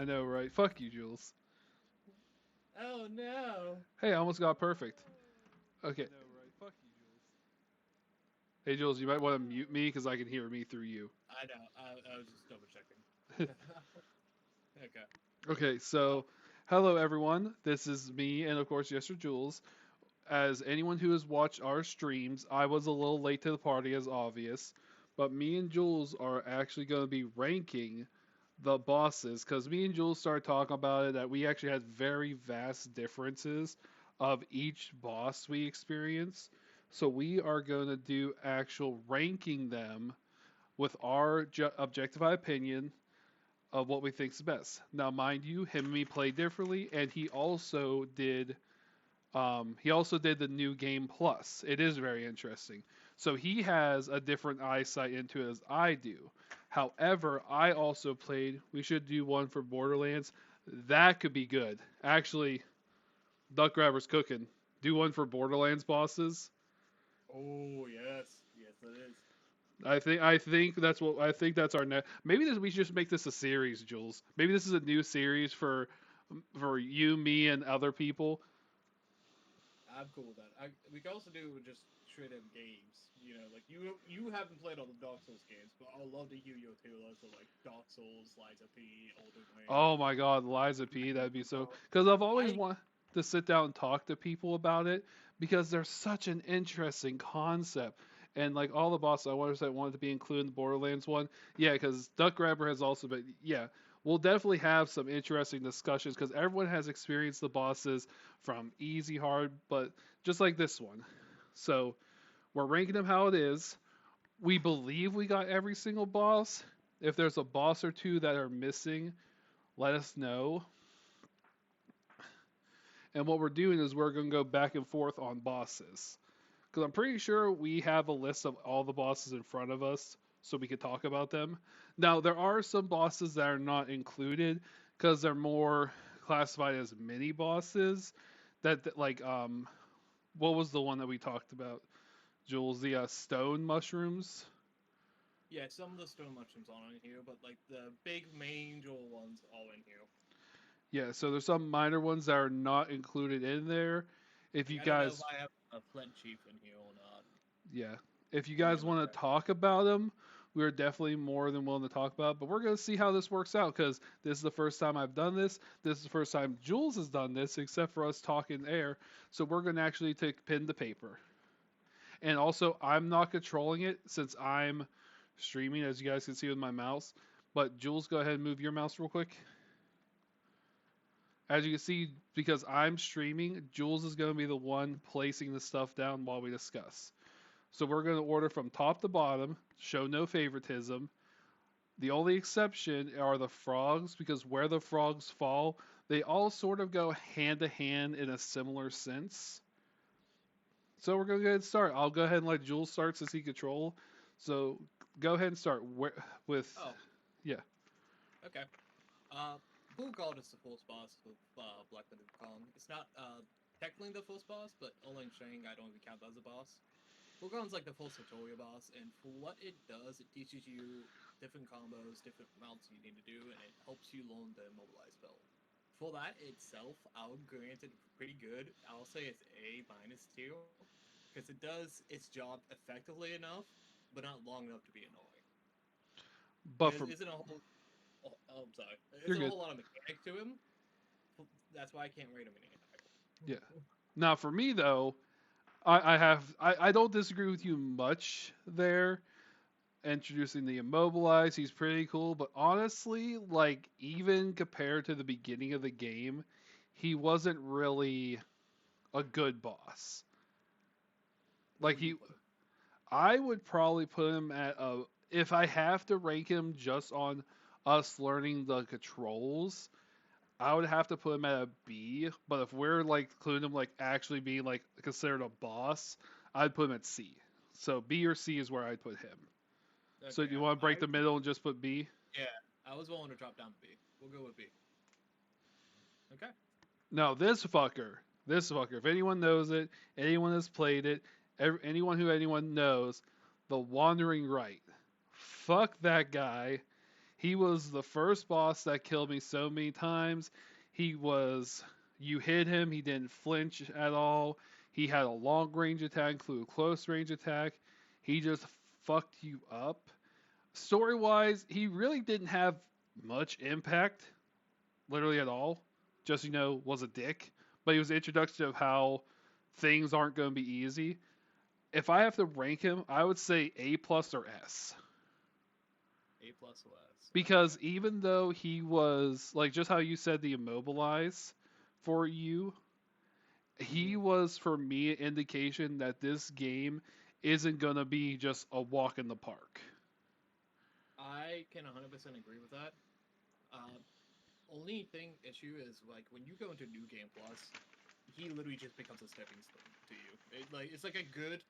I know, right? Fuck you, Jules. Oh no. Hey, I almost got perfect. Okay. Hey, Jules, you might want to mute me because I can hear me through you. I know. I was just double checking. Okay. Okay, Uh, so hello everyone. This is me, and of course, yes, sir, Jules. As anyone who has watched our streams, I was a little late to the party, as obvious, but me and Jules are actually going to be ranking the bosses because me and Jules started talking about it that we actually had very vast differences of each boss we experience. So we are going to do actual ranking them with our objectified opinion of what we think is best. Now, mind you, him and me play differently, and he also did the new game plus. It is very interesting. So he has a different eyesight into it as I do. However, I also played. We should do one for Borderlands. That could be good. Actually, Duck Grabber's cooking. Do one for Borderlands bosses. oh yes, yes it is. I think that's our next. Maybe we should just make this a series, Jules. Maybe this is a new series for you, me, and other people. I'm cool with that. We can also do just straight up games. You know, like you haven't played all the Dark Souls games, but I'll love to hear your tales of like Dark Souls, Lies of P, Elden Ring, Oh my God, Liza P, Myth that'd be so. Wukong. Because I've always I wanted to sit down and talk to people about it because they're such an interesting concept. And like all the bosses, I wanted to be included in the Borderlands one. Yeah, because Duck Grabber has also been. Yeah, we'll definitely have some interesting discussions because everyone has experienced the bosses from easy, hard, but just like this one. So we're ranking them how it is. We believe we got every single boss. If there's a boss or two that are missing, let us know. And what we're doing is we're going to go back and forth on bosses. Because I'm pretty sure we have a list of all the bosses in front of us so we could talk about them. Now, there are some bosses that are not included because they're more classified as mini bosses. What was the one that we talked about, Jules? The stone mushrooms? yeah, some of the stone mushrooms aren't in here, but like the big main jewel ones all in here. Yeah, so there's some minor ones that are not included in there. If Like you I don't know if guys, I have a flint chief in here or not. yeah, if you Let me guys look want at to talk about them, we're definitely more than willing to talk about it. But we're going to see how this works out because this is the first time I've done this. This is the first time Jules has done this, except for us talking air. So we're going to actually take pen to paper. And also, I'm not controlling it since I'm streaming, as you guys can see with my mouse. But Jules, go ahead and move your mouse real quick. As you can see, because I'm streaming, Jules is going to be the one placing the stuff down while we discuss. So we're going to order from top to bottom, show no favoritism. The only exception are the frogs, because where the frogs fall, they all sort of go hand to hand in a similar sense. So we're going to go ahead and start. I'll go ahead and let Jules start since he control. So go ahead and start with Oh, yeah. okay. Uh, Wukong is the first boss of Black Myth Wukong. It's not technically the first boss, but only in Shang I don't even count that as a boss. Wukong's like the first tutorial boss, and for what it does, it teaches you different combos, different mounts you need to do, and it helps you learn the immobilize spell. For that itself, I would grant it pretty good. I'll say it's A minus tier because it does its job effectively enough, but not long enough to be annoying. But There for isn't a whole. Oh, I'm sorry. There you're isn't a good. whole lot of mechanic to him. That's why I can't rate him any Yeah. higher. Now for me though, I don't disagree with you much there. Introducing the immobilize, he's pretty cool, but honestly, like even compared to the beginning of the game, he wasn't really a good boss. Where Like would you put him? I would probably put him at a. If I have to rank him just on us learning the controls, I would have to put him at a B. But if we're like including him like actually being like considered a boss, I'd put him at C. So B or C is where I'd put him. So Okay, do you want to break I the middle and just put B? yeah, I was willing to drop down to B. We'll go with B. Okay. No, this fucker. This fucker. If anyone knows it, anyone has played it, anyone who anyone knows, the Wandering Right. Fuck that guy. He was the first boss that killed me so many times. He was, you hit him, he didn't flinch at all. He had a long range attack, include a close range attack. He just fucked you up. Story wise, he really didn't have much impact, literally at all. Just, was a dick. But he was the introduction of how things aren't going to be easy. If I have to rank him, I would say A plus or S. A plus or less. Because even though he was like just how you said the immobilize for you, he Mhm. was for me an indication that this game isn't gonna be just a walk in the park. I can 100% agree with that. Uh, Only thing issue is like when you go into New Game Plus, he literally just becomes a stepping stone to you. It's like a good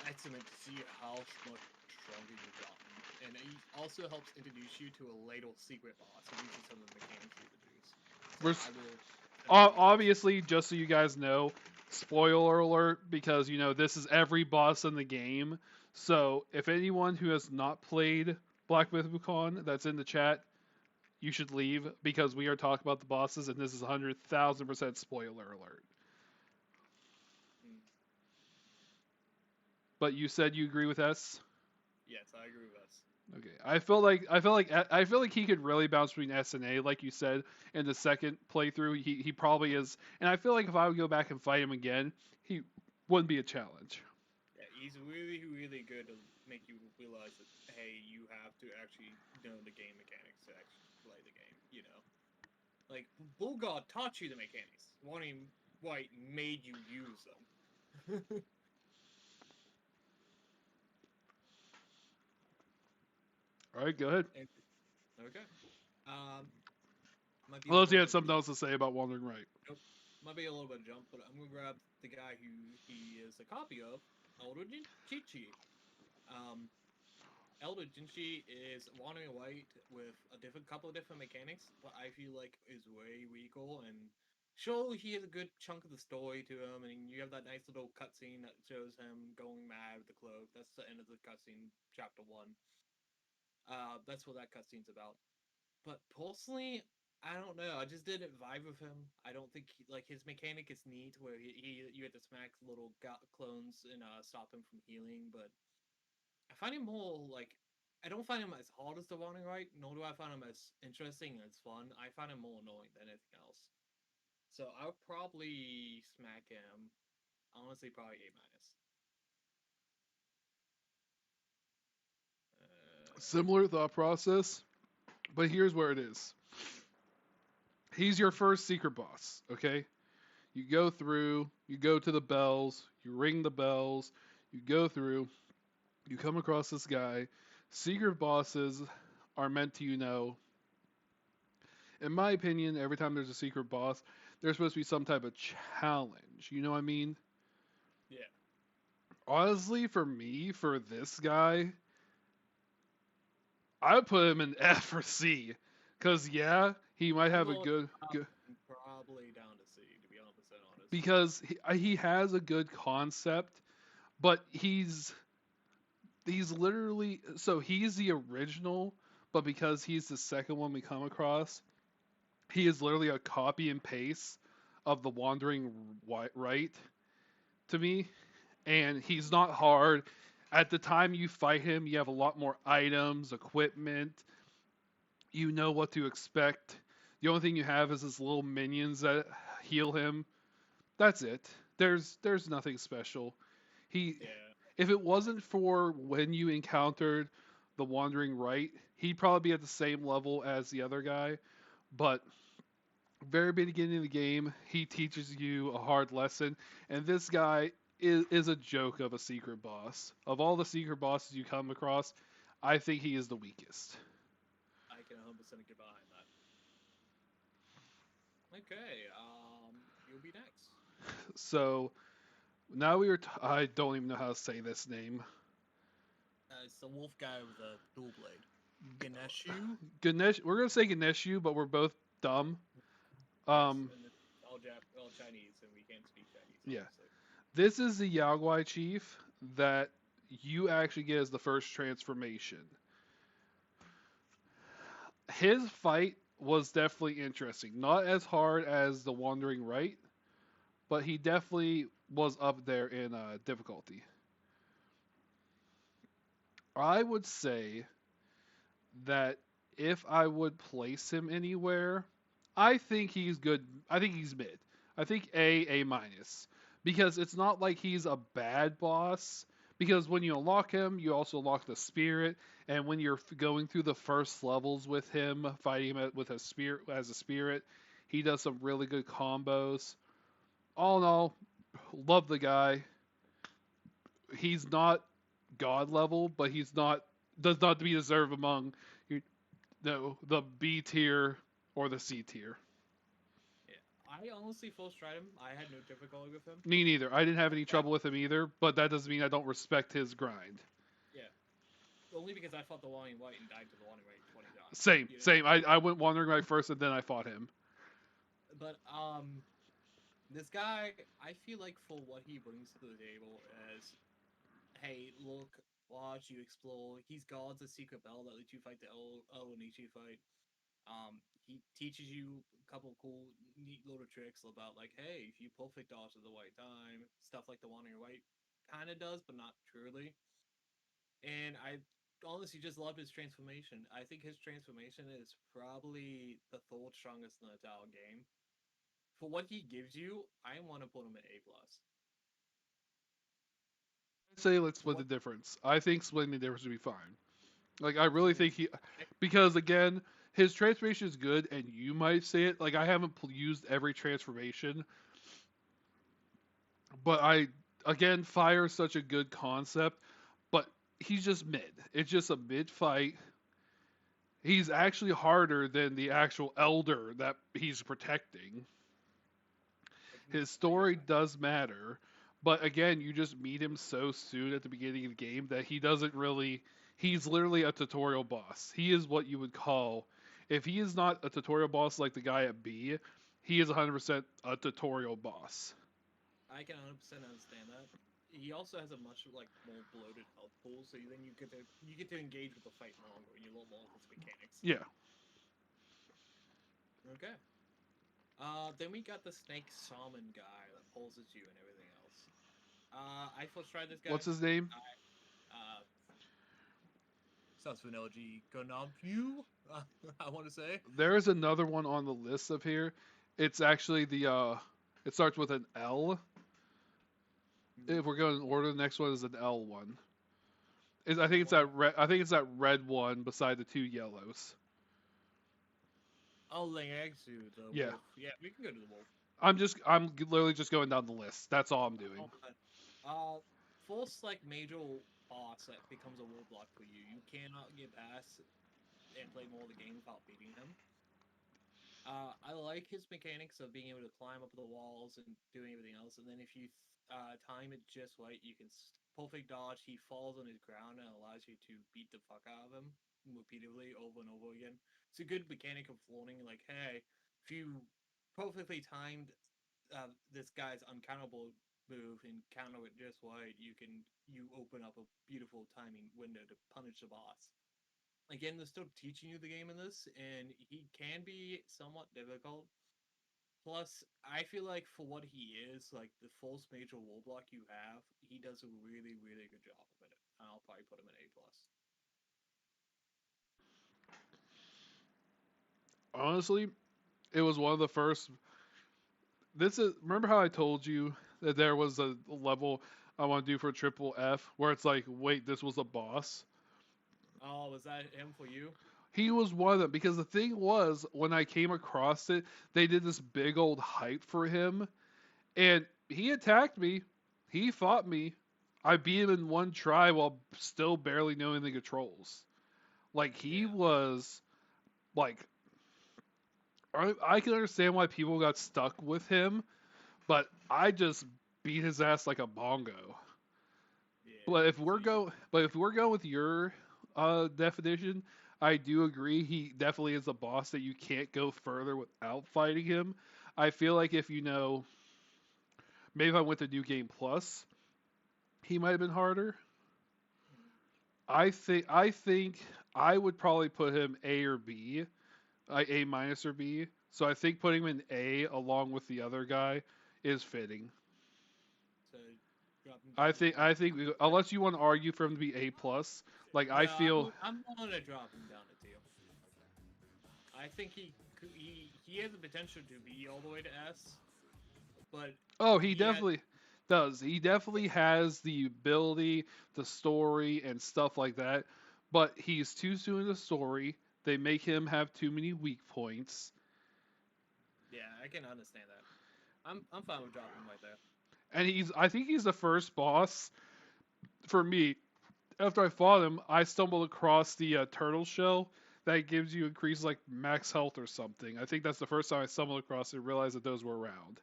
estimate to see how much stronger you've gotten, and it also helps introduce you to a ladle secret boss, and these are some of the mechanics you introduce. So We're I will definitely give it a C. obviously just so you guys know, spoiler alert because this is every boss in the game. So if anyone who has not played Black Myth Wukong that's in the chat, you should leave because we are talking about the bosses and this is 100,000% spoiler alert. Mm. But you said you agree with S. Yes, I agree with us. Okay, I feel like he could really bounce between S and A, like you said in the second playthrough. He probably is, and I feel like if I would go back and fight him again, he wouldn't be a challenge. Yeah, he's really, really good to make you realize that hey, you have to actually know the game mechanics to actually play the game. Like Bull God taught you the mechanics. Wanting White made you use them. All right, go ahead. And, okay. Um, might be a Unless little you bit had of a something jump. else to say about Wandering Right. Nope. Might be a little bit of a jump, but I'm gonna grab the guy who he is a copy of, Elder Chichi. Um, Elder Jinchi is Wandering White with a different couple of different mechanics, but I feel like is way weaker and sure he has a good chunk of the story to him, and you have that nice little cutscene that shows him going mad with the cloak. That's the end of the cutscene, chapter one. That's what that cutscene's about. But personally, I don't know. I just didn't vibe with him. I don't think like his mechanic is neat, where he you had to smack little clones and stop him from healing. But I find him more like I don't find him as hard as the Wanting Right, nor do I find him as interesting and as fun. I find him more annoying than anything else. So I'll probably smack him. Honestly, probably A minus. Uh, Similar thought process, but here's where it is. He's your first secret boss. Okay, you go through, you go to the bells, you ring the bells, you go through, you come across this guy. Secret bosses are meant to, in my opinion, every time there's a secret boss, there's supposed to be some type of challenge. You know what I mean? yeah, Honestly, for me, for this guy, I would put him in F or C. Cause yeah, he might I'm have a going good probably down to C to be 100% honest. because he has a good concept, but he's literally so he's the original, but because he's the second one we come across, he is literally a copy and paste of the Wandering Right to me, and he's not hard. At the time you fight him, you have a lot more items, equipment. You know what to expect. The only thing you have is his little minions that heal him. That's it. There's nothing special. He Yeah, if it wasn't for when you encountered the Wandering Right, he'd probably be at the same level as the other guy. But very beginning of the game, he teaches you a hard lesson, and this guy is a joke of a secret boss. Of all the secret bosses you come across, I think he is the weakest. I can 100% get behind that. Okay, you'll be next. So now we are. I don't even know how to say this name. It's the wolf guy with a dual blade. Ganeshu? Ganesh. We're gonna say Ganeshu, but we're both dumb. Yes, Um, and it's all Chinese, and we can't speak Chinese, yeah. obviously. This is the Yaoguai chief that you actually get as the first transformation. his fight was definitely interesting. Not as hard as the Wandering Right, but he definitely was up there in difficulty. I would say that if I would place him anywhere, I think he's good. I think he's mid. I think A minus because it's not like he's a bad boss. Because when you unlock him, you also unlock the spirit, and when you're going through the first levels with him, fighting him with a spirit as a spirit, he does some really good combos. All in all, love the guy. He's not god level, but he's not does not be deserved among the B tier or the C tier. Yeah, I honestly first tried him. I had no difficulty with him. Me neither. I didn't have any Yeah, trouble with him either, but that doesn't mean I don't respect his grind. yeah. Only because I fought the Wandering White and died to the Wandering White 20 times. Same, You know. same. I went wandering right first, and then I fought him. But this guy, I feel like for what he brings to the table is, hey, look, watch you explore. He's God's a secret bell that lets you fight the El Onichi fight. He teaches you a couple cool, neat little tricks about like, hey, if you perfect dodge at the right time, stuff like the Wandering White kind of does, but not truly. And I honestly just loved his transformation. I think his transformation is probably the third strongest in the entire game. For what he gives you, I want to put him at A plus. I say let's For split the what difference. I think splitting the difference would be fine. Like I really splitting think the he, okay, because again, his transformation is good, and you might say it. Like I haven't used every transformation, but I again, fire is such a good concept, but he's just mid. It's just a mid fight. He's actually harder than the actual elder that he's protecting. His I get story that. does matter, but again, you just meet him so soon at the beginning of the game that he doesn't really. He's literally a tutorial boss. He is what you would call. If he is not a tutorial boss like the guy at B, he is 100% a tutorial boss. I can 100% understand that. He also has a much like more bloated health pool, so then you get to engage with the fight longer, and you learn more of its mechanics. Yeah. Okay. Then we got the snake shaman guy that pulls at you and everything else. I first tried this guy. What's his name? Uh, Sounds vanilla G. Gonampu, I want to say. There is another one on the list of here. It's actually the. It starts with an L. If we're going in order, the next one is an L one. I think The it's one. that red. I think it's that red one beside the two yellows. Oh, Langexu, the Yeah. wolf. Yeah, we can go to the wolf. I'm literally just going down the list. That's all I'm doing. Oh, first like major boss that becomes a wolf block for you. You cannot get past and play more of the game without beating him. I like his mechanics of being able to climb up the walls and doing everything else. And then if you time it just right, you can perfect dodge. He falls on his ground and allows you to beat the fuck out of him repeatedly over and over again. It's a good mechanic of learning. Like, hey, if you perfectly timed this guy's uncountable move and counter it just right, you open up a beautiful timing window to punish the boss. Again, they're still teaching you the game in this, and he can be somewhat difficult. Plus, I feel like for what he is, like the false major wall block you have, he does a really, really good job of it. I'll probably put him at A plus. Honestly, it was one of the first. This is remember how I told you that there was a level I want to do for triple F where it's like, wait, this was a boss. Oh, was that him for you? He was one of them because the thing was when I came across it, they did this big old hype for him, and he attacked me. He fought me. I beat him in one try while still barely knowing the controls. Like he Yeah. was like I can understand why people got stuck with him, but I just beat his ass like a bongo. Yeah. So you, But if we're going with your definition, I do agree. He definitely is a boss that you can't go further without fighting him. I feel like if you know, maybe if I went to New Game Plus, he might have been harder. I think I would probably put him A or B A minus or B. So I think putting him in A along with the other guy is fitting. So drop him I down to think one. I think unless you want to argue for him to be A plus, like I No, feel. I'm willing to drop him down to two. I think he has the potential to be all the way to S, but Oh, he he has definitely does. He definitely has the ability, the story, and stuff like that. But he's too soon in the story. They make him have too many weak points, yeah, I can understand that. I'm fine with dropping him right there. and he's. I think he's the first boss for me. After I fought him, I stumbled across the turtle shell that gives you increased like max health or something. I think that's the first time I stumbled across it and realized that those were around.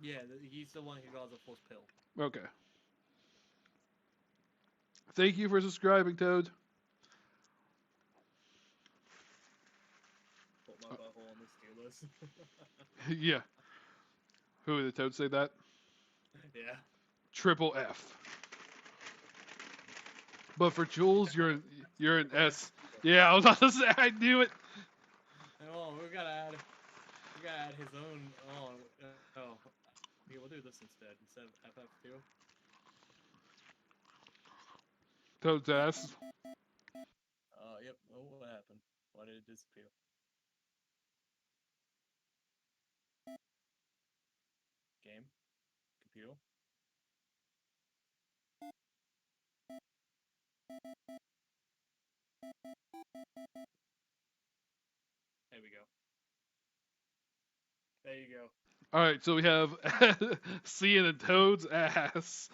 Yeah, he's the one who draws a full pill. Okay. Thank you for subscribing, Toad. Put my butthole on this tier list. Yeah. Who did the Toad say that? Yeah. Triple F. But for Jules, you're an S. Yeah, I was about to say I knew it. Oh, we gotta add his own. Oh, yeah, we'll do this instead of FF2. Toad's ass. Yep. Oh, what happened? Why did it disappear? Game, computer. There we go. There you go. All right, so we have seeing a Toad's ass.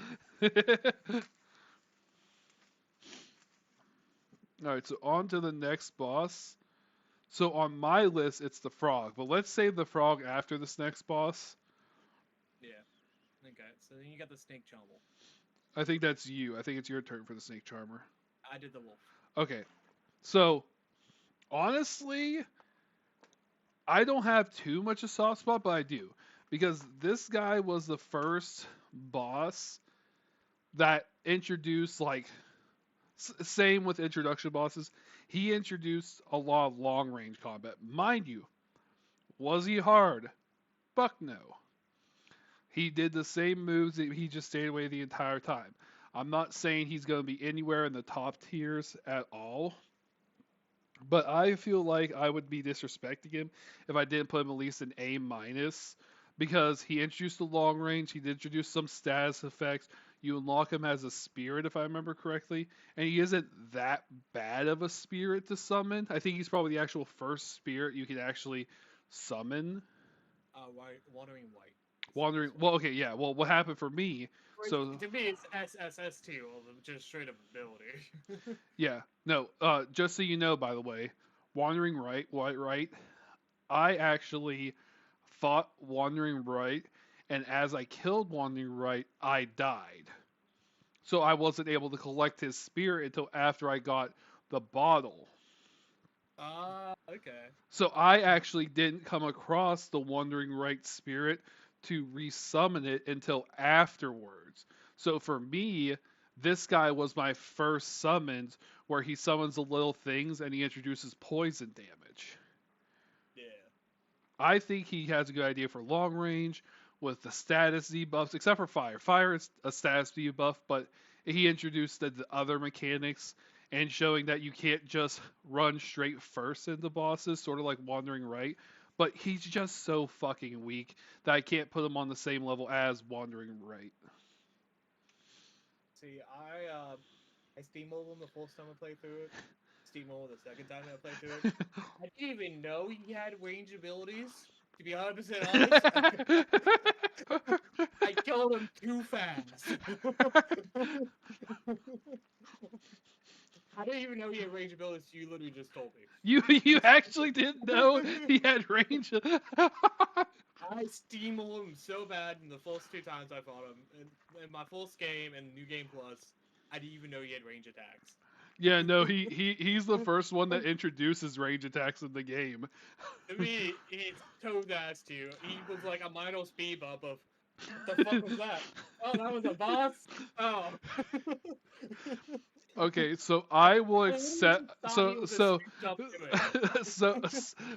All right, so on to the next boss. So on my list, it's the frog, but let's save the frog after this next boss. Yeah. Okay. So then you got the snake chomble. I think that's you. I think it's your turn for the snake charmer. I did the wolf. Okay, so honestly, I don't have too much a soft spot, but I do because this guy was the first boss that introduced like same with introduction bosses. He introduced a lot of long range combat. Mind you, was he hard? Fuck no. He did the same moves. He just stayed away the entire time. I'm not saying he's going to be anywhere in the top tiers at all, but I feel like I would be disrespecting him if I didn't put him at least an A minus because he introduced the long range. He did introduce some status effects. You unlock him as a spirit, if I remember correctly, and he isn't that bad of a spirit to summon. I think he's probably the actual first spirit you can actually summon. Wandering white. Wandering. Well, okay, yeah. Well, what happened for me? So To me, it's SSS2, just straight up ability. yeah, no. Just so you know, by the way, wandering right, white right. I actually fought Wandering Right, and as I killed Wandering Right, I died. So I wasn't able to collect his spirit until after I got the bottle. Okay. So I actually didn't come across the Wandering Right spirit to resummon it until afterwards. So for me, this guy was my first summons where he summons the little things and he introduces poison damage. Yeah. I think he has a good idea for long range with the status debuffs, except for fire. Fire is a status debuff, but he introduced the other mechanics and showing that you can't just run straight first into bosses, sort of like Wandering Right. But he's just so fucking weak that I can't put him on the same level as Wandering Right. See, I steamrolled him the first time I played through it. Steamrolled the second time I played through it. I didn't even know he had range abilities. To be 100% honest, I killed him too fast. I didn't even know he had range abilities. You literally just told me. You actually didn't know he had range. I steamrolled him so bad in the first two times I fought him. In my first game and New Game Plus, I didn't even know he had range attacks. Yeah, no, he's the first one that introduces range attacks in the game. To me, he told that to you. He was like a minor speed bump of, what the fuck was that? Oh, that was a boss? Oh. Okay, so I will I literally accept. just thought he was a snooped up So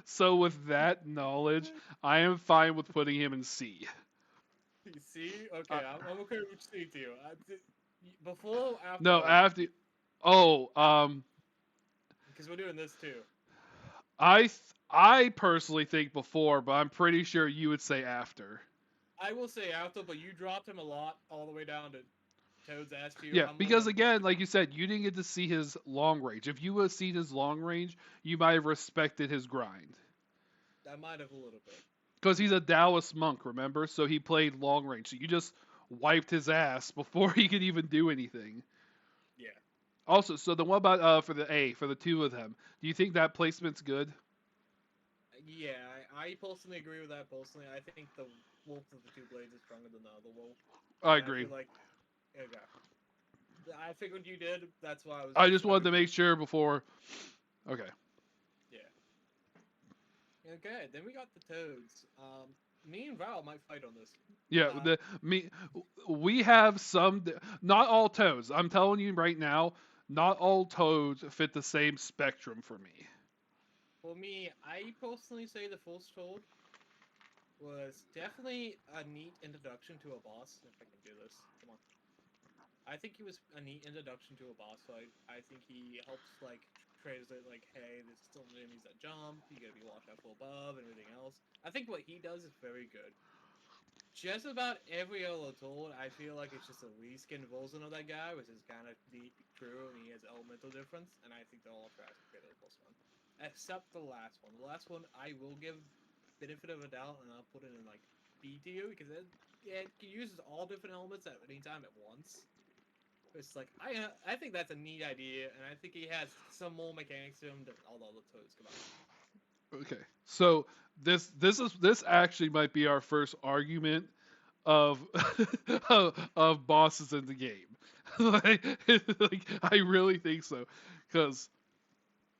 so with that knowledge, I am fine with putting him in C. You see? Uh, Okay, I'm okay with C too. Before or after no, vote? after. Oh, Because we're doing this too. I personally think before, but I'm pretty sure you would say after. I will say after, but you dropped him a lot, all the way down to Toad's ass too. Yeah, I'm willing because to. again, like you said, you didn't get to see his long range. If you would have seen his long range, you might have respected his grind. I might have a little bit. Because he's a Taoist monk, remember? So he played long range. So you just wiped his ass before he could even do anything. Yeah. Also, so the one about for the A, for the two of them, do you think that placement's good? Yeah, I personally agree with that. Personally, I think the wolf of the two blades is stronger than the other wolf, I and I agree. feel like, okay, I figured you did. That's why I was I just just trying wanted to. to make sure before. Okay. Yeah. Okay, then we got the toads. Me and Val might fight on this. Yeah, Uh, we have some, not all toads. I'm telling you right now, not all toads fit the same spectrum for me. for me, I personally say the first toad was definitely a neat introduction to a boss. If I can do this, come on. I think he was a neat introduction to a boss fight. I think he helps like translate like, hey, there's still enemies that jump. You gotta be watched out for above and everything else. I think what he does is very good. Just about every other toad, I feel like it's just a reskin version of that guy, which is kind of true, and he has elemental difference. And I think they're all trash compared to the first one, except the last one. The last one, I will give benefit of a doubt, and I'll put it in like B tier because it uses all different elements at any time at once. It's like I think that's a neat idea, and I think he has some more mechanics to him than all the other toads come out. Okay. So this actually might be our first argument of of bosses in the game. like I really think so, because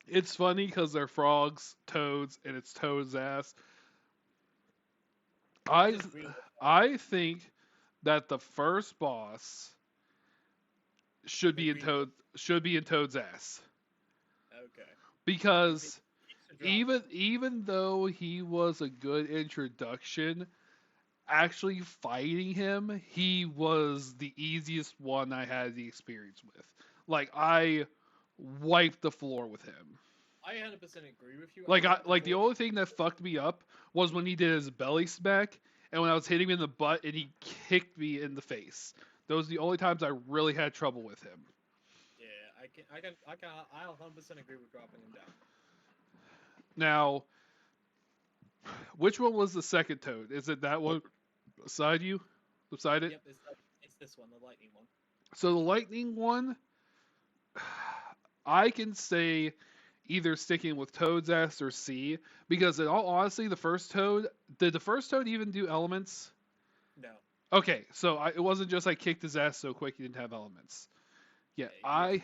it's funny because they're frogs, toads, and it's Toad's ass. I I disagree with I think that the first boss the green one. should be in Toad's ass, Okay, you think because he should drop down? even though he was a good introduction, actually fighting him, he was the easiest one I had the experience with. Like I wiped the floor with him. I 100% agree with you. I Like think the the fourth. only thing that fucked me up was when he did his belly smack and when I was hitting him in the butt and he kicked me in the face. Those are the only times I really had trouble with him. Yeah, I 100% agree with dropping him down. Now, which one was the second toad? Is it that one beside you? Beside it? Yep, it's this one, the lightning one. So the lightning one, I can say either sticking with Toad's ass or C, because in all honesty, the first Toad, did the first Toad even do elements? No, Okay, so it wasn't just I kicked his ass so quick he didn't have elements. Yeah, yeah, he has.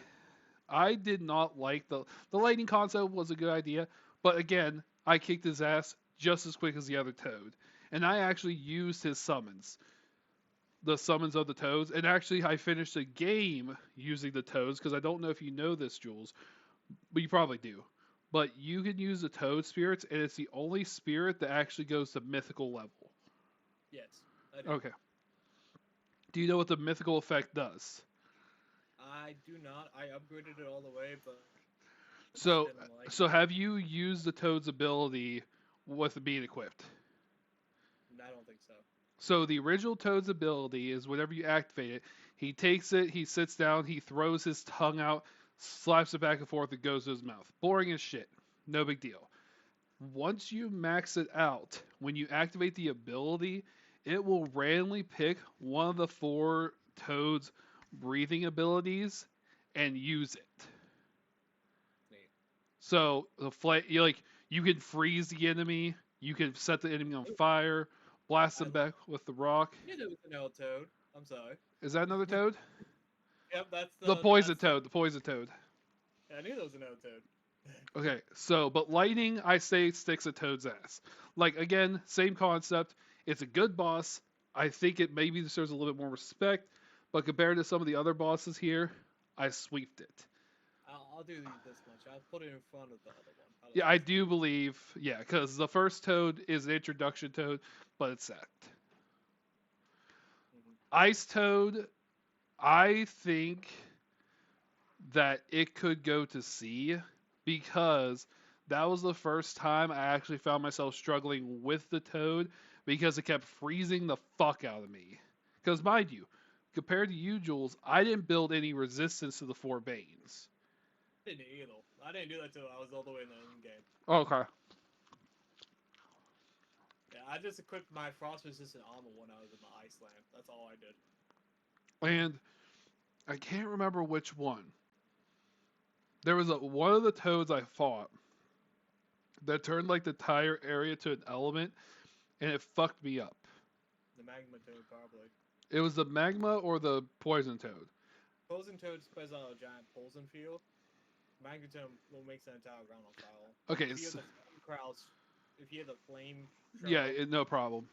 I did not like the lightning concept was a good idea, but again, I kicked his ass just as quick as the other Toad, and I actually used his summons, the summons of the Toads, and actually I finished a game using the Toads because I don't know if you know this, Jules, but you probably do. But you can use the Toad spirits, and it's the only spirit that actually goes to mythical level. Yes, I do. Okay. Do you know what the mythical effect does? I do not. I upgraded it all the way, but just So, didn't like. have you used the Toad's ability with being equipped? I don't think so. So the original Toad's ability is whenever you activate it, he takes it, he sits down, he throws his tongue out, slaps it back and forth, it goes to his mouth. Boring as shit. No big deal. Once you max it out, when you activate the ability, it will randomly pick one of the four Toad's breathing abilities and use it. Neat. So the you can freeze the enemy, you can set the enemy on Ooh, fire, blast I them back with the rock. knew there was an L toad. I'm sorry. Is that another toad? Yep, that's The the poison that's the. toad. The poison toad. Yeah, I knew there was an L toad. Okay, so but lightning, I say sticks a toad's ass. Like again, same concept. It's a good boss. I think it maybe deserves a little bit more respect, but compared to some of the other bosses here, I sweeped it. I'll do this much. I'll put it in front of the other one. How does Yeah, that I sound? do believe, yeah, because the first toad is an introduction toad, but it's sacked. Hmm. Ice toad, I think that it could go to C because that was the first time I actually found myself struggling with the toad because it kept freezing the fuck out of me. Because mind you, compared to you, Jules, I didn't build any resistance to the four veins. Didn't either. I didn't do that till I was all the way in the end game. Okay. Yeah, I just equipped my frost resistant armor when I was in the ice land. That's all I did. And I can't remember which one. There was one of the toads I fought that turned like the entire area to an element, and it fucked me up. The magma toad probably. It was the magma or the poison toad. Poison toad spreads out a giant poison field. Magma toad will make the entire ground on fire. Like Okay, if you have the flame crowds, if you have the flame yeah, show, no problem.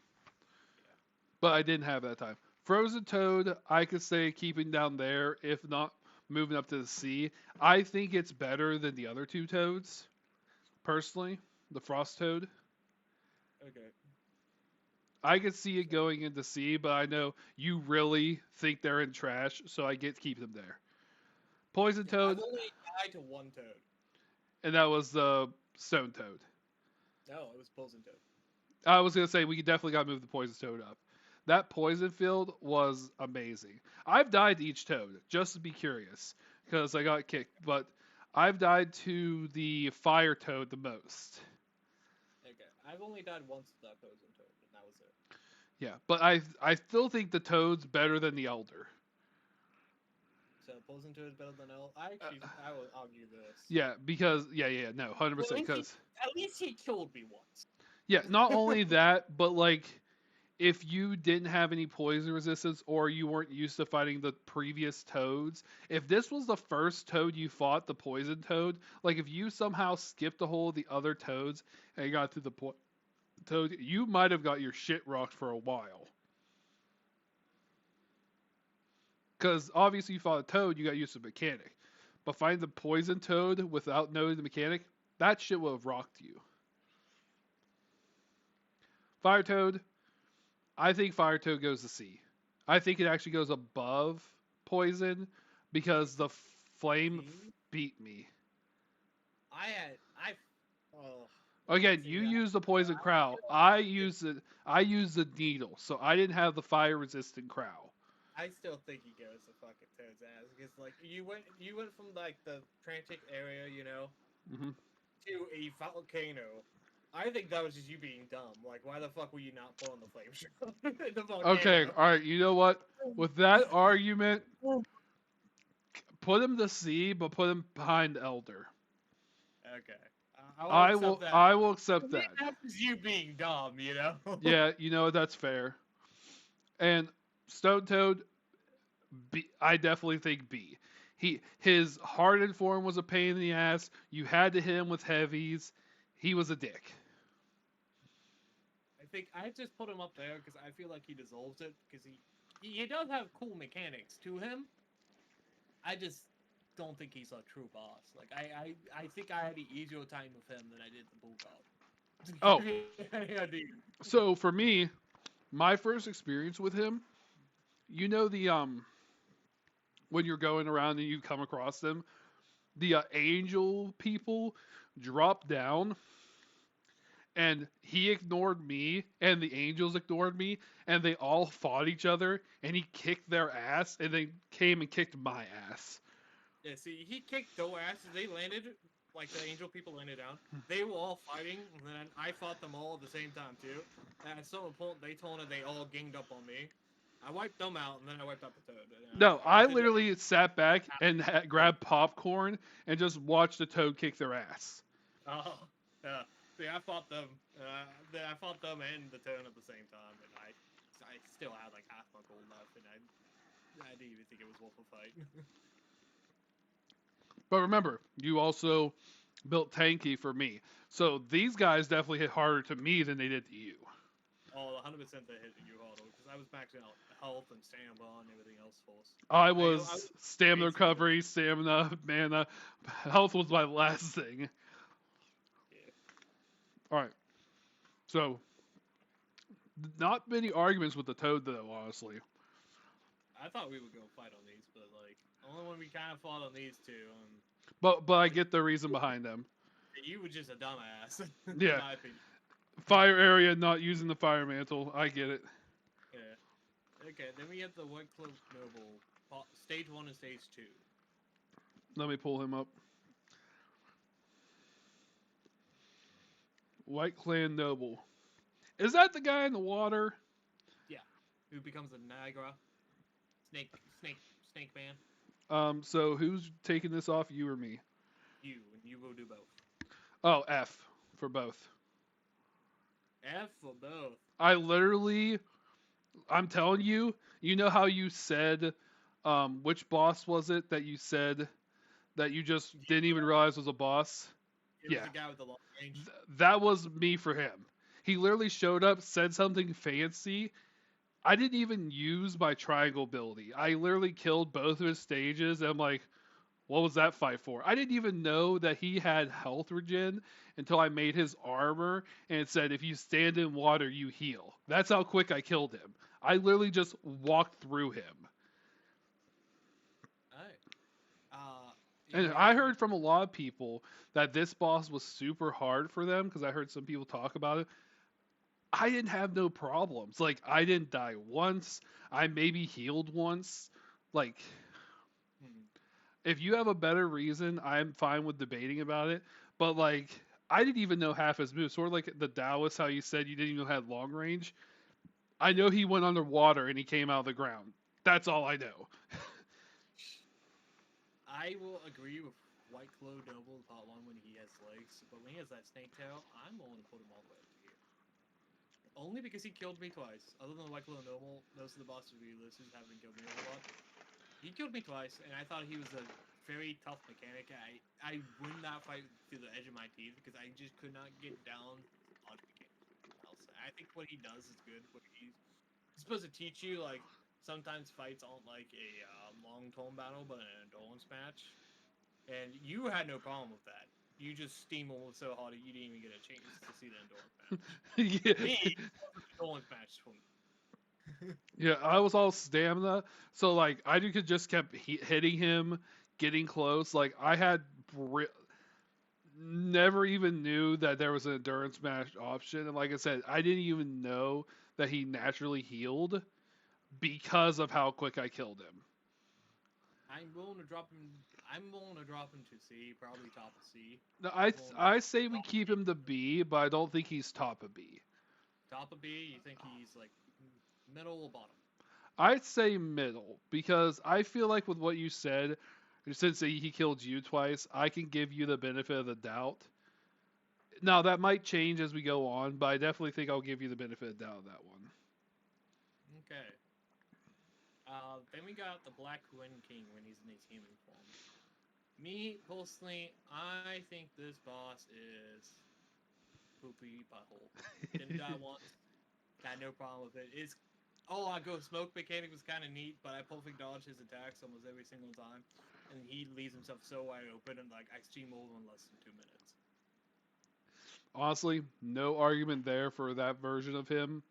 yeah. But I didn't have that time. Frozen toad, I could say keeping down there, if not moving up to the sea. I think it's better than the other two toads, personally. The frost toad. Okay. I could see it So going into sea, but I know you really think they're in trash, so I get to keep them there. Poison yeah, I've toad, only died to one toad. and that was the stone toad. No, it was poison toad. I was gonna say we definitely got to move the poison toad up. That poison field was amazing. I've died to each toad just to be curious because I got kicked, but I've died to the fire toad the most. Okay, I've only died once to that poison toad, and that was it. Yeah, but I still think the toad's better than the elder. So poison toad is better than L. Uh, I will argue this. yeah, because no, 100% Well, because at least he killed me once. yeah, not only that, but like if you didn't have any poison resistance or you weren't used to fighting the previous toads, if this was the first toad you fought, the poison toad, like if you somehow skipped a whole of the other toads and you got to the toad, you might have got your shit rocked for a while. Because obviously you fought a toad, you got used to the mechanic. But fighting the poison toad without knowing the mechanic, that shit would have rocked you. Fire toad, I think fire toad goes to C. I think it actually goes above poison because the flame See, beat me. I oh Again, see you that. use the poison I crow. still I think use it. I use the needle, so I didn't have the fire resistant crow. I still think he goes to fucking Toad's ass because like you went from like the frantic area, Hmm. to a volcano. I think that was just you being dumb. Like, why the fuck were you not pulling the flame show in the Okay, volcano? all right. You know what? With that argument, put him to C, but put him behind Elder. Okay, I will accept that. I will To accept me, that. that's just you being dumb. Yeah, you know that's fair. And Stone Toad, B. I definitely think B. His hardened form was a pain in the ass. You had to hit him with heavies. He was a dick. I think I just put him up there because I feel like he deserves it because he does have cool mechanics to him. I just don't think he's a true boss. Like I think I had an easier time with him than I did the Bull God. To Oh, give you any idea. so for me, my first experience with him, you know the when you're going around and you come across them, the angel people drop down and he ignored me and the angels ignored me and they all fought each other and he kicked their ass and they came and kicked my ass. Yeah, see, he kicked their asses. They landed, like the angel people landed down. They were all fighting, and then I fought them all at the same time too. And at some point, they all ganged up on me. I wiped them out, and then I wiped out the toad. And No, I I did like literally sat back half and toad. grabbed popcorn and just watched the toad kick their ass. Oh, yeah. See, I fought them. Then I fought them and the toad at the same time, and I still had like half my gold left, and I didn't even think it was worth a fight. But remember, you also built tanky for me. So these guys definitely hit harder to me than they did to you. all 100% the hit you auto because I was maxing out health and stamina and everything else first. I I was was stamina crazy with it. recovery, stamina, mana, health was my last thing. Yeah. All right, so not many arguments with the toad though, honestly. I thought we would go fight on these, but like only when we kind of fought on these two, But I get the reason behind them. you were just a dumbass, in Yeah, my opinion. fire area not using the fire mantle. I get it. Yeah. Okay, then we have the White Cloak Noble, stage 1 and stage 2. Let me pull him up. White Clan Noble. Is that the guy in the water? Yeah. Who becomes a Niagara snake snake snake man? So who's taking this off, you or me? You, and you will do both. Oh, F for both. F for both. I literally, I'm telling you, you know how you said, which boss was it that you said that you just didn't even realize was a boss? It was Yeah, the guy with the long range. that was me for him. He literally showed up, said something fancy. I didn't even use my triangle ability. I literally killed both of his stages, and I'm like, what was that fight for? I didn't even know that he had health regen until I made his armor and it said if you stand in water, you heal. That's how quick I killed him. I literally just walked through him. Alright. You And ready I for heard from a lot of people that this boss was super hard for them because I heard some people talk about it. I didn't have no problems. Like, I didn't die once. I maybe healed once. Like, Hmm. if you have a better reason, I'm fine with debating about it. But like, I didn't even know half his moves. Sort of like the Taoist, how you said you didn't even know had long range. I know he went underwater and he came out of the ground. That's all I know. I will agree with White Claw Noble part 1 when he has legs, but when he has that snake tail, I'm willing to put him all the way up to here. Only because he killed me twice. Other than White Claw Noble, most of the bosses we listed haven't killed me a whole lot. He killed me twice, and I thought he was a very tough mechanic. I would not fight through the edge of my teeth because I just could not get down on mechanics. I think what he does is good. What he's supposed to teach you, like, sometimes fights aren't like a long tone battle, but an endurance match. And you had no problem with that. You just steamrolled so hard that you didn't even get a chance to see the endurance match. yeah. Me, endurance match for me. Yeah, I was all stamina, so like I could just kept hitting him, getting close. Like I had never even knew that there was an endurance match option, and like I said, I didn't even know that he naturally healed because of how quick I killed him. I'm willing to drop him. I'm willing to drop him to C, probably top of C. No, Willing to I say we top, keep him to B, but I don't think he's top of B. top of B. You think he's like middle or bottom? I'd say middle because I feel like with what you said, since he killed you twice, I can give you the benefit of the doubt. Now that might change as we go on, but I definitely think I'll give you the benefit of the doubt of that one. Okay. Then we got the Black Wind King when he's in his human form. Me personally, I think this boss is poopy butthole. Didn't die once. Got no problem with it. It's I go smoke mechanic was kind of neat, but I perfect dodge his attacks almost every single time, and he leaves himself so wide open, and like I steamroll in less than 2 minutes. Honestly, no argument there for that version of him.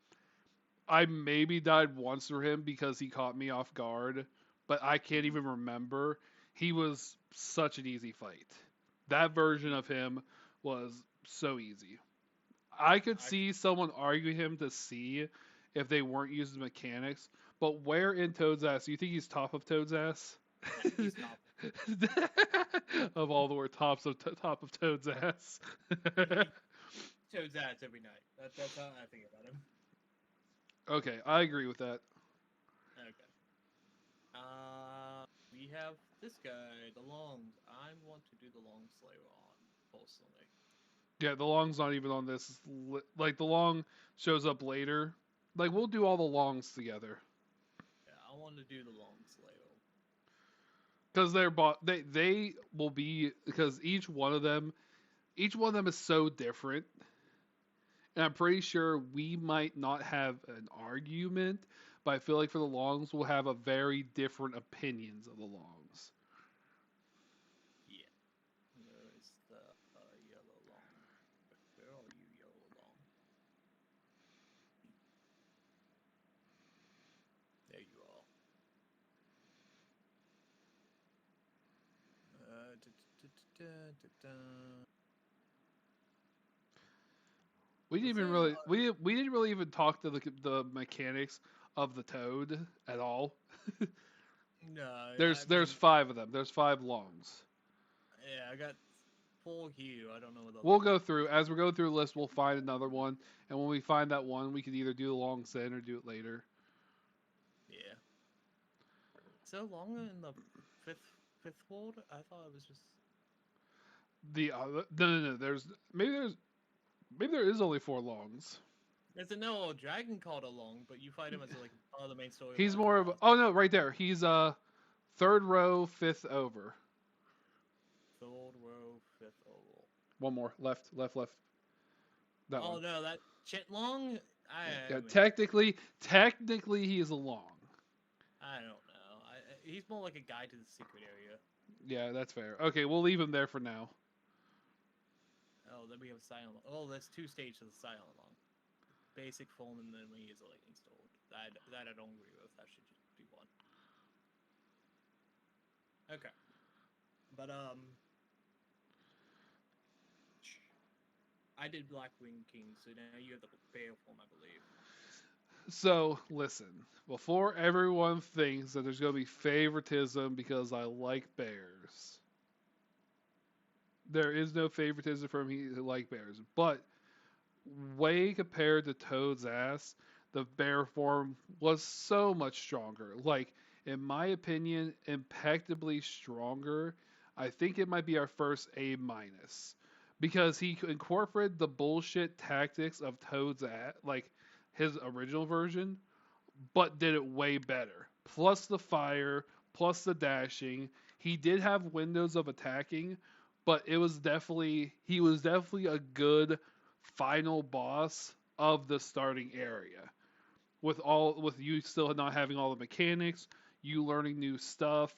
I maybe died once for him because he caught me off guard, but I can't even remember. He was such an easy fight. That version of him was so easy. I could I see someone argue him to see if they weren't using mechanics, but where in Toad's ass? Do you think he's top of Toad's ass? Yeah, he's top. Of all the word top of Toad's ass. He toads ass every night. That's how I think about him. Okay, I agree with that. Okay. We have this guy, the Longs. I want to do the Long Slayer on personally. Yeah, the long's not even on this. Like the long shows up later. Like we'll do all the longs together Yeah, I want to do the Long Slayer. because they will be because each one of them is so different, And I'm pretty sure we might not have an argument, but I feel like for the longs, we'll have a very different opinions of the longs. Yeah. Where is the yellow long? Where are you, yellow long? There you are. We didn't Was even there? really we didn't really even talk to the mechanics of the toad at all. No, I There's mean, five of them. There's five longs. yeah, I got four here. I don't know what the other We'll one go is. through as we go through the list. We'll find another one, and when we find that one, we can either do the longs then or do it later. Yeah. So long in the fifth world? I thought it was just. The other no. Maybe there is only four longs. There's a no dragon called along, but you fight him as like part of the main He's storyline. more of oh no, right there. He's third row, fifth over. Third row, fifth oval. One more left. That Oh one. no, that Chet Long. Yeah, I technically he is a long. I don't know. He's more like a guide to the secret area. Yeah, that's fair. Okay, we'll leave him there for now. Oh, then we have silent. Oh, there's two stages of the silent long. Basic form, and then we use a lightning sword. That I don't agree with. That should just be one. Okay, but I did Black Wing King, so now you have the bear form, I believe. So, listen, before everyone thinks that there's going to be favoritism because I like bears, there is no favoritism for me who like bears. But, way compared to Toad's ass, the bear form was so much stronger. Like, in my opinion, impeccably stronger. I think it might be our first A minus. Because he incorporated the bullshit tactics of Toad's ass, like his original version, but did it way better. Plus the fire, plus the dashing. He did have windows of attacking, but he was definitely a good final boss of the starting area. With you still not having all the mechanics, you learning new stuff.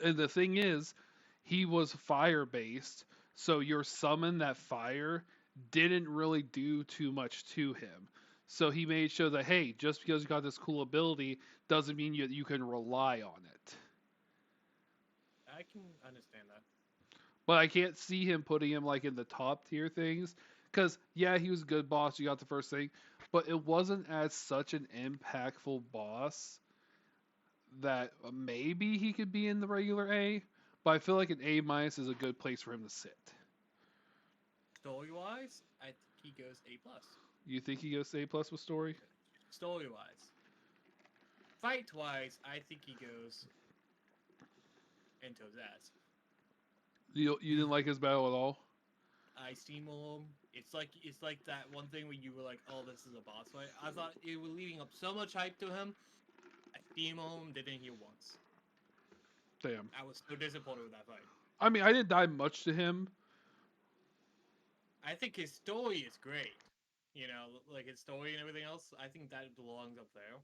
And the thing is, he was fire based, so your summon that fire didn't really do too much to him. So he made sure that hey, just because you got this cool ability doesn't mean you can rely on it. I can understand that. But I can't see him putting him like in the top tier things. Cause yeah, he was a good boss, you got the first thing, but it wasn't as such an impactful boss that maybe he could be in the regular A, but I feel like an A minus is a good place for him to sit. Story wise, I think he goes A plus. You think he goes to A plus with story? Story wise, fight wise, I think he goes into his ass. You didn't like his battle at all? I steamroll him. It's like that one thing where you were like, oh, this is a boss fight. I thought it was leading up so much hype to him. I steamroll him, didn't hear once. Damn. I was so disappointed with that fight. I mean, I didn't die much to him. I think his story is great. You know, like his story and everything else. I think that belongs up there.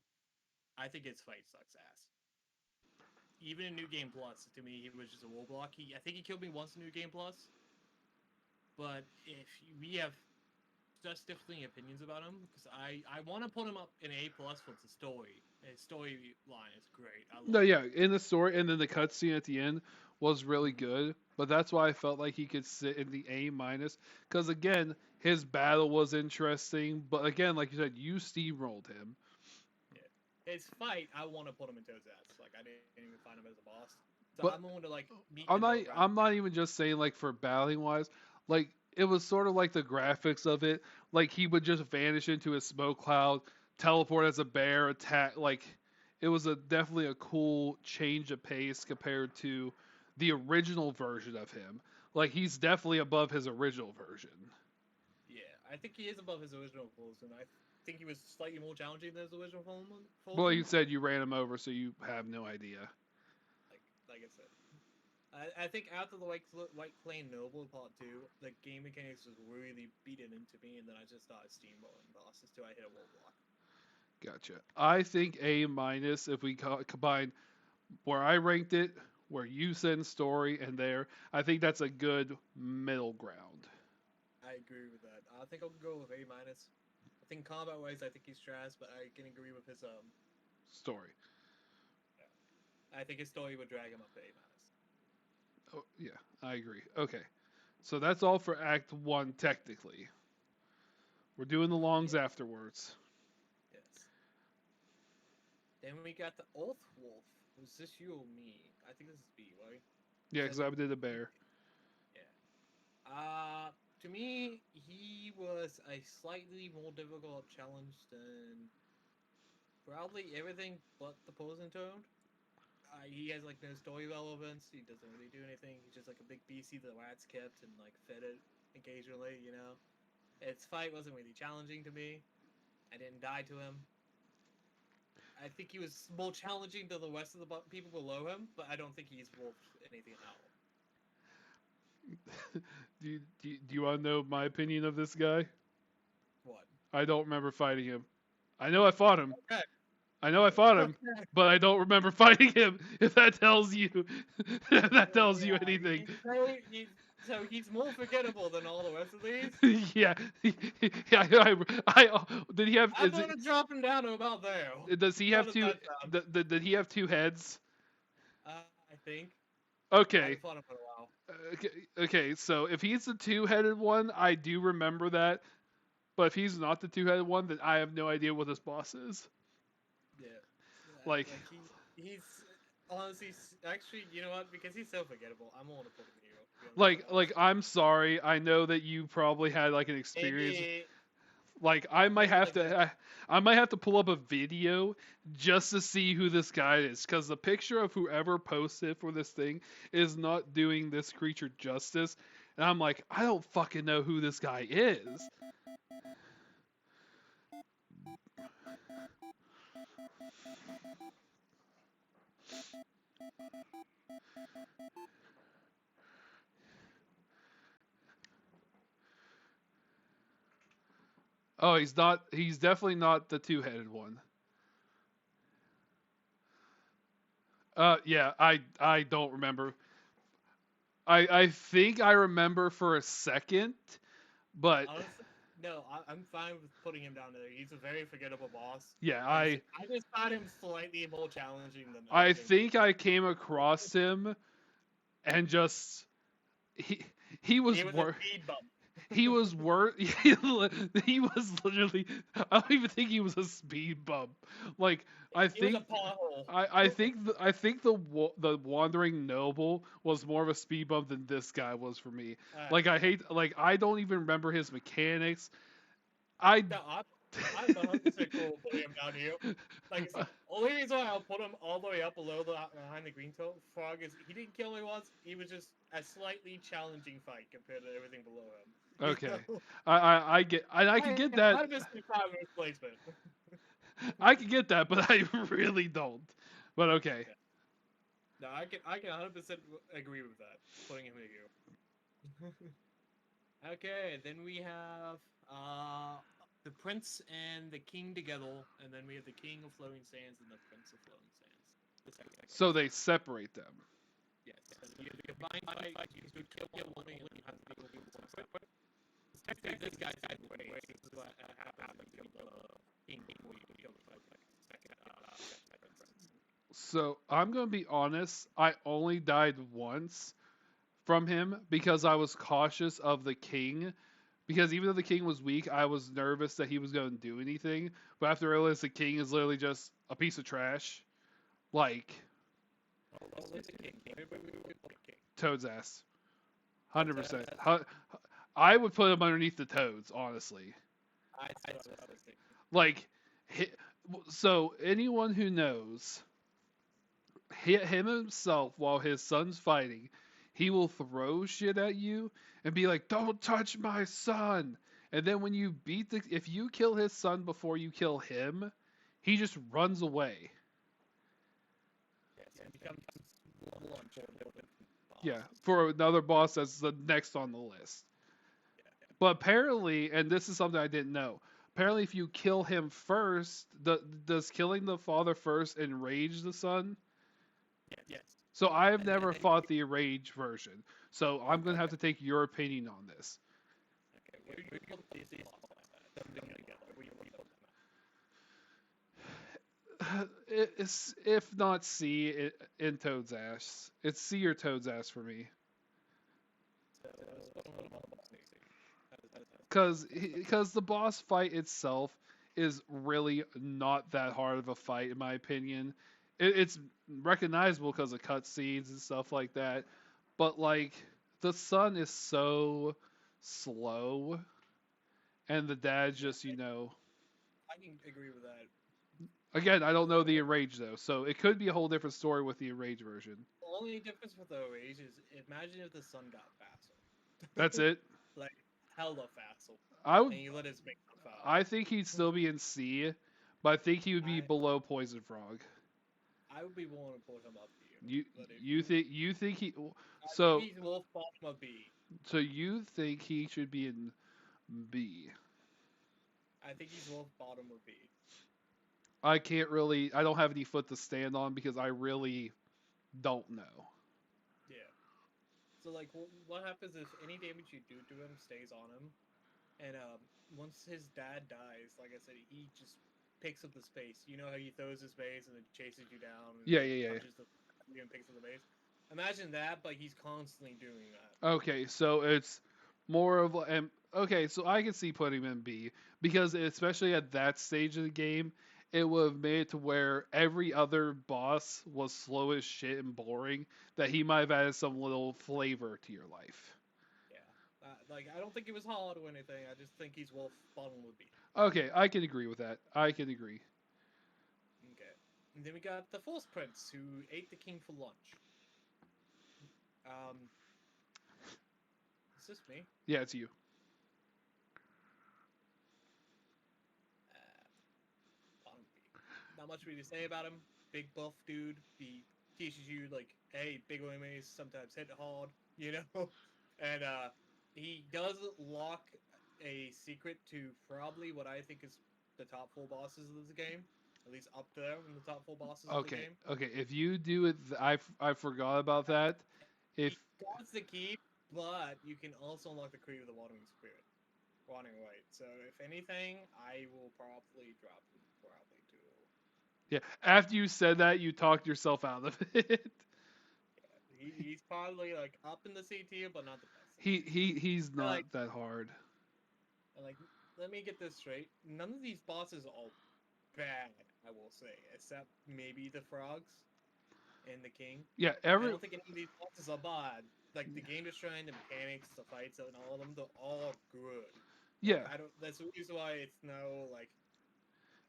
I think his fight sucks ass. Even in New Game Plus, to me, he was just a roadblock. I think he killed me once in New Game Plus. But if we have such differing opinions about him, because I want to put him up in A plus for the story. His storyline is great. I No, love it. yeah, in the story, and then the cutscene at the end was really Mhm. good. But that's why I felt like he could sit in the A minus. Because again, his battle was interesting. But again, like you said, you steamrolled him. Yeah. His fight, I want to put him in Toad's ass. Like I didn't even find him as a boss. So But I'm going to like meet I'm the not. middle ground. I'm not even just saying like for battling wise. Like it was sort of like the graphics of it. Like he would just vanish into a smoke cloud, teleport as a bear, attack. Like it was a definitely a cool change of pace compared to the original version of him. Like he's definitely above his original version. Yeah, I think he is above his original form, and I think he was slightly more challenging than his original form. Well, you said you ran him over, so you have no idea. Like I said. I think after the White Flame Noble Part 2, the game mechanics was really beaten into me, and then I just started steamrolling bosses till I hit a wall block. Gotcha. I think A minus if we combine where I ranked it, where you said in story, and there. I think that's a good middle ground. I agree with that. I think I'll go with A minus. I think combat wise, I think he's trash, but I can agree with his Story. I think his story would drag him up to A minus. Oh, yeah, I agree. Okay. So that's all for Act 1, technically. We're doing the longs Yeah. afterwards. Yes. Then we got the Oath Wolf. Was this you or me? I think this is B, right? Yeah, because I did a bear. Yeah. To me, he was a slightly more difficult challenge than probably everything but the Poison Toad. He has like no story relevance. He doesn't really do anything. He's just like a big beastie the rats kept and like fed it occasionally. Its fight wasn't really challenging to me. I didn't die to him. I think he was more challenging to the rest of the people below him, but I don't think he's worth anything out. Do you want to know my opinion of this guy? What? I don't remember fighting him. I know I fought him. Okay. I know I fought him, but I don't remember fighting him. If that tells you, if that tells you anything. So he's more forgettable than all the rest of these. Yeah, did he have? I'm gonna drop him down to about there. Does he How have does two? that sound? Did he have two heads? I think. I Okay. haven't fought him for a while. Okay. So if he's the two-headed one, I do remember that. But if he's not the two-headed one, then I have no idea what this boss is. Yeah. Like he's honestly actually, you know what? Because he's so forgettable, I'm gonna put him here. like I'm sorry. I know that you probably had like an experience. Maybe, Like I might have to I might have to pull up a video just to see who this guy is cuz the picture of whoever posted for this thing is not doing this creature justice. And I'm like, I don't fucking know who this guy is. Oh, he's not. He's definitely not the two-headed one. Yeah, I don't remember. I think I remember for a second, but honestly, no, I'm fine with putting him down there. He's a very forgettable boss. yeah, I just found him slightly more challenging than I everything. think I came across him and just he he was He was a worth speed bump. he was worth he was literally I don't even think he was a speed bump. Like I He was a think pothole. I think the wandering noble was more of a speed bump than this guy was for me. Like I don't even remember his mechanics. I No, I'm 100% cool putting him down here. Like, only reason why I'll put him all the way up below behind the green toe frog is he didn't kill me once. He was just a slightly challenging fight compared to everything below him. okay. I get I can get that. I'm just fine with placement. I can get that, but I really don't. But okay. No, I can 100% agree with that. Putting him here. Okay, then we have the prince and the king together, and then we have the king of floating sands and the prince of floating sands. So they separate them. Yes, you have the combined fight. You could kill one, and you have to kill separate. Technically, this guy's dead way. This is what happened when you kill the king before you kill the second prince. So I'm gonna be honest. I only died once from him because I was cautious of the king. Because even though the king was weak, I was nervous that he was going to do anything. But after I realized the king is literally just a piece of trash, like Toad's ass, 100%. I would put him underneath the Toads, honestly. Like, so anyone who knows, him himself while his son's fighting, he will throw shit at you and be like, "Don't touch my son." And then when you if you kill his son before you kill him, he just runs away. Yeah, bosses. for another boss that's the next on the list. Yeah, But apparently, and this is something I didn't know. Apparently, if you kill him first, does killing the father first enrage the son? yes. So I've And never then fought the enrage version. So I'm gonna have okay, to take your opinion on this. okay. Where you put the boss at? Them doing it together. Where you put them It's if not C in Toad's ass. It's C or Toad's ass for me. at? So let's put them on the boss next. Because the boss fight itself is really not that hard of a fight in my opinion. It's recognizable because of cutscenes and stuff like that, but like the son is so slow, and the dad Yeah, just I can agree with that. again I don't know The the enrage though, so it could be a whole different story with the enrage version. only difference with the rage is imagine if the sun got That's facile. it. Like hella facile. I would And you let his make foul. I think he'd still be in C, but I think he would be I below Poison Frog. I would be willing to put him up here. You But if you think he I think so he's wolf bottom of B. so you think he should be in B? I think he's wolf bottom of B. I don't have any foot to stand on because I really don't know. Yeah. So like, what happens if any damage you do to him stays on him, and once his dad dies, like I said, he just picks up the space. You know how he throws his base and then chases you down and Yeah, like yeah, yeah. punches the you and picks up the base. Imagine that, but he's constantly doing that. Okay, so it's more of okay, so I can see putting him in B because especially at that stage of the game, it would have made it to where every other boss was slow as shit and boring that he might have added some little flavor to your life. Yeah. Like I don't think he was hard or anything. I just think he's wolf bottom would be. Okay, I can agree with that. I can agree. Okay. And then we got the Force Prince who ate the king for lunch. Um, it's just me. Yeah, it's you. Bottom B. Not much really to say about him. Big buff dude. He teaches you like, hey, big enemies sometimes hit hard, you know. And he does lock a secret to probably what I think is the top four bosses of this game. At least up there in the top four bosses of the Okay, game. okay. If you do it, I forgot about that. He If guards the key, but you can also unlock the Creed of the Wandering Spirit. Wandering Light. So if anything, I will probably drop him probably to. yeah, after you said that, you talked yourself out of it. He's probably like up in the C tier, but not the best. He's Like, not that hard. like, let me get this straight. None of these bosses are bad, I will say, except maybe the frogs and the king. Yeah, I every don't think any of these bosses are bad. Like the game design, the mechanics, the fights, and all of them, they're all good. Like yeah I don't. That's the reason why it's no like.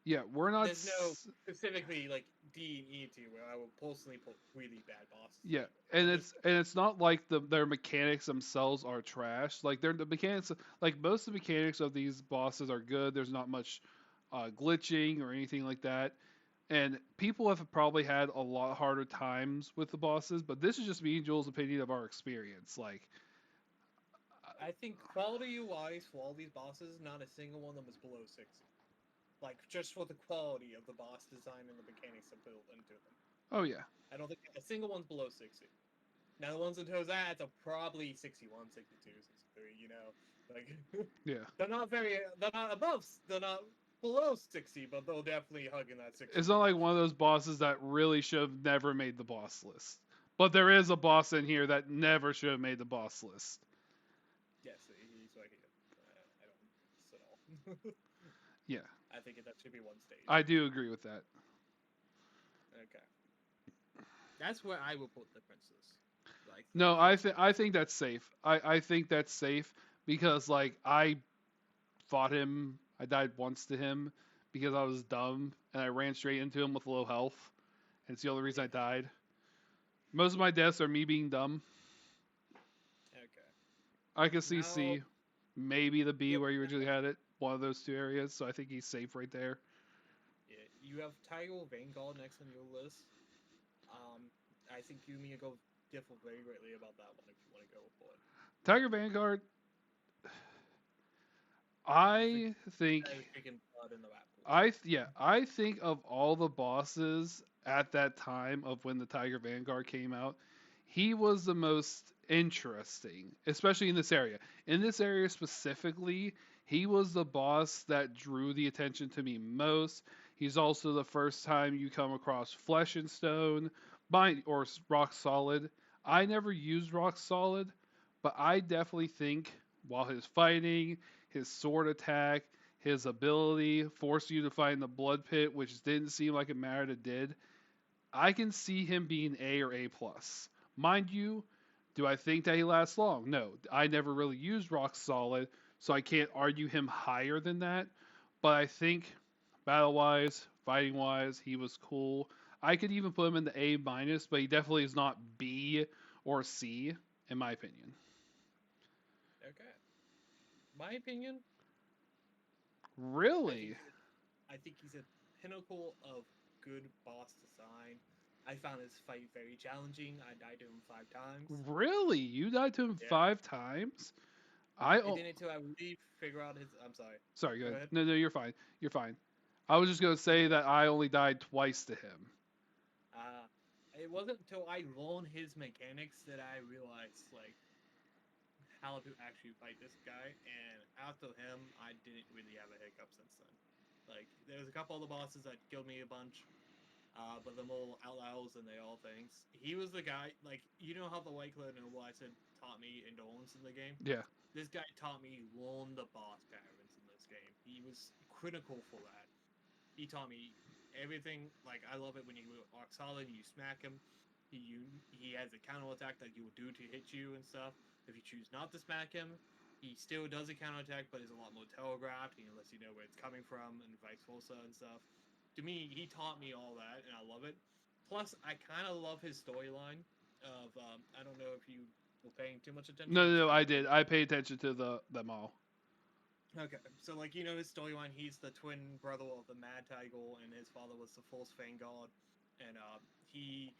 yeah we're not There's no specifically like D and E tier where I will personally put really bad bosses. yeah, I'll just and it's not like their mechanics themselves are trash. Like they're the mechanics like most of the mechanics of these bosses are good. There's not much glitching or anything like that. And people have probably had a lot harder times with the bosses, but this is just me and Joel's opinion of our experience. Like, I think quality wise for all these bosses, not a single one of them is below 60. Like just for the quality of the boss design and the mechanics that built into them. oh yeah, I don't think a single one's below 60. Now the ones in Toe's ads are probably 61, 62, 63, you know. Like yeah. they're not above they're not below 60, but they'll definitely hug in that 60 It's not like range. one of those bosses that really should have never made the boss list. But there is a boss in here that never should have made the boss list. Yes, he's right here. I don't at all. Yeah, I think that should be one stage. I do agree with that. Okay. That's where I will put the princess. Like No, I think that's safe. I think that's safe because like I fought him. I died once to him because I was dumb and I ran straight into him with low health. And it's the only reason I died. Most of my deaths are me being dumb. Okay. I can see Now, C, maybe the B yep. where you originally had it, one of those two areas. So I think he's safe right there. Yeah, you have Tiger Vanguard next on your list. I think Yumi will go differ very greatly about that one if you want to go for it. Tiger Vanguard, I think I think I was picking blood in the rat pool. I think of all the bosses at that time of when the Tiger Vanguard came out, he was the most interesting, especially in this area. In this area specifically, he was the boss that drew the attention to me most. He's also the first time you come across Flesh and Stone, or Rock Solid. I never used Rock Solid, but I definitely think while his fighting, his sword attack, his ability forced you to find the blood pit, which didn't seem like it mattered. It did. I can see him being A or A plus. Mind you, do I think that he lasts long? No, I never really used Rock Solid, so I can't argue him higher than that. But I think battle wise, fighting wise, he was cool. I could even put him in the A minus, but he definitely is not B or C in my opinion. Okay. My opinion, I think Really? he's I think he's a pinnacle of good boss design. I found his fight very challenging. I died to him 5 times. Really? You died to him Yeah. 5 times? I It oh, didn't until I really figure out his. I'm sorry. sorry, go Go ahead. ahead. No, you're fine. You're fine. I was just gonna say that I only died twice to him. Uh, it wasn't until I learned his mechanics that I realized like how to actually fight this guy. And after him, I didn't really have a hiccup since then. Like there's a couple other bosses that killed me a bunch. But they're more outlaws than they all things. He was the guy, like, you know how the White Cloud Noble I said taught me endurance in the game? Yeah. This guy taught me learn the boss patterns in this game. He was critical for that. He taught me everything. Like, I love it when you rock solid, you smack him. He has a counter attack that you will do to hit you and stuff. If you choose not to smack him, he still does a counter attack, but is a lot more telegraphed. He lets you know where it's coming from, and vice versa and stuff. To me, he taught me all that, and I love it. Plus, I kind of love his storyline. Of I don't know if you were paying too much attention. No, no, It's no. I spoiler. did. I paid attention to them all. Okay, so like you know his storyline, he's the twin brother of the Mad Tiger, and his father was the False Vanguard, and he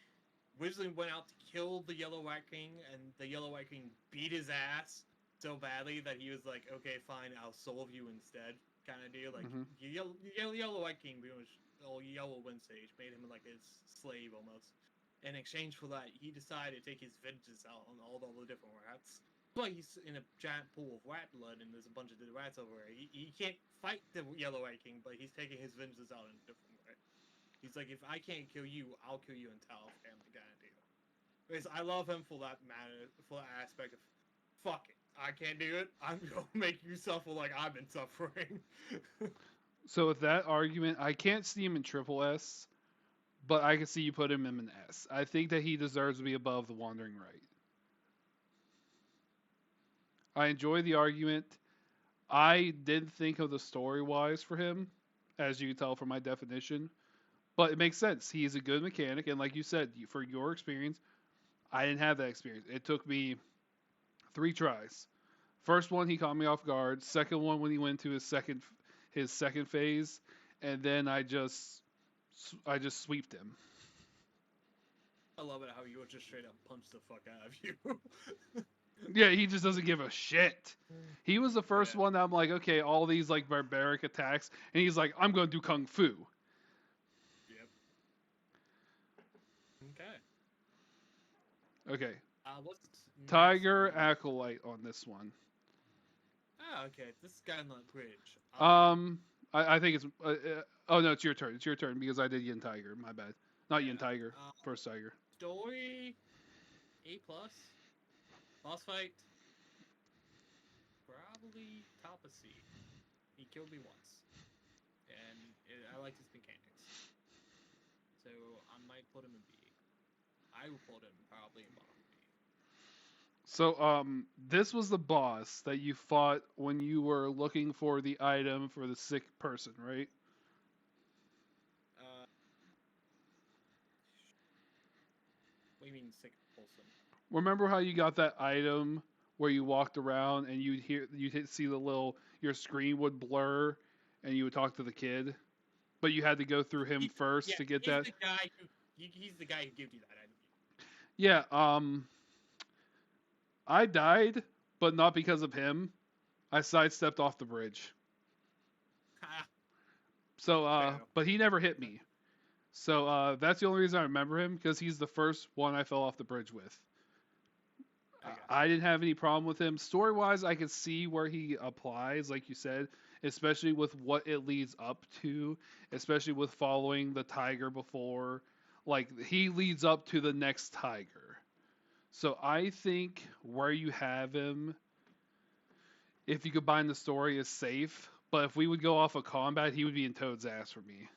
originally went out to kill the Yellow White King, and the Yellow White King beat his ass so badly that he was like, okay, fine, I'll solve you instead, kind of deal. Like Hmm. Yellow White King, pretty much, or Yellow Windstage, made him like his slave almost. In exchange for that, he decided to take his vengeance out on all the different rats. But he's in a giant pool of rat blood, and there's a bunch of dead rats over there. He can't fight the Yellow White King, but he's taking his vengeance out in a different way. He's like, if I can't kill you, I'll kill you in Tower Family kind of deal. Because I love him for that matter, for that aspect of, fuck it, I can't do it. I'm gonna make you suffer like I've been suffering. So with that argument, I can't see him in triple S, but I can see you put him in an S. I think that he deserves to be above the Wandering Right. I enjoy the argument. I did think of the story wise for him, as you can tell from my definition, but it makes sense. He's a good mechanic, and like you said, for your experience, I didn't have that experience. It took me 3 tries. First one, he caught me off guard. Second one, when he went to his second phase, and then I just sweeped him. I love it how you would just straight up punch the fuck out of you. Yeah, he just doesn't give a shit. He was the first Yeah. one that I'm like, okay, all these like barbaric attacks, and he's like, I'm gonna do kung fu. Yep. Okay. Okay, What's next Tiger on? Acolyte on this one. Ah, okay. This guy on the bridge. I think it's. Oh no, it's your turn. It's your turn because I did Yin Tiger. My bad. Not Yin Yeah. Tiger. First Tiger. Story A plus. Boss fight probably top of C. He killed me once, and I liked his mechanics, so I might put him in B. I would put him probably in bottom B. So this was the boss that you fought when you were looking for the item for the sick person, right? Uh, what do you mean sick person? Remember how you got that item where you walked around and see the little your screen would blur and you would talk to the kid, but you had to go through him He's, first yeah, to get he's that. the guy who he's the guy who gives you that item. Yeah, I died, but not because of him. I sidestepped off the bridge. Ha, So, fail. but he never hit me. So that's the only reason I remember him because he's the first one I fell off the bridge with. Okay. I didn't have any problem with him. Story wise, I could see where he applies, like you said, especially with what it leads up to, especially with following the tiger before. Like, he leads up to the next tiger. So I think where you have him, if you combine the story, is safe. But if we would go off of combat, he would be in Toad's ass for me.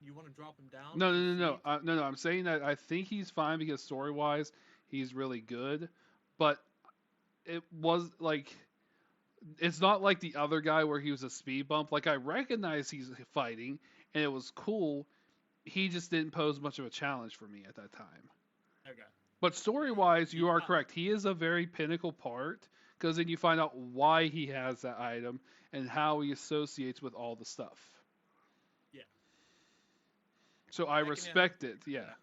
You want to drop him down No, to no, no, see? no, no, no. I'm saying that I think he's fine because story wise, he's really good. But it was like it's not like the other guy where he was a speed bump. Like I recognize he's fighting, and it was cool. He just didn't pose much of a challenge for me at that time. Okay. But story wise, He you are caught me. correct. He is a very pinnacle part because then you find out why he has that item and how he associates with all the stuff. Yeah. So I I can. respect it. Yeah. Yeah.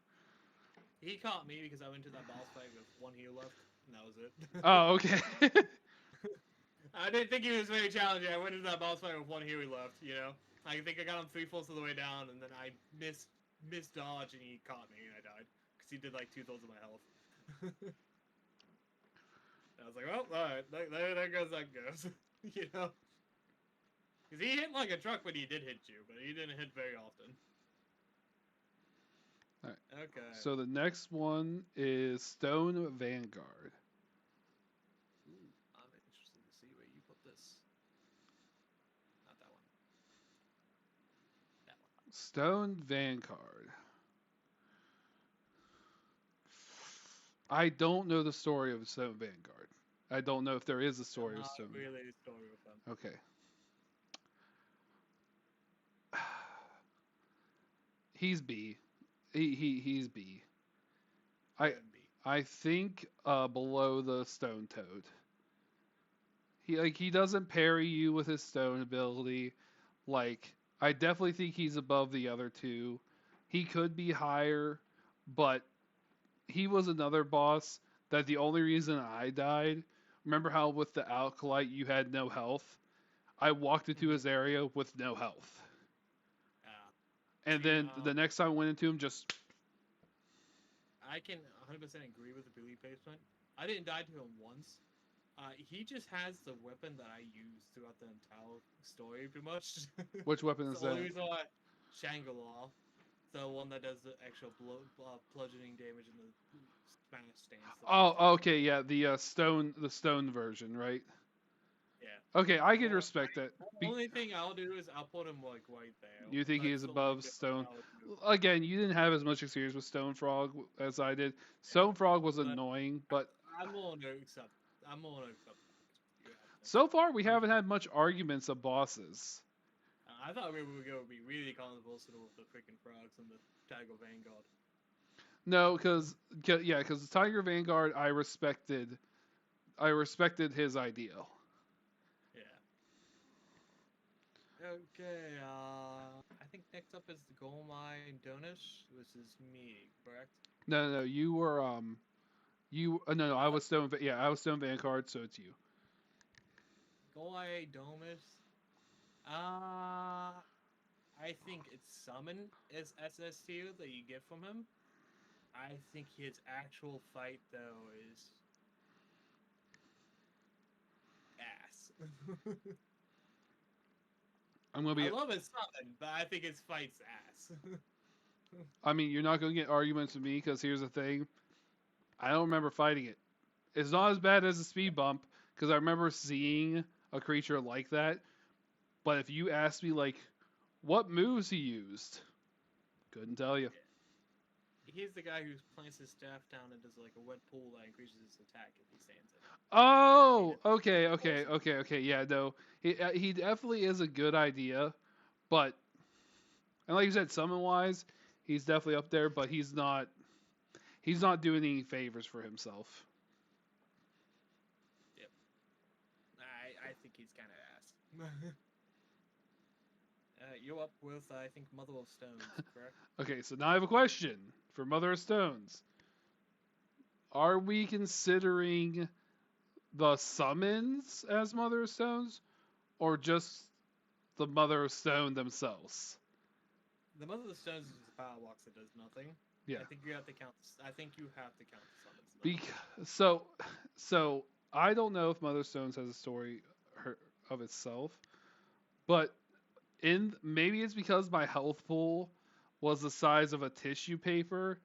He caught me because I went to that boss fight with one heal left, and that was it. Oh, okay. I didn't think he was very challenging. I went into that boss fight with one heal left. You know, I think I got him 3/4 of the way down, and then I missed dodge, and he caught me, and I died because he did like 2/3 of my health. I was like, well, all right, there goes that goes. You know, because he hit like a truck, but he did hit you, but he didn't hit very often. All right. Okay. So the next one is Stone Vanguard. Ooh, I'm interested to see where you put this. Not that one. That one. Stone Vanguard. I don't know the story of Stone Vanguard. I don't know if there is a story of Not Stone Vanguard. really a story with them. Okay. He's B. He's B. I Good B. I think below the Stone Toad. He doesn't parry you with his stone ability. Like I definitely think he's above the other two. He could be higher, but he was another boss that the only reason I died. Remember how with the Alkalite you had no health? I walked into Mm-hmm. his area with no health. And See, then the next time I went into him, just I can 100% agree with the Billy placement. I didn't die to him once. He just has the weapon that I use throughout the entire story, pretty much. which weapon is So the only that? reason why Shangri-La, the one that does the actual bludgeoning damage in the smash stance. The first Oh, one. okay, yeah, the stone version, right? Yeah. Okay, I can So respect that. the only thing I'll do is I'll put him like right there. You think he That's is the only above thing Stone? I would do. Again, you didn't have as much experience with Stone Frog as I did. Stone Frog was But annoying, but I'm willing to accept. I'm willing to accept that. You have to. so far we haven't had much arguments of bosses. I thought we were going to be really controversial with the freaking frogs and the Tiger Vanguard. No, because Tiger Vanguard, I respected his ideal. Yeah. Okay. I think next up is the Golmai Donish, which is me, correct? No, no, no, you were no, I was Stone. Yeah, I was Stone Vanguard, so it's you. Golmai Domus. Uh, I think it's summon is SS tier that you get from him. I think his actual fight though is ass. I'm gonna I be. love his summon, but I think his fight's ass. I mean, you're not gonna get arguments with me because here's the thing. I don't remember fighting it. It's not as bad as a speed bump because I remember seeing a creature like that. But if you asked me like what moves he used, couldn't tell you. He's the guy who plants his staff down and does like a wet pool that increases his attack if he stands in it. Oh, okay, okay, okay, okay. Yeah, no, he definitely is a good idea, but and like you said, summon wise, he's definitely up there, but he's not doing any favors for himself. Yep. I think he's kind of ass. You're up with, I think, Mother of Stones, correct? Okay, so now I have a question for Mother of Stones. Are we considering the summons as Mother of Stones, or just the Mother of Stone themselves? The Mother of Stones is just a power box that does nothing. Yeah. I think you have to count. I think you have to count the summons though. Bec- so, so I don't know if Mother of Stones has a story of itself, but in maybe it's because my health pool was the size of a tissue paper.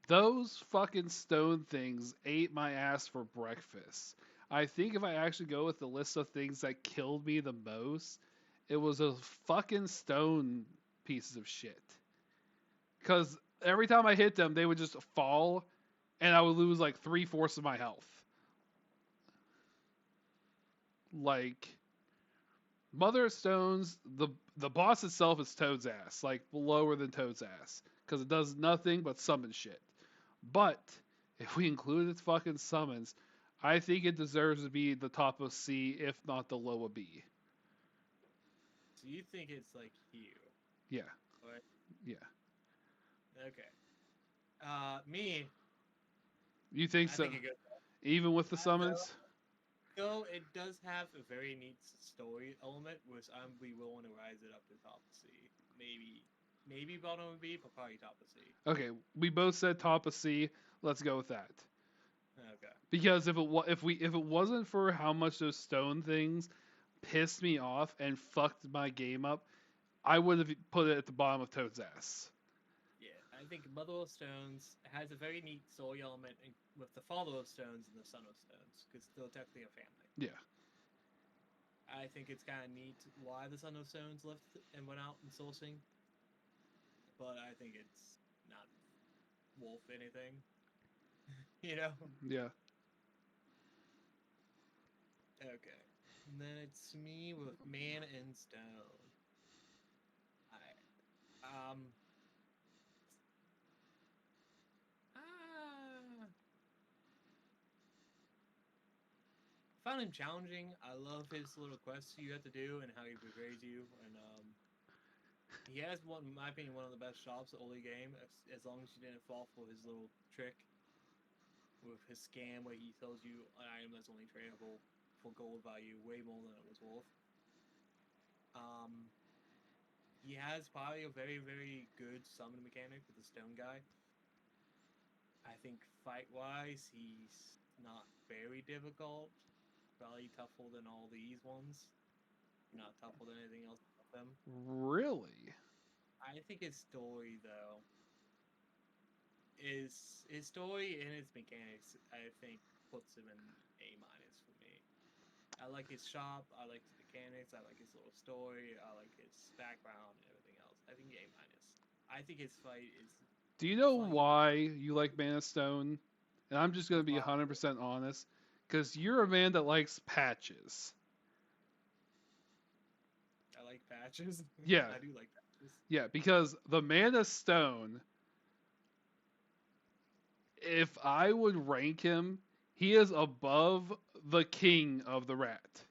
Those fucking stone things ate my ass for breakfast. I think if I actually go with the list of things that killed me the most, it was those fucking stone pieces of shit. Because every time I hit them, they would just fall, and I would lose like 3/4 of my health. Like Mother of Stones, the boss itself is Toad's ass, like lower than Toad's ass, because it does nothing but summon shit. But if we include its fucking summons, I think it deserves to be the top of C, if not the low of B. So you think it's like you, Yeah, right? yeah. Okay. Me, You think I so? think it goes. Even with the Though, summons? though it does have a very neat story element, which I'm be willing to rise it up to top of C. Maybe bottom of B, but probably top of C. Okay, we both said top of C. Let's go with that. Okay. Because if it wasn't for how much those stone things pissed me off and fucked my game up, I would have put it at the bottom of Toad's ass. Yeah, I think Mother of Stones has a very neat story element with the Father of Stones and the Son of Stones, because they're technically a family. Yeah. I think it's kind of neat why the Son of Stones left and went out and sourcing, but I think it's not wolf anything. you know? Yeah. Okay. And then it's me with Man in Stone. I ah, found him challenging. I love his little quests you have to do and how he betrays you. And he has one, in my opinion, one of the best shops early game. As long as you didn't fall for his little trick with his scam where he tells you an item that's only tradable for gold value way more than it was worth. Um, he has probably a very very good summon mechanic with the stone guy. I think fight wise, he's not very difficult. Probably tougher than all these ones. Not tougher than anything else about them. Really? I think his story though is his story and his mechanics. I think puts him in A minus for me. I like his shop. I like his mechanics. I like his little story. I like his background and everything else. I think A minus. I think his fight is Do you know funny. why you like Mana Stone? And I'm just going to be Wow. 100% honest. Because you're a man that likes patches. I like patches. Yeah. I do like patches. Yeah, because the Mana Stone, if I would rank him, he is above the king of the rat.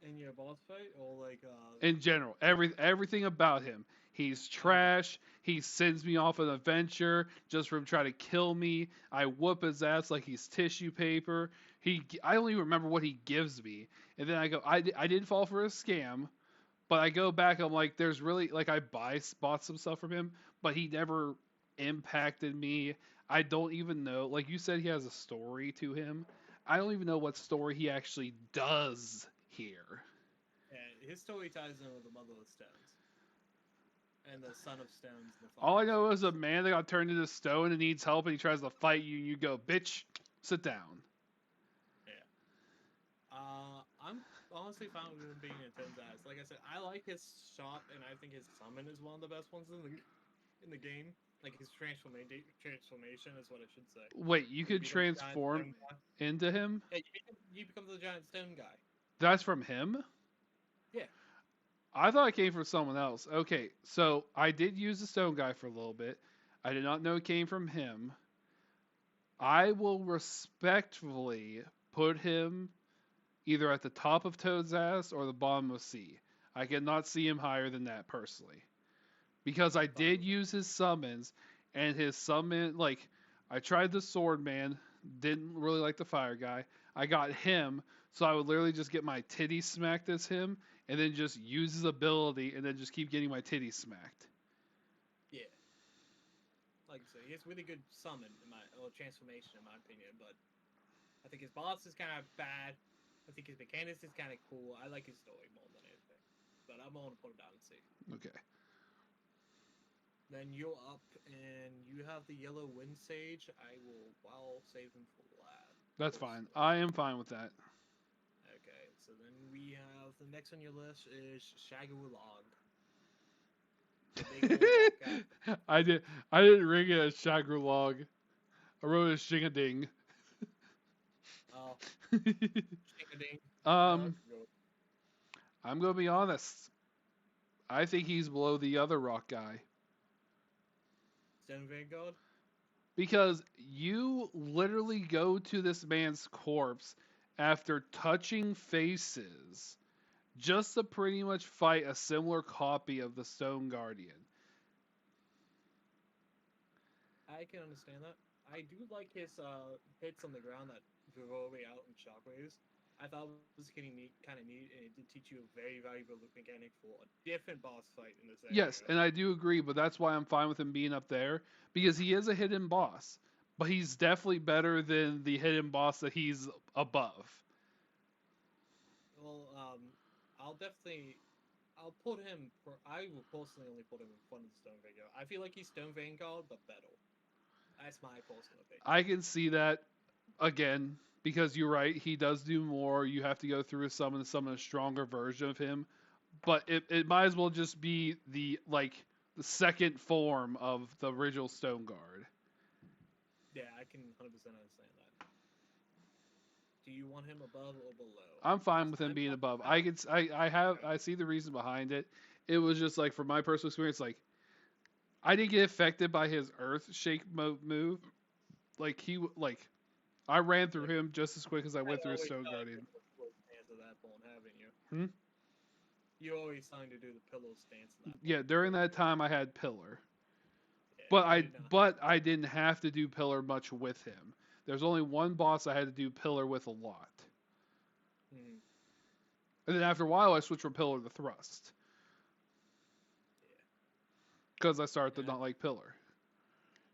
In your boss fight, or like In general, everything about him. He's okay. trash. He sends me off an adventure just for him trying to kill me. I whoop his ass like he's tissue paper. I don't even remember what he gives me. And then I go, I didn't fall for a scam, but I go back. I'm like, there's really like bought some stuff from him, but he never impacted me. I don't even know. Like you said, he has a story to him. I don't even know what story he actually does here. Yeah, his story ties in with the Mother of Stones and the Son of Stones and the All Father I of know is Stones. a man that got turned into stone and needs help and he tries to fight you and you go, bitch, sit down. Yeah. I'm honestly fine with him being a 10's ass. Like I said, I like his shop, and I think his summon is one of the best ones in the game. Like his transformation is what I should say. Wait, you Where you could become the giant transform stone guy. into him? Yeah, you become the giant stone guy. That's from him? Yeah. I thought it came from someone else. Okay, so I did use the stone guy for a little bit. I did not know it came from him. I will respectfully put him either at the top of Toad's ass or the bottom of C. I cannot see him higher than that personally. Because I I'm fine did with it. use his summons, and his summon, like, I tried the sword man, didn't really like the fire guy. I got him, so I would literally just get my titty smacked as him, and then just use his ability, and then just keep getting my titty smacked. Yeah, like I say, he has really good summon in my or transformation in my opinion, but I think his boss is kind of bad. I think his mechanics is kind of cool. I like his story more than anything, but I'm gonna put him down and see. Okay. Then you're up, and you have the yellow wind sage. I'll save him for last. That's fine. I am fine with that. Okay, so then we have the next on your list is Shagulog, the big old rock guy. I did. I didn't ring it as Shagrulog. I wrote it as Shingading. Oh, Shingading. um, Go. I'm gonna be honest. I think he's below the other rock guy Stone Vanguard. because you literally go to this man's corpse after touching faces just to pretty much fight a similar copy of the Stone Guardian. I can understand that. I do like his hits on the ground that go way out in shockwaves. I thought it was getting neat, kind of neat, and it did teach you a very valuable mechanic for a different boss fight in this Yes, area. and I do agree, but that's why I'm fine with him being up there because he is a hidden boss, but he's definitely better than the hidden boss that he's above. Well, I'll definitely, I'll put him. I will personally only put him in front of the Stone Vanguard. I feel like he's Stone Vanguard, but better. That's my personal opinion. I can see that again because you're right. He does do more. You have to go through a summon to summon a stronger version of him, but it might as well just be the second form of the original Stone Guard. Yeah, I can 100% understand that. Do you want him above or below? I'm fine 'Cause with him I'm being not above. bad. I see the reason behind it. It was just like from my personal experience, like I didn't get affected by his Earth Shake move. Like I ran through Like, him just as quick as I I've went through his always Stone thought Guardian. you were stance at that point, haven't you? Hmm? You always trying to do the pillow stance at that Yeah, point, during weren't that you? time I had Pillar, Yeah, I did not. but I didn't have to do Pillar much with him. There's only one boss I had to do Pillar with a lot, Hmm. and then after a while I switched from Pillar to Thrust because I started to Yeah. not like Pillar.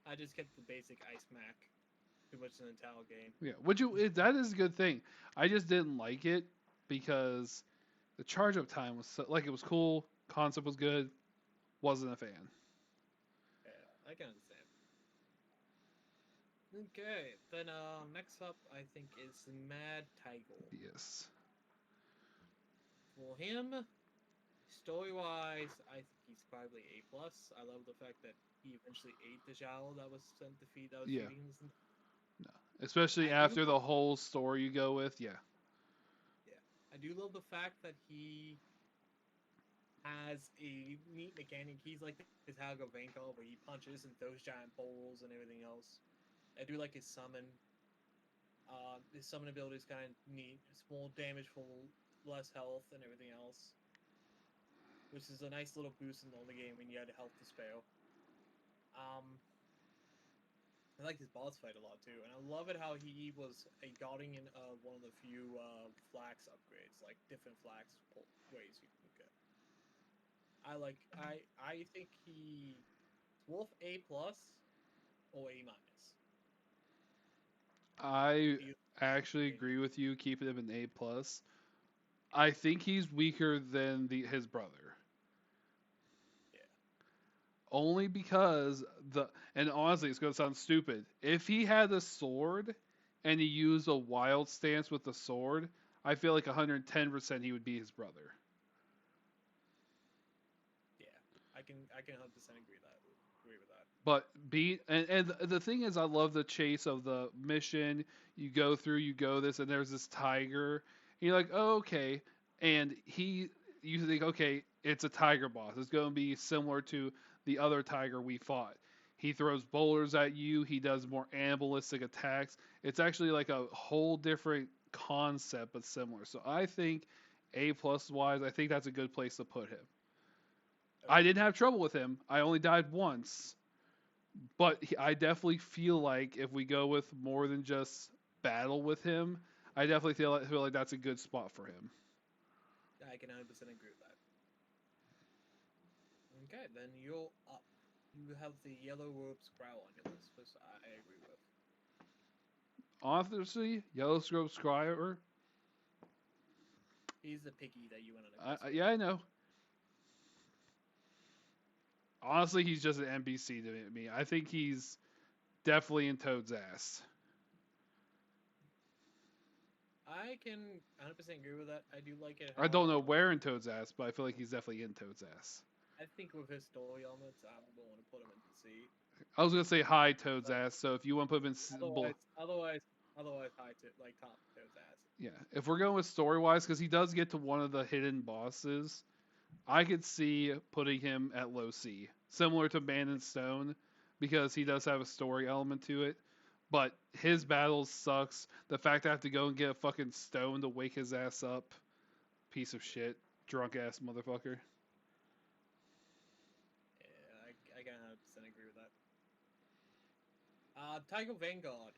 I just kept the basic ice mac pretty much in the entire game. Yeah, that is a good thing. I just didn't like it because the charge up time was like it was cool, concept was good, wasn't a fan. Yeah, I can understand. Okay, then next up I think is Mad Tiger. Yes. For him, story wise, I think he's probably A plus. I love the fact that he eventually ate the Zhao that was sent to feed that was Yeah. feeding him. No. Especially I do after the whole story you go with. Yeah. Yeah, I do love the fact that he has a neat mechanic. He's like his Hago Vanko, where he punches and throws giant bowls and everything else. I do like his summon. His summon ability is kind of neat. It's more damage for less health and everything else, which is a nice little boost in the only game when you had health to spare. Um, I like his boss fight a lot too, and I love it how he was a guardian of one of the few flax upgrades, like different flax ways you can get. I think he Wolf A plus or A minus. I Do you actually think? agree with you keeping him an A plus. I think he's weaker than his brother. Yeah, Only because and honestly it's gonna sound stupid. If he had a sword and he used a wild stance with the sword, I feel like 110% he would be his brother. yeah, I can 100% agree with that. But and the thing is, I love the chase of the mission. You go this, and there's this tiger. And you're like, oh, okay, and you think, okay, it's a tiger boss. It's going to be similar to the other tiger we fought. He throws boulders at you. He does more animalistic attacks. It's actually like a whole different concept, but similar. So I think A plus wise, I think that's a good place to put him. I Okay. didn't have trouble with him. I only died once, but I definitely feel like if we go with more than just battle with him, I definitely feel like that's a good spot for him. I can 100% agree with that. Okay, then you're up. You have the yellow robe scroll on your list, which I agree with. Honestly, Yellow Scrub Scryer, He's the piggy that you went on a quest with. yeah, I know. Honestly, he's just an NPC to me. I think he's definitely in Toad's ass. I can 100% agree with that. I do like it I don't how know where in Toad's ass, but I feel like he's definitely in Toad's ass. I think with his story elements, I'm going to put him in C. I was gonna say high Toad's But ass, so if you want to put him in, otherwise, high to like top Toad's ass. yeah, if we're going with story wise, because he does get to one of the hidden bosses, I could see putting him at low C, similar to Man and Stone, because he does have a story element to it. But his battles sucks. The fact I have to go and get a fucking stone to wake his ass up, piece of shit, drunk ass motherfucker. Yeah, I can 100% agree with that. Tiger Vanguard.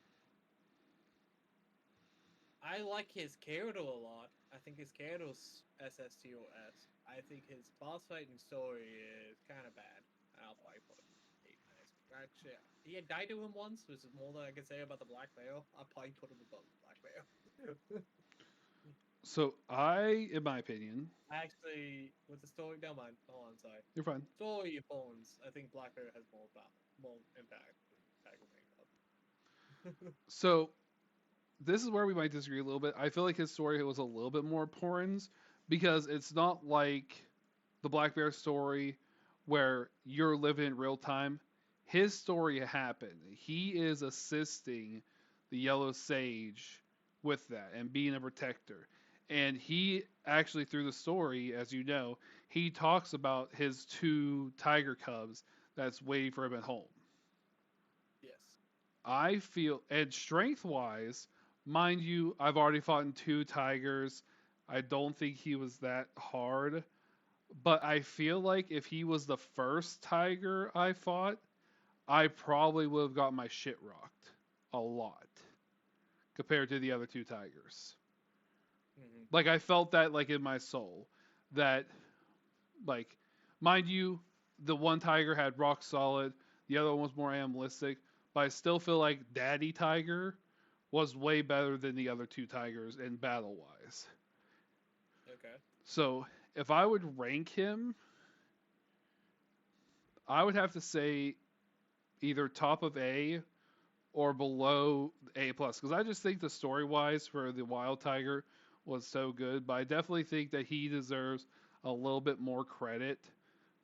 I like his character a lot. I think his character's SSTOS. I think his boss fighting story is kind of bad. I'll probably put him in 8 minus. Actually, he had died to him once, which is more than I can say about the Black Veil. I'll probably put him above the Black Veil. So in my opinion, Actually, with the story, never mind. Hold on, sorry. you're fine. Story opponents, I think Black Veil has more impact than Tiger Vanguard. So this is where we might disagree a little bit. I feel like his story was a little bit more important because it's not like the Black Bear story where you're living in real time. His story happened. He is assisting the Yellow Sage with that and being a protector. And he actually, through the story, as you know, he talks about his two tiger cubs that's waiting for him at home. Yes. I feel, and strength wise, mind you, I've already fought in two tigers. I don't think he was that hard. But I feel like if he was the first tiger I fought, I probably would have got my shit rocked a lot compared to the other two tigers. Mm-hmm. Like I felt that like in my soul that like mind you the one tiger had rock solid, the other one was more animalistic, but I still feel like Daddy Tiger was way better than the other two tigers in battle wise. Okay. So if I would rank him, I would have to say either top of A or below A plus because I just think the story wise for the Wild Tiger was so good, but I definitely think that he deserves a little bit more credit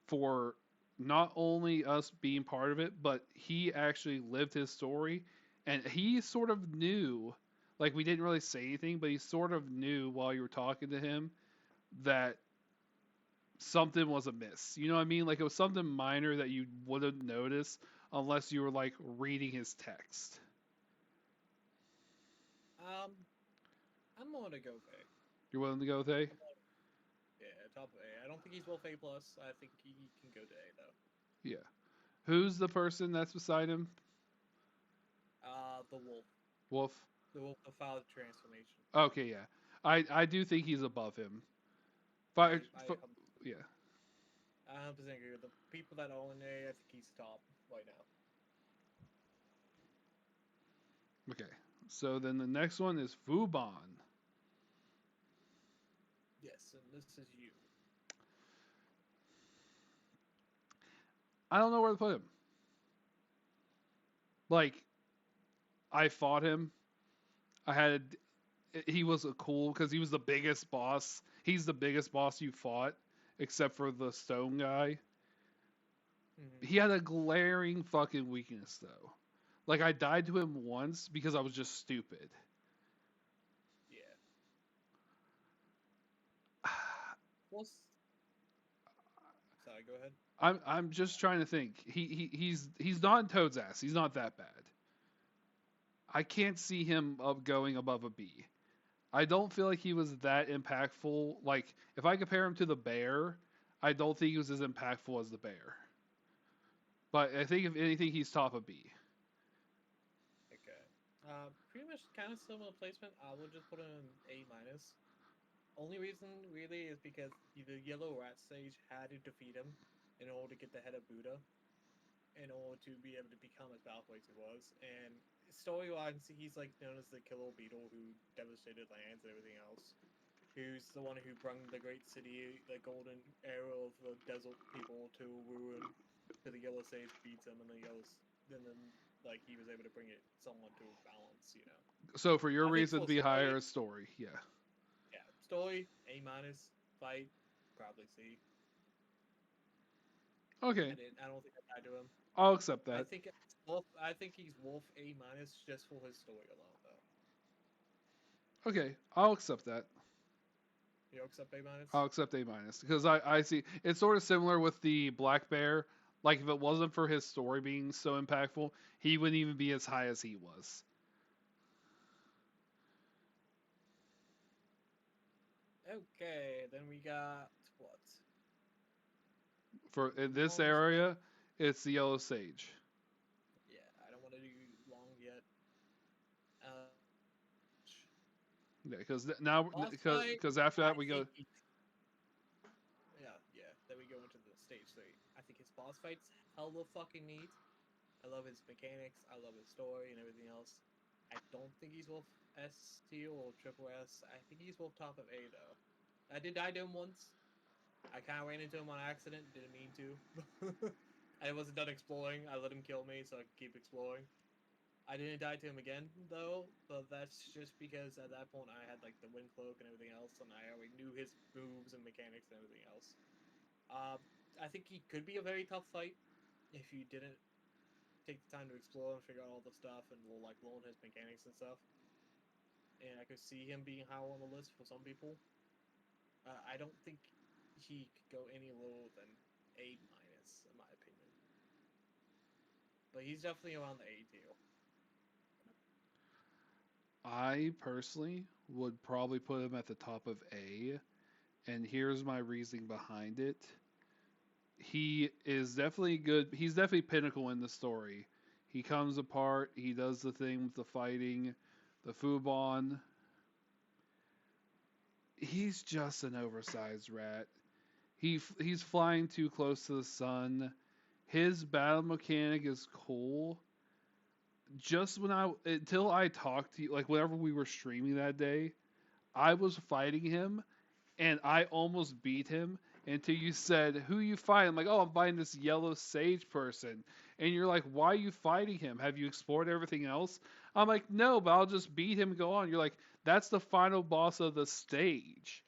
for not only us being part of it, but he actually lived his story and he sort of knew, like we didn't really say anything, but he sort of knew while you were talking to him that something was amiss. You know what I mean? Like it was something minor that you wouldn't notice unless you were like reading his text. Um, I'm going to go A. You're willing to go with A? Yeah, top of A. I don't think he's both A plus. I think he can go to A though. Yeah. Who's the person that's beside him? The wolf. Wolf. The wolf of father transformation. Okay, yeah. I do think he's above him. I, Fire, I, um, yeah. I 100% agree with the people that own A. I think he's top right now. Okay. So then the next one is Fubon. Yes, and this is you. I don't know where to put him. Like, I fought him. I had. He was a cool because he was the biggest boss. He's the biggest boss you fought, except for the stone guy. Mm-hmm. He had a glaring fucking weakness though. Like I died to him once because I was just stupid. Yeah. Well, sorry. Go ahead. I'm just trying to think. He's not in Toad's ass. He's not that bad. I can't see him up going above a B. I don't feel like he was that impactful. Like if I compare him to the bear, I don't think he was as impactful as the bear. But I think if anything, he's top of B. Okay. Pretty much kind of similar placement. I would just put him in A minus. Only reason really is because the yellow rat stage had to defeat him in order to get the head of Buddha, in order to be able to become as powerful as he was. And story wise, he's like known as the killer beetle who devastated lands and everything else. Who's the one who brought the great city, the golden era of the desert people, to ruin. To the yellow sage beats him, and the yellow, then like he was able to bring it someone to balance. You know, So for your I think reason to for be higher story, is story, yeah. yeah, story A minus, fight probably C. Okay, I don't think I died to him. I'll accept I that. think Wolf. I think he's Wolf A minus just for his story alone, though. Okay, I'll accept that. You accept A minus? I'll accept A minus because I see it's sort of similar with the black bear. Like if it wasn't for his story being so impactful, he wouldn't even be as high as he was. Okay, then we got what? For in this Wukong's next. area, it's the yellow sage. Yeah, I don't want to do long yet. Uh, Yeah, because now boss fight. because after I that we go. think he. Yeah, yeah. Then we go into the stage 3. I think his boss fight's hella fucking neat. I love his mechanics. I love his story and everything else. I don't think he's Wolf S tier or triple S. I think he's Wolf top of A though. I did die to him once. I kind of ran into him on accident. Didn't mean to. I wasn't done exploring. I let him kill me so I could keep exploring. I didn't die to him again though, but that's just because at that point I had like the wind cloak and everything else, and I already knew his moves and mechanics and everything else. Uh, I think he could be a very tough fight if you didn't take the time to explore and figure out all the stuff and will like learn his mechanics and stuff. And I could see him being higher on the list for some people. I don't think he could go any lower than A minus in my opinion, but he's definitely around the A tier. I personally would probably put him at the top of A, and here's my reasoning behind it. He is definitely good. He's definitely pinnacle in the story. He comes apart. He does the thing with the fighting, the Fubon. He's just an oversized rat. He's flying too close to the sun. His battle mechanic is cool. Just when I until I talked to you, like whenever we were streaming that day, I was fighting him and I almost beat him until you said, "Who you fighting?" I'm like, "Oh, I'm fighting this yellow sage person." And you're like, "Why are you fighting him? Have you explored everything else?" I'm like, "No, but I'll just beat him and go on." You're like, "That's the final boss of the stage."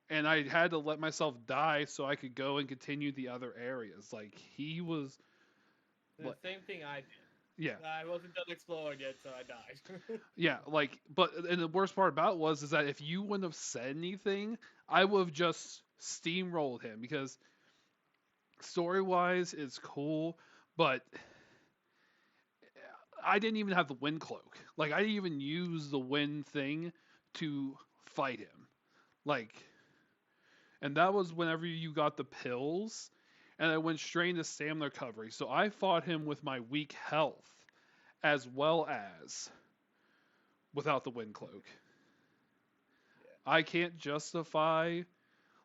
And I had to let myself die so I could go and continue the other areas. Like he was The like same thing I yeah. did. I wasn't done exploring yet, so I died. Yeah, like, but and the worst part about it was is that if you wouldn't have said anything, I would have just steamrolled him because story wise it's cool, but I didn't even have the wind cloak. Like I didn't even use the wind thing to fight him. Like, and that was whenever you got the pills, and I went straight into stamina recovery. So I fought him with my weak health as well as without the wind cloak. Yeah. I can't justify.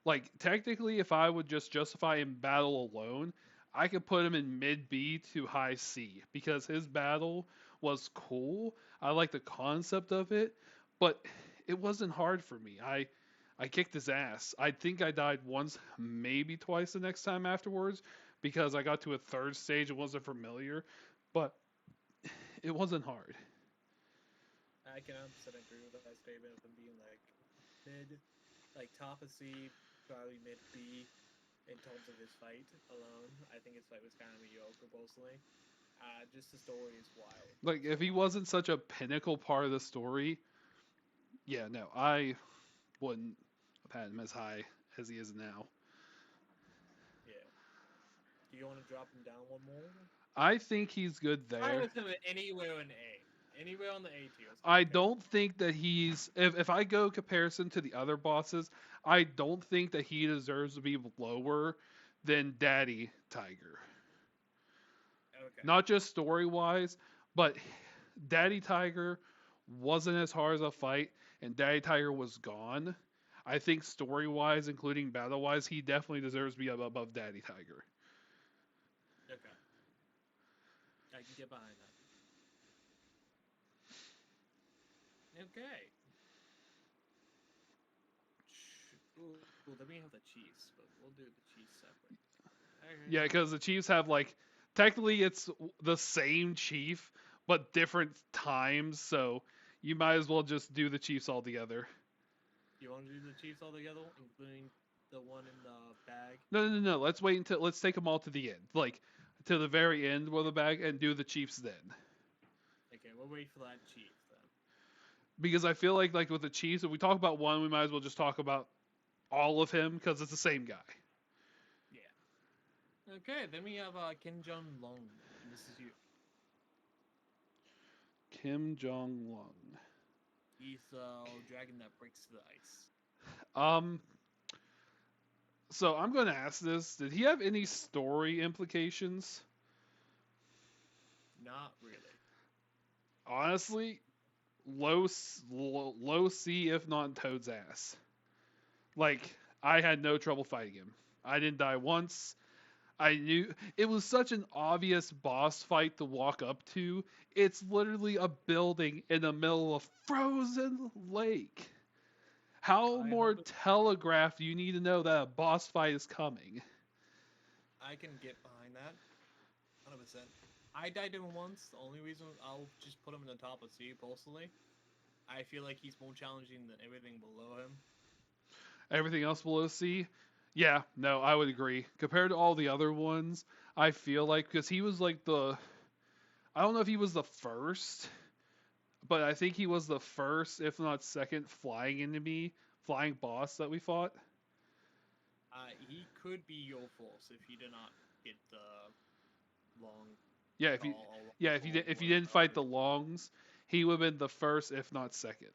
Like technically, if I would just justify in battle alone, I could put him in mid B to high C because his battle was cool. I like the concept of it, but it wasn't hard for me. I kicked his ass. I think I died once, maybe twice the next time afterwards because I got to a third stage and wasn't familiar, but it wasn't hard. I can 100% agree with that statement of him being like mid, like top of C, probably mid B in terms of his fight alone. I think his fight was kind of mediocre personally. Just the story is why Like it's if so he high. wasn't such a pinnacle part of the story, yeah, no, I wouldn't have had him as high as he is now. Yeah. Do you want to drop him down one more? I think he's good Fine there. with him anywhere in A. Anywhere on the A tier is I okay. don't think that he's if I go comparison to the other bosses, I don't think that he deserves to be lower than Daddy Tiger. Okay. Not just story wise, but Daddy Tiger wasn't as hard as a fight, and Daddy Tiger was gone. I think story wise, including battle wise, he definitely deserves to be above Daddy Tiger. Okay. I can get behind that. Okay. Ooh, then we have the Chiefs, but we'll do the Chiefs separate. Okay. Yeah, because the Chiefs have like technically it's the same chief but different times, so you might as well just do the Chiefs all together. You want to do the Chiefs all together, including the one in the bag? No. Let's take them all to the end, like to the very end with the bag, and do the Chiefs then. Okay, we'll wait for that Chief then. Because I feel like with the Chiefs, if we talk about one, we might as well just talk about all of him because it's the same guy. Yeah. Okay, then we have Kim Jong Long, and this is you. Kim Jong Un. He's the dragon that breaks the ice. Um. So I'm going to ask this: did he have any story implications? Not really. Honestly, low C if not Toad's ass. Like I had no trouble fighting him. I didn't die once. I knew it was such an obvious boss fight to walk up to. It's literally a building in the middle of a frozen lake. How I more hope telegraphed do you need to know that a boss fight is coming? I can get behind that. 100%. I died to him once. The only reason I'll just put him in the top of C personally. I feel like he's more challenging than everything below him. Everything else below C, yeah, no, I would agree. Compared to all the other ones, I feel like because he was like I don't know if he was the first, but I think he was the first, if not second, flying boss that we fought. He could be your force if he did not get the long Yeah, if you call. yeah if you didn't fight the longs, he would have been the first, if not second.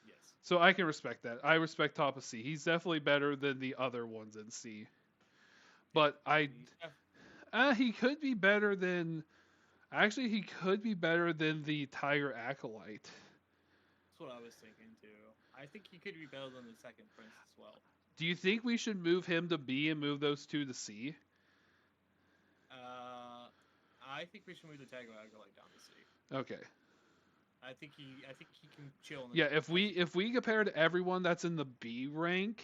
Yes. So I can respect that. I respect top of C. He's definitely better than the other ones in C. Yeah. But he could be better than. Actually, he could be better than the Tiger Acolyte. That's what I was thinking too. I think he could be better than the second prince as well. Do you think we should move him to B and move those two to C? I think we should move the Tiger Acolyte down to C. Okay. I think he can chill. Yeah, if we compare to everyone that's in the B rank,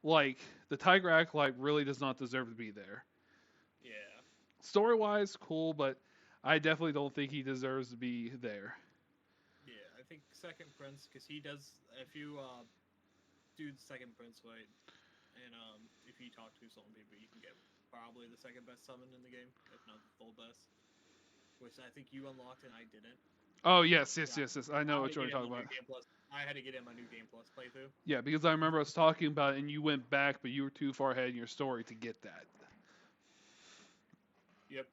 like the Tiger Acolyte really does not deserve to be there. Yeah. Story wise, cool, but I definitely don't think he deserves to be there. Yeah, I think second prince because he does. If you do the second prince right, and if you talk to some people, you can get probably the second best summon in the game, if not the full best. Which I think you unlocked and I didn't. Oh yes. Yeah, I know what had to you're get in talking my about. New Game Plus. I had to get in my new Game Plus playthrough. Yeah, because I remember us talking about it, and you went back, but you were too far ahead in your story to get that. Yep.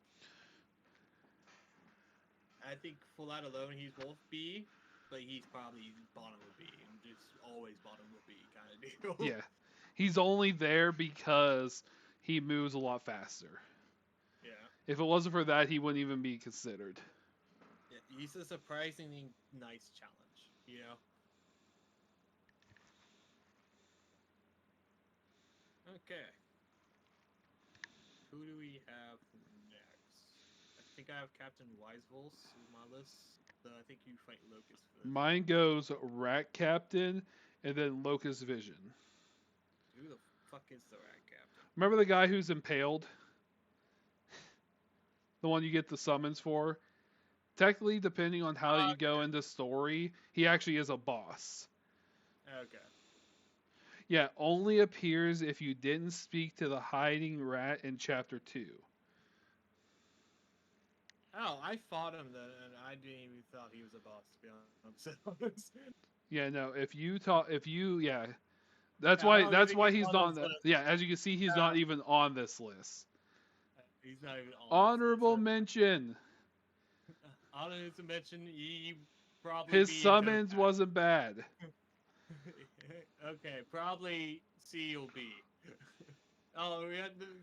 I think for that alone, he's worth B, but he's probably bottom of B, and just always bottom of B kind of deal. Yeah, he's only there because he moves a lot faster. Yeah. If it wasn't for that, he wouldn't even be considered. Yeah, he's a surprisingly nice challenge, you know? Okay. Who do we have next? I think I have Captain Wisewolf in my list. So I think you fight Locust first. Mine goes Rat Captain and then Locust Vision. Who the fuck is the Rat Captain? Remember the guy who's impaled? The one you get the summons for? Technically, depending on how you go in the story, he actually is a boss. Okay. Yeah, only appears if you didn't speak to the hiding rat in chapter 2. Oh, I fought him then, and I didn't even thought he was a boss, to be honest. Yeah, no, yeah. That's Yeah, that's why he's on not on this that. list. Yeah, as you can see, he's not even on this list. He's not even on Honorable this list. mention. Honestly, to mention, he probably His be in third summons wasn't bad. Okay, probably C or B. Oh,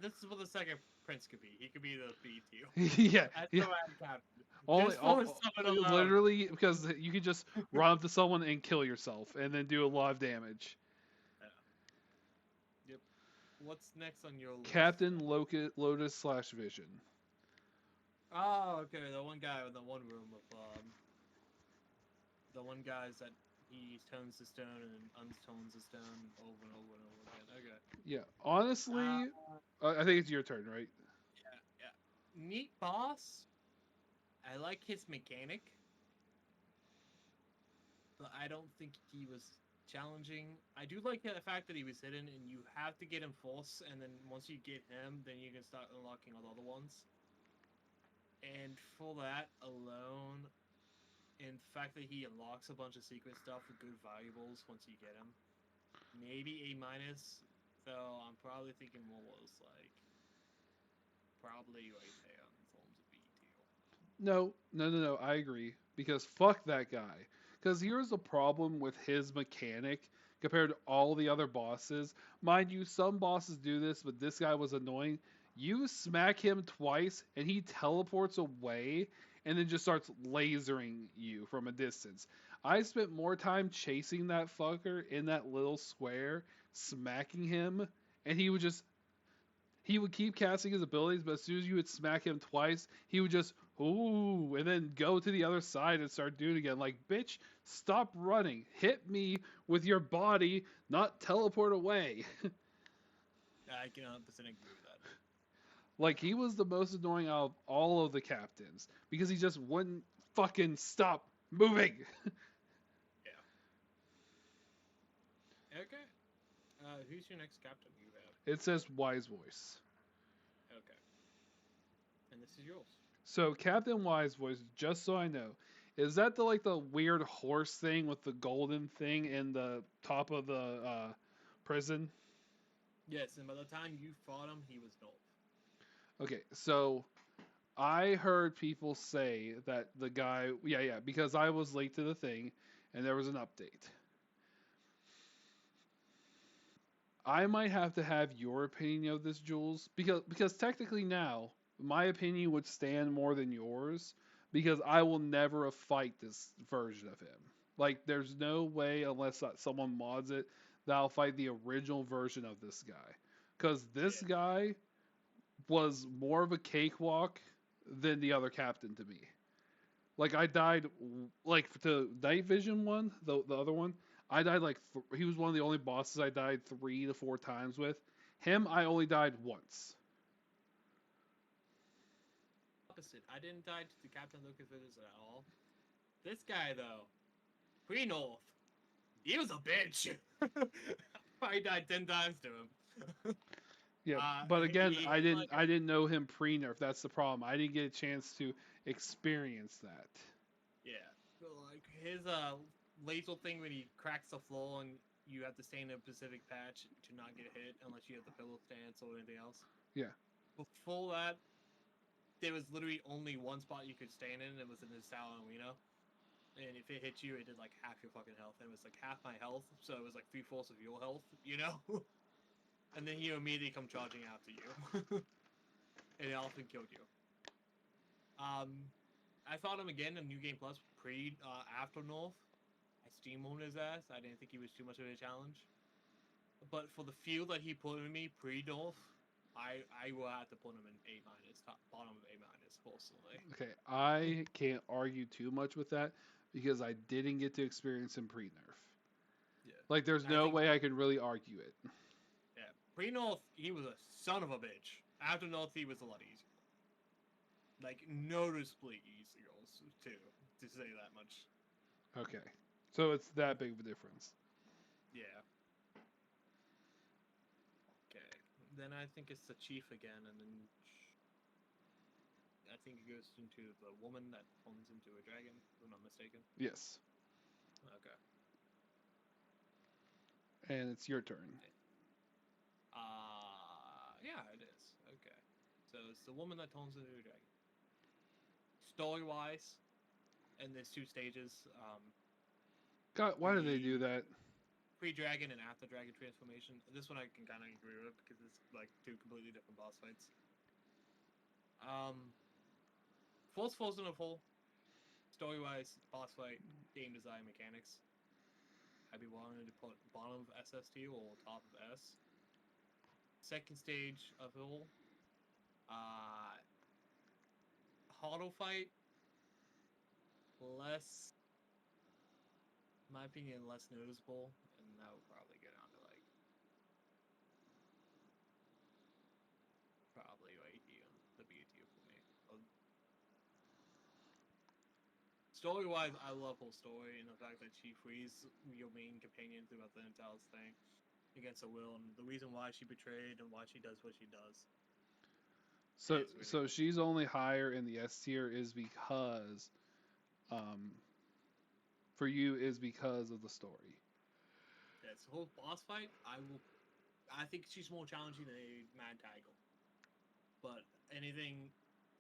this is what the second prince could be. He could be the B tier. Yeah, That's yeah. the rad captain. Only, Just for his summon alone. literally because you could just run up to someone and kill yourself, and then do a lot of damage. Yeah. Yep. What's next on your list? Captain Lotus slash Vision. Oh, okay. The one guy in the one room with the one guy's that he tones the stone and untones the stone over and over and over again. Okay. Yeah, Uh, honestly, I think it's your turn, right? yeah, yeah. Neat boss. I like his mechanic, but I don't think he was challenging. I do like the fact that he was hidden, and you have to get him false, and then once you get him, then you can start unlocking all the other ones. And for that alone, and the fact that he unlocks a bunch of secret stuff with good valuables once you get him, maybe A minus. So I'm probably thinking more was like probably right there in forms of B tier. No, no, no, no. I agree because fuck that guy. Because here's the problem with his mechanic compared to all the other bosses. Mind you, some bosses do this, but this guy was annoying. You smack him twice, and he teleports away, and then just starts lasering you from a distance. I spent more time chasing that fucker in that little square, smacking him, and he would keep casting his abilities, but as soon as you would smack him twice, he would just ooh, and then go to the other side and start doing it again. Like, bitch, stop running. Hit me with your body, not teleport away. I can 100% agree with that. Like, he was the most annoying out of all of the captains because he just wouldn't fucking stop moving. Yeah. Okay. Who's your next captain you have? It says wise voice. Okay. And this is yours. So Captain Wise Voice, just so I know, is that the weird horse thing with the golden thing in the top of the prison? Yes, and by the time you fought him, he was Dolph. Okay, so I heard people say that the guy, yeah, because I was late to the thing, and there was an update. I might have to have your opinion of this, Jules, because technically now my opinion would stand more than yours because I will never fight this version of him. Like, there's no way unless someone mods it that I'll fight the original version of this guy. Because this Yeah. guy was more of a cakewalk than the other captain to me. Like I died, like to Night Vision one, the other one. I died like he was one of the only bosses I died 3 to 4 times with. Him, I only died once. Opposite. I didn't die to the Captain Lucas videos at all. This guy though, Pre-North, he was a bitch. I died 10 times to him. Yeah, uh, but again, he I had didn't like I didn't know him pre nerf. That's the problem. I didn't get a chance to experience that. yeah, so, like his laser thing when he cracks the floor and you have to stay in a specific patch to not get hit unless you have the pillow stance or anything else. Yeah. Before that, there was literally only one spot you could stand in, and it was in his Sal Arena. And if it hit you, it did like half your fucking health. And it was like half my health, so it was like 3/4 of your health, you know? And then he immediately come charging after you. And it often killed you. I fought him again in New Game Plus after North. I steamrolled his ass. I didn't think he was too much of a challenge. But for the few that he put in me pre-North, I will have to put him in A minus, top bottom of A minus, personally. Okay, I can't argue too much with that because I didn't get to experience him pre nerf. Yeah. Like, there's I no think way I could really argue it. yeah, pre-North he was a son of a bitch. After North he was a lot easier. Like noticeably easier too, to say that much. Okay, so it's that big of a difference. Yeah. Okay. Then I think it's the chief again, and then I think it goes into the woman that turns into a dragon, if I'm not mistaken. Yes, Okay. and it's your turn. Yeah, it is. Okay. So it's the woman that turns into a dragon. Story wise, and there's 2 stages. God, why did they do Pre that? pre-dragon and after dragon transformation. This one I can kind of agree with because it's like 2 completely different boss fights. False falls in a full story-wise, boss fight, game design, mechanics. I'd be wanting to put bottom of SST or top of S. Second stage of all, uh, Hollow fight, less, in my opinion, less noticeable, and that would probably get on to like probably right here, the B tier for me. Story-wise, I love whole story and the fact that she frees your main companion throughout the entire thing against her will, and the reason why she betrayed and why she does what she does. So It's really so she's only higher in the S tier is because um for you is because of the story. yeah, it's a whole boss fight. I think she's more challenging than a Mad Tiger, but anything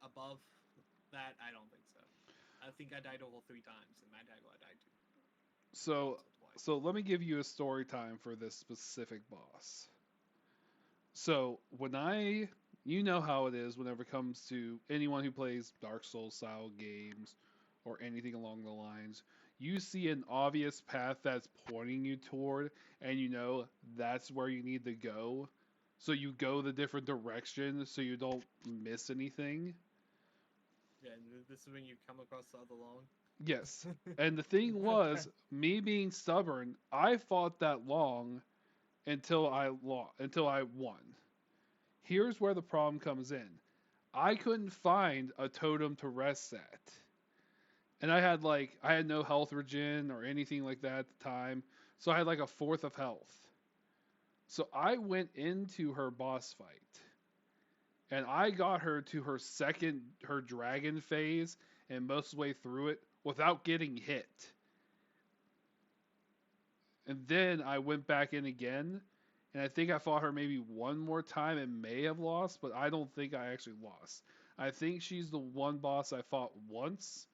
above that, I don't think so. I think I died over 3 times, and Mad Tiger I died to So once or twice. so let me give you a story time for this specific boss. So when you know how it is whenever it comes to anyone who plays Dark Souls style games or anything along the lines, you see an obvious path that's pointing you toward, and you know that's where you need to go. So you go the different direction so you don't miss anything. Yeah, and this is when you come across the other long. Yes. And the thing was, me being stubborn, I fought that long until I won. Here's where the problem comes in. I couldn't find a totem to rest at. And I had no health regen or anything like that at the time. So I had like a fourth of health. So I went into her boss fight. And I got her to her dragon phase and most of the way through it without getting hit. And then I went back in again, and I think I fought her maybe one more time and may have lost, but I don't think I actually lost. I think she's the one boss I fought once,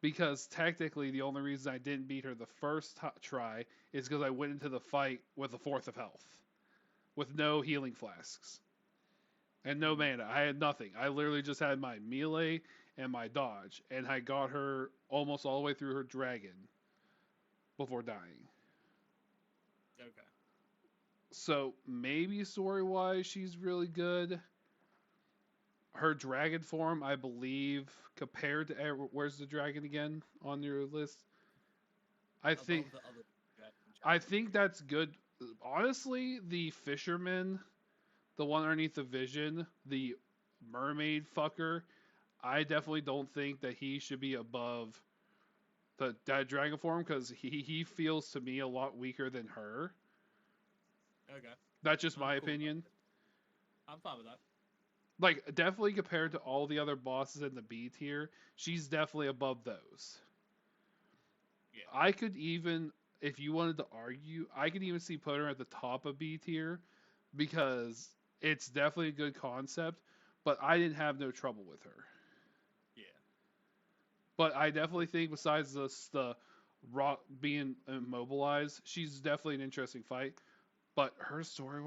because technically the only reason I didn't beat her the first try is because I went into the fight with a fourth of health, with no healing flasks, and no mana. I had nothing. I literally just had my melee and my dodge, and I got her almost all the way through her dragon before dying. Okay. So maybe story wise, she's really good. Her dragon form, I believe, compared to where's the dragon again on your list? I think Above the other dragon I challenge think tree. that's good. Honestly, the fisherman, the one underneath the vision, the mermaid fucker, I definitely don't think that he should be above that dragon form because he feels to me a lot weaker than her. Okay. That's just I'm my cool with that. opinion. I'm fine with that. Like definitely compared to all the other bosses in the B tier, she's definitely above those. Yeah. I could even, if you wanted to argue, I could even see putting her at the top of B tier because it's definitely a good concept, but I didn't have no trouble with her. Yeah. But I definitely think besides the rock being immobilized, she's definitely an interesting fight. But her story,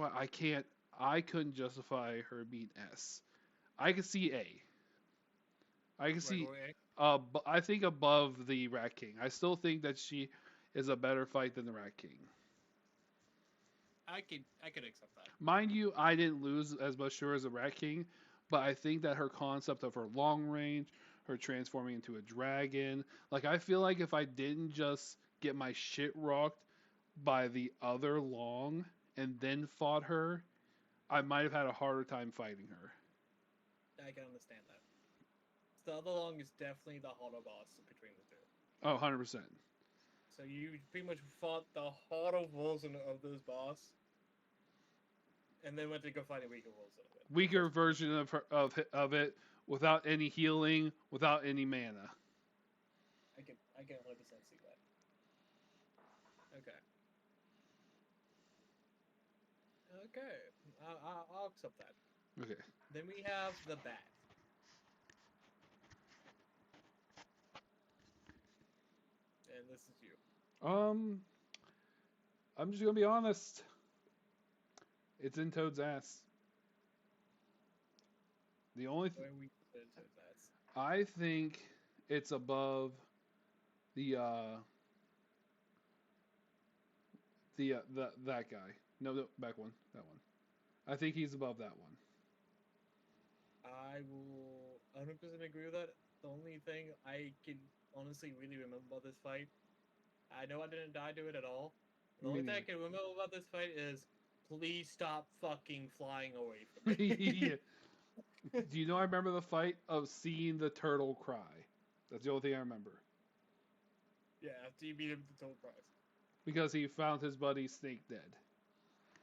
I couldn't justify her being S. I could see A. I can see, Regular A. I think above the Rat King. I still think that she is a better fight than the Rat King. I could accept that. Mind you, I didn't lose as much sure as the Rat King, but I think that her concept of her long range, her transforming into a dragon, like I feel like if I didn't just get my shit rocked by the other long and then fought her, I might have had a harder time fighting her. I can understand that. The other long is definitely the harder boss between the two. Oh, 100%. So you pretty much fought the harder version of this boss, and then went to go fight a weaker version of it. Weaker version of it without any healing, without any mana. I can 100% see that. Okay. Okay. I'll accept that. Okay. Then we have the bat. and this is you. Um, I'm just gonna be honest. It's in Toad's ass. The only Where we put into that. I think it's above the that guy. No, back one. That one. I think he's above that one. I will 100% agree with that. The only thing I can honestly really remember about this fight, I know I didn't die to it at all. The only thing I can remember about this fight is, please stop fucking flying away from Yeah. me. Do you know I remember the fight of seeing the turtle cry? That's the only thing I remember. Yeah, after you beat him to total price. Because he found his buddy Snake dead.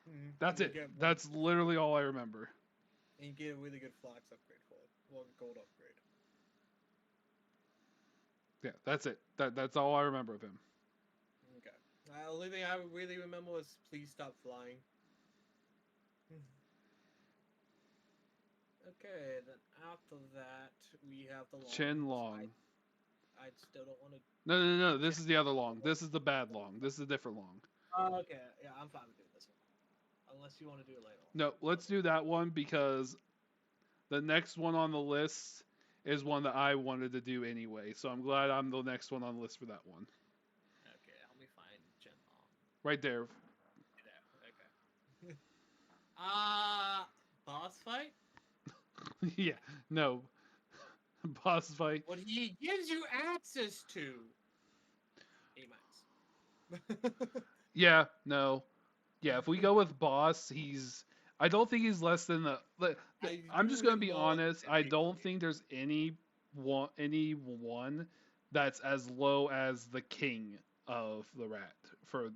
Mm-hmm. That's it. That's literally all I remember. And you get a really good flax upgrade for it. Well, gold upgrade. Yeah, that's it. That's all I remember of him. Okay. The only thing I really remember was, please stop flying. Okay, then after that, we have the long. Chin Long. I still don't want to. No. This is the other long. This is the bad long. This is a different long. Oh, okay. Yeah, I'm fine with doing this one. Unless you want to do it later on. No, let's do that one because the next one on the list is one that I wanted to do anyway. So I'm glad I'm the next one on the list for that one. Okay, help me find Chen Long. Right there. Okay. Boss fight? Yeah, no. Boss fight. What he gives you access to. A-. Yeah, no. Yeah, if we go with boss, I don't think he's less than I'm just gonna be honest. I don't think there's anyone that's as low as the king of the rat for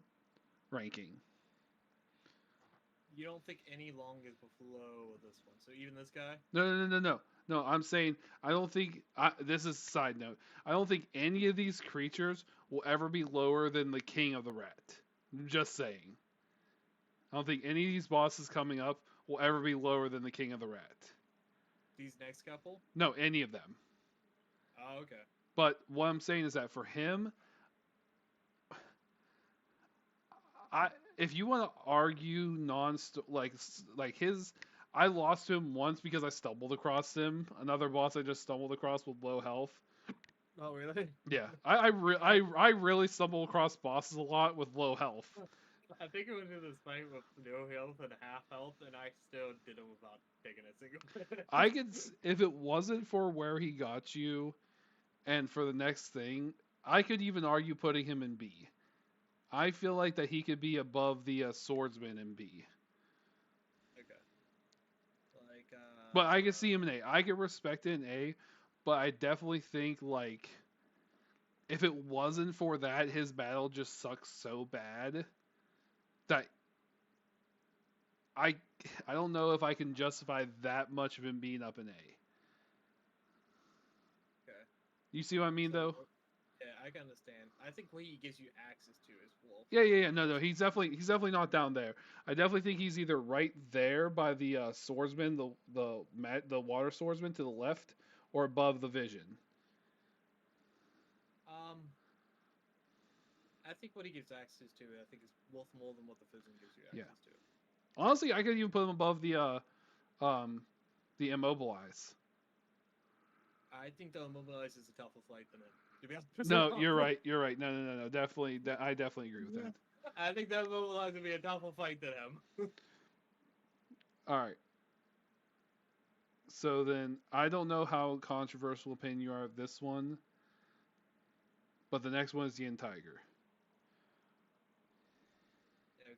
ranking. You don't think any long is below this one, so even this guy? No, I'm saying I don't think. This is a side note. I don't think any of these creatures will ever be lower than the king of the rat. I'm just saying. I don't think any of these bosses coming up will ever be lower than the king of the rat. These next couple? No, any of them. Oh, okay. But what I'm saying is that for him, if you want to argue like his, I lost to him once because I stumbled across him. Another boss I just stumbled across with low health. Oh, really? Yeah, I really stumble across bosses a lot with low health. I think it was in this fight with no health and half health, and I still did it without taking a single hit. I could, if it wasn't for where he got you, and for the next thing, I could even argue putting him in B. I feel like that he could be above the swordsman in B. Okay. Like, but I can see him in A. I can respect it in A, but I definitely think like if it wasn't for that, his battle just sucks so bad that I don't know if I can justify that much of him being up in A. Okay. You see what I mean, though? Yeah, I can understand. I think what he gives you access to is Wolf. Yeah. No. He's definitely not down there. I definitely think he's either right there by the swordsman, the water swordsman to the left, or above the vision. I think what he gives access to, I think, is worth more than what the vision gives you access to. Honestly, I could even put him above the immobilize. I think the immobilize is a tougher fight than it. To be honest. No, you're right. No. Definitely, I definitely agree with that. I think that immobilize would be a tougher fight than him. All right. So then, I don't know how controversial opinion you are of this one, but the next one is the Yin Tiger.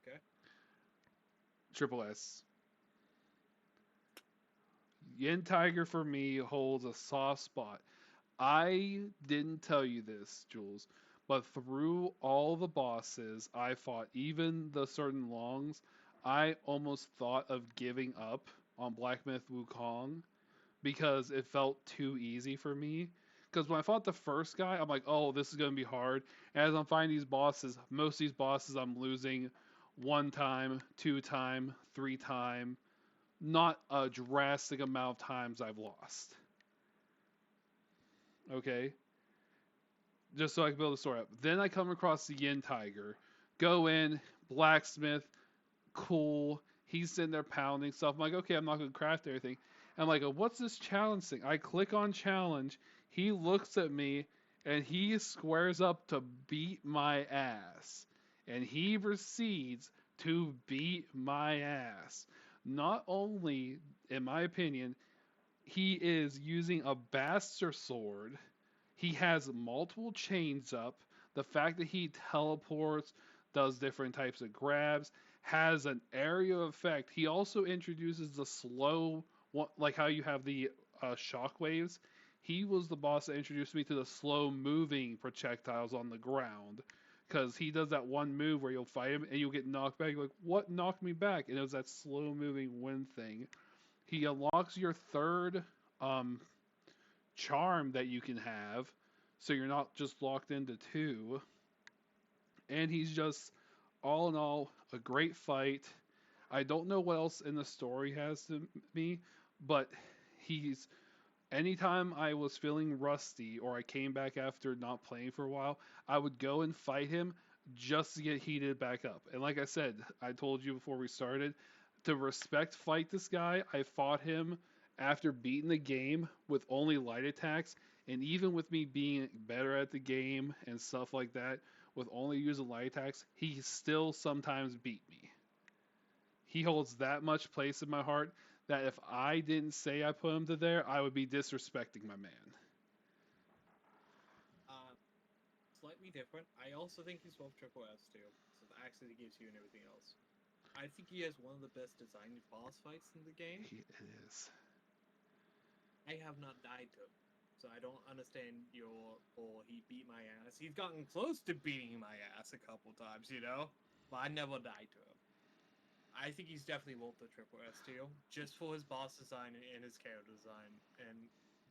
Okay. Triple S. Yin Tiger for me holds a soft spot. I didn't tell you this, Jules, but through all the bosses I fought, even the certain longs, I almost thought of giving up on Black Myth Wukong because it felt too easy for me. Because when I fought the first guy, I'm like, oh, this is going to be hard. And as I'm fighting these bosses, most of these bosses I'm losing 1 time, 2 time, 3 time. Not a drastic amount of times I've lost. Okay? just so I can build the story up. Then I come across the Yin Tiger, go in, blacksmith, cool. He's sitting there pounding stuff. I'm like, okay, I'm not gonna craft everything. And I'm like, oh, what's this challenge thing? I click on challenge. He looks at me and he squares up to beat my ass. And he proceeds to beat my ass. Not only, in my opinion, he is using a bastard sword. He has multiple chains up. The fact that he teleports, does different types of grabs, has an area effect. He also introduces the slow, like how you have the shockwaves. He was the boss that introduced me to the slow moving projectiles on the ground. Because he does that one move where you'll fight him and you'll get knocked back. You're like, what knocked me back? And it was that slow moving wind thing. He unlocks your third um, charm that you can have, so you're not just locked into two. And he's just, all in all, a great fight. I don't know what else in the story has to me, but he's. Anytime I was feeling rusty or I came back after not playing for a while, I would go and fight him just to get heated back up. And like I said, I told you before we started, to respect fight this guy, I fought him after beating the game with only light attacks, and even with me being better at the game and stuff like that, with only using light attacks, he still sometimes beat me. He holds that much place in my heart that if I didn't say I put him to there, I would be disrespecting my man. Uh, Slightly different. I also think he's both triple S too, so the access he gives you and everything else. I think he has one of the best designed boss fights in the game. It is. I have not died to him, so I don't understand your "oh, he beat my ass." He's gotten close to beating my ass a couple times, you know, but I never died to him. I think he's definitely worth the triple S tier, just for his boss design and his character design, and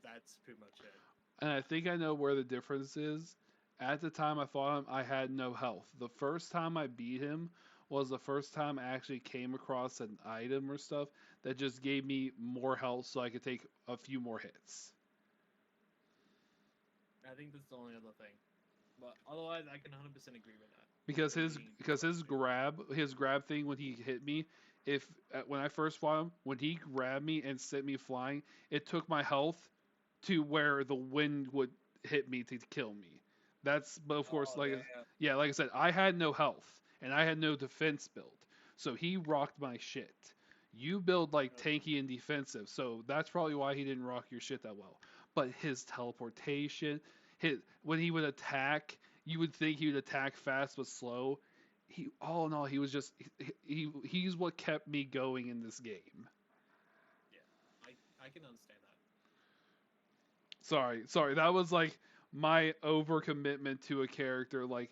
that's pretty much it. And I think I know where the difference is. At the time I fought him, I had no health. The first time I beat him was the first time I actually came across an item or stuff that just gave me more health so I could take a few more hits. I think that's the only other thing. But otherwise, I can 100% agree with that. Because With his being because triple S tier. his grab thing when he hit me, if when I first fought him, when he grabbed me and sent me flying, it took my health to where the wind would hit me to kill me. That's, but of course, Oh like, damn. yeah, like I said, I had no health and I had no defense build, so he rocked my shit. You build like tanky and defensive, so that's probably why he didn't rock your shit that well. But his teleportation, his when he would attack, you would think he would attack fast but slow. He, all in all, he was just he's what kept me going in this game. Yeah, I can understand that. Sorry, that was like my overcommitment to a character. Like,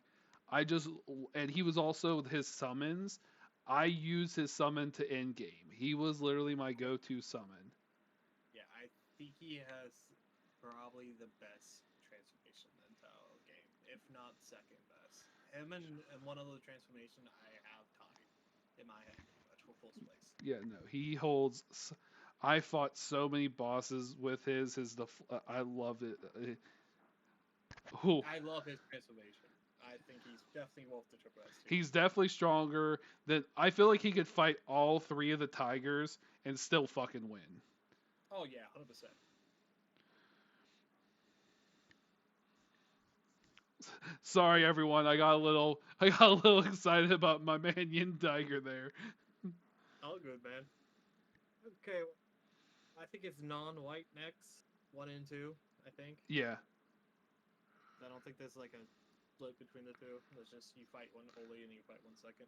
I just, and he was also his summons. I used his summon to end game. He was literally my go-to summon. Yeah, I think he has probably the best transformation in the entire game, if not second best. Him and one other transformation I have tied in my head pretty much for first place. Yeah, no, he holds. I fought so many bosses with I love it. Ooh, I love his transformation. I think he's definitely worth the triple S tier. he's definitely stronger than. I feel like he could fight all three of the tigers and still fucking win. Oh yeah, 100%. Sorry, everyone. I got a little excited about my man Yin Tiger there. All good, man. Okay, I think it's non-white next. 1 and 2, I think. Yeah, I don't think there's like a split between the two. There's just you fight one holy and you fight one second.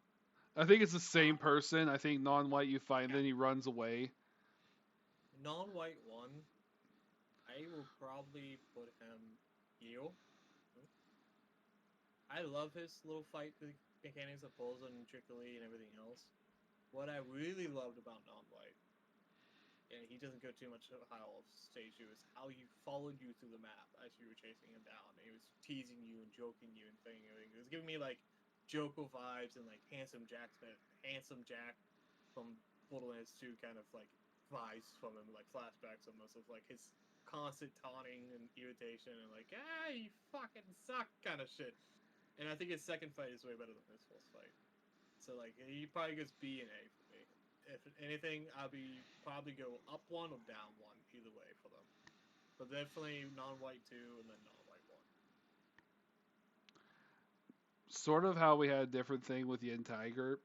I think it's the Uh, same person. I think non-white you fight, and yeah. then he runs away. Non-white one, I will probably put him heal. I love his little fight mechanics of pulls and trickery and everything else. What I really loved about non-white, and he doesn't go too much high off stage two, is how he followed you through the map as you were chasing him down. He was teasing you and joking you and thing. It was giving me like Joker vibes and like Handsome Jack from Borderlands 2 kind of like vibes from him, like flashbacks almost of like his constant taunting and irritation and like, ah, you fucking suck kind of shit. And I think his second fight is way better than his first fight. So like, he probably gets B and A for me. If anything, I'll be probably go up one or down one, either way for them. But definitely non-white 2 and then non-white 1. Sort of how we had a different thing with Yin Tiger.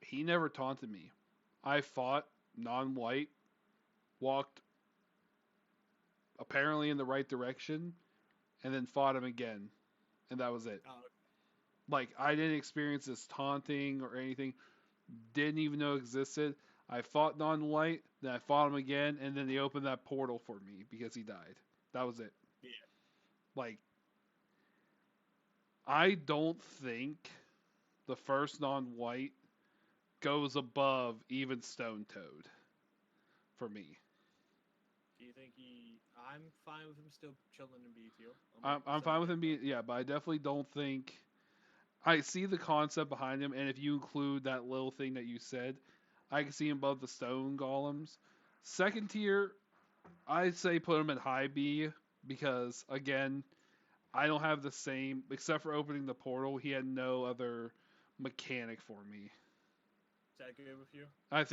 He never taunted me. I fought non-white, walked apparently in the right direction, and then fought him again, and that was it. Oh, Like I didn't experience this taunting or anything. Didn't even know it existed. I fought non-white, then I fought him again, and then they opened that portal for me because he died. That was it. yeah. Like I don't think the first non-white goes above even Stone Toad for me. Do you think he? I'm fine with him still chilling in B tier. I'm fine with him being but I definitely don't think I see the concept behind him, and if you include that little thing that you said, I can see him above the stone golems. Second tier, I'd say put him at high B because again, I don't have the same except for opening the portal. He had no other mechanic for me. Is that good with you?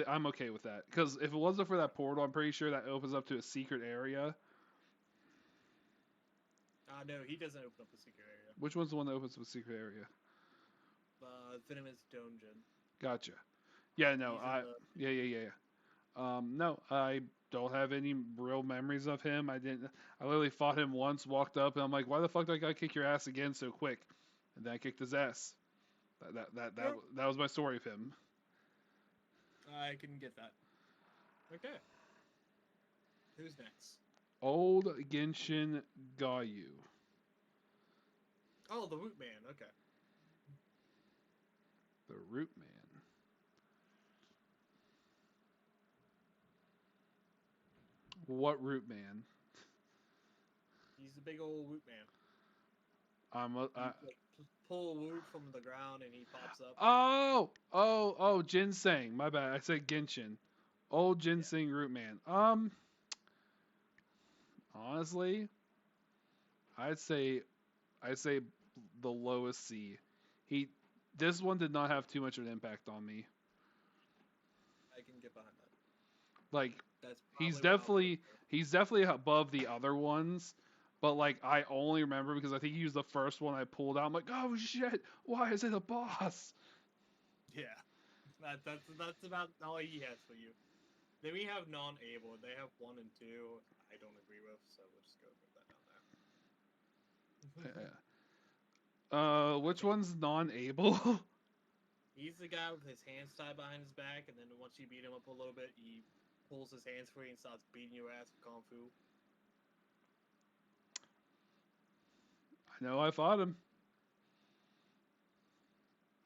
I'm okay with that because if it wasn't for that portal, I'm pretty sure that opens up to a secret area. No, he doesn't open up the secret area. Which one's the one that opens up a secret area? Venomous Dungeon. Gotcha. Yeah, no, He's in the yeah. No, I don't have any real memories of him. I didn't. I literally fought him once, walked up, and I'm like, why the fuck did I gotta kick your ass again so quick? And then I kicked his ass. That was my story of him. I can get that. Okay. Who's next? Old Genshin Gayu. Oh, the Root Man. Okay. The Root Man. What Root Man? He's the big old Root Man. Like, pull a root from the ground and he pops up. Oh, ginseng. My bad. I said Genshin. Old ginseng root man. Honestly, I'd say the lowest C. This one did not have too much of an impact on me. I can get behind that. Like That's he's definitely above the other ones, but like I only remember because I think he was the first one I pulled out. I'm like, oh shit, why is it a boss? Yeah, that's about all he has for you. Then we have non-able. They have 1 and 2. I don't agree with, so we'll just go with that down there. Which one's non-able? He's the guy with his hands tied behind his back, and then once you beat him up a little bit, he pulls his hands free and starts beating your ass with Kung Fu. I know I fought him.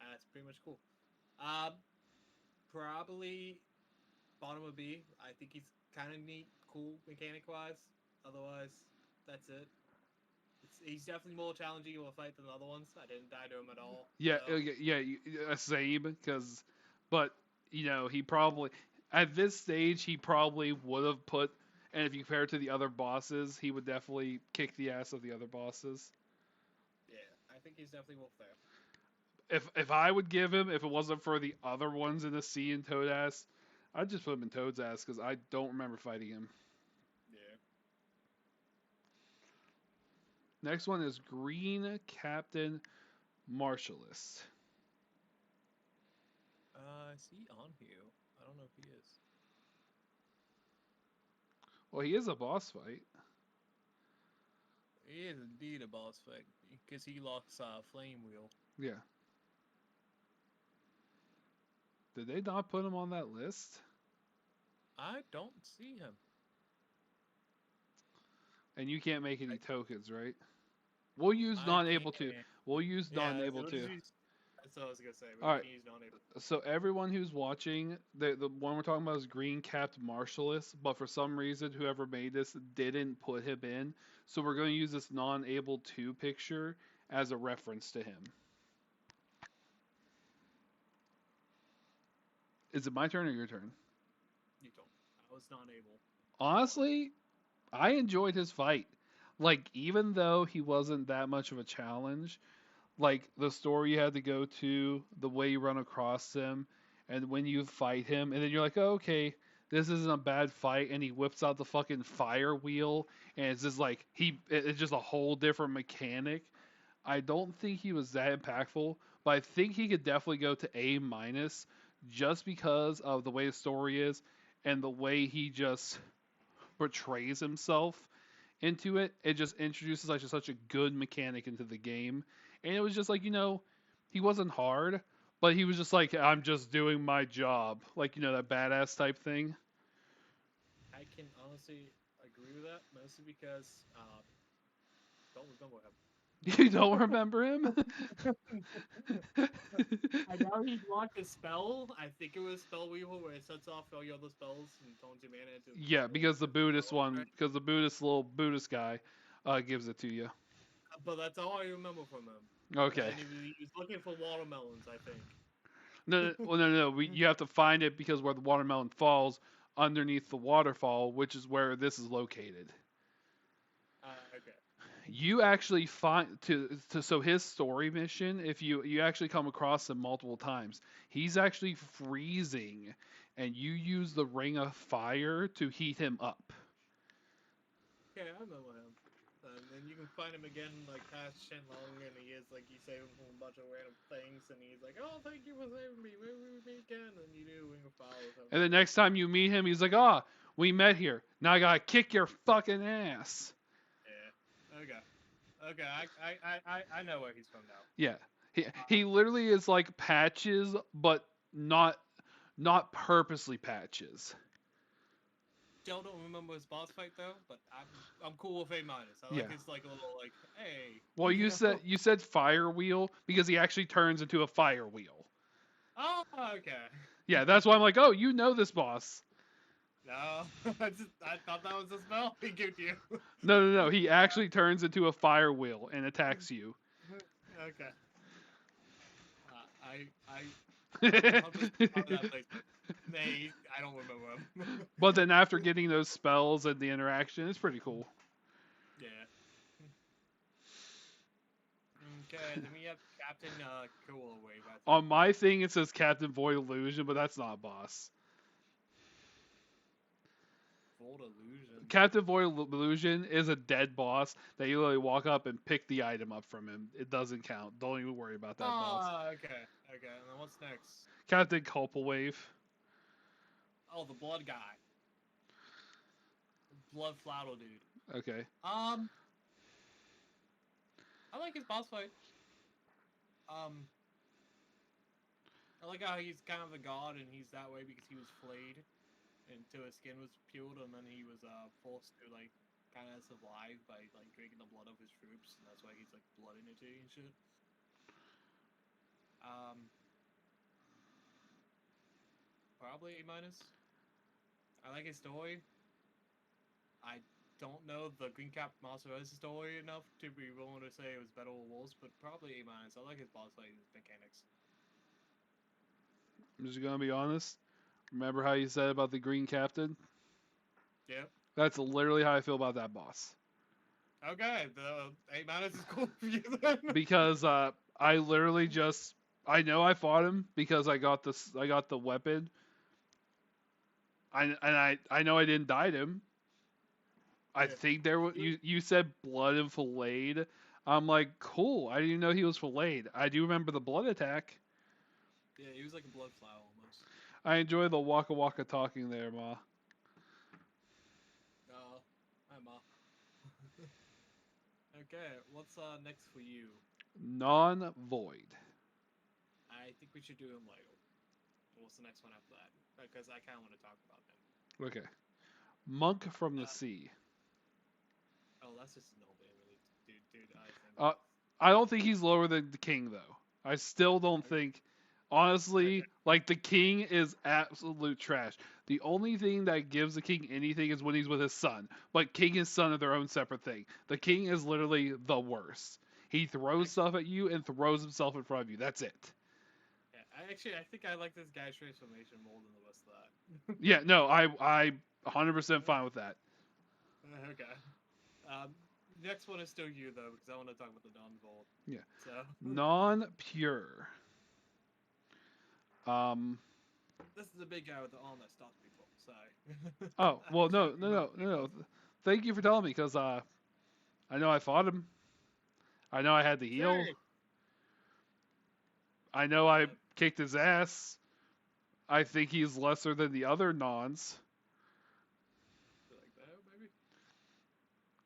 That's pretty much cool. Probably bottom of B. I think he's kind of neat, cool mechanic-wise. Otherwise, that's it. He's definitely more challenging of a fight than the other ones. I didn't die to him at all. Yeah, So. same. But he probably at this stage he probably would have put. And if you compare it to the other bosses, he would definitely kick the ass of the other bosses. Yeah, I think he's definitely worth there. If I would give him, if it wasn't for the other ones in the sea and Toad ass, I'd just put him in Toad's ass because I don't remember fighting him. Yeah. Next one is Green Captain Martialist. Is he on here? I don't know if he is. Well, he is a boss fight. He is indeed a boss fight because he locks Flame Wheel. Yeah. Did they not put him on that list? I don't see him. And you can't make any tokens, right? We'll use non-able to. We'll use non-able to. That's what I was gonna say. All right. So everyone who's watching, the one we're talking about is Green Capped Martialist, but for some reason, whoever made this didn't put him in. So we're going to use this non-able to picture as a reference to him. Is it my turn or your turn? You don't. I was non-able. Honestly, I enjoyed his fight. Like, even though he wasn't that much of a challenge, like the story you had to go to, the way you run across him, and when you fight him, and then you're like, oh, okay, this isn't a bad fight, and he whips out the fucking fire wheel, and it's just like it's just a whole different mechanic. I don't think he was that impactful, but I think he could definitely go to A minus, just because of the way the story is and the way he just portrays himself into it. It just introduces like just such a good mechanic into the game, and it was just like he wasn't hard, but he was just like I'm just doing my job, like that badass type thing. I can honestly agree with that, mostly because don't remember him. You don't remember him? I know he blocked a spell. I think it was Spell Weaver, where it sets off all your other spells and turns your mana into Yeah, because the Buddhist right? one, because the little Buddhist guy, gives it to you. But that's all I remember from him. Okay. And he was looking for watermelons, I think. No, well, no. You have to find it because where the watermelon falls underneath the waterfall, which is where this is located. Okay. You actually find so his story mission. If you actually come across him multiple times, he's actually freezing, and you use the ring of fire to heat him up. Okay, I remember him. And you can find him again, like, past Shenlong, and he is, like, you save him from a bunch of random things, and he's like, oh, thank you for saving me, maybe we meet again, and you do Ring of Fire with him. And the next time you meet him, he's like, "Ah, we met here. Now I gotta kick your fucking ass." Yeah. Okay, I know where he's from now. Yeah, he literally is like Patches, but not purposely Patches. Still don't remember his boss fight though, but I'm cool with A minus. I Yeah. like his like little like, hey. Well, you know? said fire wheel because he actually turns into a fire wheel. Oh, okay. Yeah, that's why I'm like, oh, you know this boss. No, I thought that was a spell he gave you. No. He actually turns into a fire wheel and attacks you. Okay. I don't remember him. But then after getting those spells and the interaction, it's pretty cool. Yeah. Okay, then we have Captain Cool Wave. On my thing, it says Captain Void Illusion, but that's not a boss. Void Illusion. Captain Void Illusion is a dead boss that you literally walk up and pick the item up from him. It doesn't count. Don't even worry about that boss. Okay. And then what's next? Captain Culpa Wave. Oh, the blood guy. Blood Flower dude. Okay. I like his boss fight. I like how he's kind of a god and he's that way because he was flayed until his skin was peeled and then he was forced to like kind of survive by like drinking the blood of his troops and that's why he's like blood energy and shit. Probably A minus. I like his story. I don't know the Green Cap Master Race story enough to be willing to say it was better or worse, but probably A minus. I like his boss fight and his mechanics. I'm just gonna be honest. Remember how you said about the Green Captain? Yeah. That's literally how I feel about that boss. Okay, the A minus is cool for you then. Because I literally just I know I fought him because I got the weapon. I know I didn't die to him. I think there was you said blood and filleted. I'm like, cool. I didn't know he was filleted. I do remember the blood attack. Yeah, he was like a blood flower almost. I enjoy the waka waka talking there, Ma. Hi Ma. Okay, what's next for you? Non-void. I think we should do him later. What's the next one after that? Because I kind of want to talk about him. Okay. Monk from the Sea. Oh, that's just no way, really, dude. I don't think he's lower than the king though. I still don't think. Honestly, like the king is absolute trash. The only thing that gives the king anything is when he's with his son. But king and son are their own separate thing. The king is literally the worst. He throws stuff at you and throws himself in front of you. That's it. Yeah, I think I like this guy's transformation more than the rest of that. Yeah, no, I 100% fine with that. Okay. Next one is still you though, because I want to talk about the non-volt. Yeah. So Non-pure. Um. this is a big guy with the arm that stops people. So Oh well, I'm sure no, you no, know no, what he no, no. was. Thank you for telling me, because I know I fought him. I know I had to heal. Sure. I know I Uh, kicked his ass. I think he's lesser than the other nons. like that, maybe.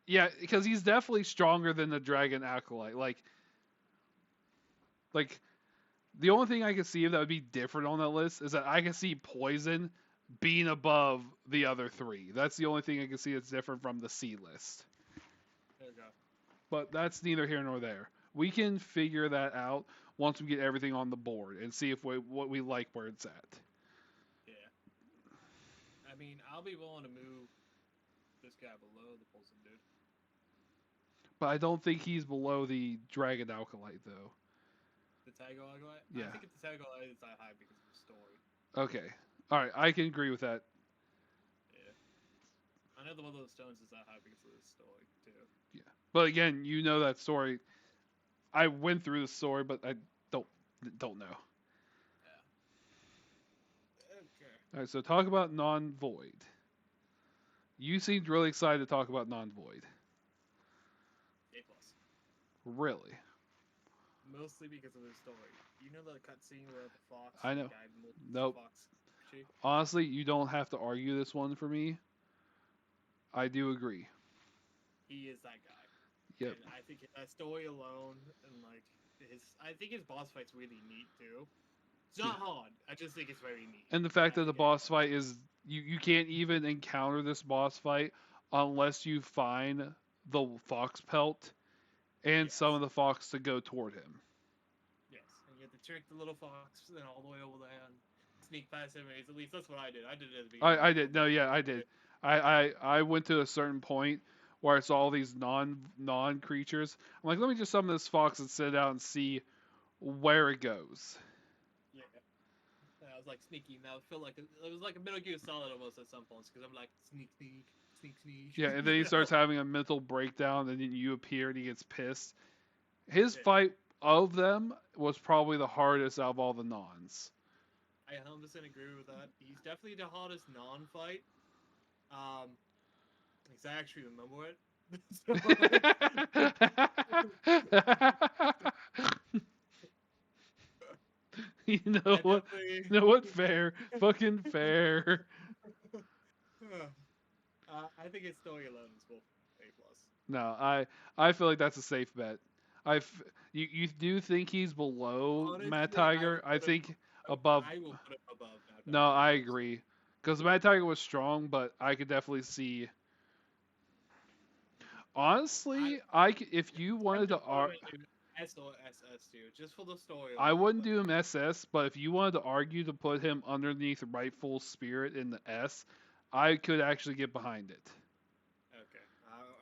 Yeah, because he's definitely stronger than the dragon acolyte. Like the only thing I can see that would be different on that list is that I can see poison being above the other three. That's the only thing I can see that's different from the C list. There we go. But that's neither here nor there. We can figure that out once we get everything on the board and see if what we like where it's at. Yeah. I mean, I'll be willing to move this guy below the Pulsing dude. But I don't think he's below the dragon acolyte though. The Tago Acolyte? Yeah. I think the Tago Acolyte is that high because of the story. Okay. All right, I can agree with that. Yeah. I know the One of those Stones is that high because of the story, too. Yeah. But again, you know that story. I went through the story, but I don't know. Yeah. Okay. All right, so talk about non-void. You seemed really excited to talk about non-void. A plus. Really? Mostly because of the story. You know the cutscene where the fox I and the know. guy Nope. fox chief? Honestly, you don't have to argue this one for me. I do agree. He is that guy. Yep. And I think that story alone and like I think his boss fight's really neat too. It's not hard. I just think it's very neat. And the fact I that the think boss fight is you can't even encounter this boss fight unless you find the fox pelt and some Yes. of the fox to go toward him. Yes, and you have to trick the little fox and all the way over there and sneak past enemies. At least that's what I did. I did it at the beginning. I did. No, yeah, I did. I went to a certain point where I saw all these non creatures. I'm like, let me just summon this fox and sit out and see where it goes. Yeah. I was like sneaky. Now I feel like it was like a Metal Gear Solid almost at some points because I'm like sneak, sneak, sneak, sneak. Yeah, and then he You starts know? having a mental breakdown, and then you appear and he gets pissed. His Yeah. fight of them was probably the hardest out of all the nons. I 100% agree with that. He's definitely the hardest non-fight. Because I actually remember it. You know I what? definitely. You know what? Fair, fucking fair. I think his story alone is both A plus. No, I feel like that's a safe bet. You do think he's below Matt Honestly, I Tiger? would I put him. think above. I will put him above Mad No, Tiger. I agree. Because Matt Tiger was strong, but I could definitely see. Honestly, if you wanted to S or SS tier, just for the story I alone. wouldn't do him SS, but if you wanted to argue to put him underneath Rightful Spirit in the S, I could actually get behind it. Okay,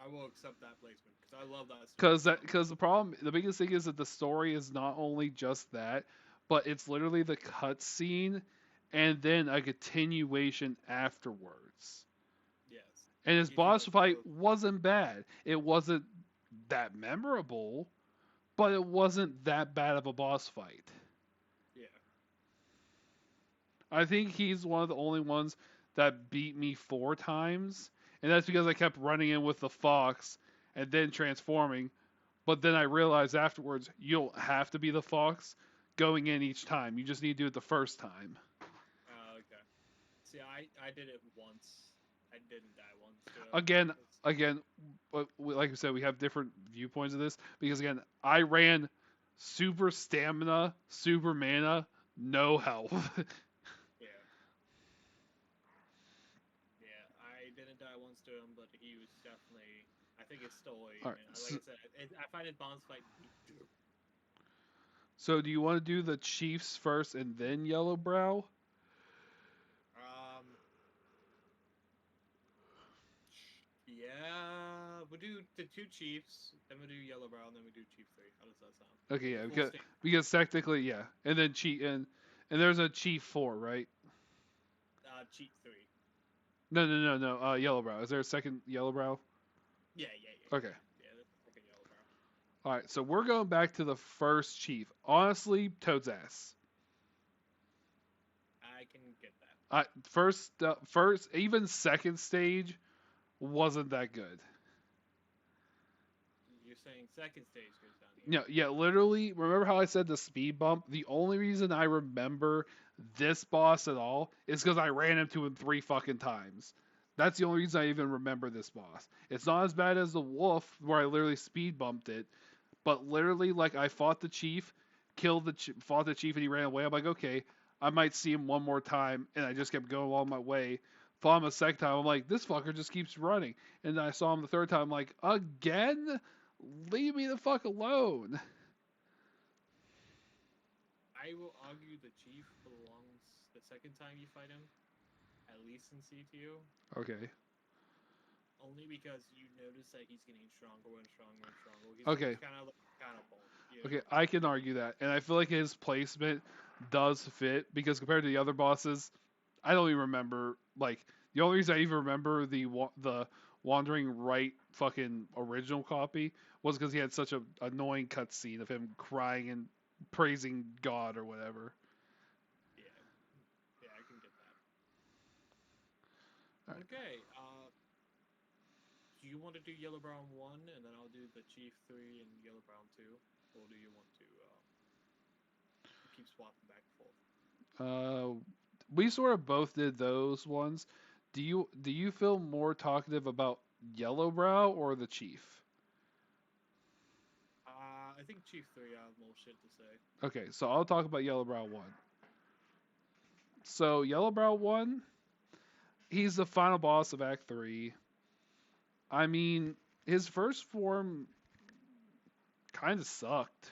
I will accept that placement because I love that story. Because the biggest thing is that the story is not only just that, but it's literally the cutscene and then a continuation afterwards. Yes. And his Gives you boss like fight wasn't bad. It wasn't that memorable, but it wasn't that bad of a boss fight. yeah. I think he's one of the only ones that beat me 4 times, and that's because I kept running in with the fox and then transforming. But then I realized afterwards you don't have to be the fox going in each time. You just need to do it the first time. Okay. See, I did it once. I didn't die once. So Again, like I said, we have different viewpoints of this because again, I ran super stamina, super mana, no health. yeah. Yeah, I didn't die once to him, but he was definitely. I think his story. All right, And like I said, I find his boss fight neat too. So do you want to do the Chiefs first and then Yellowbrow? Yeah, we'll do the 2 Chiefs, then we'll do Yellowbrow, and then we do Chief 3. How does that sound? Okay, yeah, Full state. because technically, yeah, and then and there's a Chief 4, right? Chief 3. No, Yellowbrow. Is there a second Yellowbrow? Yeah. Okay. Yeah, that's like a yellow brow. All right. So we're going back to the first chief. Honestly, Toad's ass. I can get that. First, even second stage wasn't that good. You're saying second stage goes down here. Yeah, yeah, literally. Remember how I said the speed bump? The only reason I remember this boss at all is because I ran into him 3 fucking times. That's the only reason I even remember this boss. It's not as bad as the wolf, where I literally speed bumped it, but literally, like, I fought the chief, fought the chief, and he ran away. I'm like, okay, I might see him one more time, and I just kept going along my way. Fought him a second time. I'm like, this fucker just keeps running. And then I saw him the third time. I'm like, again? Leave me the fuck alone. I will argue the chief belongs the second time you fight him, at least in CTU. Okay. Only because you notice that he's getting stronger and stronger and stronger. He's Okay. kind of like counterpart, you Okay, know? I can argue that, and I feel like his placement does fit because compared to the other bosses, I don't even remember. Like the only reason I even remember the wandering right fucking original copy was because he had such a annoying cutscene of him crying and praising God or whatever. Yeah, yeah, I can get that. Alright. Okay, do you want to do Yellow Brown 1 and then I'll do the Chief 3 and Yellow Brown 2? Or do you want to keep swapping back and forth? We sort of both did those ones. Do you feel more talkative about Yellowbrow or the Chief? I think Chief 3 I have more shit to say. Okay, so I'll talk about Yellowbrow 1. So Yellowbrow 1, he's the final boss of Act 3. I mean, his first form kind of sucked.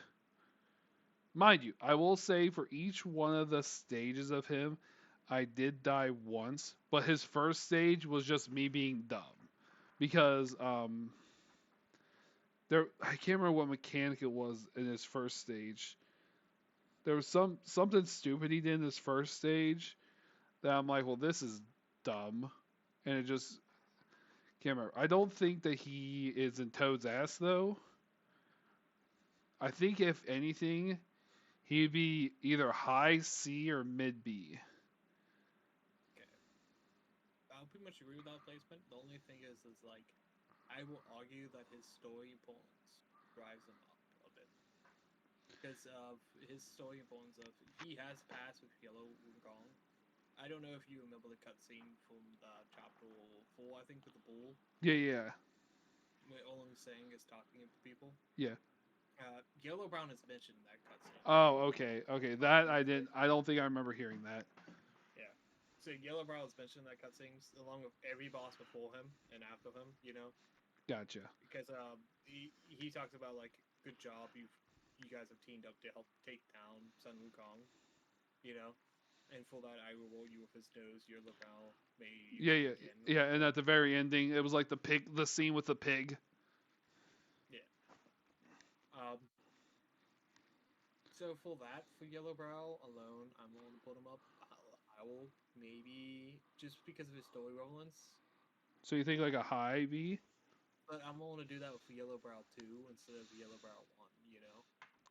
Mind you, I will say for each one of the stages of him, I did die once, but his first stage was just me being dumb. Because I can't remember what mechanic it was in his first stage. There was something stupid he did in his first stage that I'm like, well, this is dumb, and it just can't remember. I don't think that he is in Toad's ass though. I think if anything, he'd be either high C or mid B. Okay. I'll pretty much agree with that placement. The only thing is like, I will argue that his story importance drives him up a bit. Because of his story importance of, he has passed with Yellow Wukong. I don't know if you remember the cutscene from chapter 4, I think, with the bull. Yeah, yeah, Where all I'm saying is talking to people. yeah. Yellow Brown is mentioned in that cutscene. Oh, okay, okay. That I didn't. I don't think I remember hearing that. Yeah. So Yellow Brown is mentioned in that cutscene along with every boss before him and after him, you know? Gotcha. Because he talks about, like, good job, you guys have teamed up to help take down Sun Wukong, you know? And for that, I reward you with his nose, Yellow Brown may use Yeah, yeah, it again. yeah. And at the very ending, it was like the scene with the pig. So for that, for Yellowbrow alone, I'm going to put him up. I will maybe just because of his story relevance, So you think like a high B? but I'm going to do that with Yellowbrow 2 instead of Yellowbrow 1. You know?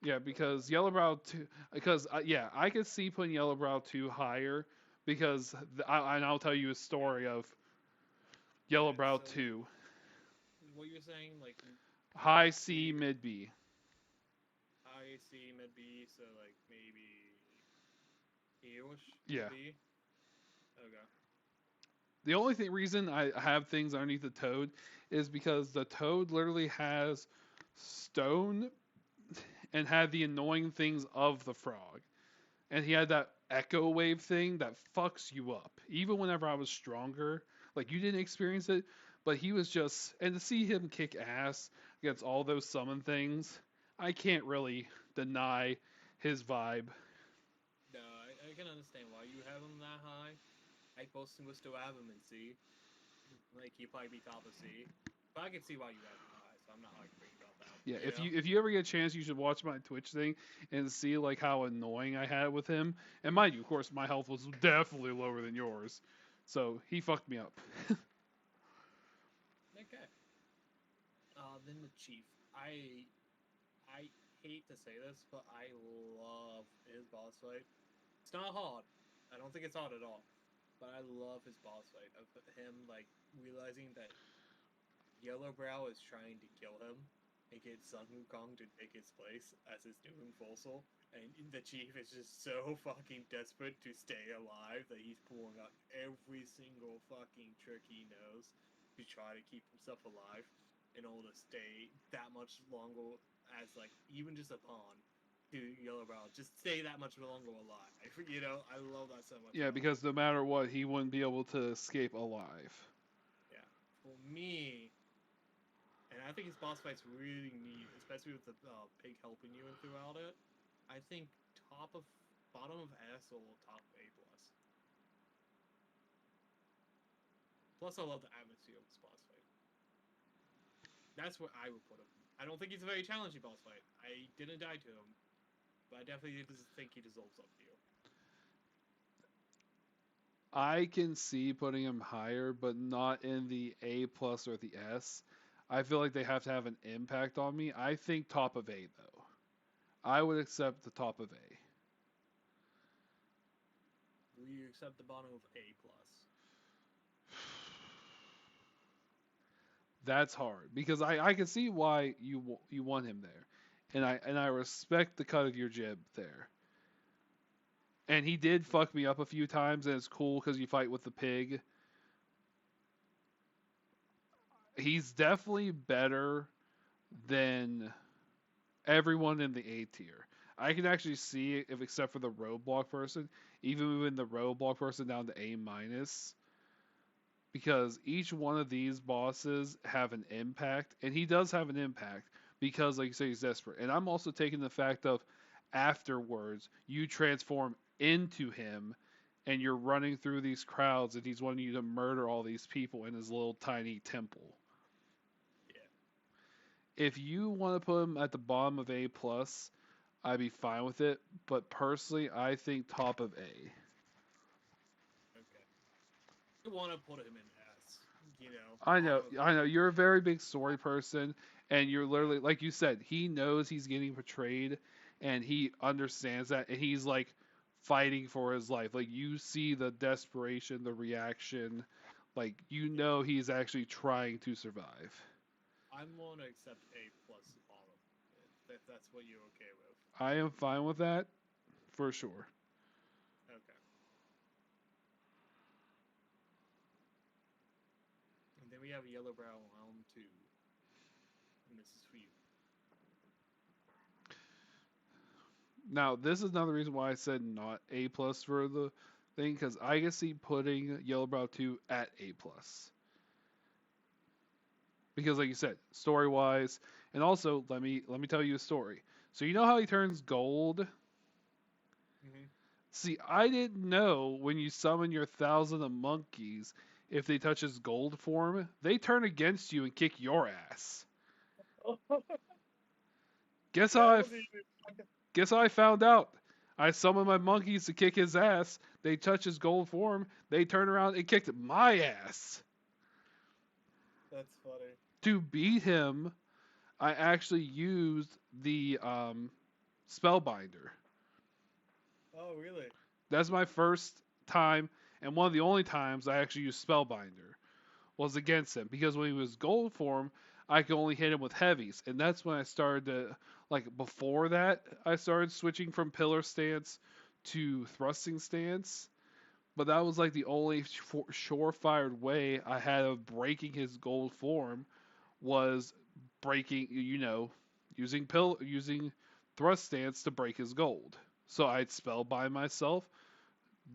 Yeah, because Yellowbrow 2. Because yeah, I could see putting Yellowbrow 2 higher because and I'll tell you a story of Yellowbrow So 2. what you're saying, like High C, mid B. high C, mid B, so like maybe E-ish. Yeah. B. Okay. The only reason I have things underneath the Toad is because the Toad literally has stone and had the annoying things of the frog. And he had that echo wave thing that fucks you up. Even whenever I was stronger, like you didn't experience it, but he was just, and to see him kick ass against all those summon things, I can't really deny his vibe. No, I can understand why you have him that high. I personally would still have him in C. Like he'd probably be top of C. But I can see why you have him high, so I'm not arguing about that. Yeah, You know? if you ever get a chance, you should watch my Twitch thing and see like how annoying I had with him. And mind you, of course, my health was definitely lower than yours, so he fucked me up. Okay. then the Chief. I hate to say this, but I love his boss fight. It's not hard. I don't think it's hard at all. But I love his boss fight of him like realizing that Yellowbrow is trying to kill him and get Sun Wukong to take his place as his new enforcer. And the chief is just so fucking desperate to stay alive that he's pulling out every single fucking trick he knows to try to keep himself alive in order to stay that much longer as like even just a pawn to Yellowbrow. Just stay that much longer alive. You know, I love that so much. Yeah, because no matter what, he wouldn't be able to escape alive. Yeah. For me, and I think his boss fight's really neat, especially with the pig helping you throughout it. I think bottom of S or top of A plus. Plus, I love the atmosphere of this boss fight. That's where I would put him. I don't think he's a very challenging boss fight. I didn't die to him, but I definitely think he deserves up to you. I can see putting him higher, but not in the A plus or the S. I feel like they have to have an impact on me. I think top of A though. I would accept the top of A. Will you accept the bottom of A plus? That's hard because I can see why you want him there, and I respect the cut of your jib there. And he did fuck me up a few times, and it's cool because you fight with the pig. He's definitely better than everyone in the A tier. I can actually see if except for the roadblock person, even moving the roadblock person down to A minus, because each one of these bosses have an impact, and he does have an impact because, like you say, he's desperate. And I'm also taking the fact of afterwards you transform into him, and you're running through these crowds, and he's wanting you to murder all these people in his little tiny temple. If you want to put him at the bottom of A plus, I'd be fine with it. But personally, I think top of A. Okay. I want to put him in S. You know. I know. You're a very big story person, and you're literally, like you said, he knows he's getting betrayed, and he understands that, and he's like fighting for his life. Like you see the desperation, the reaction, like you know he's actually trying to survive. I'm willing to accept A plus bottom. If that's what you're okay with. I am fine with that, for sure. Okay. And then we have Yellowbrow round 2. And this is for you. Now, this is another reason why I said not A plus for the thing, because I can see putting Yellowbrow 2 at A plus. Because, like you said, story wise, and also let me tell you a story. So you know how he turns gold? Mm-hmm. See, I didn't know when you summon your 1,000 of monkeys, if they touch his gold form, they turn against you and kick your ass. Guess how I found out? I summoned my monkeys to kick his ass. They touch his gold form. They turn around and kicked my ass. That's funny. To beat him, I actually used the Spellbinder. Oh, really? That's my first time, and one of the only times I actually used Spellbinder was against him. Because when he was gold form, I could only hit him with heavies. And that's when I started to, like, before that, I started switching from pillar stance to thrusting stance. But that was, like, the only surefire way I had of breaking his gold form was breaking, using thrust stance to break his gold. So I'd spellbind myself,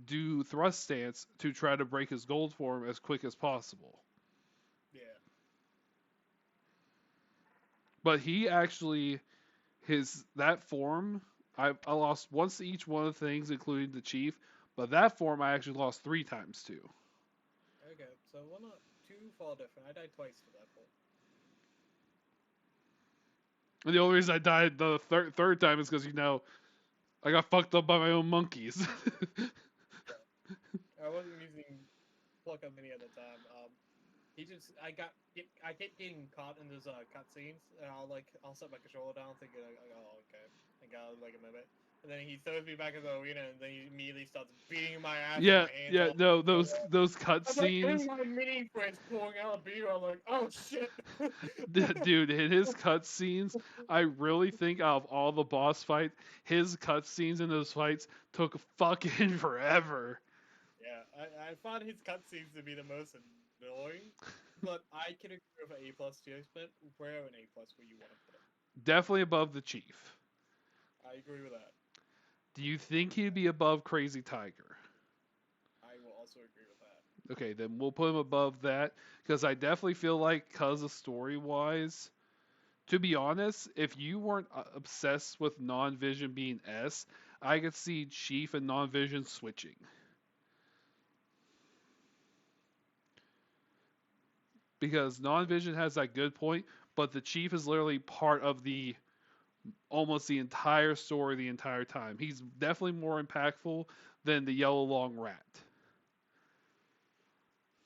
do thrust stance to try to break his gold form as quick as possible. Yeah. But he actually, that form, I lost once to each one of the things, including the chief. But that form I actually lost 3 times to. Okay, so we're not too far different. I died twice to that point. And the only reason I died the third time is because I got fucked up by my own monkeys. I wasn't using pluck up many at the time. I kept getting caught in those cutscenes, and I'll set my controller down, thinking like, oh okay, I got like a minute, and then he throws me back in the arena, and then he immediately starts beating my ass with Yeah, my hands yeah, up. no, those I'm like, cutscenes, and my mini friends pulling out a beer. I'm like, oh shit. dude, in his cutscenes, I really think out of all the boss fight, his cutscenes in those fights took fucking forever. Yeah, I found his cutscenes to be the most annoying, but I can agree with an A plus tier split. Where an A plus would you want to put him? Definitely above the Chief. I agree with that. Do you think he'd be above Crazy Tiger? I will also agree with that. Okay, then we'll put him above that because I definitely feel like, because of story wise, to be honest, if you weren't obsessed with non-vision being S, I could see Chief and non-vision switching. Because non-vision has that good point, but the Chief is literally part of the almost the entire story the entire time. He's definitely more impactful than the yellow long rat.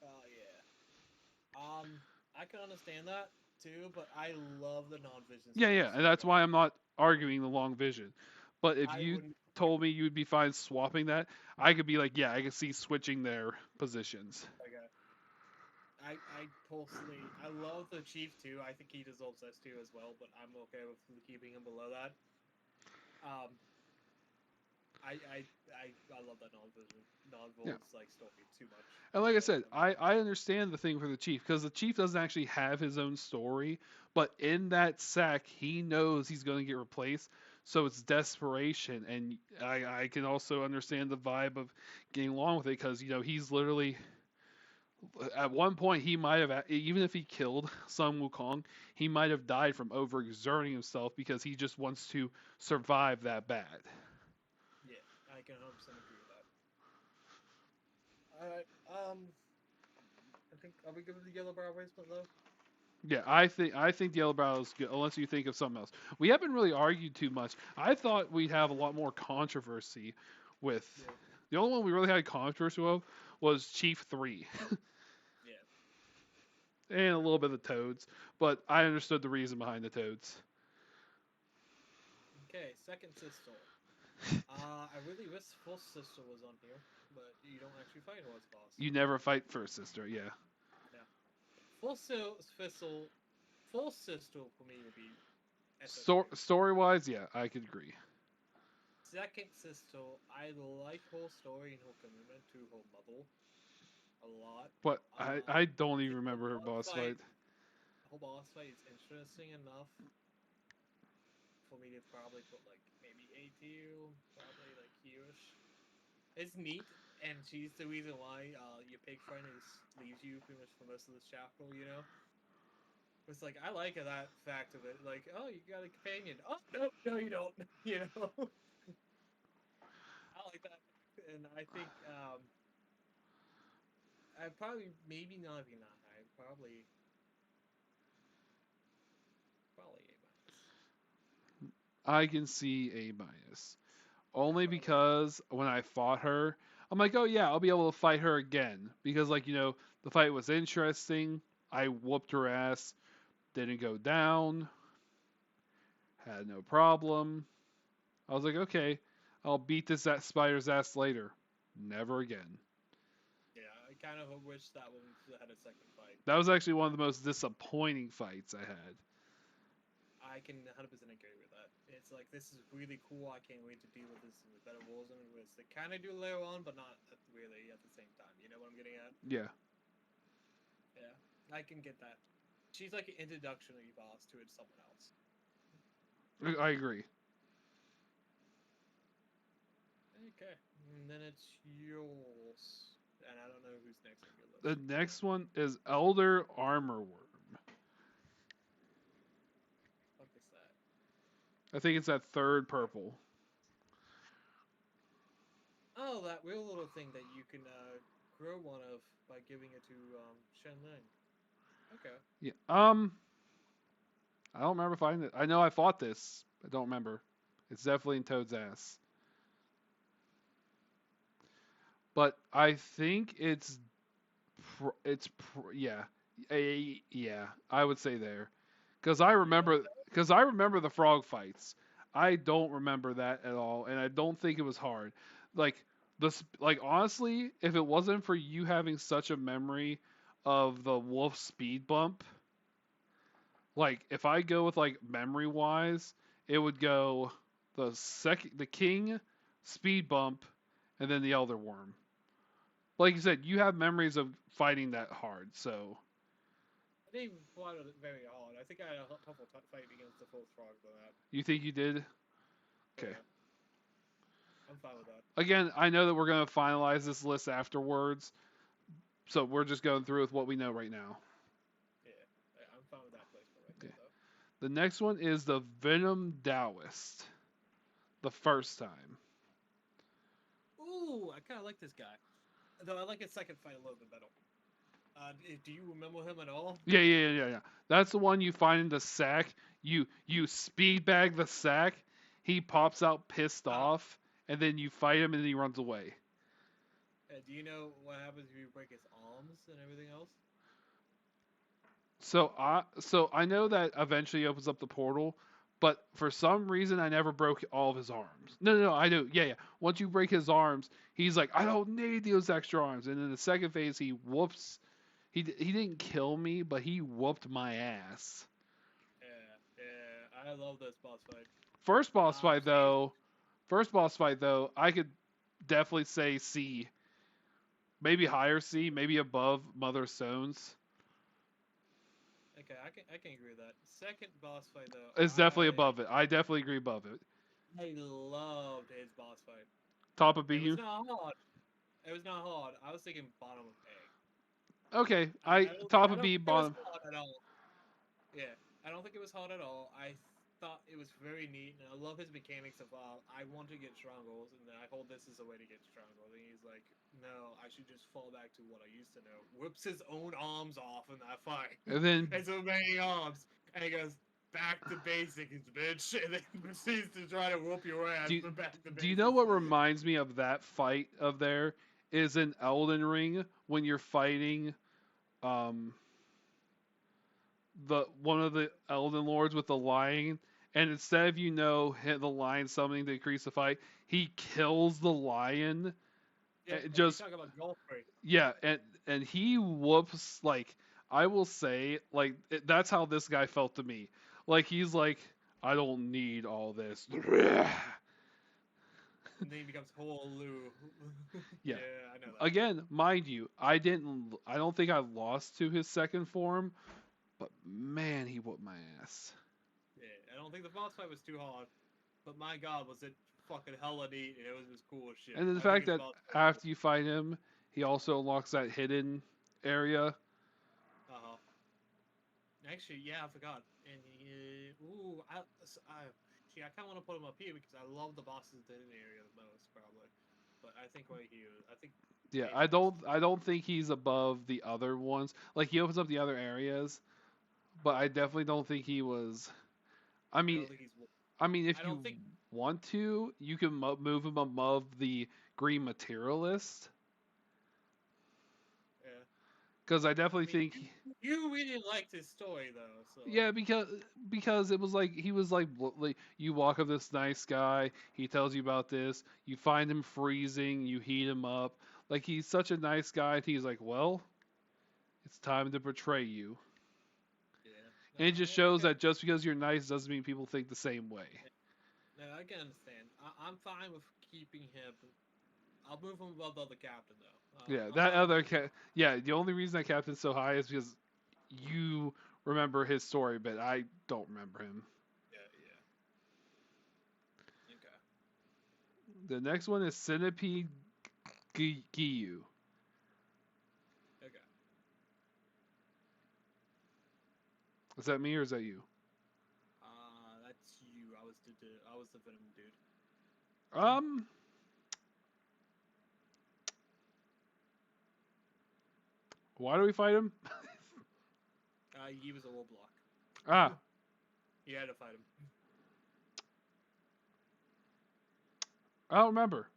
Yeah. I can understand that too, but I love the non-vision Yeah, story yeah, so and that's much. why I'm not arguing the long vision. But if I you wouldn't. told me you'd be fine swapping that, I could be like, yeah, I could see switching their positions. Okay. I personally, I love the chief too. I think he deserves this too as well, but I'm okay with keeping him below that. Um, I love that Yeah. non-Vol's like story too much. And like I So said, I understand the thing for the chief because the chief doesn't actually have his own story, but in that sack, he knows he's going to get replaced. So it's desperation, and I can also understand the vibe of getting along with it because he's literally at one point he might have even if he killed Sun Wukong, he might have died from overexerting himself because he just wants to survive that bad. yeah, I can 100% agree with that. All right. I think are we good with the yellow brow bracelet though? Yeah, I think the yellow brow is good, unless you think of something else. We haven't really argued too much. I thought we'd have a lot more controversy with. Yeah. The only one we really had controversy of was Chief 3 Yeah. and a little bit of the Toads, but I understood the reason behind the Toads. Okay, second sister. I really wish fourth sister was on here, but you don't actually fight her as boss. You never fight first sister, yeah. Yeah. Sister, fourth sister for me would be SSU. Story wise, yeah, I could agree. Second sister, I like her story and her commitment to her mother a lot. But I don't even remember her Boss boss fight. her boss fight is interesting enough for me to probably put like maybe A tier, probably like here-ish. It's neat, and she's the reason why your pig friend leaves you pretty much for most of this chapter. It's like I like that fact of it. Like, oh, you got a companion. Oh no, you don't. I like that, and I think I probably maybe not even that high. Probably A minus. I can see A minus. Only Probably. because when I fought her, I'm like, oh yeah, I'll be able to fight her again. Because, like, the fight was interesting. I whooped her ass, didn't go down, had no problem. I was like, okay, I'll beat this that spider's ass later. Never again. Yeah, I kind of wish that one had a second fight. That was actually one of the most disappointing fights I had. I can 100% agree with that. It's like this is really cool. I can't wait to deal with this in the better version, which they kind of do later on, but not really at the same time. You know what I'm getting at? Yeah. Yeah, I can get that. She's like an introductory boss to it, someone else. I agree. Okay, and then it's yours, and I don't know who's next on your The list. next one is Elder Armorworm. What is that? I think it's that third purple. Oh, that real little thing that you can grow one of by giving it to Shenling. Okay. Yeah. I don't remember fighting it. I know I fought this. I don't remember. It's definitely in Toad's ass. But I think yeah. Yeah, I would say there. Because You don't I remember the frog fights. I don't remember that at all, and I don't think it was hard. Like like honestly, if it wasn't for you having such a memory of the wolf speed bump, like if I go with like memory wise, it would go the king, speed bump, and then the elder worm. Like you said, you have memories of fighting that hard, so I didn't even find it very hard. I think I had a tougher fight against the full frog than that. you think you did? Okay. Yeah, I'm fine with that. Again, I know that we're going to finalize this list afterwards, so we're just going through with what we know right now. Yeah, I'm fine with that placement right Okay. there, though. The next one is the Venom Taoist. The first time. Ooh, I kind of like this guy. Though I like his second fight a little bit better. Do you remember him at all? Yeah. That's the one you find in the sack. You speed bag the sack. He pops out pissed off, and then you fight him, and then he runs away. Do you know what happens if you break his arms and everything else? So I know that eventually he opens up the portal, but for some reason I never broke all of his arms. No, I do. Yeah. Once you break his arms, he's like, I don't need those extra arms. And in the second phase, he whoops. He didn't kill me, but he whooped my ass. Yeah, I love this boss fight. First boss fight Same. though, I could definitely say C. Maybe higher C, maybe above Mother Stones. Okay, I can agree with that. Second boss fight though, It's definitely above it. I definitely agree above it. I loved his boss fight. Top of It was BU. not hard. It was not hard. I was thinking bottom of A. Okay, I don't top I of don't B, think it was bottom. hard at all. Yeah, I don't think it was hard at all. I thought it was very neat, and I love his mechanics of I want to get strongholds, and then I hold this as a way to get strongholds. And he's like, no, I should just fall back to what I used to know. Whips his own arms off in that fight. And then And so many arms, and he goes back to basics, bitch, and then proceeds to try to whoop your ass. do, But back to do you know what basics. reminds me of that fight of there is in Elden Ring when you're fighting um the one of the Elden Lords with the lion, and instead of hit the lion summoning to increase the fight, he kills the lion. Yeah, Just you talk about golf break. yeah, and he whoops like I will say like that's how this guy felt to me. Like he's like I don't need all this. And then he becomes whole Lou. Yeah. I know that. Again, mind you, I don't think I lost to his second form, but man, he whooped my ass. Yeah, I don't think the boss fight was too hard, but my god, was it fucking hella neat, and it was just cool as shit. And then the I think fact his that boss fight was after you fight him, he also unlocks that hidden area. Uh-huh. Actually, yeah, I forgot. And see, I kind of want to put him up here because I love the bosses in the area the most, probably. But I think right here, I think. Yeah, maybe next. I don't think he's above the other ones. Like he opens up the other areas, but I definitely don't think he was. I I mean, don't think he's. if I you don't think. want to, you can move him above the green materialist. Yeah. Because I I definitely mean, think you really liked his story though, so. yeah, because it was like he was like you walk up this nice guy, he tells you about this, you find him freezing, you heat him up, like he's such a nice guy. And he's like, well, it's time to betray you, Yeah. and it just shows that just because you're nice doesn't mean people think the same way. No, I can understand. I'm fine with keeping him. I'll move him above the other captain though. Yeah, I'm that fine with other keeping him. yeah, the only reason that captain's so high is because you remember his story, but I don't remember him. Yeah. Okay. The next one is Centipede Giyu. Okay. Is that me or is that you? That's you. I was the Venom dude. Um, why do we fight him? He was a low block. Ah, You had to fight him. I don't remember.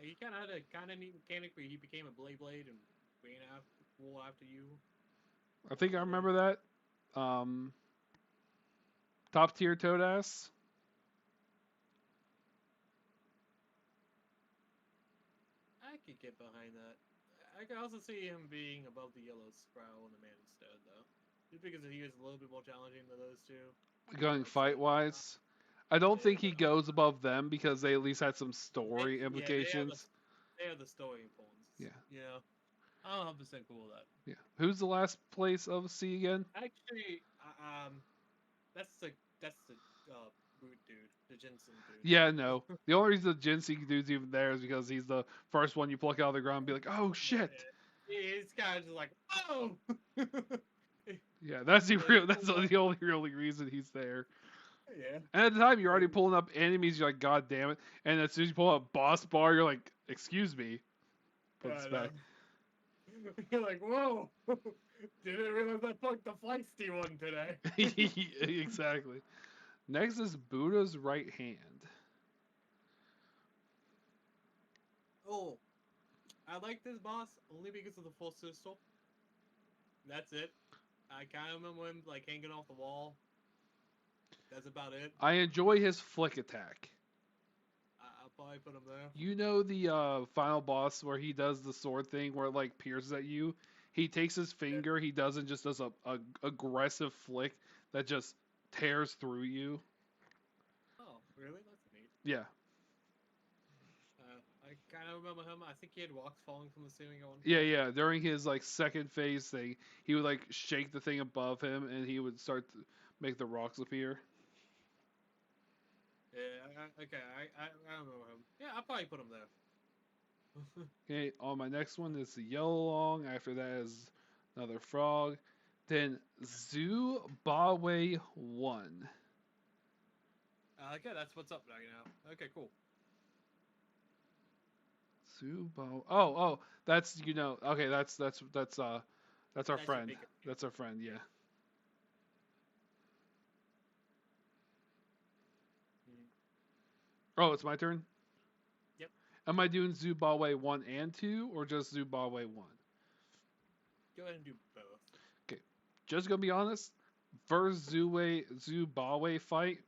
He kind of had a kind of neat mechanic where he became a blade and ran out. wall after you. I think I remember that. Top tier Toadass. I could get behind that. I could also see him being above the yellow sprout and the man instead, though. Just because he is a little bit more challenging than those two. Going But still, fight wise. I don't yeah, think he goes above them because they at least had some story yeah, implications. they are the story importance. Yeah. Yeah, I'm 100% cool with that. Yeah. Who's the last place of C again? Actually, that's the boot dude, the Jensen dude. Yeah, no. The only reason the Jinsei dude's even there is because he's the first one you pluck out of the ground and be like, oh shit. He's kind of just like, oh. Yeah, that's the Like, real. That's the only really reason he's there. yeah. And at the time, you're already pulling up enemies. You're like, God damn it! And as soon as you pull up boss bar, you're like, excuse me. Put this back. You're like, whoa! Didn't realize I fucked the feisty one today. Exactly. Next is Buddha's right hand. Oh, I like this boss only because of the full system. That's it. I kind of remember him like hanging off the wall. That's about it. I enjoy his flick attack. I'll probably put him there. You know the final boss where he does the sword thing where it like pierces at you? He takes his finger, he doesn't just does a aggressive flick that just tears through you. Oh, really? That's neat. Yeah. I kind of remember him. I think he had rocks falling from the ceiling at one point. Yeah. During his like second phase thing, he would like shake the thing above him and he would start to make the rocks appear. Yeah, okay, I remember him. Yeah, I'll probably put him there. Okay, on my next one is the yellow long. After that is another frog. Then Zoo Bawe 1. Okay, that's what's up right now. Okay, cool. Zoo Bawe. Oh, that's okay, that's our That's your friend. bigger. That's our friend, yeah. Mhm. Oh, it's my turn? Yep. Am I doing Zoo Bawe 1 and 2 or just Zoo Bawe 1? Go ahead and do both. Just gonna be honest, first Zoo Bawe fight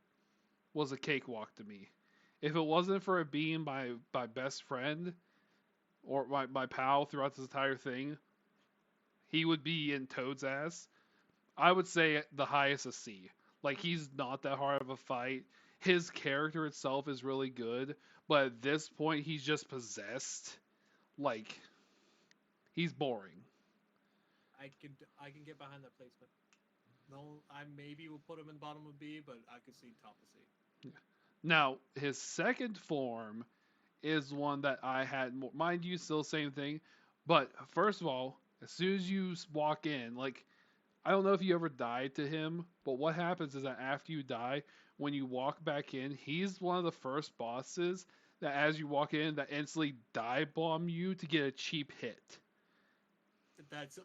was a cakewalk to me. If it wasn't for it being my best friend or my pal throughout this entire thing, he would be in Toad's ass. I would say the highest a C. Like he's not that hard of a fight. His character itself is really good, but at this point he's just possessed. Like he's boring. I can get behind that placement. No, I maybe will put him in bottom of B, but I could see top of C. Now, his second form is one that I had more. Mind you, still same thing. But first of all, as soon as you walk in, like, I don't know if you ever died to him, but what happens is that after you die, when you walk back in, he's one of the first bosses that as you walk in, that instantly dive bomb you to get a cheap hit. That's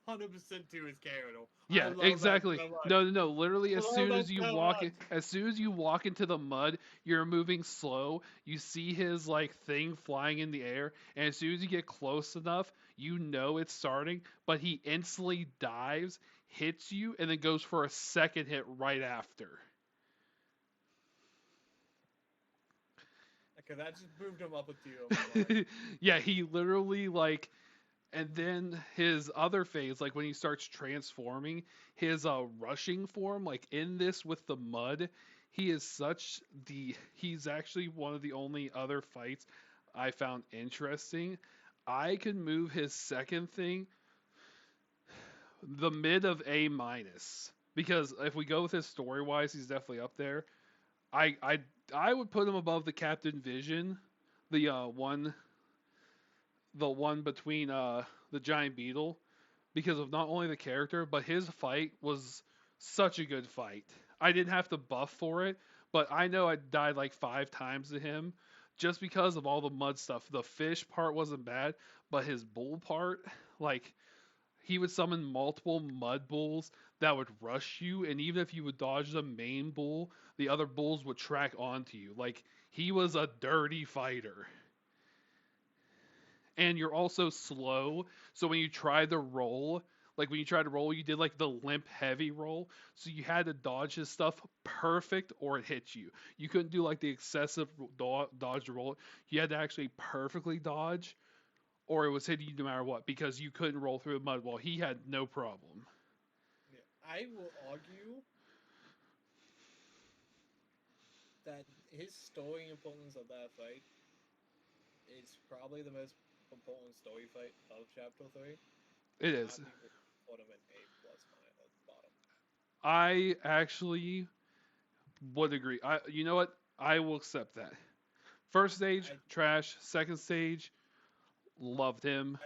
100% to his character. Yeah, exactly. No. Literally, as soon as you walk in, as soon as you walk into the mud, you're moving slow. You see his like thing flying in the air, and as soon as you get close enough, you know it's starting. But he instantly dives, hits you, and then goes for a second hit right after. Okay, that just moved him up a tier. Yeah, he literally like. And then his other phase, like when he starts transforming, his rushing form, like in this with the mud, he's actually one of the only other fights I found interesting. I can move his second thing the mid of A minus. Because if we go with his story wise, he's definitely up there. I I I would put him above the Captain Vision, the one between the giant beetle, because of not only the character but his fight was such a good fight. I didn't have to buff for it, but I know I died like 5 times to him just because of all the mud stuff. The fish part wasn't bad, but his bull part, like he would summon multiple mud bulls that would rush you, and even if you would dodge the main bull, the other bulls would track onto you. Like he was a dirty fighter. and you're also slow. So when you try to roll, like when you tried to roll, you did like the limp heavy roll. So you had to dodge his stuff perfect or it hits you. You couldn't do like the excessive dodge roll. You had to actually perfectly dodge or it was hitting you no matter what because you couldn't roll through the mud while he had no problem. Yeah. I will argue that his story importance of that fight is probably the most important story fight of Chapter 3. It And is. I think it's put him in A plus minus at the bottom. I actually would agree. You know what? I will accept that. First stage, I, trash. Second stage, loved him.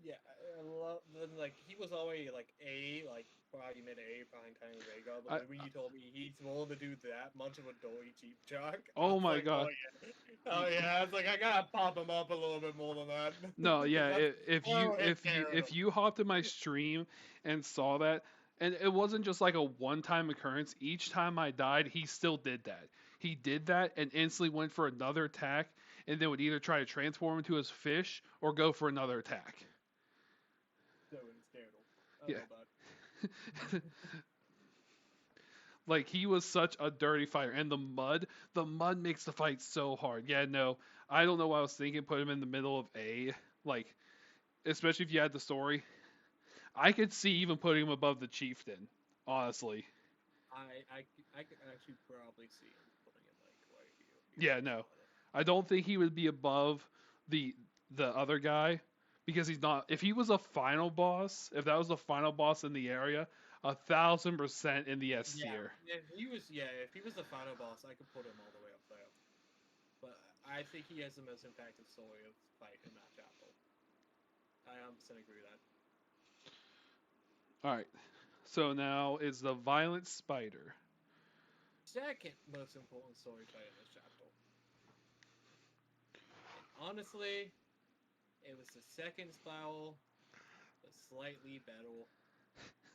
yeah, I love like he was already like A, like probably mid A behind Tiny Rhaegar, but I, when you told me he's willing to do that much of a dory cheap jock, I oh was my like, oh god. yeah, oh yeah. I was like, I gotta pop him up a little bit more than that No, because yeah. that's If you oh hit if you carried if him. you hopped in my stream and saw that, and it wasn't just like a one-time occurrence. Each time I died, he still did that. He did that and instantly went for another attack, and then would either try to transform into his fish or go for another attack. So hysterical. I Yeah. love that. Like he was such a dirty fighter, and the mud makes the fight so hard. Yeah, no, I don't know what I was thinking. Put him in the middle of A, like especially if you had the story. I could see even putting him above the chieftain, honestly. I could actually probably see him putting it like right here. Yeah, no, I don't think he would be above the the other guy because he's not. If he was a final boss, if that was the final boss in the area, 1,000% in the S Yeah, tier. if he was the final boss, I could put him all the way up there. But I think he has the most impactful story of fight in that chapter. I 100% agree with that. All right, so now is the violent spider. Second most important story fight in this chapter. And honestly, it was the second spiral, but slightly better.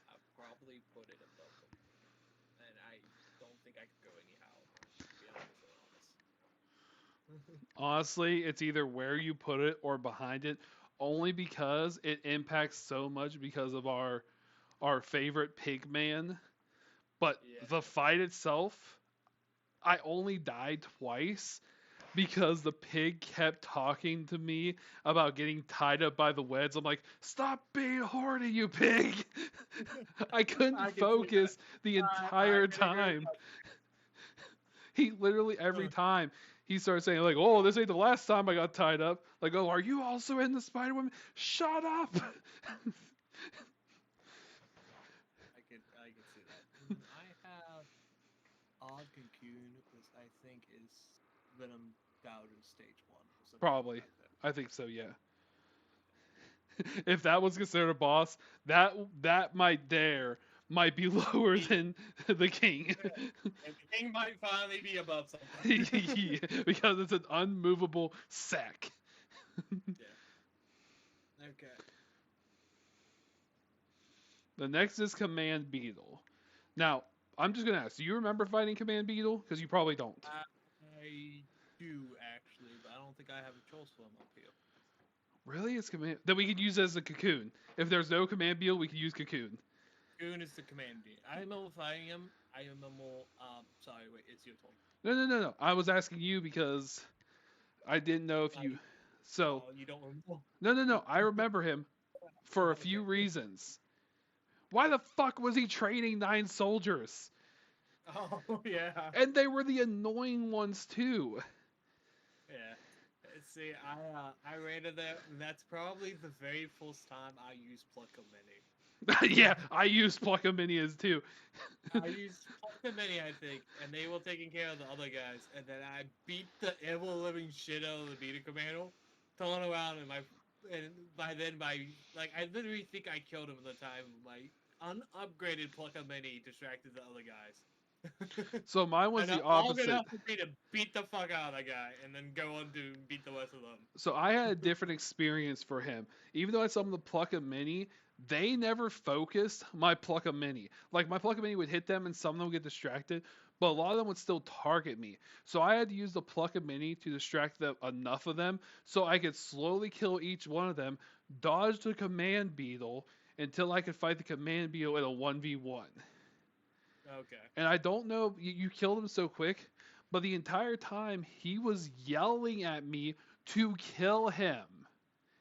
I'd probably put it above him. And I don't think I could go anyhow, to be 100% honest. Honestly, it's either where you put it or behind it, only because it impacts so much because of our favorite pig man. But Yeah. the fight itself, I only died twice because the pig kept talking to me about getting tied up by the weds. I'm like, stop being horny, you pig! I couldn't I can see that. focus the I entire can agree with time. He literally every time he starts saying like, "Oh, this ain't the last time I got tied up." Like, "Oh, are you also in the Spider Woman?" Shut up. I can see that. I have Odd Cocoon, which I think is Venom Dowden stage 1. Or something Probably, like that. I think so. Yeah. If that was considered a boss, that might be lower than the king. And the king might finally be above something. Yeah, because it's an unmovable sack. Yeah. Okay. The next is Command Beetle. Now, I'm just gonna ask: do you remember fighting Command Beetle? Because you probably don't. I do actually, but I don't think I have a choice for him up here. Really, it's Command. Then we could use it as a Cocoon. If there's no Command Beetle, we could use Cocoon. Cocoon is the command beat. I remember fighting him. I remember. Sorry, wait, it's your turn. No. I was asking you because I didn't know if you. So Oh, you don't remember? no. I remember him for a few Okay. reasons. Why the fuck was he training 9 soldiers? Oh yeah. And they were the annoying ones too. Yeah. See, I rated that, and that's probably the very first time I used Pluck a Mini. Yeah, I used Pluck of Minions too. I used Pluck a Mini, I think, and they were taking care of the other guys, and then I beat the ever living shit out of the Beta Commando, throwing around, and by then I literally think I killed him at the time. My unupgraded Pluck a Mini distracted the other guys. So mine was And the long opposite. enough for me to beat the fuck out of that guy, and then go on to beat the rest of them. So I had a different experience for him. Even though I saw him the Pluck of Mini, they never focused my Pluck of Mini. Like my Pluck of Mini would hit them and some of them would get distracted, but a lot of them would still target me. So I had to use the pluck a mini to distract them enough of them so I could slowly kill each one of them, dodge the command beetle until I could fight the command beetle in a 1v1. Okay. And I don't know, you killed him so quick, but the entire time he was yelling at me to kill him.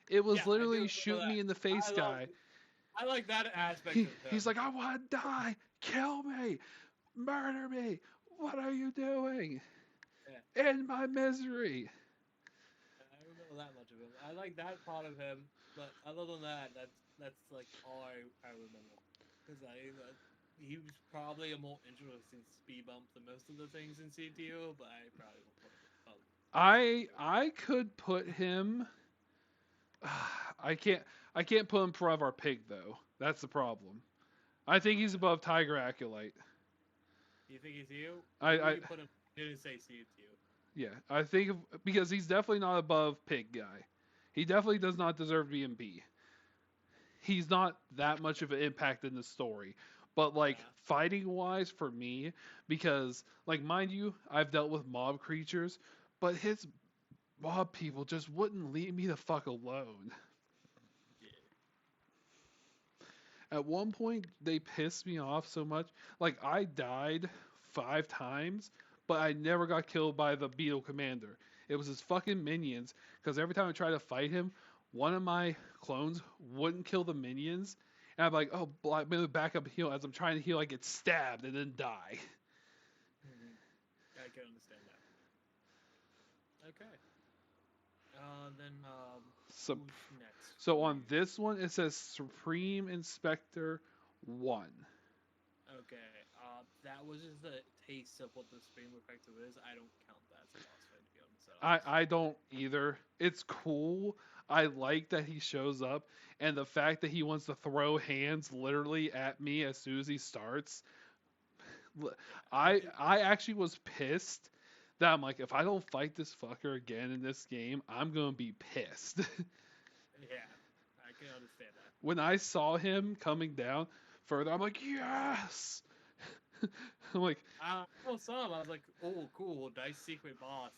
It was Yeah, I do literally remember shoot me that. in the face I love guy. I like that aspect of He's him. like, I want to die. Kill me. Murder me. What are you doing? Yeah, End my misery. I remember that much of him. I like that part of him, but other than that, that's like all I remember. Because he was probably a more interesting speed bump than most of the things in CTO, but I probably will put him above CTO. I could put him. I can't I can't put him above our pig though. That's the problem. I think he's above Tiger Acolyte. You think he's you? Maybe we I could put him. Didn't say CTO. yeah. I think because he's definitely not above pig guy. He definitely does not deserve to be in B. He's not that much of an impact in the story. But like Yeah. fighting wise for me, because like mind you, I've dealt with mob creatures, but his mob people just wouldn't leave me the fuck alone. Yeah. At one point, they pissed me off so much. Like I died 5 times, but I never got killed by the beetle commander. It was his fucking minions. Because every time I tried to fight him, one of my clones wouldn't kill the minions, and I'm like, oh, maybe back up and heal. As I'm trying to heal, I get stabbed and then die. Mhm. I can understand that. Okay. Then So, who's next? so for on you? this one, it says Supreme Inspector 1. Okay. That was just a taste of what the Supreme Effective is. I don't count that as a boss fight, to be honest. At all. I don't either. It's cool. I like that he shows up, and the fact that he wants to throw hands literally at me as soon as he starts. Yeah. I actually was pissed that I'm like, if I don't fight this fucker again in this game, I'm gonna be pissed. Yeah. I can understand that. When I saw him coming down further, I'm like, yes. I'm like, I saw him. I was like, oh, cool, nice secret boss.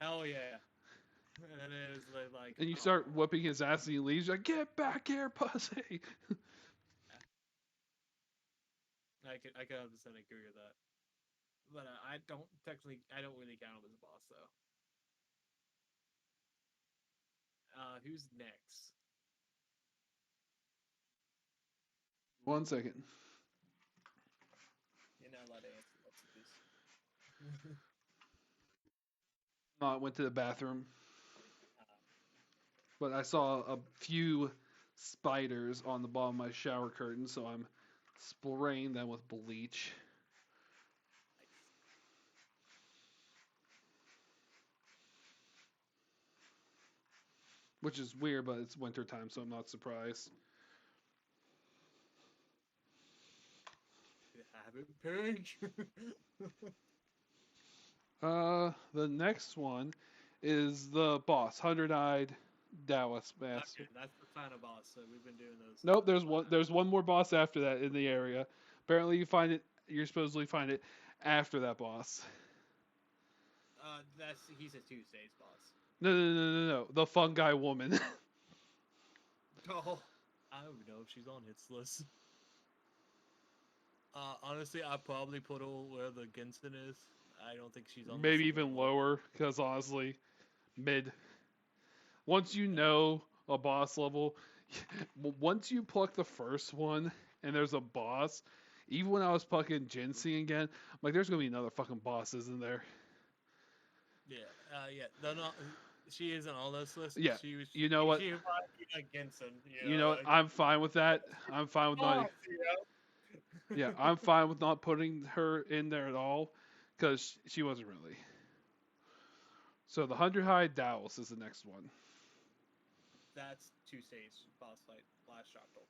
Hell yeah. And it was like, and you start oh. whooping his ass, and he leaves. You're like, get back here, pussy. I can understand. I agree with that. But I don't really count him as a boss though. Who's next? 1 second. You're not allowed to answer lots of this. I went to the bathroom. uh, But I saw a few spiders on the bottom of my shower curtain, so I'm spraying them with bleach. Which is weird, but it's winter time, so I'm not surprised. have it pink. The next one is the boss, Hundred-Eyed Taoist Master. Okay, that's the final boss. So we've been doing those. Nope, there's one. There's one more boss after that in the area. Apparently, you find it. You're supposedly find it after that boss. He's a 2 stage boss. No. The fungi woman. Oh, I don't know if she's on hits list. Honestly, I probably put her where the Ginson is. I don't think she's on. Maybe even lower, because honestly, mid. Once you know a boss level, once you pluck the first one and there's a boss, even when I was plucking Ginseng again, I'm like, there's gonna be another fucking boss, isn't there? Yeah, yeah. They're not. She isn't on this list. Yeah. She was. You know what? She might be like Ginson. You know what? I'm fine with that. I'm fine with not. boss, you know? Yeah, I'm fine with not putting her in there at all, because she wasn't really. So the Hundred-Eyed Taoist is the next one. That's 2 stage boss fight. Last chapter.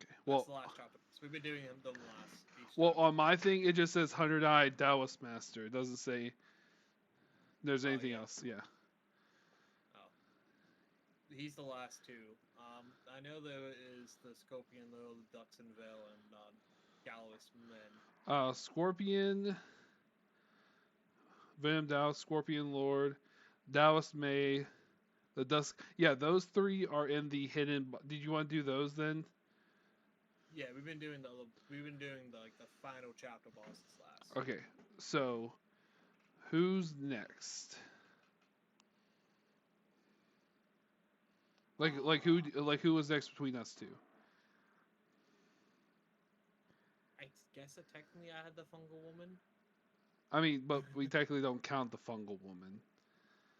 Okay. That's the last chapter. So we've been doing them last. Well, time. on my thing, it just says Hundred-Eyed Taoist Master. It doesn't say there's anything else. Yeah. Oh. He's the last two. I know there is the Scorpion, though, the Ducks and Veil, and Gallows men. Scorpion, Venom Dallas, Scorpion Lord, Dallas May, the Dusk. Yeah, those three are in the hidden. Did you want to do those then? Yeah, we've been doing the like the final chapter bosses last. Okay, so who's next? Who was next between us two? I guess that technically I had the fungal woman. I mean, but we technically don't count the fungal woman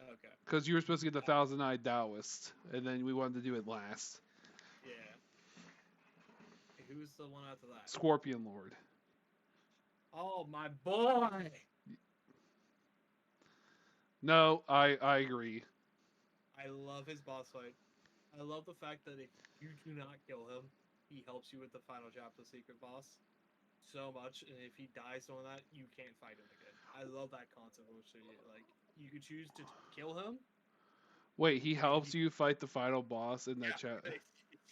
Okay. because you were supposed to get the Thousand-Eyed Taoist, and then we wanted to do it last. Yeah. Who's the one after that? Scorpion Lord. Oh my boy! No, I agree. I love his boss fight. I love the fact that if you do not kill him, he helps you with the final chapter secret boss so much, and if he dies on that, you can't fight him again. I love that concept, which like you could choose to kill him. Wait, he helps you fight the final boss in that chat. If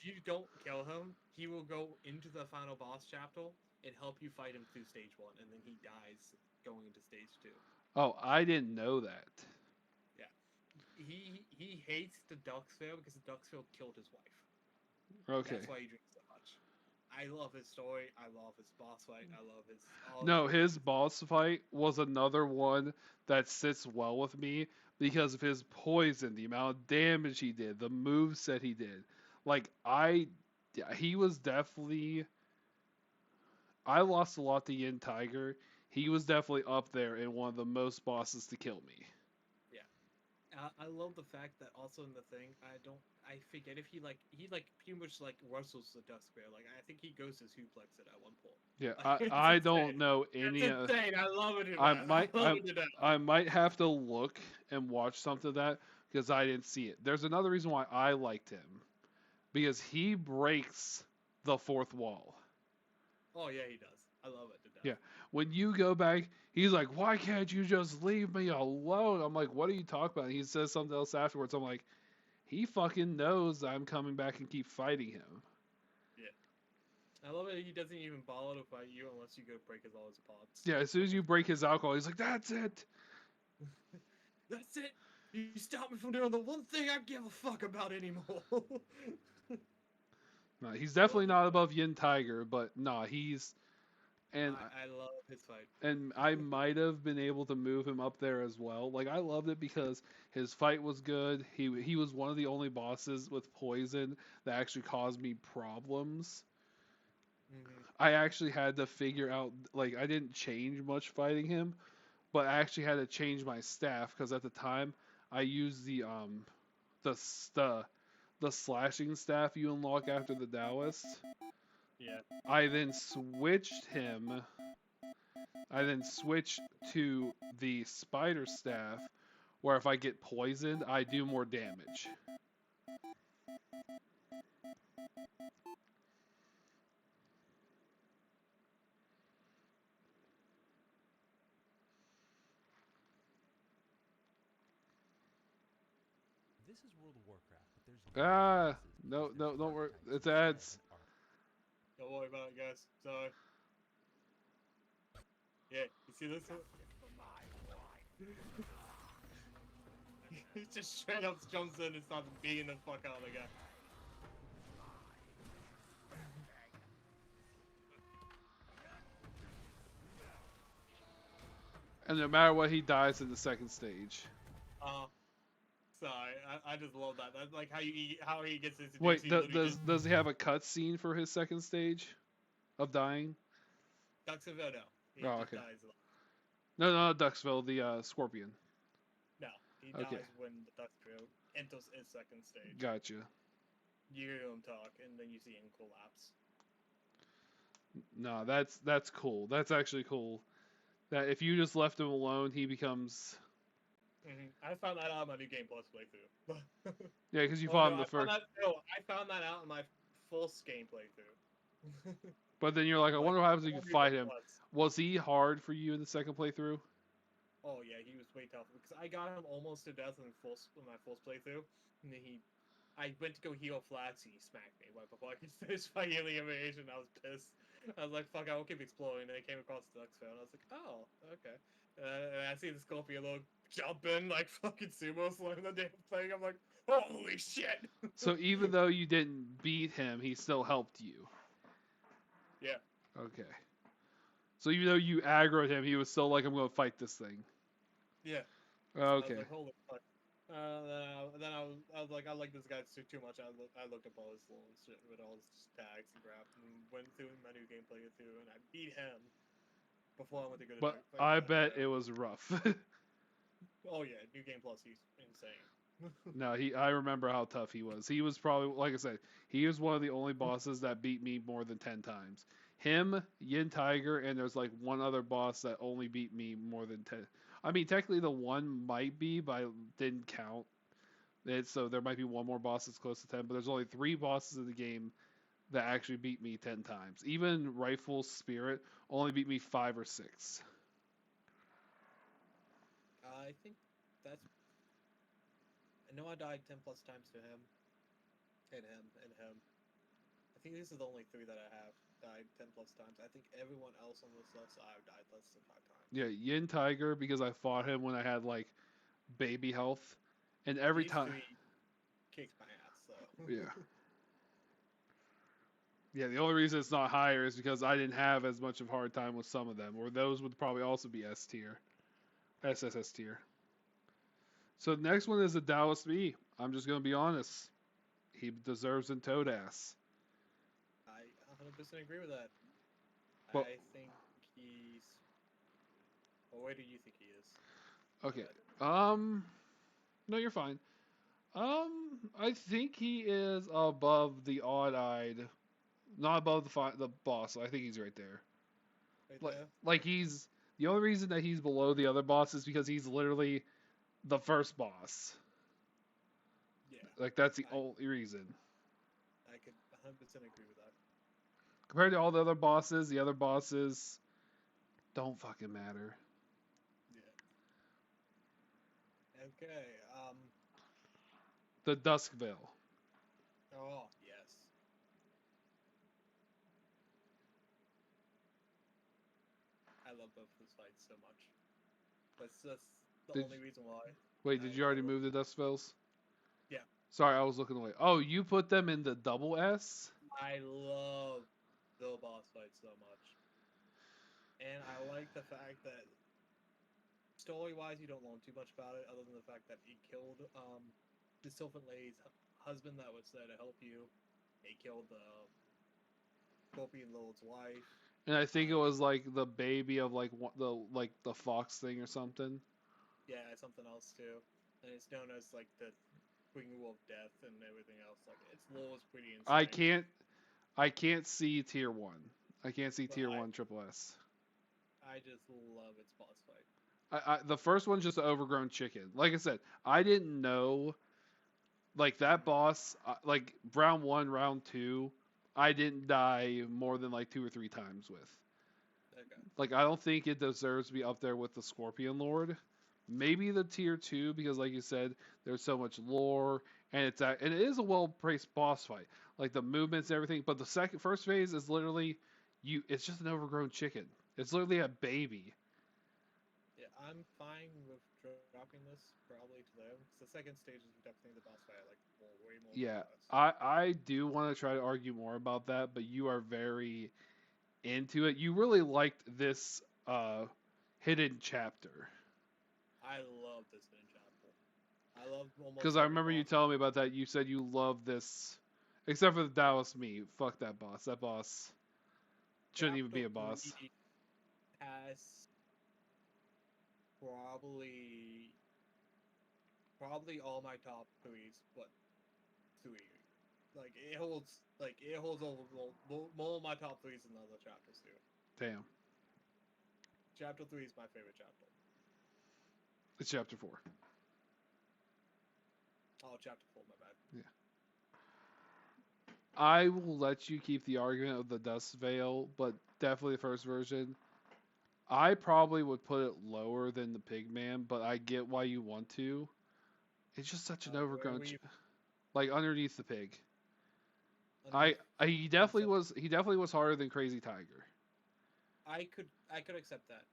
you don't kill him, he will go into the final boss chapter and help you fight him through stage 1, and then he dies going into stage 2. Oh, I didn't know that. He hates the Duxville because the Duxville killed his wife. Okay. That's why he drinks so much. I love his story. I love his boss fight. I love his. No, his boss fight was another one that sits well with me because of his poison, the amount of damage he did, the moves that he did. He was definitely. I lost a lot to Yin Tiger. He was definitely up there in one of the most bosses to kill me. I love the fact that also in the thing, I forget if he pretty much like wrestles the Dusk Bear. Like I think he goes to suplex it at one point. Yeah, I don't know any. It's insane. I love it. I might have to look and watch something of that because I didn't see it. There's another reason why I liked him because he breaks the fourth wall. Oh yeah, he does. I love it to death. Yeah. When you go back, he's like, "Why can't you just leave me alone?" I'm like, "What are you talking about?" And he says something else afterwards. I'm like, he fucking knows I'm coming back and keep fighting him. Yeah. I love it. He doesn't even bother to fight you unless you go break all his pots. Yeah, as soon as you break his alcohol, he's like, "That's it." That's it. You stopped me from doing the one thing I give a fuck about anymore. No, he's definitely not above Yin Tiger, but nah, he's and I love his fight. and I might have been able to move him up there as well. Like I loved it because his fight was good. He was one of the only bosses with poison that actually caused me problems. Mm-hmm. I actually had to figure out like I didn't change much fighting him, but I actually had to change my staff because at the time I used the the the slashing staff you unlock after the Taoist. Yeah. I then switched him. I then switched to the spider staff, where if I get poisoned, I do more damage. This is World of Warcraft, but there's No, don't worry. It's ads. Don't worry about it, guys. Sorry. Yeah, you see this one? He just straight up jumps in and starts beating the fuck out of the guy. And no matter what, he dies in the second stage. Sorry, I just love that. That's like how he gets his. Wait, does he have a cutscene for his second stage of dying? Duxville, no. He Oh, just okay. dies. No, not Duxville, the Scorpion. No, he Okay. dies when the Duxville enters his second stage. Gotcha. You hear him talk, and then you see him collapse. No, that's cool. That's actually cool. That if you just left him alone, he becomes. I found that out in my New Game Plus playthrough. Yeah, because you fought him the first. I found that out in my full game playthrough. But then you're like, I wonder what happens if you fight him. Plus. Was he hard for you in the second playthrough? Oh yeah, he was way tough because I got him almost to death in my full playthrough, and then I went to go heal Flats and he smacked me right before I could finish my healing animation. I was pissed. I was like, fuck, I will keep exploring. And I came across the Duck's Fail, and I was like, oh, okay. And I see the Scorpion little jumping, like fucking sumo slamming the damn thing. I'm like, holy shit! So even though you didn't beat him, he still helped you. Yeah. Okay. So even though you aggroed him, he was still like, I'm going to fight this thing. Yeah. I Okay. was like, holy fuck. I was like, I like this guy too much. I looked up all his little shit with all his tags and crap, and went through menu gameplay through, and I beat him before I went to go to But Dark I bet it was rough. Oh yeah, New Game Plus, he's insane. No, I remember how tough he was. He was probably, like I said, he was one of the only bosses that beat me more than 10 times. Him, Yin Tiger, and there's like one other boss that only beat me more than 10. I mean, technically the one might be, but I didn't count it, so there might be one more boss that's close to 10, but there's only 3 bosses in the game that actually beat me 10 times. Even Rifle Spirit only beat me 5 or 6. I think that's. I know I died 10 plus times to him, and him, and him. I think these are the only 3 that I have died 10 plus times. I think everyone else on this list I've died less than 5 times. Yeah, Yin Tiger, because I fought him when I had like baby health, and every These time. 3 kicked my ass, so. Yeah. Yeah, the only reason it's not higher is because I didn't have as much of a hard time with some of them, or those would probably also be S tier, SSS tier. So the next one is the Dallas Me. I'm just gonna be honest. He deserves a toad ass. I 100% agree with that. Well- I think he's. Well, where do you think he is? Okay. No, you're fine. I think he is above the odd-eyed, not above the boss. I think he's right there. Right Like, there? like he's the only reason that he's below the other boss is because he's literally the first boss. Yeah. Like that's the I- only reason. I could 100% agree with that. Compared to all the other bosses don't fucking matter. Yeah. Okay. The Duskvale. Oh yes. I love both those fights so much. That's the Did only reason why. Wait, did you already move the Duskvales? Yeah. Sorry, I was looking away. Oh, you put them in the double S? I love the boss fight so much, and I like the fact that story-wise, you don't learn too much about it, other than the fact that he killed the Sylvan Lady's husband that was there to help you. He killed the Scorpion Lord's wife. And I think it was like the baby of like the fox thing or something. Yeah, something else too, and it's known as like the Queen Rule of Death and everything else. Like its lore is pretty insane. I can't see tier 1. I can't see But tier 1 triple S. I just love its boss fight. The first one's just an overgrown chicken. Like I said, I didn't know like that boss like round 1, round 2, I didn't die more than like 2 or 3 times with. Okay. Like I don't think it deserves to be up there with the Scorpion Lord. Maybe the tier 2 because like you said, there's so much lore and and it is a well-priced boss fight. Like the movements and everything, but the first phase is literally it's just an overgrown chicken. It's literally a baby. Yeah, I'm fine with dropping this probably to them. 'Cause the second stage is definitely the boss fight. I like way more. Yeah, than I do want to try to argue more about that, but you are very into it. You really liked this hidden chapter. I love this hidden chapter. I love almost. Because I every remember you boss. telling me about that. You said you love this, except for the Dallas Me. Fuck that boss. That boss shouldn't even be a Chapter boss. 3 has probably all my top threes, but 3. Like it holds over more of my top threes than the other chapters do. Damn. Chapter 3 is my favorite chapter. It's chapter 4. Oh, chapter 4, my bad. I will let you keep the argument of the Dust Veil, but definitely the first version. I probably would put it lower than the Pigman, but I get why you want to. It's just such an Where overgrown, were you? like underneath the pig. He definitely was. He definitely was harder than Crazy Tiger. I could accept that.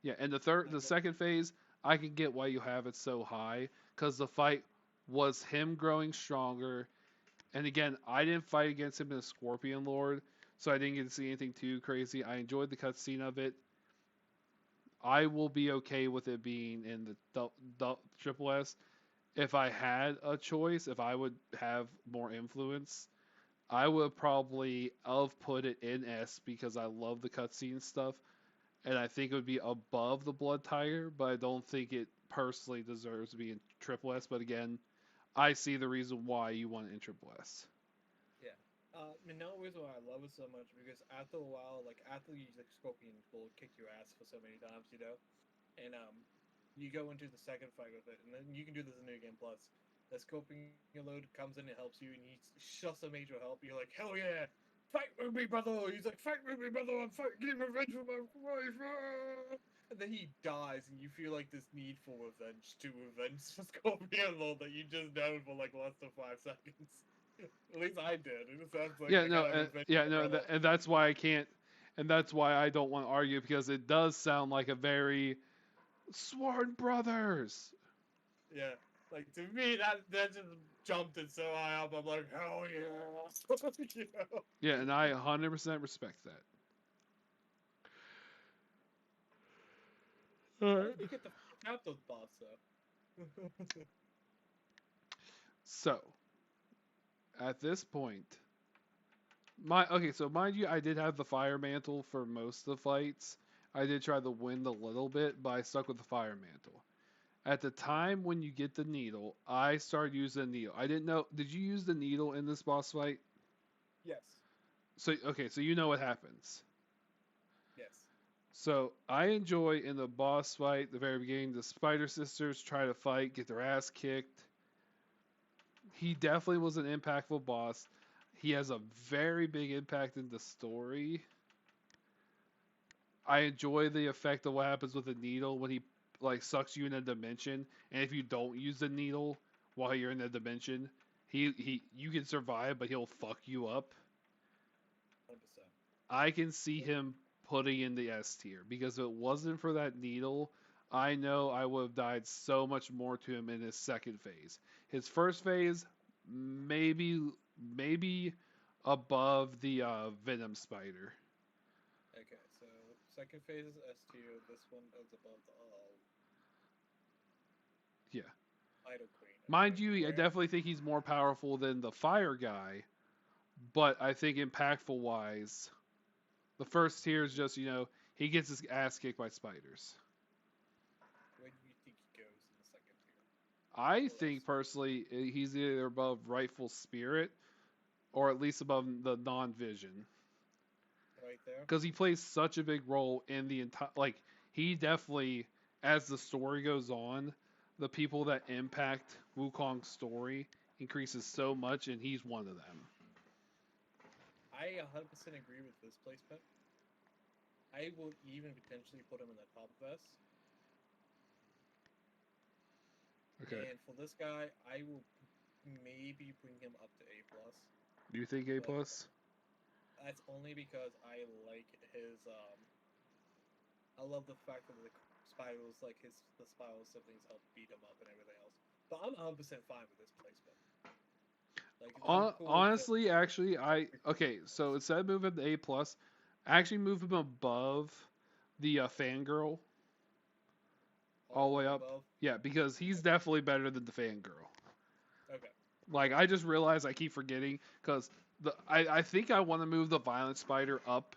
Yeah, and I the get, second phase, I can get why you have it so high because the fight was him growing stronger. And again, I didn't fight against him in the Scorpion Lord, so I didn't get to see anything too crazy. I enjoyed the cutscene of it. I will be okay with it being in the Triple S. If I had a choice, if I would have more influence, I would probably have put it in S because I love the cutscene stuff, and I think it would be above the Blood Tiger, but I don't think it personally deserves to be in Triple S. But again, I see the reason why you want it in Triple S. yeah. No reason why I love it so much because after a while, like after you like Scorpion will kick your ass for so many times, and you go into the second fight with it, and then you can do this in New Game Plus. The Scorpion load comes in and helps you, and he's just a major help. You're like, hell yeah, fight with me, brother. He's like, fight with me, brother. I'm getting revenge for my wife. And then he dies, and you feel like this need for revenge to revenge the Scorpion Lord that you just known for like less than 5 seconds. At least I did. It sounds like Yeah, I no, got revenge yeah, for my no, brother. and that's why I can't, and that's why I don't want to argue because it does sound like a very sworn brothers. Yeah. Like to me, that just jumped it so high up. I'm like, hell yeah. you know? Yeah, and I 100% respect that. How Alright. did you get the Captain boss though? So at this point, so mind you, I did have the fire mantle for most of the fights. I did try the wind a little bit, but I stuck with the fire mantle. At the time when you get the needle, I started using the needle. I didn't know. Did you use the needle in this boss fight? Yes. So okay, so you know what happens. Yes. So I enjoy in the boss fight, the very beginning, the Spider Sisters try to fight, get their ass kicked. He definitely was an impactful boss. He has a very big impact in the story. I enjoy the effect of what happens with the needle when he like sucks you in a dimension, and if you don't use the needle while you're in the dimension, he you can survive, but he'll fuck you up. 100%. I can see him putting in the S tier because if it wasn't for that needle, I know I would have died so much more to him in his second phase. His first phase, maybe above the Venom Spider. Okay, so second phase is S tier. This one is above the Yeah, Idol Queen. mind Okay. you, I Where? definitely think he's more powerful than the Fire guy, but I think impactful wise, the first tier is just he gets his ass kicked by spiders. Where do you think he goes in the second tier? I Or think S? personally he's either above Rightful Spirit or at least above the non-vision Right there. because he plays such a big role in the entire. Like he definitely, as the story goes on, the people that impact Wukong's story increases so much, and he's one of them. I 100% agree with this placement. I will even potentially put him in the top of S. Okay, And for this guy, I will maybe bring him up to A plus. do you think A But plus? that's only because I like his I love the fact that the Spirals like the Spiral siblings help beat him up and everything else. But I'm 100% fine with this placement. Like I'm cool with it. Honestly, actually, So instead of moving to A plus, actually move him above the fangirl all the way up. Above. Yeah, because he's definitely better than the fangirl. Okay. Like I just realized I keep forgetting because I think I want to move the violent spider up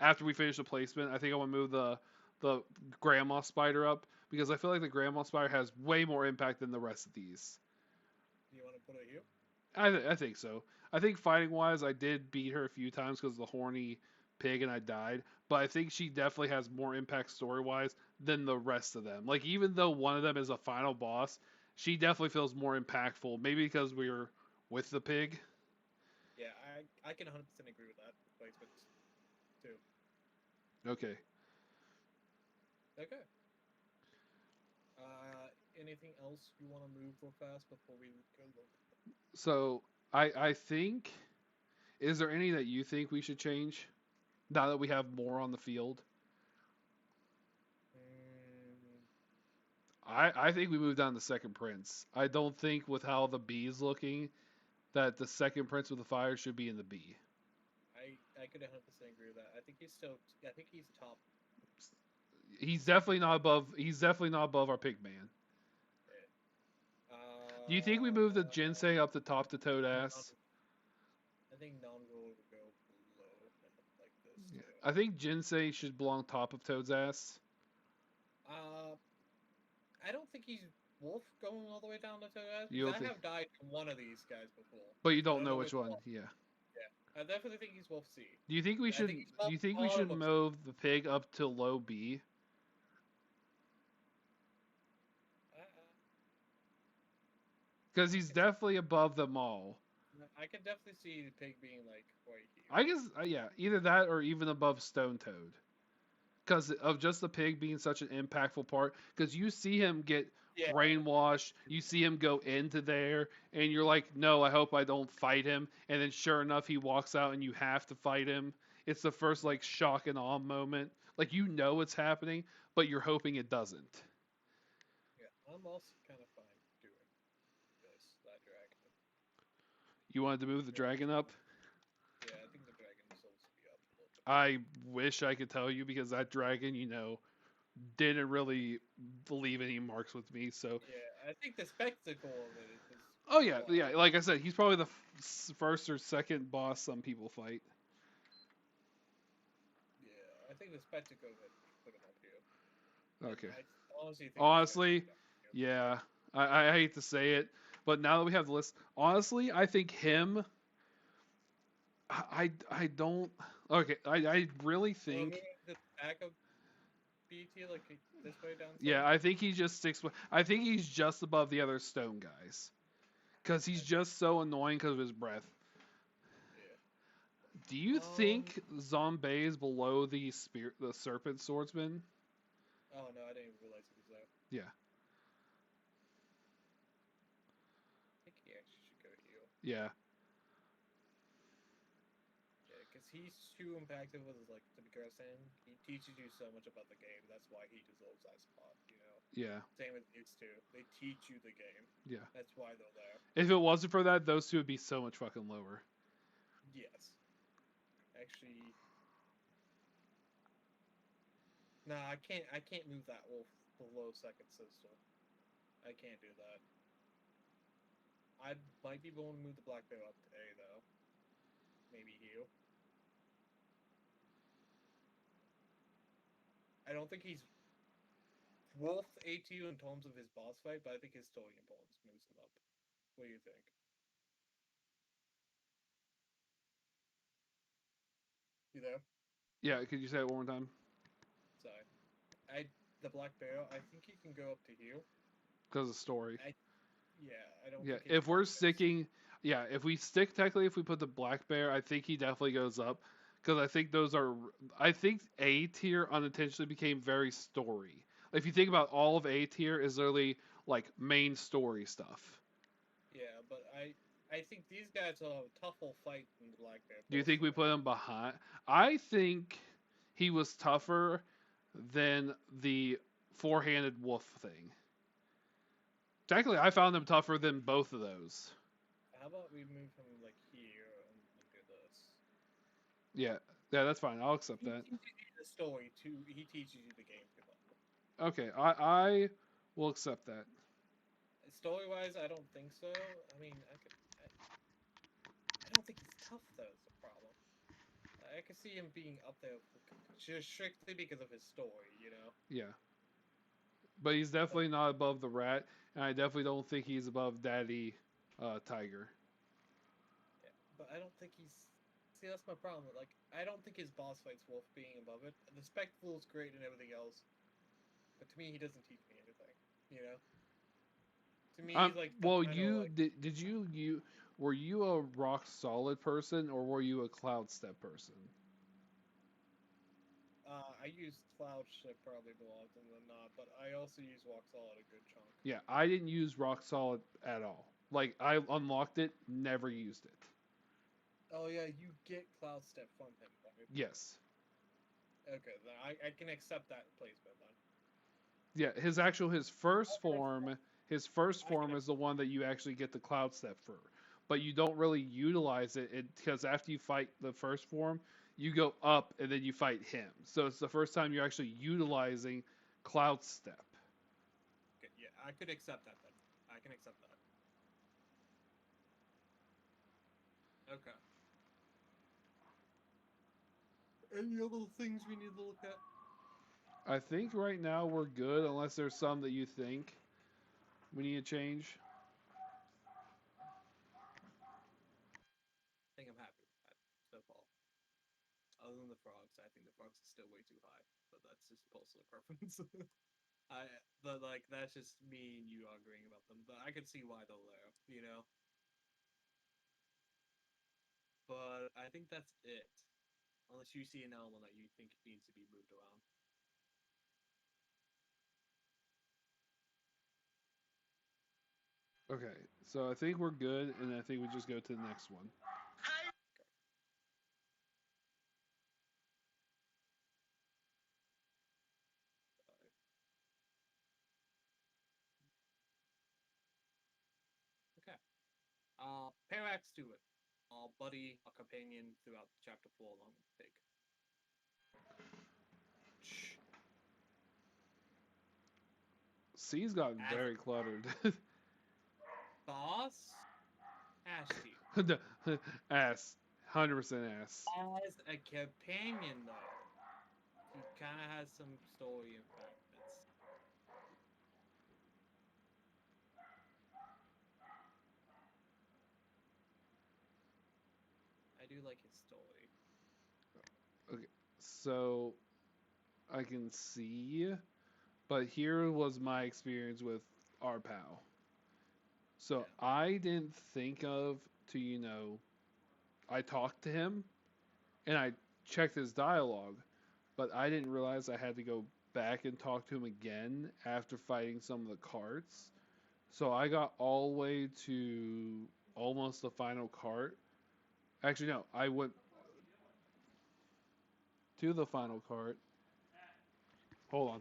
after we finish the placement. I think I want to move the grandma spider up because I feel like the grandma spider has way more impact than the rest of these. Do you want to put it here? I think so. I think fighting wise, I did beat her a few times because of the horny pig and I died. But I think she definitely has more impact story wise than the rest of them. Like even though one of them is a final boss, she definitely feels more impactful. Maybe because we were with the pig. Yeah, I can 100% agree with that placement too. Okay. Okay. Anything else you want to move real fast before we go? So I think Is there any that you think we should change now that we have more on the field? Mm, I think we moved down to second prince. I don't think with how the B is looking that the second prince with the fire should be in the B. I could 100% agree with that. I think he's still. I think he's top. He's definitely not above. He's definitely not above our pig man. Do you think we move the ginseng up the top to toad ass? I think non-rule would go below like this Yeah. too. I think ginseng should belong top of toad's ass. Uh, I don't think he's wolf going all the way down to Toad. You don't I think- have died from one of these guys before. But you I don't know which one. one. Yeah. I definitely think he's wolf C. Do you think we I should? think he's Do you think we bottom should of- move the pig up to low B? Because he's definitely above them all. I can definitely see the pig being like right here. I guess, yeah, either that or even above Stone Toad. Because of just the pig being such an impactful part. Because you see him get Yeah. brainwashed, you see him go into there, and you're like, no, I hope I don't fight him. And then sure enough, he walks out and you have to fight him. It's the first, like, shock and awe moment. Like, you know it's happening, but you're hoping it doesn't. Yeah, I'm also kind of fine doing that dragon. You wanted to move the dragon up? Yeah, I think the dragon deserves to be up a little bit. I wish I could tell you because that dragon, didn't really leave any marks with me. So, Yeah, I think the spectacle of it is. oh yeah, yeah. Like I said, he's probably the first or second boss some people fight. Yeah, I think the spectacle of it put him up here. Okay. I honestly think. Honestly, yeah. I hate to say it, but now that we have the list, honestly, I think him. I don't. Okay, I really think. The back of BT like this way down. Yeah, I think he just sticks with. I think he's just above the other stone guys, because he's just so annoying because of his breath. Yeah. Do you think Zombie is below the serpent swordsman? Oh no, I didn't even realize he was there. Yeah. I think he actually should go heal. Yeah. Yeah, because he's too impactful with his, like, to be saying. He teaches you so much about the game. That's why he deserves that spot, Yeah. Same with these two. They teach you the game. Yeah. That's why they're there. If it wasn't for that, those two would be so much fucking lower. Yes. Actually. Nah, I can't move that wolf below second sister. I can't do that. I might be willing to move the black bear up to A though. Maybe heal. I don't think he's wolf A2 in terms of his boss fight, but I think his story importance moves him up. What do you think? You there? Yeah, could you say it one more time? Sorry. The black bear, I think he can go up to heal. Because of story. Yeah, I don't Yeah, think his if we're boss fight's- sticking, yeah, if we stick technically, if we put the black bear, I think he definitely goes up. Because I think I think A tier unintentionally became very story. Like, if you think about all of A tier is literally like main story stuff. Yeah, but I think these guys are a tougher fight than the black bear. Do you think we put him behind? I think he was tougher than the four-handed wolf thing. Technically, I found him tougher than both of those. How about we move him like here and do this? Yeah, that's fine. I'll accept He that. teaches you the story too. He teaches you the game too. Okay, I will accept that. Story wise, I don't think so. I mean, I don't think he's tough though. Is the problem. I could see him being up there just strictly because of his story. Yeah. But he's definitely not above the rat, and I definitely don't think he's above Daddy Tiger. Yeah, but I don't think he's. See, that's my problem. Like, I don't think his boss fight's worth being above it. The spectacle is great and everything else, but to me, he doesn't teach me anything. To me, he's like. Well, did you were you a rock solid person or were you a cloud step person? I use Cloud Ship probably more often than not, but I also use Rock Solid a good chunk. Yeah, I didn't use rock solid at all. Like I unlocked it, never used it. Oh yeah, you get Cloud Step from him, right? Yes. Okay, then I can accept that placement then. Yeah, his first form, his first I can form is the one that you actually get the Cloud Step for, but you don't really utilize it because after you fight the first form, you go up and then you fight him. So it's the first time you're actually utilizing Cloud Step. okay, yeah, I could accept that then. I can accept that. Okay. Any other things we need to look at? I think right now we're good unless there's some that you think we need to change. I think I'm happy with that so far. Other than the frogs, I think the frogs are still way too high, but that's just personal preference. I but like that's just me and you arguing about them, but I could see why they're there, you know. But I think that's it. Unless you see an element that you think needs to be moved around. Okay, so I think we're good, and I think we just go to the next one. Okay. Parax to it. Buddy, a companion throughout chapter 4 along with Pig. Shh. C's gotten As very cluttered. boss, Ashty. Ass. 100% ass. As a companion, though, he kind of has some story and facets. I do like his story. Okay, so I can see, but here was my experience with our pal. So Yeah. I didn't think of to, I talked to him and I checked his dialogue, but I didn't realize I had to go back and talk to him again after fighting some of the carts. So I got all the way to almost the final cart. Actually, no, I went to the final cart. Hold on.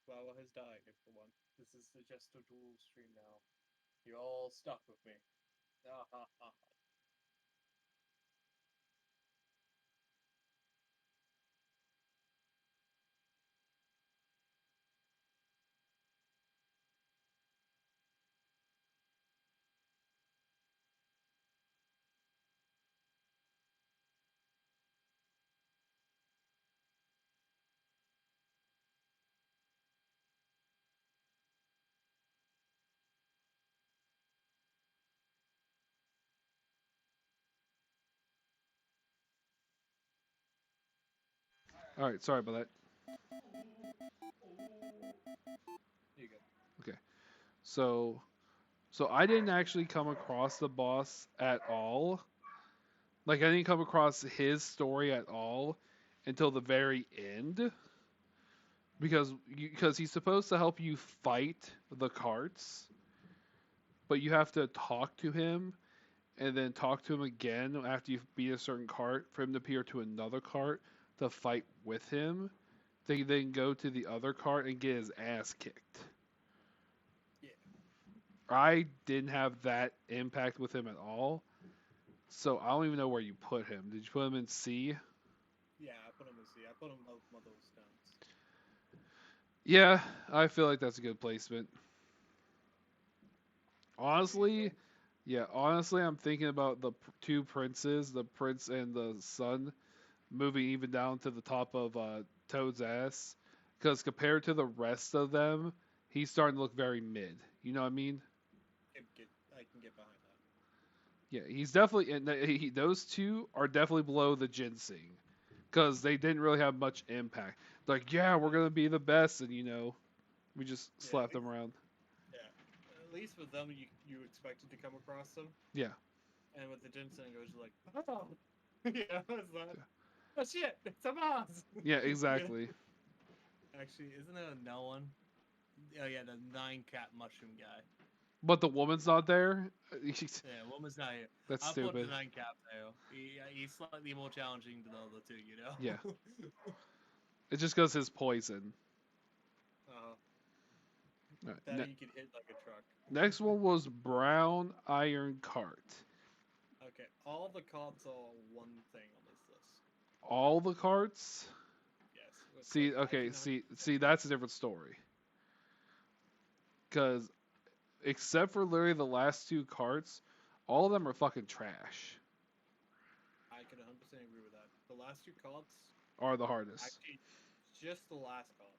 Well, has died, for one. This is just a dual stream now. You're all stuck with me. Ah, ha, ha. All right, sorry about that. You go. Okay. So so I didn't actually come across the boss at all. Like I didn't come across his story at all until the very end because he's supposed to help you fight the carts, but you have to talk to him and then talk to him again after you beat a certain cart for him to appear to another cart to fight with him. They then go to the other cart and get his ass kicked. Yeah. I didn't have that impact with him at all. So I don't even know where you put him. Did you put him in C? Yeah, I put him in C. I put him above Mother Stones. Yeah, I feel like that's a good placement. Honestly, So, yeah, honestly, I'm thinking about the two princes, the prince and the son, moving even down to the top of Toad's ass. Because compared to the rest of them, he's starting to look very mid. You know what I mean? I can get behind that. Yeah, he's definitely, and those two are definitely below the ginseng. Because they didn't really have much impact. Like, yeah, we're going to be the best, and we just Yeah, slapped them around. yeah. At least with them, you expected to come across them, Yeah. and with the ginseng, it was like, oh, yeah, it's not. Oh shit, it's a boss. Yeah, Yeah. exactly. Actually, isn't it a no one? Oh yeah, the 9 cat mushroom guy. But the woman's not there. Yeah, woman's not here. That's I'll put the stupid. 9 cap though. He's slightly more challenging than the other two, you know. Yeah. It just goes his poison. uh, Alright, that he can hit like a truck. next one was brown iron cart. Okay, all the cards are one thing on this list. All the carts. Yes. See, like, I okay, can see, that's a different story. Because except for literally the last two carts, all of them are fucking trash. I can 100% agree with that. The last two cards, Are the hardest. actually, just the last card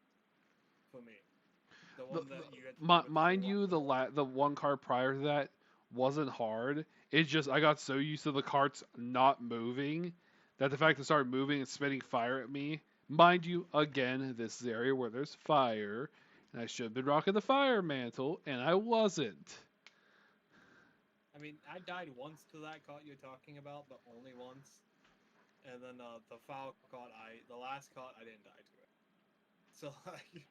for me. The The, one that you had to mi- do with mind full you, on roll. the one cart prior to that wasn't hard. It's just I got so used to the carts not moving that the fact they started moving and spitting fire at me. Mind you, again, this is the area where there's fire, and I should have been rocking the fire mantle, and I wasn't. I mean, I died once to that card you're talking about, but only once. And then the foul card, the last card, I didn't die to it. So like,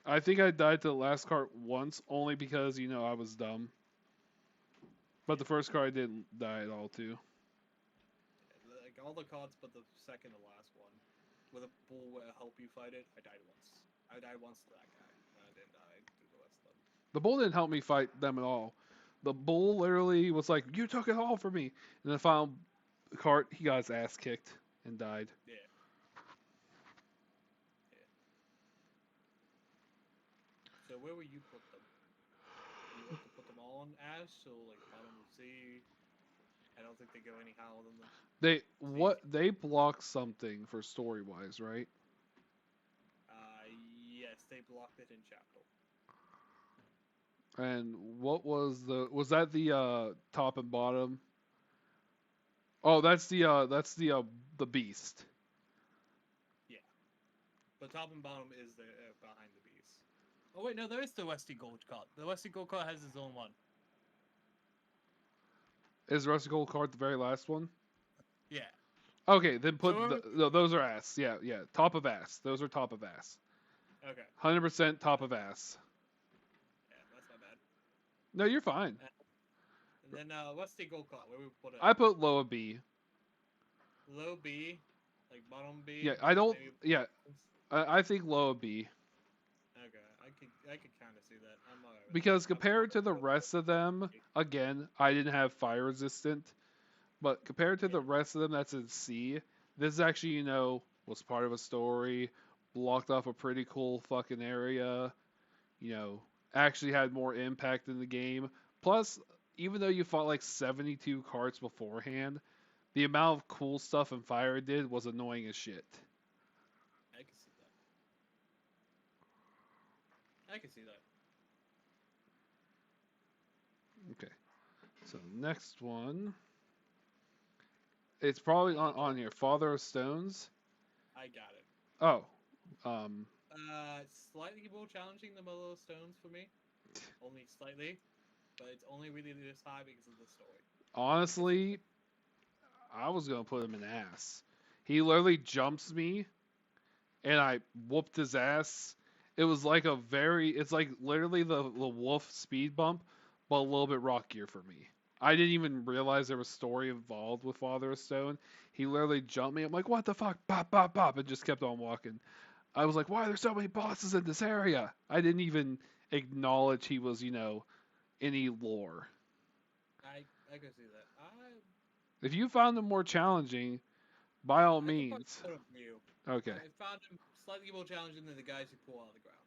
I think I died to the last cart once, only because I was dumb. But the first cart I didn't die at all to. like all the cards, but the second to last one, with a bull will help you fight it. I died once. I died once to that guy. And I didn't die to the rest of them. The bull didn't help me fight them at all. The bull literally was like, "You took it all from me." And the final cart, he got his ass kicked and died. Yeah. So where will you put them? You want to put them all on Ash, so like bottom of C? I don't think they go any higher than They blocked something for story wise, right? Yes, they blocked it in chapter. And what was that the top and bottom? Oh, that's the beast. Yeah, but top and bottom is the behind the beast. Oh wait, no, there is the Westy Gold card. The Westy Gold card has his own one. Is Rusty Gold card the very last one? Yeah. Okay, then put So, those are ass. Yeah, yeah, top of ass. Those are top of ass. okay. 100% top of ass. Yeah, that's not bad. No, you're fine. And then Westy Gold card, where we put it? I put low B. Low B, like bottom B. Yeah, I don't. maybe- Yeah, I think low B Okay, I could kind of see that. I'm alright with because that. I'm compared to sorry, the but- rest of them, again, I didn't have fire resistant, but compared to the rest of them that's in C, this actually was part of a story, blocked off a pretty cool fucking area, actually had more impact in the game. Plus, even though you fought like 72 cards beforehand, the amount of cool stuff and fire it did was annoying as shit. I can see that. I can see that. Okay. So next one. It's probably on here. Father of Stones. I got it. Oh. Slightly more challenging than Mother of Stones for me. Only slightly. But it's only really this high because of the story. Honestly, I was gonna put him in ass. He literally jumps me, and I whooped his ass. It was like it's like literally the wolf speed bump, but a little bit rockier for me. I didn't even realize there was story involved with Father of Stone. He literally jumped me. I'm like, what the fuck? Bop, bop, bop, and just kept on walking. I was like, why are there so many bosses in this area? I didn't even acknowledge he was, any lore. I can see that. If you found him more challenging, by all I can means. put a view. Okay. I found him slightly more challenging than the guys who pull out of the ground.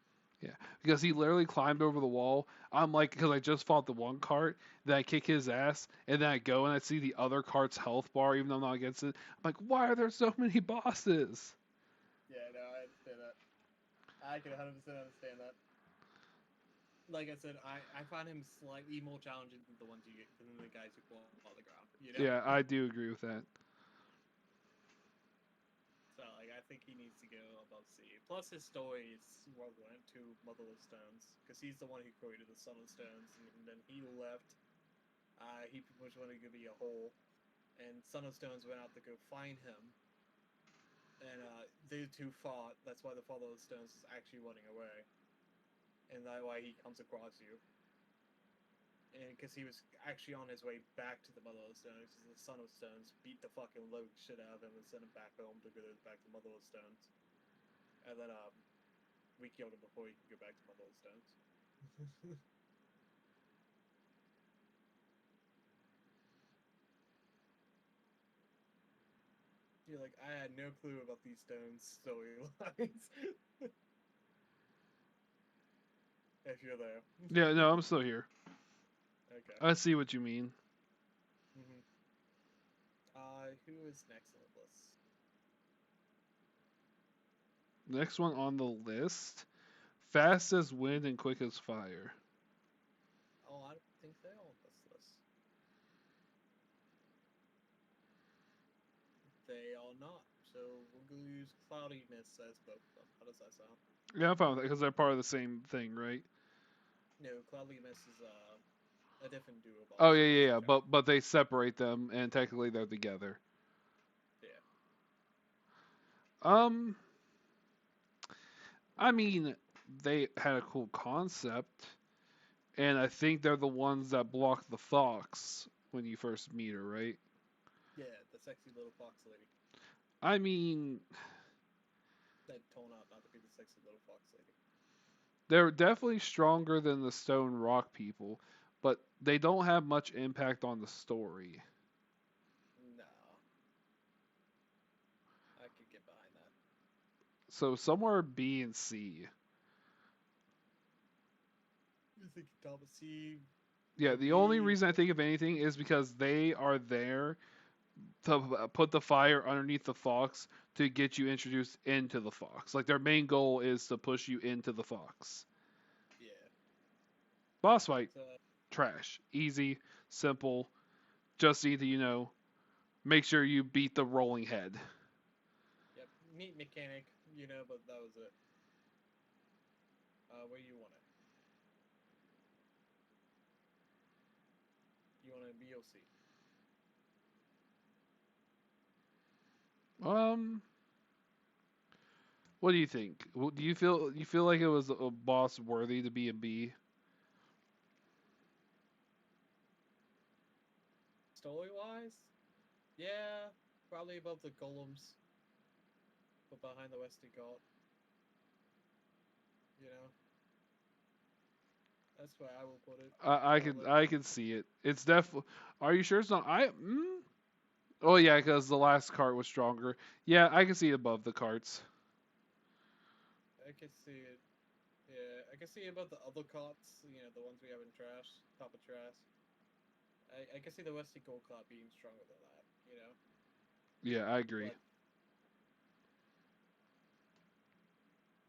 Yeah, because he literally climbed over the wall. I'm like, because I just fought the one cart, then I kick his ass, and then I go and I see the other cart's health bar, even though I'm not against it. I'm like, why are there so many bosses? Yeah, no, I understand that. I can 100% understand that. Like I said, I find him slightly more challenging than the guys who pull out of the ground. You know? Yeah, I do agree with that. So like, I think he needs to go above C. Plus, his story is relevant to Mother of Stones because he's the one who created the Son of Stones, and then he left. He pretty much wanted to be a hole, and Son of Stones went out to go find him. And they two fought. That's why the Father of Stones is actually running away. and that way he comes across you. And because he was actually on his way back to the Mother of Stones, because the Son of Stones beat the fucking living shit out of him and sent him back home to go back to Mother of Stones. And then we killed him before he could go back to Mother of Stones. You're like, I had no clue about these stones storylines. If you're there. Yeah, no, I'm still here. Okay. I see what you mean. Mm-hmm. Who is next on the list? Next one on the list, fast as wind and quick as fire. Oh, I don't think they're on this list. They are not. So we're gonna use cloudiness as both of them. How does that sound? Yeah, I'm fine with that because they're part of the same thing, right? No, cloudiness is a different duo boss. Oh yeah. But they separate them, and technically they're together. Yeah. I mean, they had a cool concept, and I think they're the ones that block the fox when you first meet her, right? Yeah, the sexy little fox lady. I mean, That turned out not to be the sexy little fox lady. they're definitely stronger than the stone rock people, but they don't have much impact on the story. No. I could get behind that. So somewhere B and C. You think Thomas C. Yeah, the only reason I think of anything is because they are there to put the fire underneath the fox to get you introduced into the fox. Like their main goal is to push you into the fox. Yeah. Boss fight, So, trash, easy, simple. Just need to make sure you beat the rolling head. yep. Neat mechanic, but that was it. Where do you want it? You want it B or C? What do you think? Do you feel like it was a boss worthy to be in B? Story wise? Yeah, probably above the golems. But behind the Westy God. You know? That's where I will put it. I could see it. It's definitely. Are you sure it's not? Oh yeah, because the last cart was stronger. Yeah, I can see it above the carts. I can see it. Yeah, I can see above the other cots, the ones we have in trash, top of trash. I can see the Westy Gold cot being stronger than that. Yeah, I agree.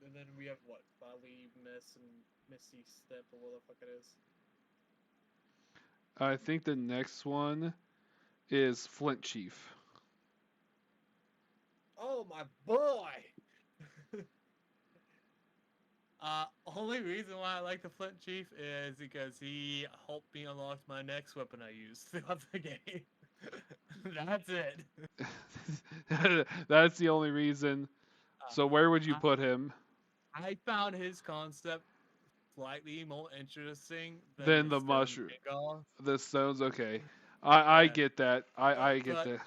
And then we have what? Bali, Miss, and Misty Step, or what the fuck it is. I think the next one is Flint Chief. Oh my boy! Only reason why I like the Flint Chief is because he helped me unlock my next weapon I use throughout the game. That's it. That's the only reason. So where would you put him? I found his concept slightly more interesting Then than the the stone mushroom. Bingo. The stones, okay. I Yeah. get that. I get But that.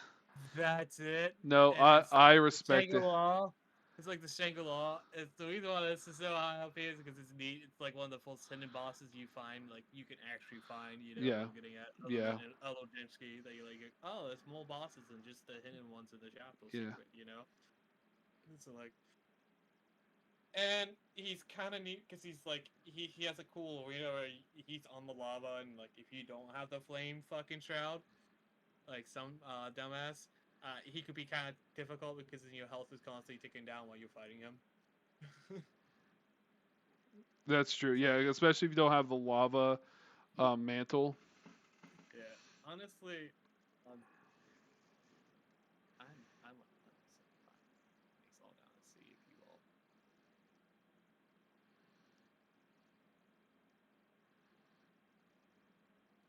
that's it. No, And it's I the respect it. Shangri-La. It's like the Shangri-La. It's the reason why this is so high up here is because it's neat. It's like one of the first hidden bosses you find, like you can actually find. Yeah. What I'm getting at. Other Yeah. than Olodensky, that you're like, oh, there's more bosses than just the hidden ones in the chapter Yeah. secret. So like, and he's kind of neat because he's like he has a cool arena where he's on the lava, and like if you don't have the flame fucking shroud, like some dumbass, he could be kind of difficult because your health is constantly ticking down while you're fighting him. That's true. Yeah, especially if you don't have the lava mantle. Yeah, honestly, I'm 100% fine. These all down to see if you all.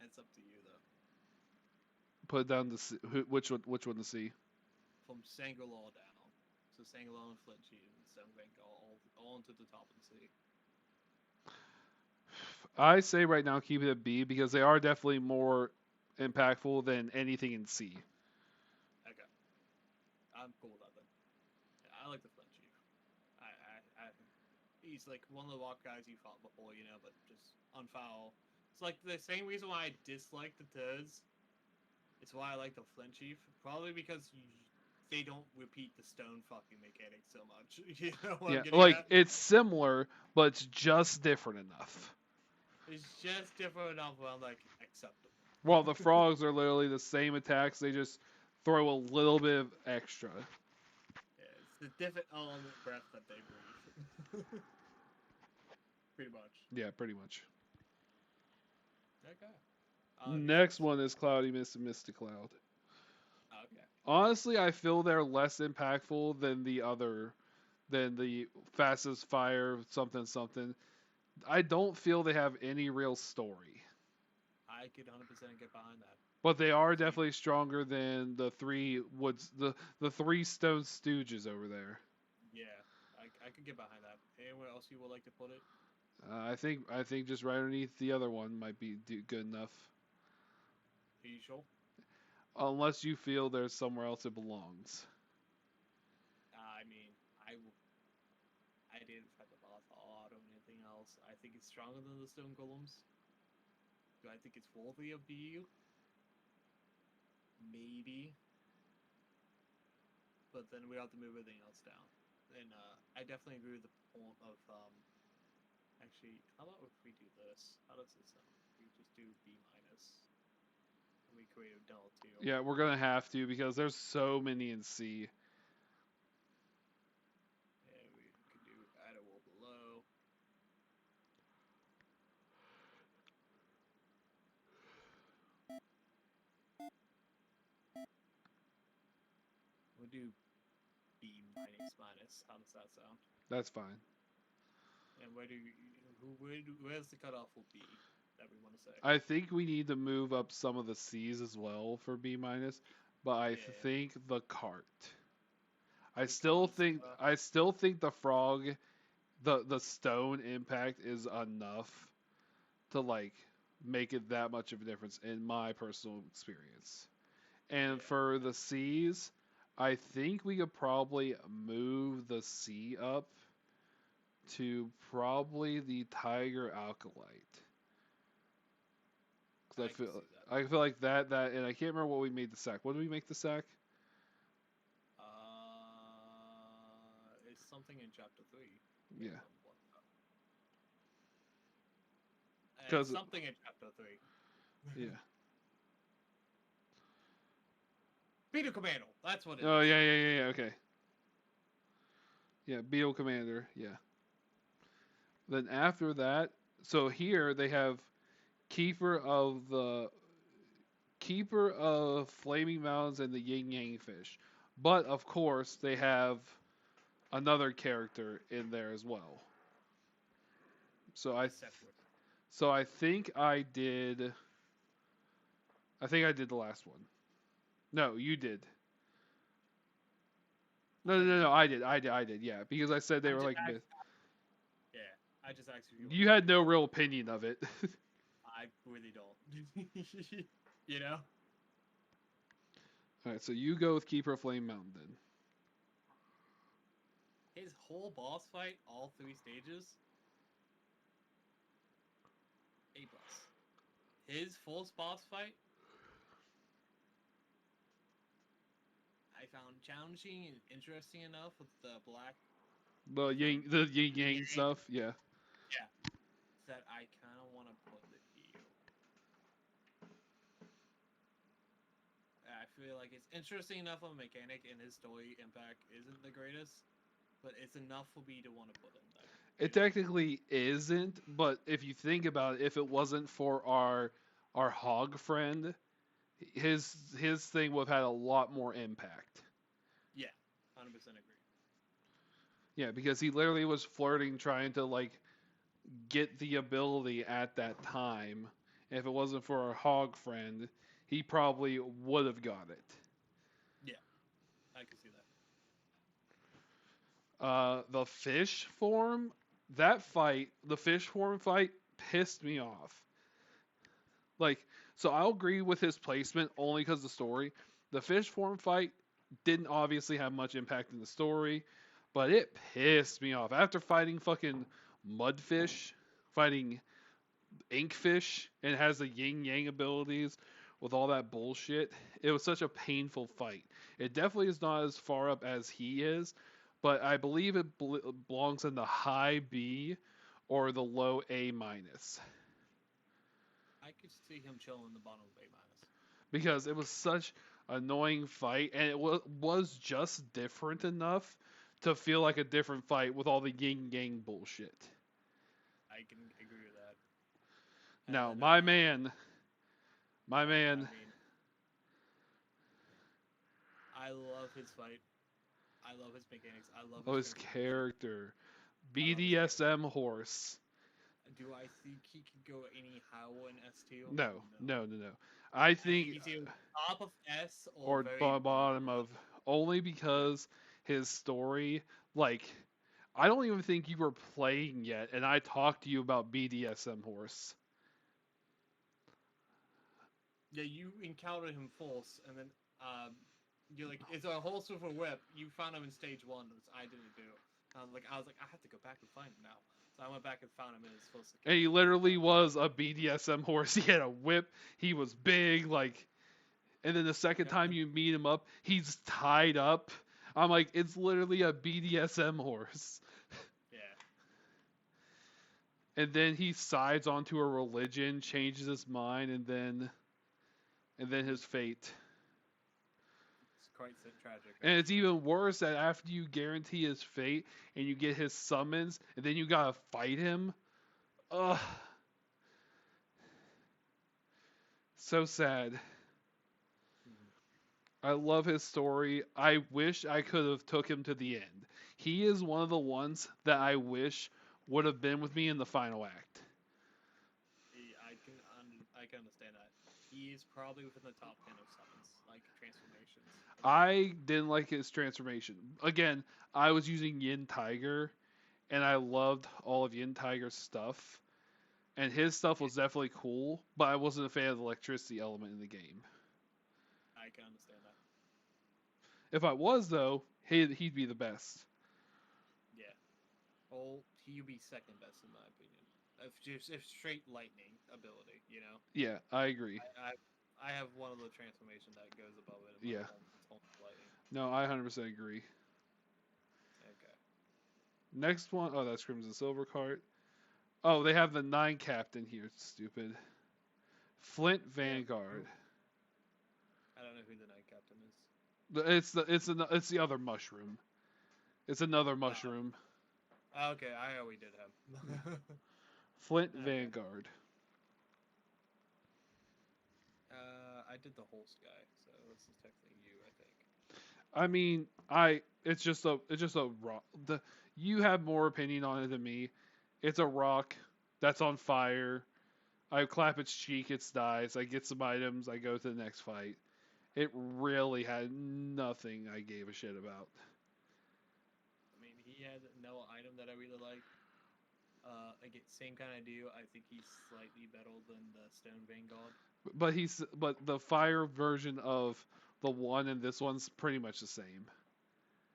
It's up to you though. Put it down to C. Which one to see? From Shangri-La down, so Shangri-La and Flint Chief and Stone Bank all onto the top of the sea. I say right now keep it at B because they are definitely more impactful than anything in C. Okay, I'm cool with that then. Yeah, I like the Flint Chief. He's like one of the walk guys you fought before, you know, but just on foul. It's like the same reason why I dislike the Turds. It's why I like the Flint Chief. Probably because they don't repeat the stone fucking mechanic so much. You know what Yeah, I'm getting like at? it's similar, but it's just different enough. It's just different enough where I'm like, acceptable. While the frogs are literally the same attacks, they just throw a little bit of extra. Yeah, it's the different element breath that they breathe. Pretty much. Yeah, pretty much. Okay. Next one is Cloudy Mist and Mystic Cloud. Okay. Honestly, I feel they're less impactful than the Fastest Fire something something. I don't feel they have any real story. I could 100% get behind that. But they are definitely stronger than the the three Stone Stooges over there. Yeah, I could get behind that. Anywhere else you would like to put it? I think just right underneath the other one might be good enough. Are you sure? Unless you feel there's somewhere else it belongs. I mean, I didn't fight the boss a lot or anything else. I think it's stronger than the stone golems. Do I think it's worthy of BU? Maybe. But then we have to move everything else down. And I definitely agree with the point of actually, how about if we do this? How does this sound? We just do B minus. And we create a Del 2. Yeah, we're gonna have to because there's so many in C. And we could do add a wall below. We'll do B minus minus. How does that sound? That's fine. And where's the cutoff will be that we want to say? I think we need to move up some of the C's as well for B minus, but I think the cart. I still think the frog, the stone impact is enough to like make it that much of a difference in my personal experience. And for the C's, I think we could probably move the C up to probably the Tiger Alkalite. Because I feel like that and I can't remember what we made the sack. What did we make the sack? It's something in chapter 3. Yeah. It's something in chapter 3. Yeah. Beetle Commando. That's what it is. Oh yeah. Okay. Yeah, Beetle Commander. Yeah. Then after that, so here they have Keeper of Flaming Mountains and the Yin Yang Fish. But of course, they have another character in there as well. So I think I did the last one. No, you did. No, I did. Yeah, because I said they were like myth. Yeah, I just asked you had no real opinion of it. I really don't. You know? Alright, so you go with Keeper of Flame Mountain then. His whole boss fight, all 3 stages, A+. His full boss fight, I found challenging and interesting enough with the black... The yin yang stuff, yeah. Yeah. That I kind of want to put the EU. I feel like it's interesting enough of a mechanic, and his story impact isn't the greatest, but it's enough for me to want to put him there. It technically isn't, but if you think about it, if it wasn't for our hog friend, his thing would have had a lot more impact. Yeah, 100% agree. Yeah, because he literally was flirting, trying to like get the ability at that time. If it wasn't for our hog friend, he probably would have got it. Yeah, I can see that. The fish form, the fish form fight pissed me off. Like, so I'll agree with his placement only because of the story. The fish form fight didn't obviously have much impact in the story, but it pissed me off. After fighting fucking mudfish, fighting inkfish, and has the yin yang abilities with all that bullshit, it was such a painful fight. It definitely is not as far up as he is, but I believe it belongs in the high B or the low A minus. I could see him chilling in the bottom of A minus. Because it was such an annoying fight, and it was just different enough to feel like a different fight with all the yin yang bullshit. I can agree with that. And Now, then, my man, I mean, I love his fight. I love his mechanics. I love oh, his character. character, BDSM horse. Do I think he could go any higher in S2? No, no, no, no. I think He's either top of S or very bottom of only because his story, like, I don't even think you were playing yet, and I talked to you about BDSM horse. Yeah, you encountered him first, and then you're like, it's a horse with a whip. You found him in stage 1, which I didn't do. I was like, I have to go back and find him now. So I went back and found him in his first account. And he literally was a BDSM horse. He had a whip. He was big, like. And then the second time you meet him up, he's tied up. I'm like, it's literally a BDSM horse. Yeah. And then he sides onto a religion, changes his mind, and then his fate. It's quite tragic. And it's even worse that after you guarantee his fate and you get his summons, and then you gotta fight him. Ugh. So sad. I love his story. I wish I could have took him to the end. He is one of the ones that I wish would have been with me in the final act. I can understand that. He is probably within the top 10 of summons, like transformations. I didn't like his transformation. Again, I was using Yin Tiger, and I loved all of Yin Tiger's stuff. And his stuff was definitely cool, but I wasn't a fan of the electricity element in the game. I can understand that. If I was, though, he'd be the best. Yeah. Well, he'd be second best in my opinion. If straight lightning ability, you know. Yeah, I agree. I have one of the transformation that goes above it. Yeah. It's lightning. No, I 100% agree. Okay. Next one, oh, that's Crimson Silver card. Oh, they have the 9 captain here. It's stupid. Flint Vanguard. I don't know who the Knight Captain is. It's the other mushroom. It's another mushroom. Okay, I already did him. Flint Vanguard. I did the whole sky, so this is technically you, I think. I mean, it's just a rock. You have more opinion on it than me. It's a rock that's on fire. I clap its cheek, it dies. I get some items. I go to the next fight. It really had nothing I gave a shit about. I mean, he had no item that I really liked. Again, same kind of deal. I think he's slightly better than the Stone Vanguard. But the fire version of the one and this one's pretty much the same.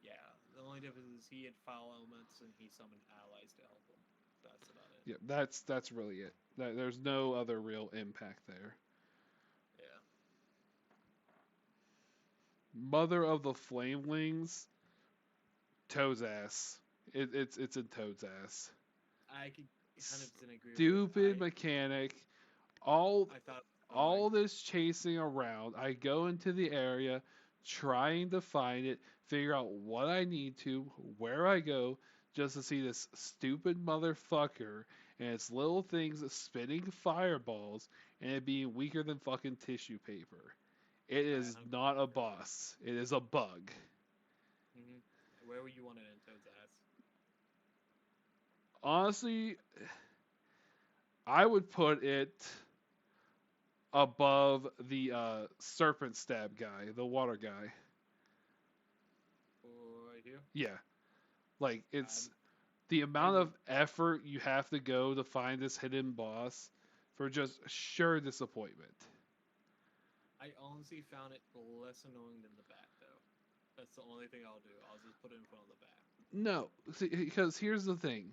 Yeah, the only difference is he had foul elements and he summoned allies to help him. That's about it. Yeah, that's really it. There's no other real impact there. Yeah. Mother of the Flamelings, Toad's ass. It's in Toad's ass. I could 100% agree Stupid with mechanic. all This chasing around. I go into the area, trying to find it, figure out what I need to, where I go, just to see this stupid motherfucker and its little things spitting fireballs and it being weaker than fucking tissue paper. It is not a boss. It is a bug. Mm-hmm. Where would you want it in Toad's ass? Honestly, I would put it above the serpent stab guy, the water guy. Right here? Yeah. Like, it's The amount agree. of effort you have to go to find this hidden boss for just sure disappointment. I honestly found it less annoying than the bat, though. That's the only thing I'll do. I'll just put it in front of the bat. No, see, because here's the thing.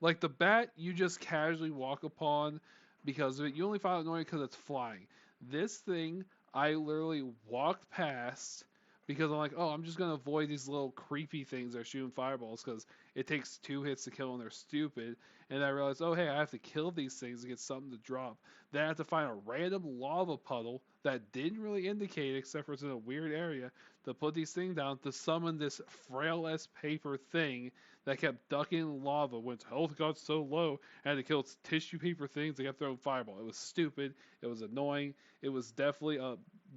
Like the bat, you just casually walk upon because of it. You only find it annoying because it's flying. This thing, I literally walked past because I'm like, oh, I'm just gonna avoid these little creepy things that are shooting fireballs because it takes 2 hits to kill and they're stupid. And I realized, oh, hey, I have to kill these things to get something to drop. Then I have to find a random lava puddle that didn't really indicate, except for it's in a weird area, to put these things down to summon this frail as paper thing that kept ducking lava when its health got so low and had to kill its tissue paper things that kept throwing fireball. It was stupid. It was annoying. It was definitely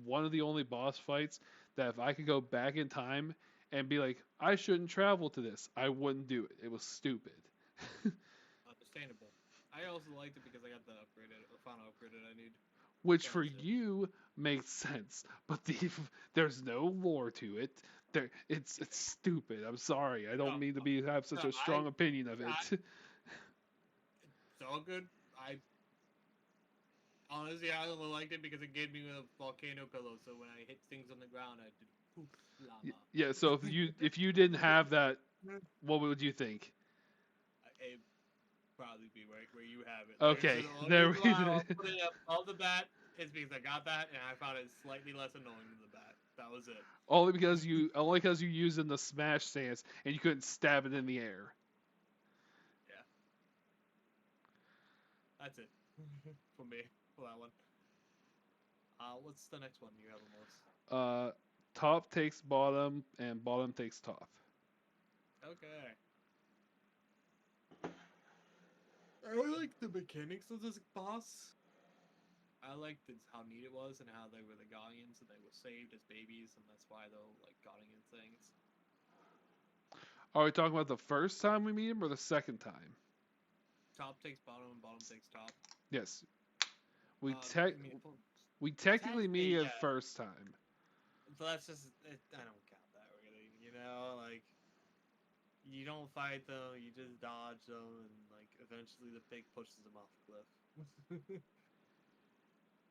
one of the only boss fights that if I could go back in time and be like, I shouldn't travel to this, I wouldn't do it. It was stupid. Understandable. I also liked it because I got the final upgrade that I need. Which That for was it. you makes sense, but there's no lore to it. It's stupid. I'm sorry. I don't No, mean to have such no, a strong opinion of I, it. it's all good. I honestly, I only liked it because it gave me a volcano pillow. So when I hit things on the ground, I did poof lava. Yeah. So if you didn't have that, what would you think? It'd probably be right where you have it. Okay, The only there reason why we. I'll put it above the bat is because I got that and I found it slightly less annoying than the bat. That was it. only because you used in the smash stance and you couldn't stab it in the air. Yeah, that's it for me for that one. What's the next one you have on the list? Uh, top takes bottom and bottom takes top. Okay. I really like the mechanics of this boss. I liked how neat it was and how they were the Guardians and they were saved as babies and that's why they're like Guardian things. Are we talking about the first time we meet him or the second time? Top takes bottom and bottom takes top. Yes. We I tech mean, we technically meet technically, him yeah. first time. But that's just I don't count that really. You know, like you don't fight them, you just dodge them, and like eventually the pig pushes them off the cliff.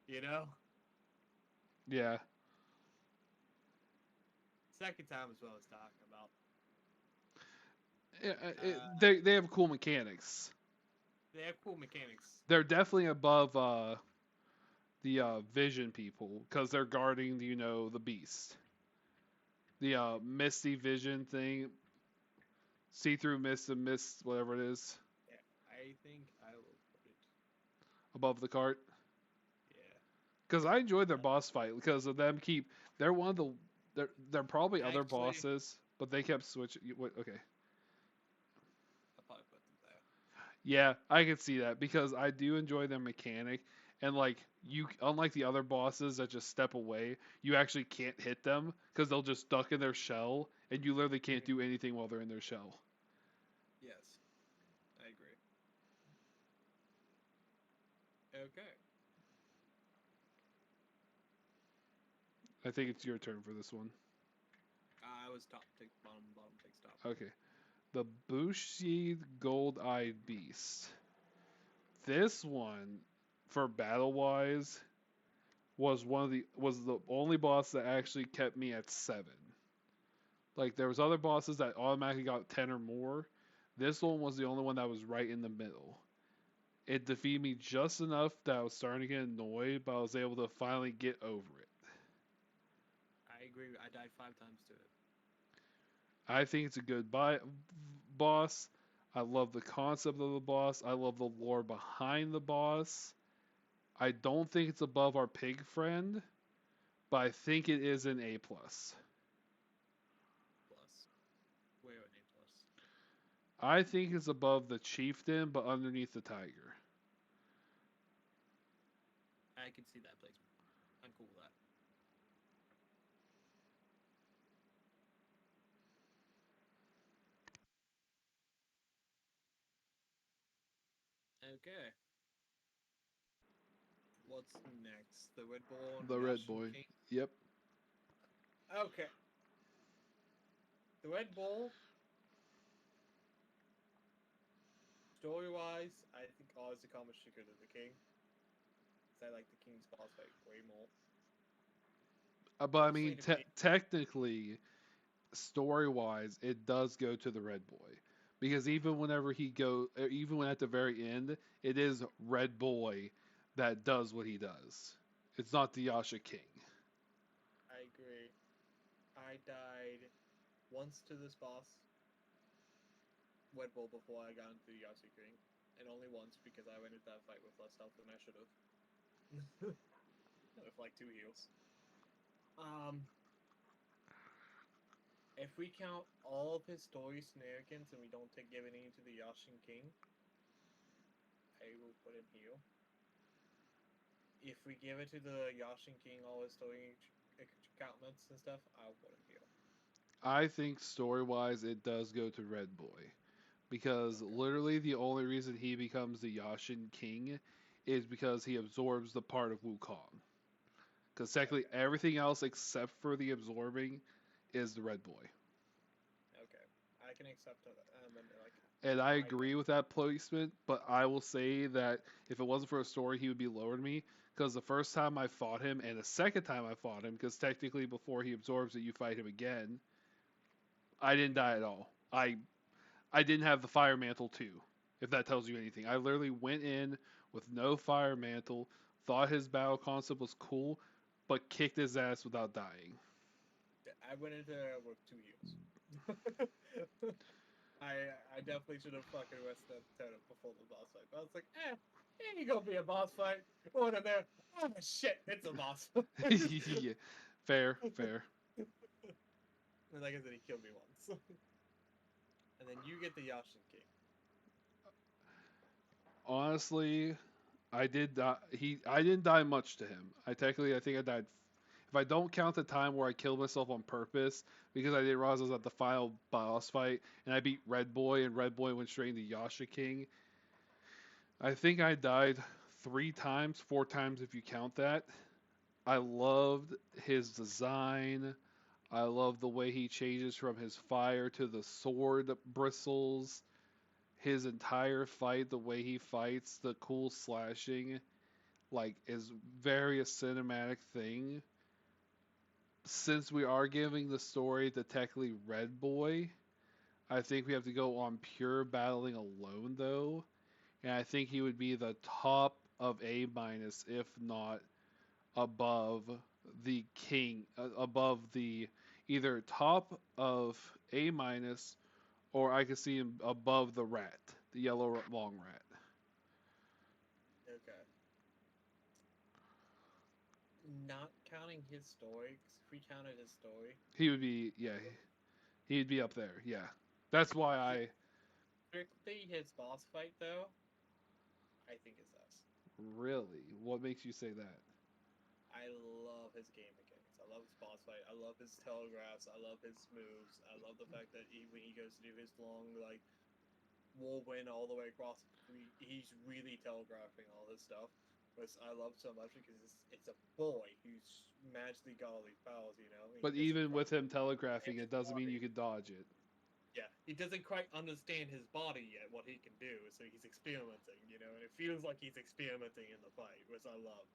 You know, Yeah. second time is what I was talking about. They have cool mechanics. They have cool mechanics. They're definitely above the vision people because they're guarding the beast. The misty vision thing, see through mist and mist, whatever it is, Yeah, I think I will put it. above the cart. Yeah. Because I enjoyed their boss fight because of them keep. They're one of the. They're probably other Actually, bosses, but they kept switching. Okay. I'll probably put them there. Yeah, I can see that because I do enjoy their mechanic, and like unlike the other bosses that just step away, you actually can't hit them because they'll just duck in their shell, and you literally can't do anything while they're in their shell. Yes, I agree. Okay. I think it's your turn for this one. I was top takes bottom, bottom takes top. Okay, the Bushi Gold-Eyed Beast. This one, for battle wise, was the only boss that actually kept me at 7. Like there was other bosses that automatically got 10 or more. This one was the only one that was right in the middle. It defeated me just enough that I was starting to get annoyed, but I was able to finally get over it. I agree. I died 5 times to it. I think it's a good boss. I love the concept of the boss. I love the lore behind the boss. I don't think it's above our pig friend, but I think it is an A plus. Plus, way over an A plus. I think it's above the chieftain, but underneath the tiger. I can see that placement. I'm cool with that. Okay. What's next? The Red Bull and The red Russian boy. King. Yep. Okay. The Red Bull. story-wise, I think honestly Kamashika is the king. Cause I like the king's boss fight way more. But I Personally, mean, to me, technically, story wise, it does go to the Red Boy because even when at the very end, it is Red Boy that does what he does. It's not the Yasha King. I agree. I died once to this boss, Red Bull, before I got into the Yasuo King, and only once because I went into that fight with less health than I should have. With like 2 heals. If we count all of his story shenanigans and we don't give any to the Yashin King, I will put him here. If we give it to the Yashin King, all his story accountments and stuff, I'll put him here. I think story wise, it does go to Red Boy because Okay. literally the only reason he becomes the Yashin King is because he absorbs the part of Wukong. Because technically, Okay. everything else except for the absorbing is the Red Boy. Okay. I can accept that. Like, And I I agree with that placement, but I will say that if it wasn't for a story, he would be lower than me. Because the first time I fought him, and the second time I fought him, because technically before he absorbs it, you fight him again, I didn't die at all. I didn't have the fire mantle too, if that tells you anything. I literally went in with no fire mantle, thought his battle concept was cool, but kicked his ass without dying. I went into there with 2 heals. I definitely should have fucking rested that before the boss fight. But I was like, ain't gonna be a boss fight. Going in there, oh shit, it's a boss. Yeah, fair, fair. And like I said, he killed me once. And then you get the Yashin King. Honestly, I did die. I didn't die much to him. I think I died. If I don't count the time where I killed myself on purpose because I didn't realize I was at the final boss fight and I beat Red Boy and Red Boy went straight into Yasha King, I think I died 3 times, 4 times if you count that. I loved his design. I love the way he changes from his fire to the sword bristles. His entire fight, the way he fights, the cool slashing, like is very a cinematic thing. Since we are giving the story to technically Red Boy, I think we have to go on pure battling alone though, and I think he would be the top of A minus, if not above the king, above the either top of A minus, or I could see him above the rat, the yellow long rat. Okay. Not counting his story, 'cause if we counted his story, He would be, yeah, he'd be up there. Yeah, that's why I strictly his boss fight though, I think it's us. really. What makes you say that? I love his game mechanics. I love his boss fight. I love his telegraphs. I love his moves. I love the fact that when he goes to do his long like whirlwind all the way across, he's really telegraphing all this stuff, which I love so much because it's a boy who's magically got all these powers, you know. And But he doesn't even quite with him telegraphing, understand it his doesn't mean you body. could dodge it. Yeah, he doesn't quite understand his body yet, what he can do, so he's experimenting, you know, and it feels like he's experimenting in the fight, which I love.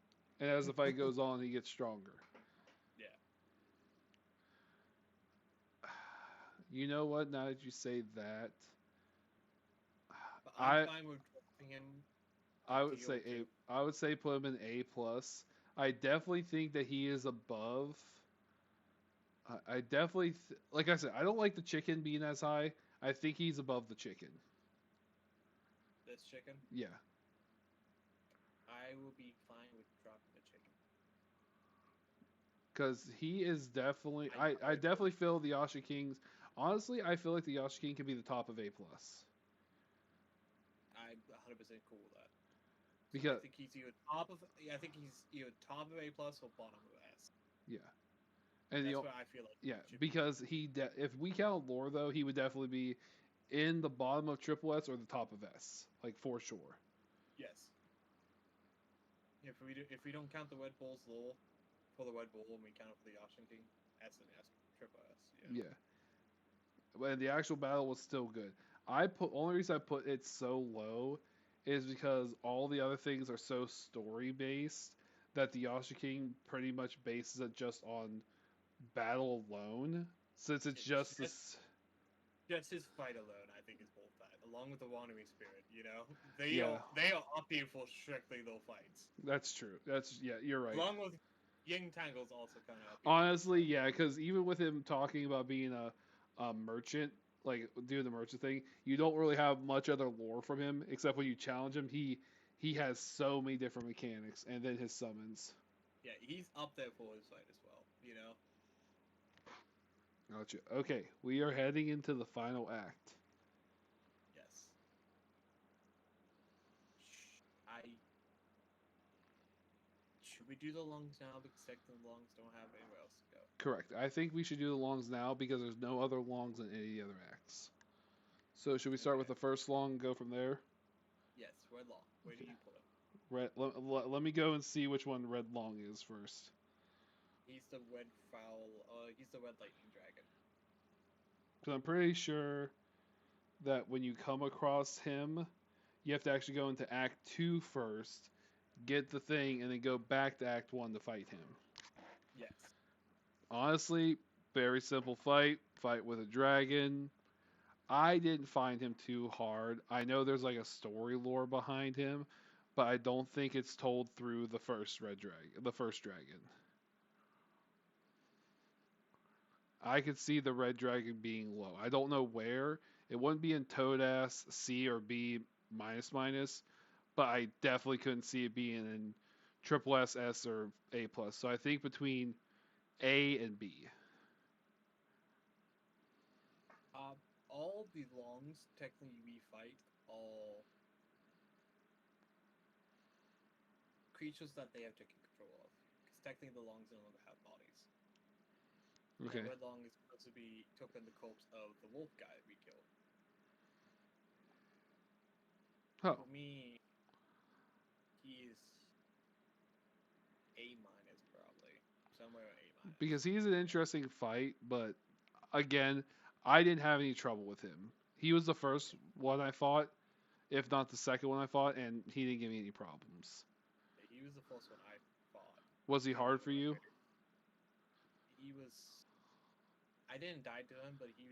And as the fight goes on, he gets stronger. Yeah. You know what? Now that you say that, But I'm I fine with dropping him I would deal say too. I would say put him in A plus. I definitely think that he is above. I definitely like I said, I don't like the chicken being as high. I think he's above the chicken. This chicken. Yeah, I will be fine with dropping the chicken. because he is definitely. I I agree. definitely feel the Yasha Kings. Honestly, I feel like the Yasha King can be the top of A plus I'm 100% cool with that. So I because think he's either top of. I think he's either top of A plus or bottom of S. yeah, and That's what I feel like. yeah, It should be. because if we count lore though, he would definitely be in the bottom of triple S or the top of S, like for sure. Yes. If we don't count the Red Bull's lore for the Red Bull and we count it for the Yashin King, S and S, triple S. Yeah. Yeah, and the actual battle was still good. only reason I put it so low is because all the other things are so story based that the Yasha King pretty much bases it just on battle alone. Since it's It's just this. just his fight alone, I think, is both that, along with the Wandering Spirit. You know, Yeah, they are opting for strictly those fights, that's true. Yeah, you're right. along with Ying Tangle's also kind of opting for those Honestly, fights. yeah, because even with him talking about being a merchant, like doing the merchant thing, you don't really have much other lore from him except when you challenge him. He has so many different mechanics, and then his summons. Yeah, he's up there for his fight as well. You know, Gotcha. Okay, we are heading into the final act. yes. I should we do the lungs now because technically the lungs don't have anywhere else to go. Correct. I think we should do the longs now because there's no other longs in any of the other acts. So should we start with Okay. the first long and go from there? Yes, Red Long. Where do Okay. you put him? Let me go and see which one red long is first. He's the red fowl. He's the red lightning dragon. Because I'm pretty sure that when you come across him, you have to actually go into Act 2 first, get the thing, and then go back to Act 1 to fight him. Yes. Honestly, very simple fight. Fight with a dragon. I didn't find him too hard. I know there's like a story lore behind him, but I don't think it's told through the first dragon. I could see the red dragon being low. I don't know where. It wouldn't be in Toadas C or B minus minus, but I definitely couldn't see it being in triple S, S, or A plus. So I think between A and B. All the longs technically we fight all creatures that they have taken control of. Because technically the longs no longer have bodies. Okay. The red long is supposed to be took on the corpse of the wolf guy we killed. Oh, For me, he is A minus probably. Somewhere A minus. because he's an interesting fight, but again, I didn't have any trouble with him. He was the first one I fought, if not the second one I fought, and he didn't give me any problems. He was the first one I fought. Was he hard for you? He was. I didn't die to him, but he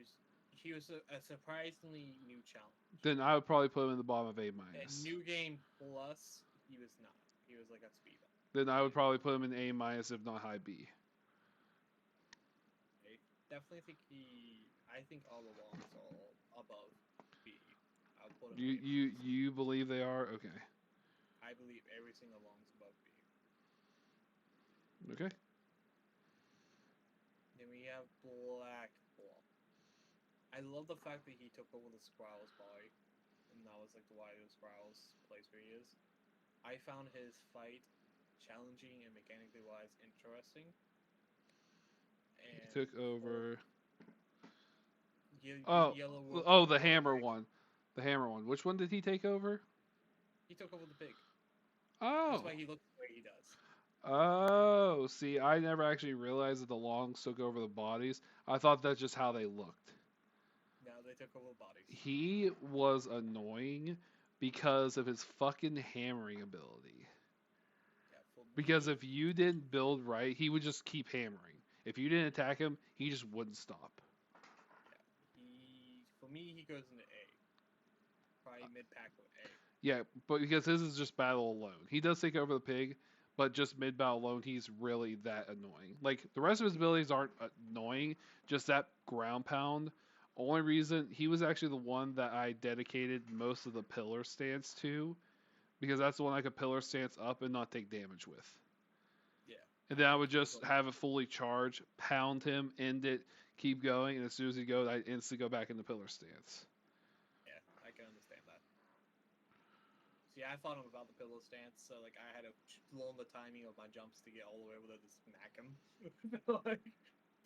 was a surprisingly new challenge. Then I would probably put him in the bottom of A And minus. new game plus, he was not. He was like a speed up. Then I would probably put him in A minus, if not high B. I definitely think I think all the longs are above B. I'll put him. You believe they are? Okay. I believe every single long's above B. Okay. Then we have Black Claw. I love the fact that he took over the Squirrel's body, and that was like why the Squirrel's place where he is. I found his fight challenging and mechanically wise interesting. He And took over. Yellow Wolf. Oh, the hammer one. The hammer one. Which one did he take over? He took over the pig. Oh. That's why he looks the way he does. Oh, see, I never actually realized that the longs took over the bodies. I thought that's just how they looked. No, they took over bodies. He was annoying because of his fucking hammering ability. Yeah, for Because me, if you didn't build right, he would just keep hammering. If you didn't attack him, he just wouldn't stop. for me, he goes into A. Probably mid pack with A. Yeah, but because his is just battle alone. He does take over the pig, but just mid battle alone, he's really that annoying. Like, the rest of his abilities aren't annoying, just that ground pound. Only reason, he was actually the one that I dedicated most of the pillar stance to, because that's the one I could pillar stance up and not take damage with. Yeah. And then I would just have it fully charged, pound him, end it, keep going, and as soon as he goes, I instantly go back into pillar stance. Yeah, I can understand that. See, I thought him about the pillow stance, so like I had to learn the timing of my jumps to get all the way over there to smack him. Like,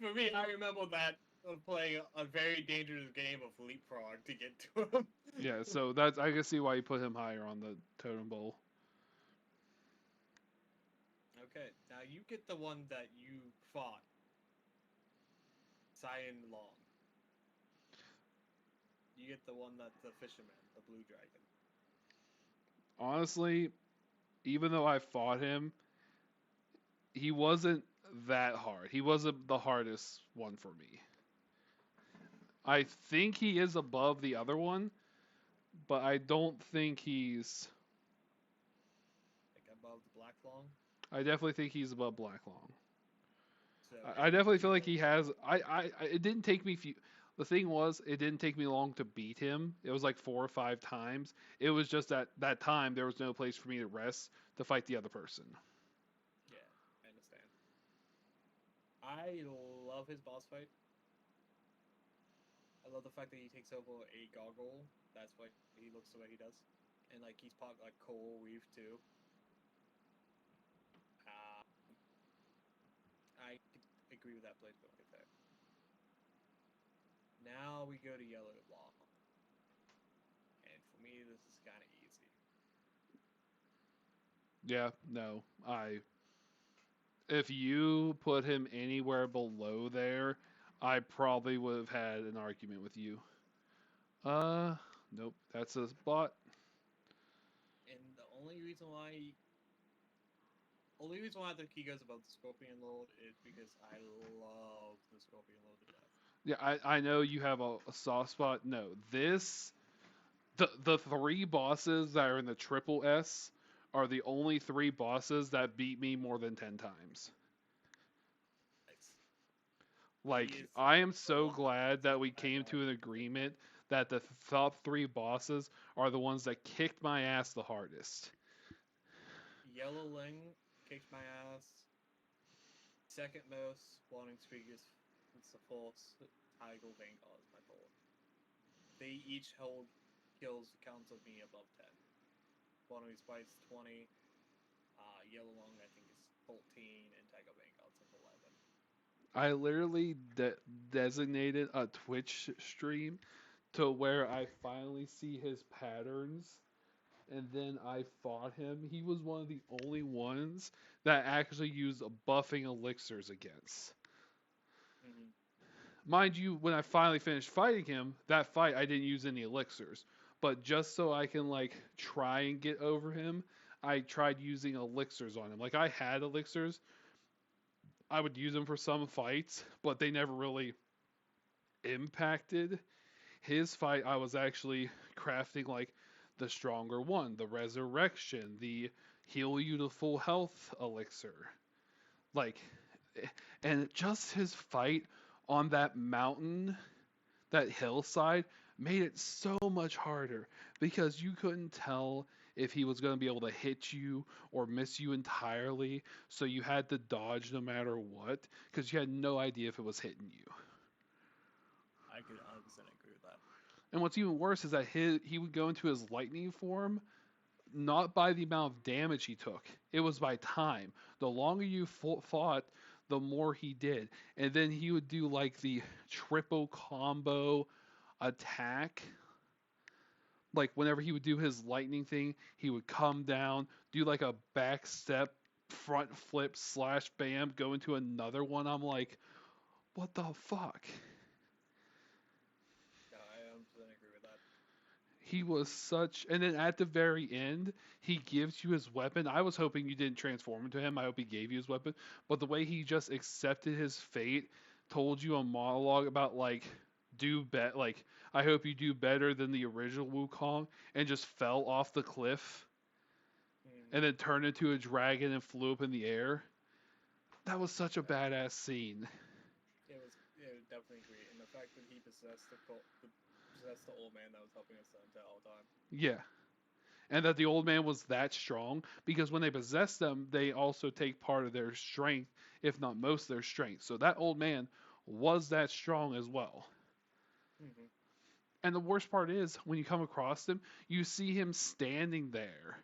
for me, I remember that of playing a very dangerous game of leapfrog to get to him. Yeah, so that's I can see why you put him higher on the totem pole. Okay, now you get the one that you fought. Cyan Long. You get the one that's the fisherman, the blue dragon. Honestly, even though I fought him, he wasn't that hard. He wasn't the hardest one for me. I think he is above the other one, but I don't think he's. Like above the black long. I definitely think he's above Black Long. So I definitely feel like he has. It didn't take me. The thing was, it didn't take me long to beat him. It was like 4 or 5 times. It was just that time there was no place for me to rest to fight the other person. Yeah, I understand. I love his boss fight. I love the fact that he takes over a gargoyle. That's why he looks the way he does, and like he's part like coral reef too. Uh, I agree with that placement right there. Now we go to yellow to long, and for me this is kind of easy. Yeah, no, If you put him anywhere below there, I probably would have had an argument with you. Nope, that's a bot. And the only reason why I think he goes above the Scorpion Lord is because I love the Scorpion Lord to death. Yeah, I know you have a soft spot. No, the 3 bosses that are in the triple S are the only 3 bosses that beat me more than 10 times. Nice. Like, is I am the so one glad that we I came know. to an agreement that the top 3 bosses are the ones that kicked my ass the hardest. Yellow Ling kicked my ass. Second most, Wanting Speakers, it's the fourth. Tiger Vanguard is my fourth. They each hold kills counts of me above 10. Wanting Spike's 20. Yellow Long, I think, is 14, and Tiger Vanguard's like 11. I literally designated a Twitch stream to where I finally see his patterns, and then I fought him. He was one of the only ones that actually used buffing elixirs against. Mm-hmm. Mind you, when I finally finished fighting him, that fight I didn't use any elixirs. But just so I can like try and get over him, I tried using elixirs on him. Like I had elixirs, I would use them for some fights, but they never really impacted his fight. I was actually crafting like the stronger one, the resurrection, the heal you to full health elixir. Like, and just his fight on that mountain, that hillside, made it so much harder because you couldn't tell if he was going to be able to hit you or miss you entirely. So you had to dodge no matter what because you had no idea if it was hitting you. I could 100% agree with that. And what's even worse is that he would go into his lightning form not by the amount of damage he took. It was by time. The longer you fought, the more he did. And then he would do like the triple combo attack. Like whenever he would do his lightning thing, he would come down, do like a back step, front flip slash bam, go into another one. I'm like, what the fuck? Yeah, I 100% agree with that. He was such, and then at the very end, he gives you his weapon. I was hoping you didn't transform into him. I hope he gave you his weapon. But the way he just accepted his fate, told you a monologue about like like I hope you do better than the original Wukong, and just fell off the cliff, and then turned into a dragon and flew up in the air. That was such a badass scene. It was definitely great, and the fact that he possessed the old man that was helping us the entire time. Yeah. And that the old man was that strong because when they possess them, they also take part of their strength, if not most of their strength. So that old man was that strong as well. Mm-hmm. And the worst part is when you come across him, you see him standing there.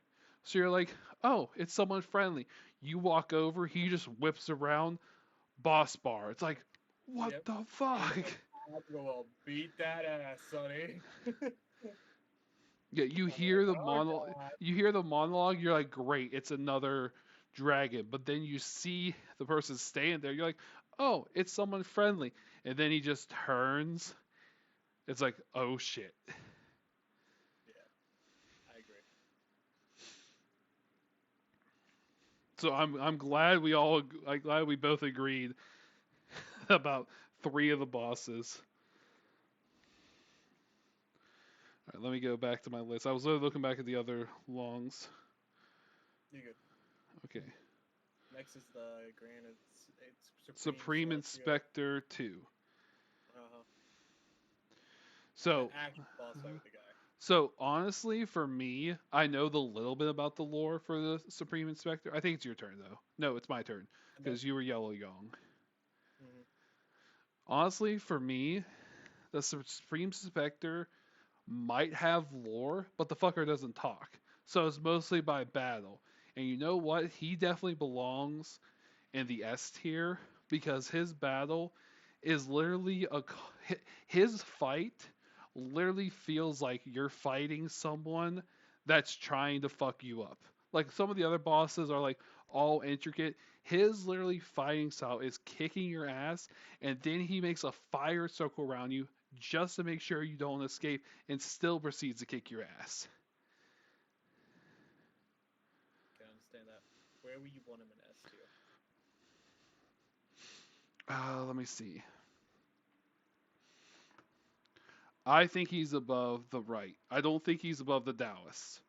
So you're like, oh, it's someone friendly. You walk over, he just whips around, boss bar. It's like, what Yep. the fuck? I'm gonna beat that ass, Sonny. Yeah, you I'm hear like, the oh monologue. god. You hear the monologue. You're like, great, it's another dragon. But then you see the person standing there. You're like, oh, it's someone friendly. And then he just turns It's like, oh shit. Yeah, I agree. So I'm glad I'm glad we both agreed about 3 of the bosses. All right, let me go back to my list. I was looking back at the other longs. You good? Okay. Next is the Granite. It's Supreme Celestial. Inspector 2. Uh-huh. So, The actual boss fight with the guy. so honestly, for me, I know the little bit about the lore for the Supreme Inspector. I think it's your turn though. No, it's my turn because you were Yellow Yong. Mm-hmm. Honestly, for me, the Supreme Inspector might have lore, but the fucker doesn't talk. So it's mostly by battle. And you know what? He definitely belongs in the S tier because his battle is literally his fight literally feels like you're fighting someone that's trying to fuck you up. Like some of the other bosses are like all intricate. His literally fighting style is kicking your ass, and then he makes a fire circle around you just to make sure you don't escape, and still proceeds to kick your ass. Can understand that. Where would you want him in S tier? Let me see. I think he's above the right. I don't think he's above the Taoist.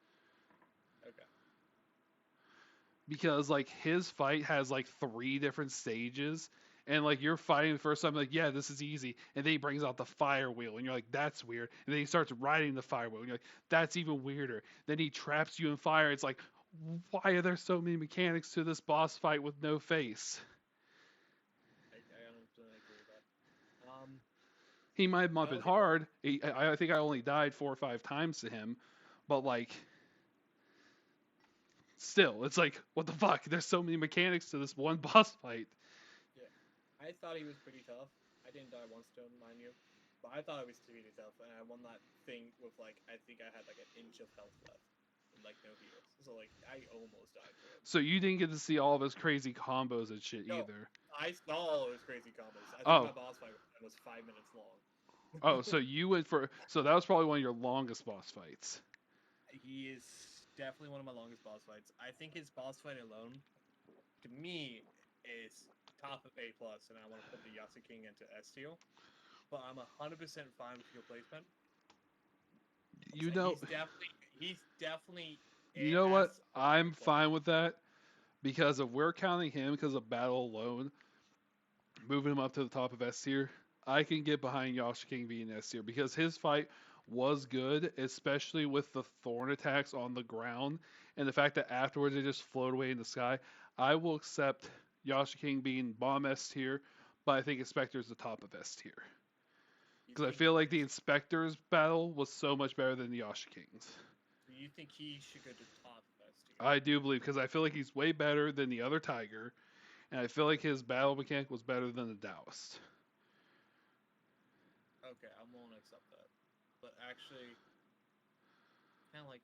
Okay. Because like his fight has like 3 different stages, and like you're fighting the first time, like, yeah, this is easy, and then he brings out the fire wheel and you're like, that's weird, and then he starts riding the fire wheel and you're like, that's even weirder. Then he traps you in fire. It's like, why are there so many mechanics to this boss fight with no face? I don't agree with that. He might have not I been don't think. hard. I think I only died 4 or 5 times to him, but like still, it's like, what the fuck? There's so many mechanics to this one boss fight. Yeah, I thought he was pretty tough. I didn't die once to him, mind you, but I thought he was pretty tough, and I won that thing with like I think I had like an inch of health left, and like no heals. So like I almost died to him. So you didn't get to see all of his crazy combos and shit No, either. I saw all his crazy combos. I think Oh, my boss fight with him was 5 minutes long. oh, so you went for so that was probably one of your longest boss fights. He is definitely one of my longest boss fights. I think his boss fight alone, to me, is top of A plus, and I want to put the Yasa King into S tier. But I'm 100% fine with your placement. You know, He's definitely you know what? S or A I'm plus. fine with that because if we're counting him because of battle alone, moving him up to the top of S tier, I can get behind Yasha King being S tier because his fight was good, especially with the thorn attacks on the ground and the fact that afterwards they just float away in the sky. I will accept Yasha King being bomb S tier, but I think Inspector is the top of S tier. You Because I think feel like the Inspector's battle was so much better than the Yasha King's. you think he should go to top of S tier? I do believe, because I feel like he's way better than the other Tiger, and I feel like his battle mechanic was better than the Taoist. Okay, I'm willing to accept that. But actually, kind of like,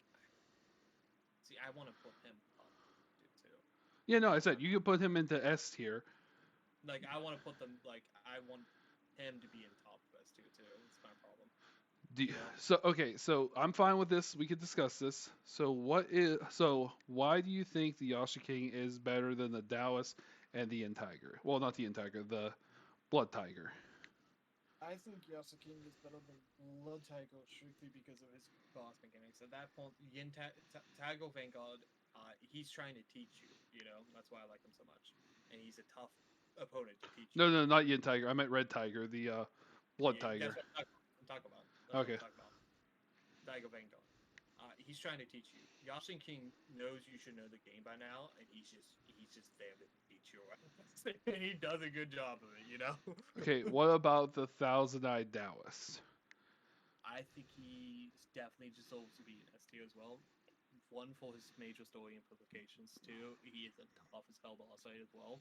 see, I want to put him up too. Yeah, no, I said you could put him into S tier. Like, I want to put them like I want him to be in top of S tier too. That's my problem. So okay, so I'm fine with this. We could discuss this. So why do you think the Yasha King is better than the Taoist and the Yin Tiger? Well, not the Yin Tiger, the Blood Tiger. I think Yasa King is better than Blood Tiger strictly because of his boss mechanics. At that point, Tiger Vanguard, he's trying to teach you. You know, that's why I like him so much, and he's a tough opponent to teach you. No, no, not Yin Tiger. I meant Red Tiger, the Blood Yeah, Tiger. that's what I'm talking about. That's Okay. what I'm talking about. Tiger Vanguard. He's trying to teach you. Yashin King knows you should know the game by now, and he's just there to teach you. And he does a good job of it, you know. Okay, what about the Thousand Eyed Taoist? I think he definitely deserves to be an S tier as well. One, for his major story implications. Two, he is a tough as hell boss fight as well.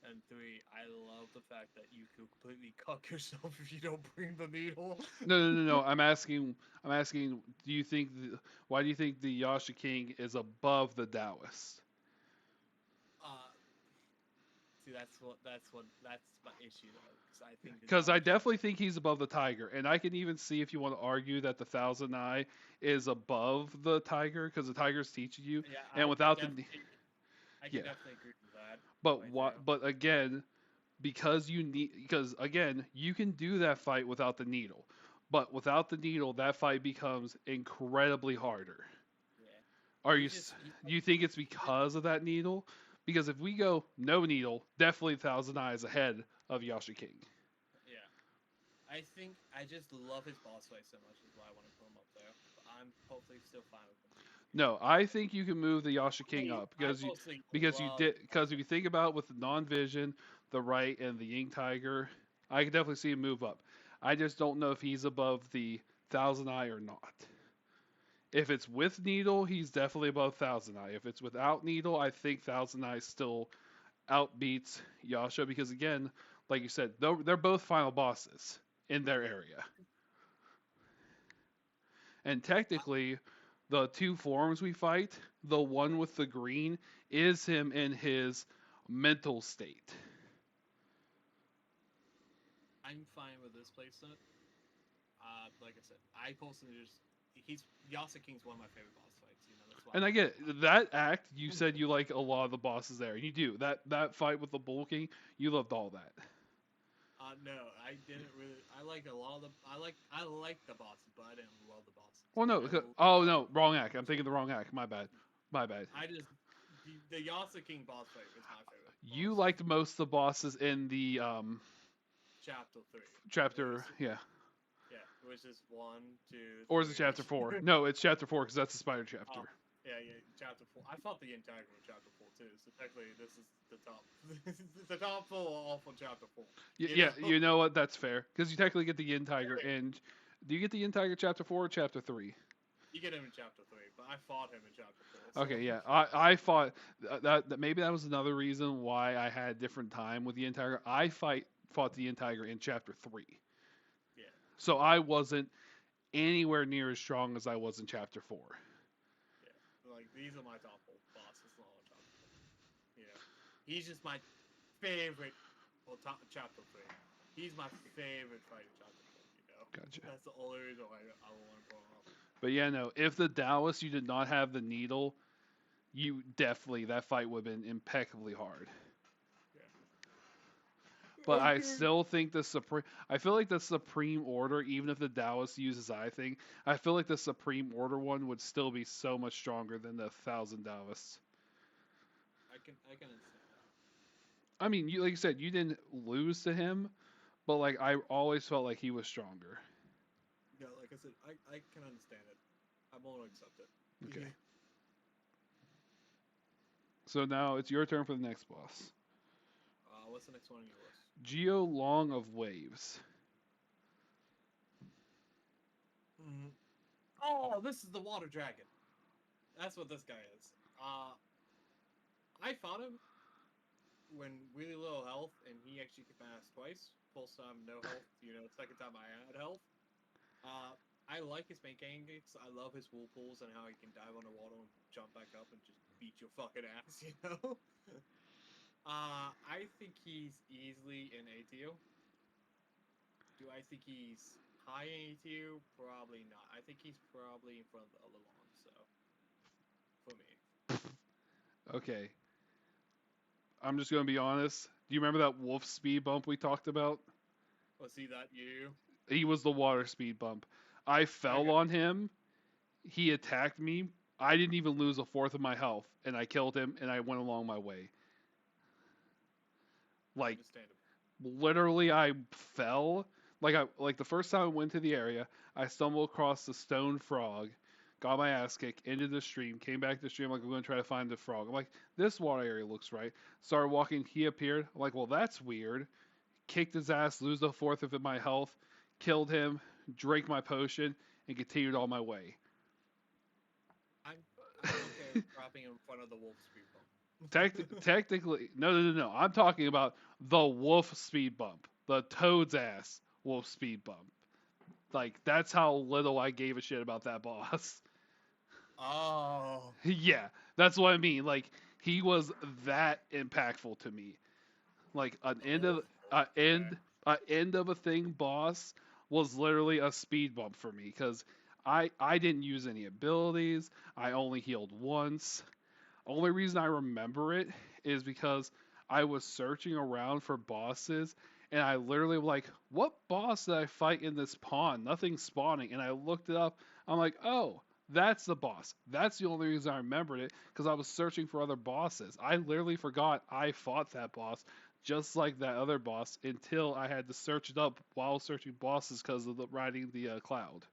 And three, I love the fact that you could completely cuck yourself if you don't bring the needle. No. I'm asking. Do you think? Why do you think the Yasha King is above the Taoist? See, See, that's my issue though, because I think the Because I damage. definitely think he's above the tiger, and I can even see if you want to argue that the Thousand Eye is above the tiger because the tiger's teaching you, Yeah, and without the I yeah. can definitely agree with that. But Right what? there. But again, because again, you can do that fight without the needle, but without the needle, that fight becomes incredibly harder. Yeah. Are you? He's just he's Do you think it's because of that needle? Because if we go no needle, definitely Thousand Eyes ahead of Yasha King. yeah. I think I just love his boss fight so much is why I want to put him up there. But I'm hopefully still fine with him. No, I think you can move the Yasha King up I because mostly you love did his boss because if you think about it with the non-vision, the right, and the Ying Tiger, I can definitely see him move up. I just don't know if he's above the Thousand Eye or not. If it's with needle, he's definitely above Thousand Eye. If it's without needle, I think Thousand Eye still outbeats Yasha because again, like you said, they're both final bosses in their area. And fight. technically, the two forms we fight, the one with the green is him in his mental state. I'm fine with this playset. Like I said, I personally just he's Yasa King's one of my favorite boss fights. You know, that's why I And I want to get put him up. that act. You said you like a lot of the bosses there, and you do. That fight with the Bull King, you loved all that. No, I didn't really. I like a lot of the. I like the bosses, but I didn't love the bosses. Well, no. Oh no, wrong act. I'm thinking the wrong act. My bad. My bad. I just the Yasa King boss fight was my favorite. You Boss. liked most of the bosses in the Chapter 3. chapter, yeah, Yeah, which is 1, 2, or is it 3. chapter 4? No, it's chapter 4 because that's the spider chapter. Oh, yeah, chapter 4. I fought the entire in chapter 4 too, so technically this is the top. This is the top 4 all from chapter 4. Yeah, know? you know what? That's fair because you technically get the Yin Tiger, Wait. and do you get the Yin Tiger chapter 4 or chapter 3? You get him in chapter 3, but I fought him in chapter 4. So. Okay, yeah, I fought that maybe that was another reason why I had a different time with the Yin Tiger. I fought the Yin Tiger in chapter 3, Yeah. so I wasn't anywhere near as strong as I was in chapter 4. Yeah. Like these are my top 4 bosses in all of chapter 4. You know, he's just my favorite. Well, chapter 3. He's my favorite fight in chapter 4. You know. Gotcha. That's the only reason why I want to put him up. But yeah, no, if the Taoist you did not have the needle, you definitely that fight would have been impeccably hard. But I still think the supreme. I feel like the Supreme Order, even if the Taoist uses I think, I feel like the Supreme Order one would still be so much stronger than the Thousand Taoists. I can understand that. I mean, you like you said, you didn't lose to him, but like I always felt like he was stronger. Yeah, like I said, I can understand it. I'm willing to accept it. Okay. So now it's your turn for the next boss. What's the next one on your list? Geo Long of Waves. Mm-hmm. Oh, this is the water dragon. That's what this guy is. I fought him when really low health, and he actually kicked my ass twice. First time no health, you know. Second time I had health. I like his mechanics. I love his whirlpools and how he can dive underwater and jump back up and just beat your fucking ass, you know. I think he's easily in A tier. Do I think he's high in A tier? Probably not. I think he's probably in front of Alon, so for me. Okay. I'm just gonna be honest. Do you remember that wolf speed bump we talked about? Was he that you? He was the water speed bump. I fell Okay. on him. He attacked me. I didn't even lose a fourth of my health, and I killed him, and I went along my way. Like Understandable. literally, I fell. Like the first time I went to the area, I stumbled across the stone frog, got my ass kicked into the stream, came back to the stream like I'm going to try to find the frog. I'm like, this water area looks right. Started walking, he appeared. I'm like, well, that's weird. Kicked his ass, lose a fourth of my health, killed him, drank my potion, and continued on my way. I'm okay with dropping him in front of the wolf speed bump. Technically, no. I'm talking about the wolf speed bump, the toad's ass wolf speed bump. Like that's how little I gave a shit about that boss. Oh. Yeah, that's what I mean. Like he was that impactful to me. Like an The end of wolf? a Okay. end of a thing boss was literally a speed bump for me because I didn't use any abilities. I only healed once. Only reason I remember it is because I was searching around for bosses and I literally was like, what boss did I fight in this pond? Nothing's spawning. And I looked it up. I'm like, oh, that's the boss. That's the only reason I remembered it because I was searching for other bosses. I literally forgot I fought that boss just like that other boss until I had to search it up while searching bosses because of riding the cloud.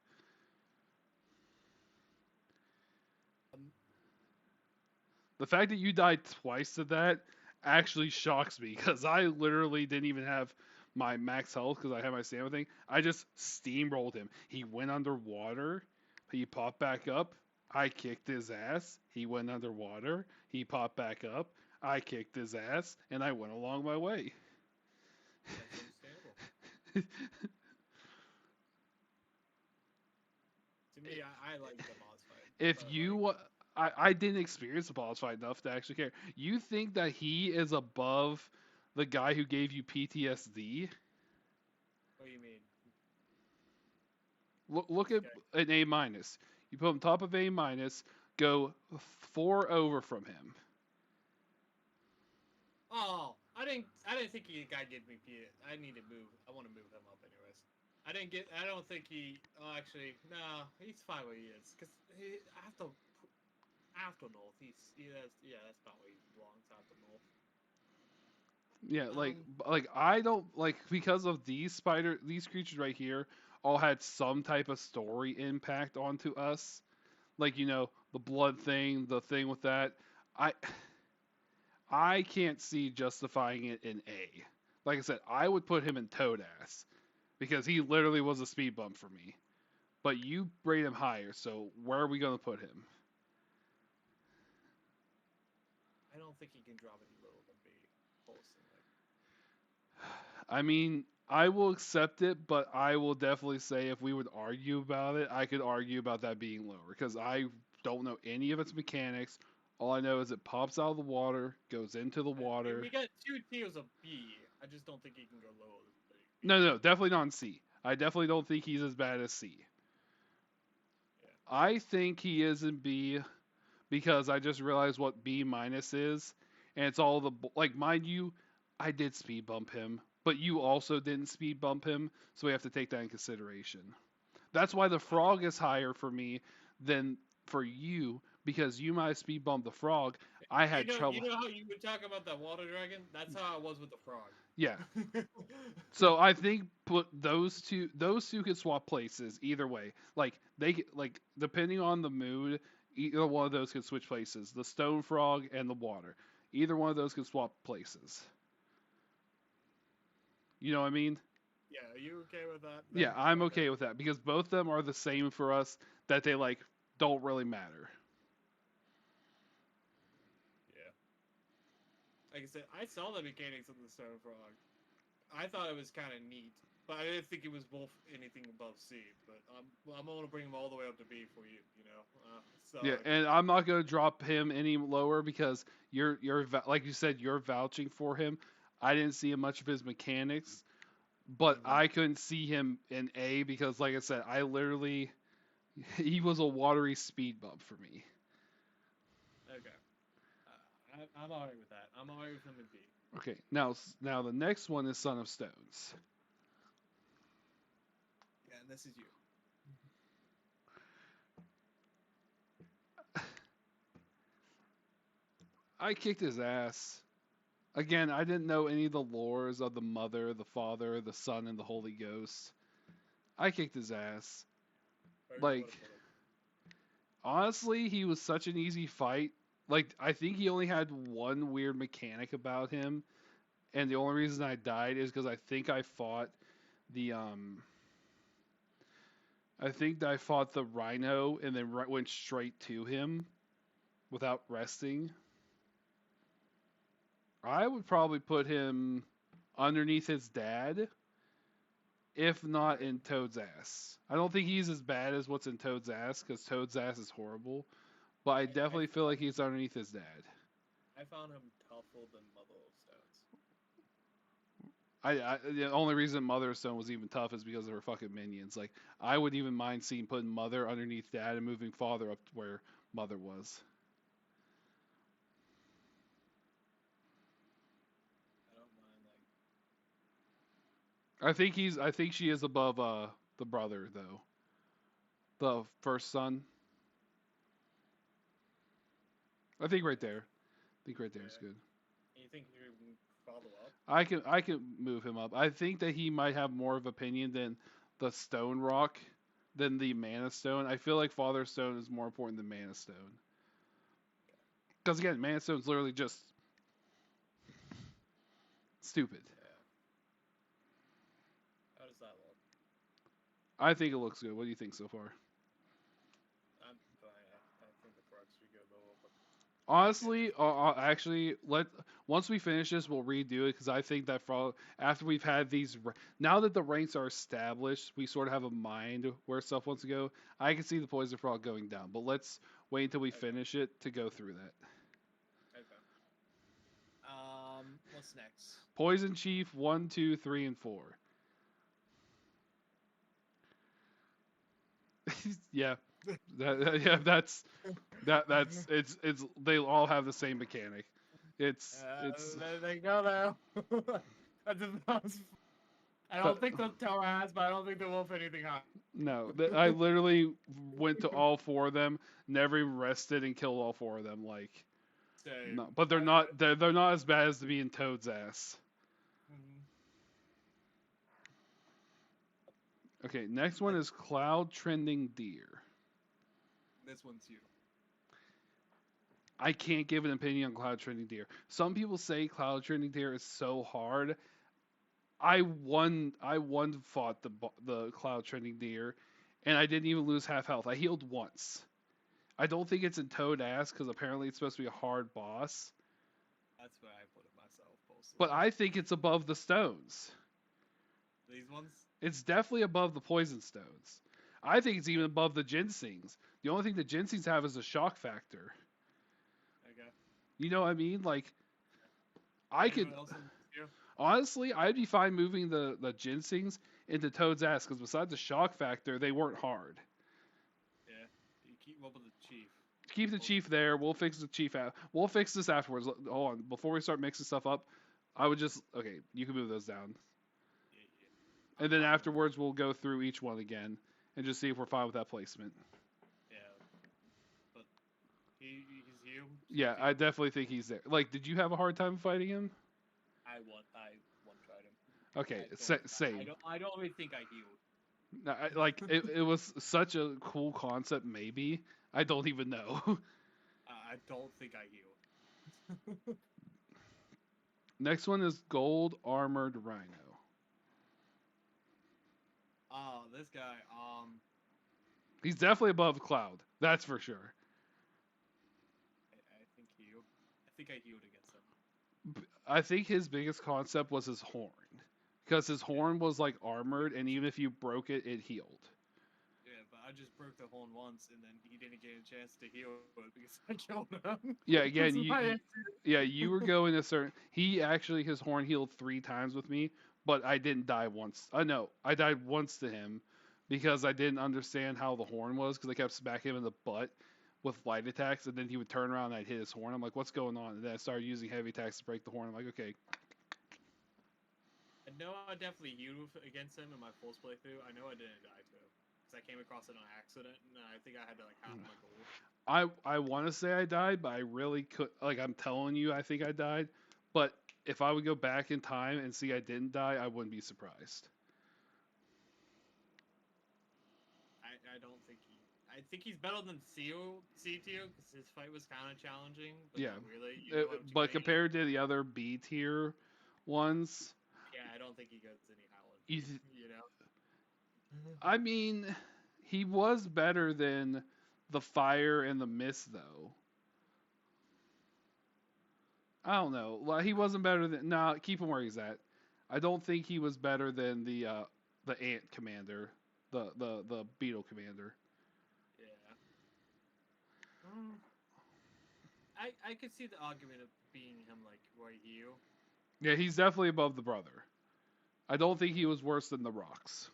Um, The fact that you died twice to that actually shocks me because I literally didn't even have my max health because I had my stamina thing. I just steamrolled him. He went underwater. He popped back up. I kicked his ass. He went underwater. He popped back up. I kicked his ass, and I went along my way. that's understandable. To me, I like the boss fight, If but like, you, I didn't experience the boss fight enough to actually care. You think that he is above the guy who gave you PTSD? what do you mean? Look This at guy? an A minus. You put him top of A minus, go 4 over from him. Oh, I didn't think the guy gave me P. I need to move. I want to move him up anyways. I don't think he. Oh, actually, no. He's fine where he is. Cause after North, that's not where he belongs. After North. Yeah, Um, like I don't like because of these creatures right here all had some type of story impact onto us. Like the blood thing, the thing with that. I I can't see justifying it in A. Like I said, I would put him in Toad Ass because he literally was a speed bump for me. But you rate him higher, so where are we gonna put him? I don't think he can drop any lower than B. Personally. I mean, I will accept it, but I will definitely say if we would argue about it, I could argue about that being lower because I don't know any of its mechanics. All I know is it pops out of the water, goes into the water. We got 2 tiers of B. I just don't think he can go lower than B. No, definitely not in C. I definitely don't think he's as bad as C. Yeah. I think he is in B because I just realized what B minus is, and it's all the like, mind you, I did speed bump him, but you also didn't speed bump him, so we have to take that in consideration. That's why the frog is higher for me than for you because you might have speed bumped the frog. I had You trouble. know how you would talk about that water dragon? That's how I was with the frog. Yeah. So I think put those two could swap places either way. Like depending on the mood, either one of those could switch places. The stone frog and the water. Either one of those could swap places. You know what I mean? Yeah, are you okay with that? Yeah, I'm okay with that because both of them are the same for us that they like don't really matter. Yeah. Like I said, I saw the mechanics of the stone frog. I thought it was kind of neat, but I didn't think it was both anything above C. But I'm gonna bring him all the way up to B for you. So Yeah, and I'm not going to drop him any lower because you're like you said you're vouching for him. I didn't see much of his mechanics, but Mhm. I couldn't see him in A because like I said, I literally he was a watery speed bump for me. Okay. I'm alright with that. I'm alright with him in B. Okay, now the next one is Son of Stones. Yeah, and this is you. I kicked his ass. Again, I didn't know any of the lores of the Mother, the Father, the Son, and the Holy Ghost. I kicked his ass. Where do you want Like, to put him? honestly, he was such an easy fight. Like, I think he only had one weird mechanic about him, and the only reason I died is because I think I fought the I think I fought the rhino and then went straight to him without resting. I would probably put him underneath his dad, if not Okay. in Toad's ass. I don't think he's as bad as what's in Toad's ass because Toad's ass is horrible, but I I definitely feel like he's underneath his dad. I found him tougher than Mother of Stones. The only reason Mother's Stone was even tough is because of her fucking minions. Like, I would even mind seeing putting Mother underneath Dad and moving Father up to where Mother was. I don't mind like. I think she is above the brother though. The first son. I think right there. I think right there is good. You think you can follow up? I can move him up. I think that he might have more of opinion than the Stone Rock than the Mana Stone. I feel like Father Stone is more important than Mana Stone. Because again, Mana Stone's literally just stupid. Yeah. How does that look? I think it looks good. What do you think so far? I'm fine. I think the frogs should go low, but Honestly, actually, once we finish this, we'll redo it because I think that after we've had now that the ranks are established, we sort of have a mind where stuff wants to go. I can see the poison frog going down, but let's wait until we finish it to go through that. okay. What's next? Poison Chief 1, 2, 3, and 4. Yeah, yeah, that's it's they all have the same mechanic. It's There they go now. That does not. I don't think the tower has, but I don't think they will for anything high. No, I literally went to all four of them, never even rested, and killed all four of them. Like, Same. no, but they're not they're not as bad as to be in Toad's ass. Mhm. Okay, next one is Cloud Trending Deer. This one's you. I can't give an opinion on Cloud Trending Deer. Some people say Cloud Trending Deer is so hard. I won fought the Cloud Trending Deer, and I didn't even lose half health. I healed once. I don't think it's in Toad ass because apparently it's supposed to be a hard boss. That's where I put it myself, mostly. But I think it's above the stones. These ones? It's definitely above the poison stones. I think it's even above the ginsengs. The only thing the ginsengs have is a shock factor. Okay. You know what I mean? Like, I could Anyone else in you? honestly, I'd be fine moving the ginsengs into Toad's ass because besides the shock factor, they weren't hard. Yeah. You keep up with the chief. Keep the chief there. We'll fix the chief out. We'll fix this afterwards. Hold on. Before we start mixing stuff up, I would just okay. You can move those down, Yeah, yeah. and then afterwards we'll go through each one again and just see if we're fine with that placement. Yeah. But he's you. Yeah, I definitely think he's there. Like, did you have a hard time fighting him? I one tried him. Okay, same. I don't really think I healed. No, like it was such a cool concept. Maybe I don't even know. I don't think I healed. Next one is Gold Armored Rhino. Oh, this guy. He's definitely above Cloud. That's for sure. I think healed. I think I healed against him. I think his biggest concept was his horn, because his horn was like armored, and even if you broke it, it healed. Yeah, but I just broke the horn once, and then he didn't get a chance to heal it because I killed him. Yeah, again, That's my answer. you were going a certain. He actually his horn healed 3 times with me, but I didn't die once. No, I died once to him because I didn't understand how the horn was because I kept smacking him in the butt with light attacks, and then he would turn around and I'd hit his horn. I'm like, what's going on? And then I started using heavy attacks to break the horn. I'm like, okay. I know I definitely healed against him in my first playthrough. I know I didn't die to him because I came across it on accident, and I think I had to like half my gold. I want to say I died, but I really could. Like, I'm telling you, I think I died. But if I would go back in time and see I didn't die, I wouldn't be surprised. I don't think he. I think he's better than C tier because his fight was kind of challenging. But Yeah. not really. You know what But you're getting. compared to the other B tier ones, Yeah, I don't think he goes any higher. you, You know. I mean, he was better than the fire and the mist, though. I don't know. Like, he wasn't better than. Nah, keep him where he's at. I don't think he was better than the ant commander, the beetle commander. Yeah. I could see the argument of being him like right here. Yeah, he's definitely above the brother. I don't think he was worse than the Rocks.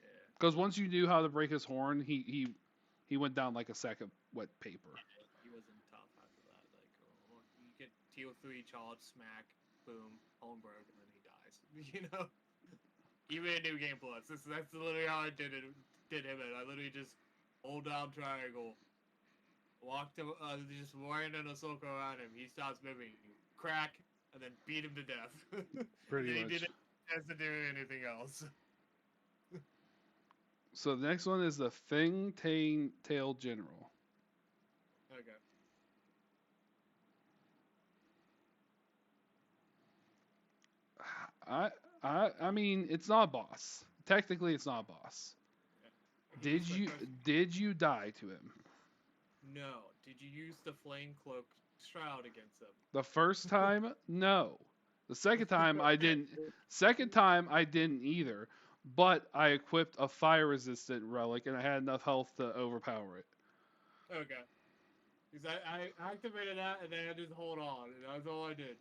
Yeah. Because once you knew how to break his horn, he went down like a sack of wet paper. He wasn't tough after that. Like, oh, you get Teal 3 charge, smack, boom, home broke, and then he dies. You know? Even in New Game Plus. That's literally how I did him. I literally just hold down triangle, walked him, just wind in a circle around him. He stops moving, crack, and then beat him to death. Pretty and then much. he didn't have to do anything else. So the next one is the Tail General. Okay. I mean, it's not a boss. Technically, it's not a boss. He's the first- Did you die to him? No. Did you use the flame cloak shroud against him? The first time, no. The second time I didn't. Second time I didn't either. But I equipped a fire resistant relic and I had enough health to overpower it. Okay. Because I activated that and then I just hold on, and that's all I did.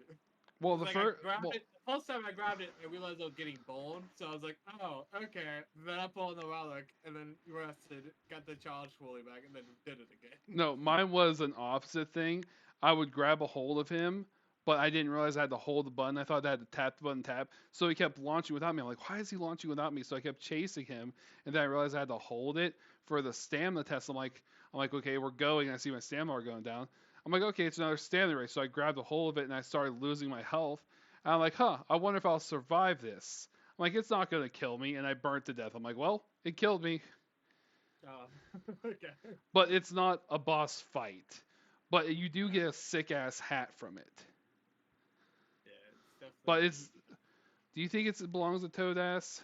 Well, the Like, first. the first time I grabbed it, I realized I was getting burned, so I was like, oh, okay. Then I pulled the relic, and then rested, got the charge fully back, and then did it again. No, mine was an opposite thing. I would grab a hold of him, but I didn't realize I had to hold the button. I thought I had to tap the button, tap. So he kept launching without me. I'm like, why is he launching without me? So I kept chasing him, and then I realized I had to hold it for the stamina test. I'm like, okay, we're going. And I see my stamina bar going down. I'm like, okay, it's another stamina race. So I grabbed a hold of it, and I started losing my health. And I'm like, I wonder if I'll survive this. I'm like, it's not going to kill me. And I burnt to death. I'm like, well, it killed me. Okay. But it's not a boss fight. But you do get a sick ass hat from it. Yeah, it's definitely. But it's. Do you think it belongs to Toadass?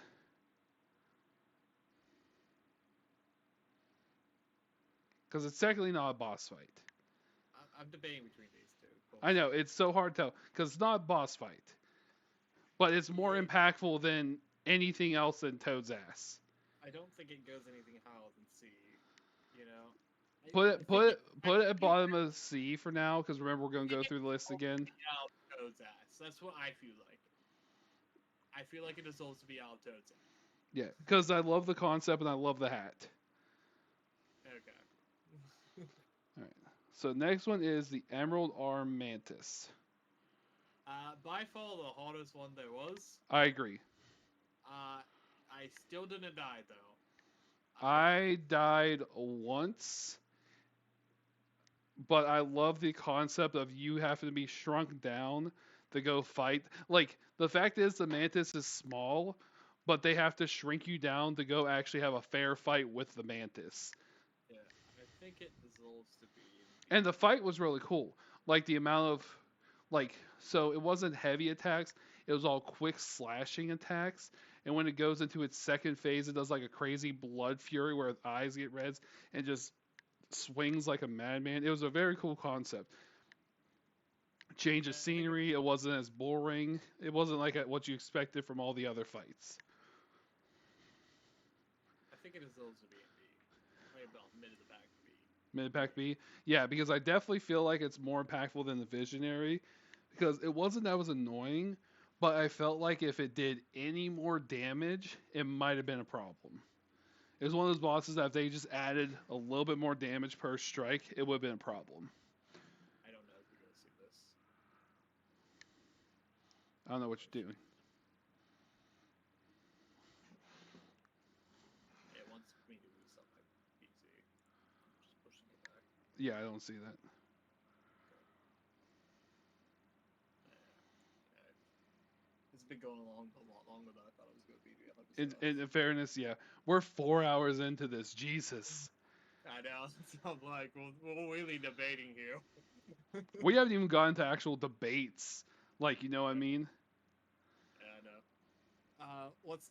Because it's technically not a boss fight. I'm debating between these two. I know, it's so hard to tell. Because it's not a boss fight. But it's more impactful than anything else in Toad's ass. I don't think it goes anything higher than C. You know. Put it at bottom of C for now, because remember we're gonna go through the list again. Out Toad's ass. That's what I feel like. I feel like it deserves to be out Toad's ass. Yeah, because I love the concept and I love the hat. Okay. All right. So next one is the Emerald Arm Mantis. By far the hardest one there was. I agree. I still didn't die though. I died once, but I love the concept of you having to be shrunk down to go fight. Like, the fact is the Mantis is small, but they have to shrink you down to go actually have a fair fight with the Mantis. Yeah, I think it deserves to be. And the fight was really cool. Like, the amount of, so it wasn't heavy attacks, it was all quick slashing attacks. And when it goes into its second phase, it does like a crazy blood fury where its eyes get reds and just swings like a madman. It was a very cool concept. Change of scenery, it wasn't as boring. It wasn't like what you expected from all the other fights. I think it deserves to be in B. Right about mid of the pack B. Mid pack B? Yeah, because I definitely feel like it's more impactful than the Visionary. Because it wasn't that was annoying, but I felt like if it did any more damage, it might have been a problem. It was one of those bosses that if they just added a little bit more damage per strike, it would have been a problem. I don't know if you're gonna see this. I don't know what you're doing. Yeah, it wants me to do something easy. I'm just pushing it back. Yeah, I don't see that. It's been going along a lot longer than I thought it was going to be. In fairness, yeah. We're 4 hours into this. Jesus. I know. So I'm like, we're really debating here. We haven't even gotten to actual debates. Like, you know what I mean? Yeah, I know. What's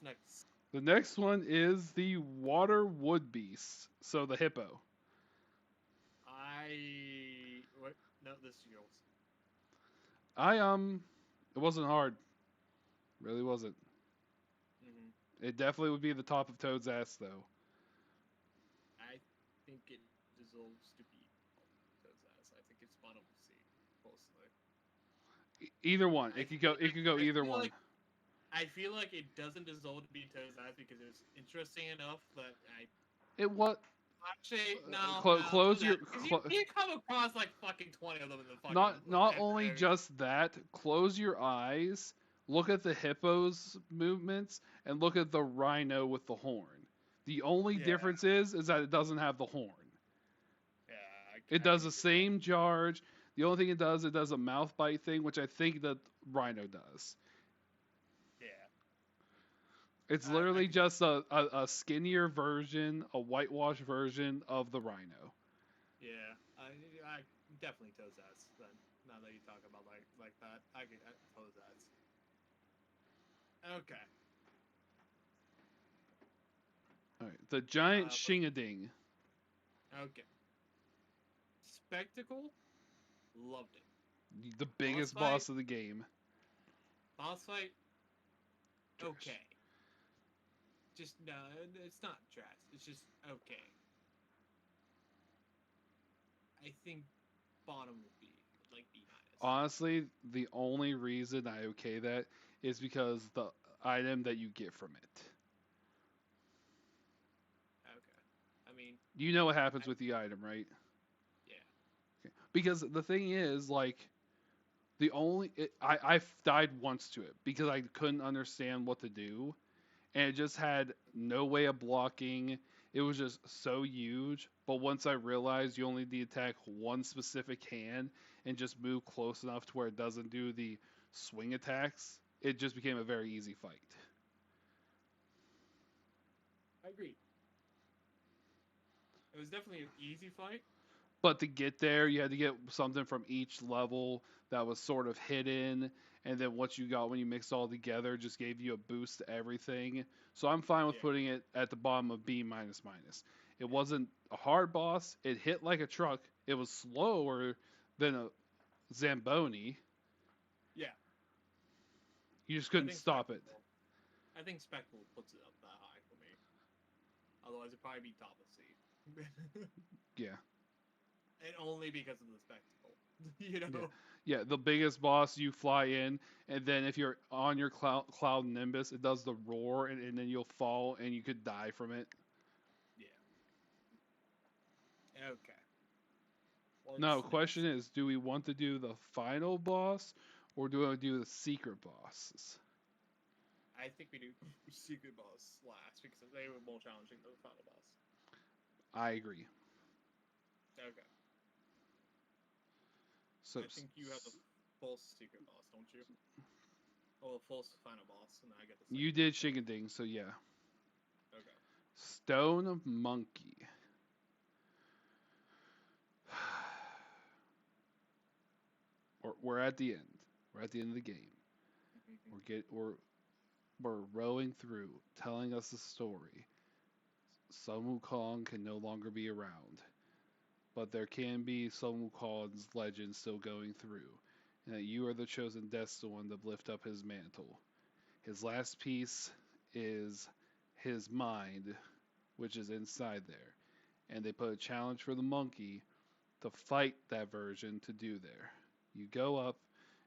next? The next one is the Water Wood Beast. So the hippo. What? No, this is yours. It wasn't hard. Really wasn't. Mm-hmm. It definitely would be the top of Toad's ass, though. I think it deserves to be Toad's ass. I think it's bottom C, personally. Either one. It could go either one. I feel like it doesn't deserve to be Toad's ass because it was interesting enough, but It what? actually Close Toad's your ass because you come across like fucking 20 of them in the fucking not only area. just that. Close your eyes. Look at the hippo's movements and look at the rhino with the horn. The only Yeah. difference is that it doesn't have the horn. Yeah, It I does can the agree with same charge. The only thing it does a mouth bite thing, which I think the rhino does. that. Yeah. It's I literally can, just a skinnier version, a whitewashed version of the rhino. yeah, I definitely Toad's ass. Then now that you talk about like that, I get Toad's ass. Okay. All right, the giant Uh, shingading, okay. Spectacle, loved it. the biggest fight, boss of the game. boss fight, Trash. okay. Just no, it's not trash. It's just okay. I think bottom would be like B minus. Honestly, the only reason I okay that is because the item that you get from it. Okay. I mean, You know what happens I, with the item, right? yeah. Okay. Because the thing is, like, I've died once to it because I couldn't understand what to do, and it just had no way of blocking. It was just so huge. But once I realized you only need to attack one specific hand and just move close enough to where it doesn't do the swing attacks, it just became a very easy fight. I agree. It was definitely an easy fight. But to get there, you had to get something from each level that was sort of hidden. And then what you got when you mixed all together just gave you a boost to everything. So I'm fine with Yeah. putting it at the bottom of B minus minus. It wasn't a hard boss. It hit like a truck. It was slower than a Zamboni. Yeah. You just I couldn't think stop it. I think Spectacle puts it up that high for me. Otherwise, it'd probably be top of C. Yeah. And only because of the spectacle. You know? Yeah, the biggest boss, you fly in, and then if you're on your cloud nimbus, it does the roar, and then you'll fall, and you could die from it. Yeah. Okay. Now, question is, do we want to do the final boss, or do we want to do the secret bosses? I think we do Secret Boss last because they were more challenging than the final boss. I agree. Okay. So I think you have the false Secret Boss, don't you? Or the false final boss, and I get the second. you did Shigading, so yeah. Okay. Stone Monkey. We're at the end. We're at the end of the game. We're rowing through, telling us the story. Sun Wukong can no longer be around, but there can be Sun Wukong's legend still going through, and that you are the chosen destined one to lift up his mantle. His last piece is his mind, which is inside there, and they put a challenge for the monkey to fight that version to do there. You go up,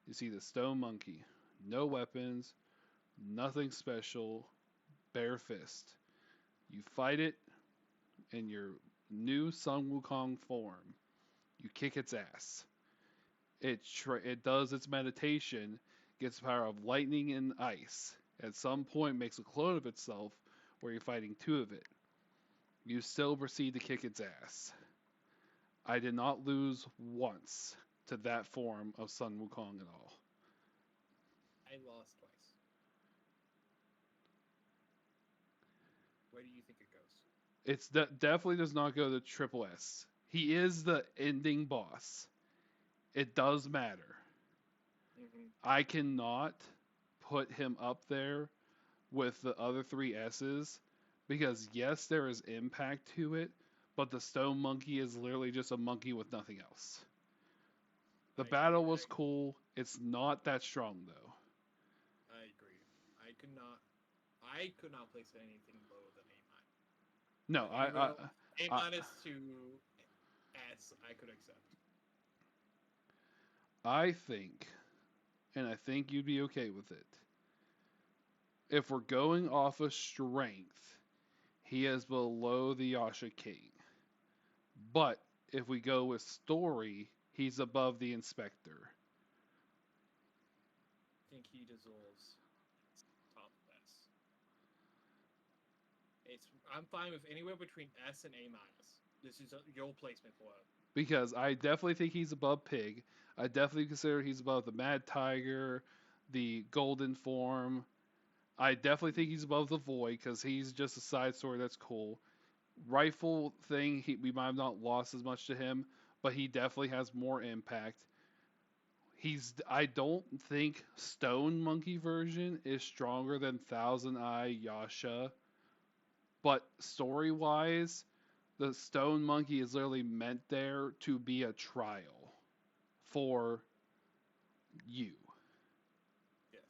you see the stone monkey, no weapons, nothing special, bare fist. You fight it in your new Sun Wukong form. You kick its ass. It does its meditation, gets the power of lightning and ice. At some point, makes a clone of itself where you're fighting two of it. You still proceed to kick its ass. I did not lose once to that form of Sun Wukong at all. I lost twice. Where do you think it goes? It's definitely does not go to triple S. He is the ending boss. It does matter. Mm-hmm. I cannot put him up there with the other three S's because yes, there is impact to it, but the stone monkey is literally just a monkey with nothing else. The battle was cool. It's not that strong though. I agree. I could not place anything lower than A No, minus. A I minus to S, I could accept. I think, and I think you'd be okay with it. if we're going off of strength, he is below the Yasha King. But if we go with story, he's above the Inspector. I think he deserves top S. I'm fine with anywhere between S and A minus. This is your placement for it. Because I definitely think he's above Pig. I definitely consider he's above the Mad Tiger, the Golden Form. I definitely think he's above the Void because he's just a side story that's cool. Rifle thing, we might have not lost as much to him, but he definitely has more impact. I don't think Stone Monkey version is stronger than Thousand Eye Yasha, but story wise, the Stone Monkey is literally meant there to be a trial for you. Yes.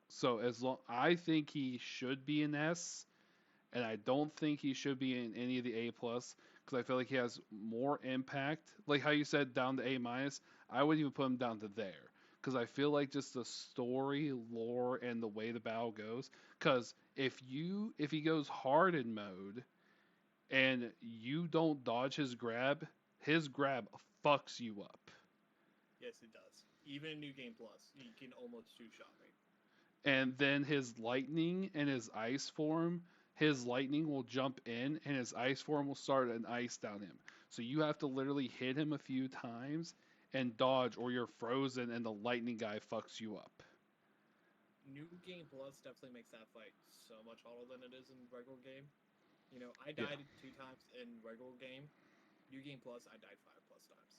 So I think he should be an S, and I don't think he should be in any of the A plus because I feel like he has more impact. Like how you said down to A minus, I wouldn't even put him down to there because I feel like just the story, lore, and the way the battle goes. Because if he goes hard in mode and you don't dodge his grab fucks you up. Yes, it does. Even in New Game Plus, you can almost two-shot me. And then his lightning and his ice form, his lightning will jump in and his ice form will start an ice down him. So you have to literally hit him a few times and dodge or you're frozen and the lightning guy fucks you up. New Game Plus definitely makes that fight so much harder than it is in regular game. You know, I died 2 times in regular game. New Game Plus, I died 5 plus times.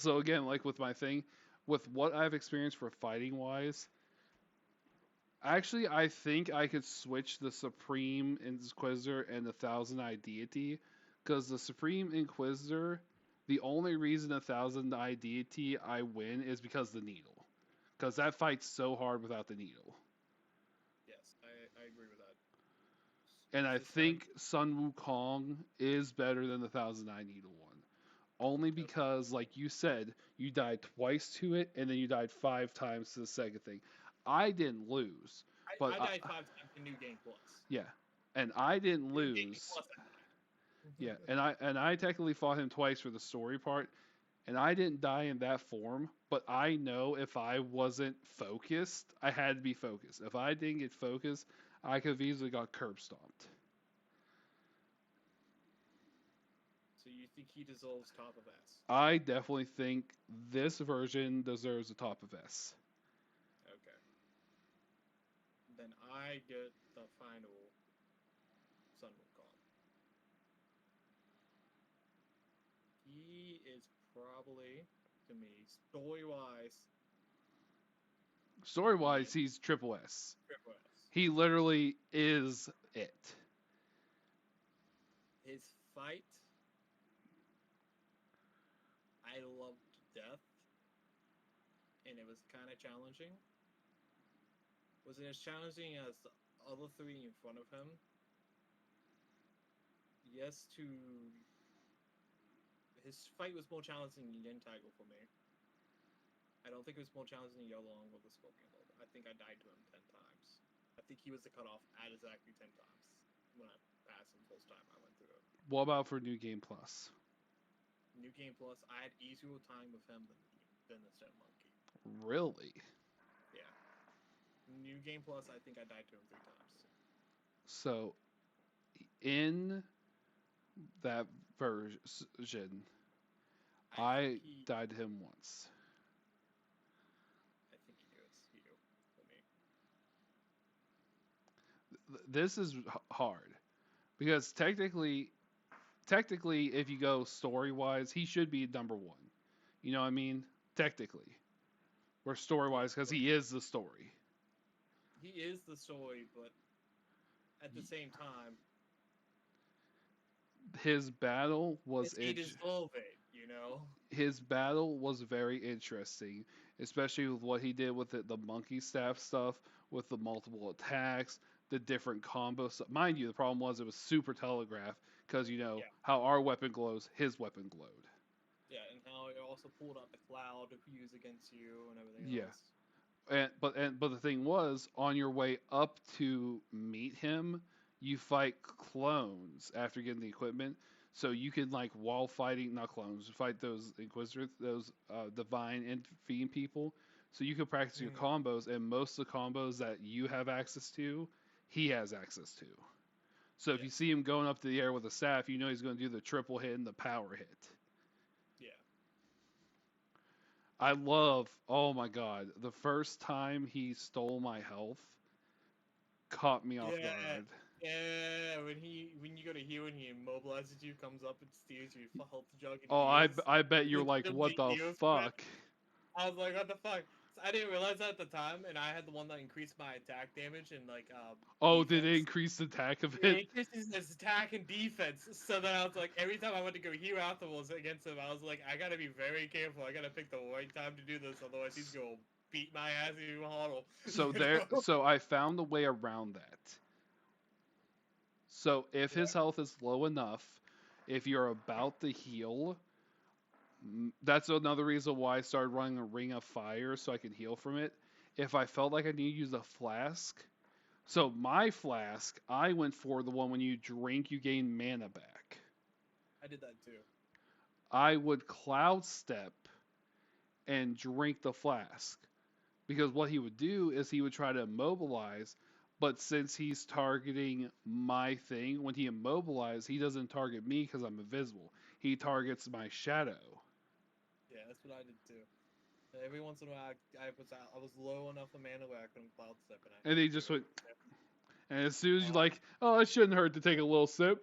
So again, like with my thing, with what I've experienced for fighting wise, actually I think I could switch the Supreme Inquisitor and the Thousand Eye Deity, because the Supreme Inquisitor, the only reason the Thousand Eye Deity I win is because the needle, because that fight's so hard without the needle. Yes, I agree with that. And I This think Sun Wukong is better than the Thousand Eye Needle one. Only because, like you said, you died twice to it, and then you died 5 times to the second thing. I didn't lose, but I died 5 times in New Game Plus. Yeah, and I didn't New Game lose. Plus, I died. Yeah, and I technically fought him twice for the story part, and I didn't die in that form. But I know if I wasn't focused, I had to be focused. If I didn't get focused, I could have easily got curb stomped. So you think he deserves top of S? I definitely think this version deserves a top of S. Okay. Then I get the final Sun Wukong. He is probably, to me, story-wise, Story wise, he's triple S. triple S. He literally is it. His fight, I loved to death, and it was kind of challenging. Was it as challenging as the other 3 in front of him? Yes, his fight was more challenging than Yen Tiger for me. I don't think it was more challenging than Yolong with the Scorpion Lord. I think I died to him 10 times. I think he was the cutoff at exactly 10 times when I passed him first time I went through it. What about for New Game Plus? New Game Plus, I had easier time with him than the Stone Monkey. Really? Yeah. New Game Plus, I think I died to him 3 times. So, in that version, I died to him once. I think he is you for me. This is hard because technically, if you go story wise, he should be number 1. You know what I mean? Technically, or story wise, because he is the story. He is the story, but at the same time, his battle was he deserves it, you know? His battle was very interesting, especially with what he did with the monkey staff stuff, with the multiple attacks, the different combos. Mind you, the problem was it was super telegraphed because how our weapon glows, his weapon glowed. Yeah, and how it also pulled out the cloud to use against you and everything else. but the thing was, on your way up to meet him, you fight clones after getting the equipment. So you can like while fighting not clones, fight those inquisitors, those divine and fiend people. So you can practice your combos, and most of the combos that you have access to, he has access to. So if you see him going up to the air with a staff, you know he's going to do the triple hit and the power hit. Yeah. I love, oh my god, the first time he stole my health caught me off guard. Yeah, when you go to heal and he immobilizes you, comes up and steals your health jug and Oh, heals. I bet you're like, Instantly what the heals from it. fuck? I was like, what the fuck? So I didn't realize that at the time, and I had the one that increased my attack damage and like Oh, did it defense. increase the attack of It it? increases his attack and defense. So then I was like, every time I went to go heal afterwards against him, I was like, I gotta be very careful. I gotta pick the right time to do this, otherwise he's gonna beat my ass even harder. So there, so I found a way around that. So if his health is low enough, if you're about to heal, that's another reason why I started running a ring of fire so I can heal from it. If I felt like I need to use a flask, so my flask, I went for the one when you drink, you gain mana back. I did that too. I would cloud step and drink the flask. Because what he would do is he would try to immobilize, but since he's targeting my thing, when he immobilizes, he doesn't target me because I'm invisible. He targets my shadow. Yeah, that's what I did too. Every once in a while, I was low enough of mana where I couldn't cloud step, And he just went. Yep. And as soon as you're like, oh, it shouldn't hurt to take a little sip.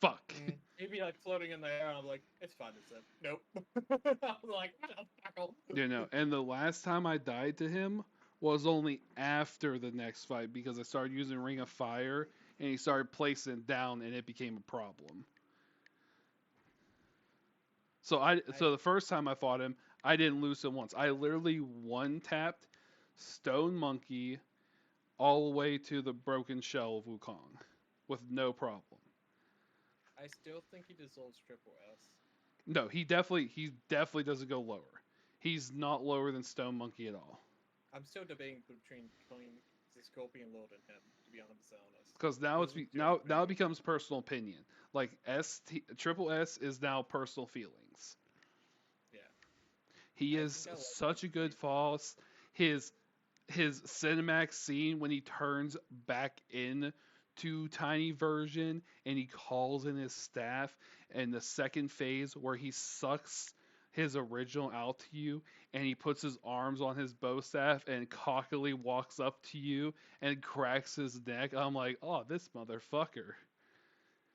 Fuck. He'd be like floating in the air, and I'm like, it's fine to sip. Nope. I was like, tackle. You know, and the last time I died to him was only after the next fight because I started using Ring of Fire and he started placing it down and it became a problem. So the first time I fought him, I didn't lose him once. I literally one tapped Stone Monkey all the way to the broken shell of Wukong with no problem. I still think he deserves triple S. No, he definitely doesn't go lower. He's not lower than Stone Monkey at all. I'm still debating between the Scorpion Lord and him, to be honest. Because now it becomes personal opinion. Like triple S is now personal feelings. Yeah. He is such a good boss. His cinematic scene when he turns back in to tiny version and he calls in his staff, and the second phase where he sucks his original out to you and he puts his arms on his bow staff and cockily walks up to you and cracks his neck. I'm like, oh, this motherfucker.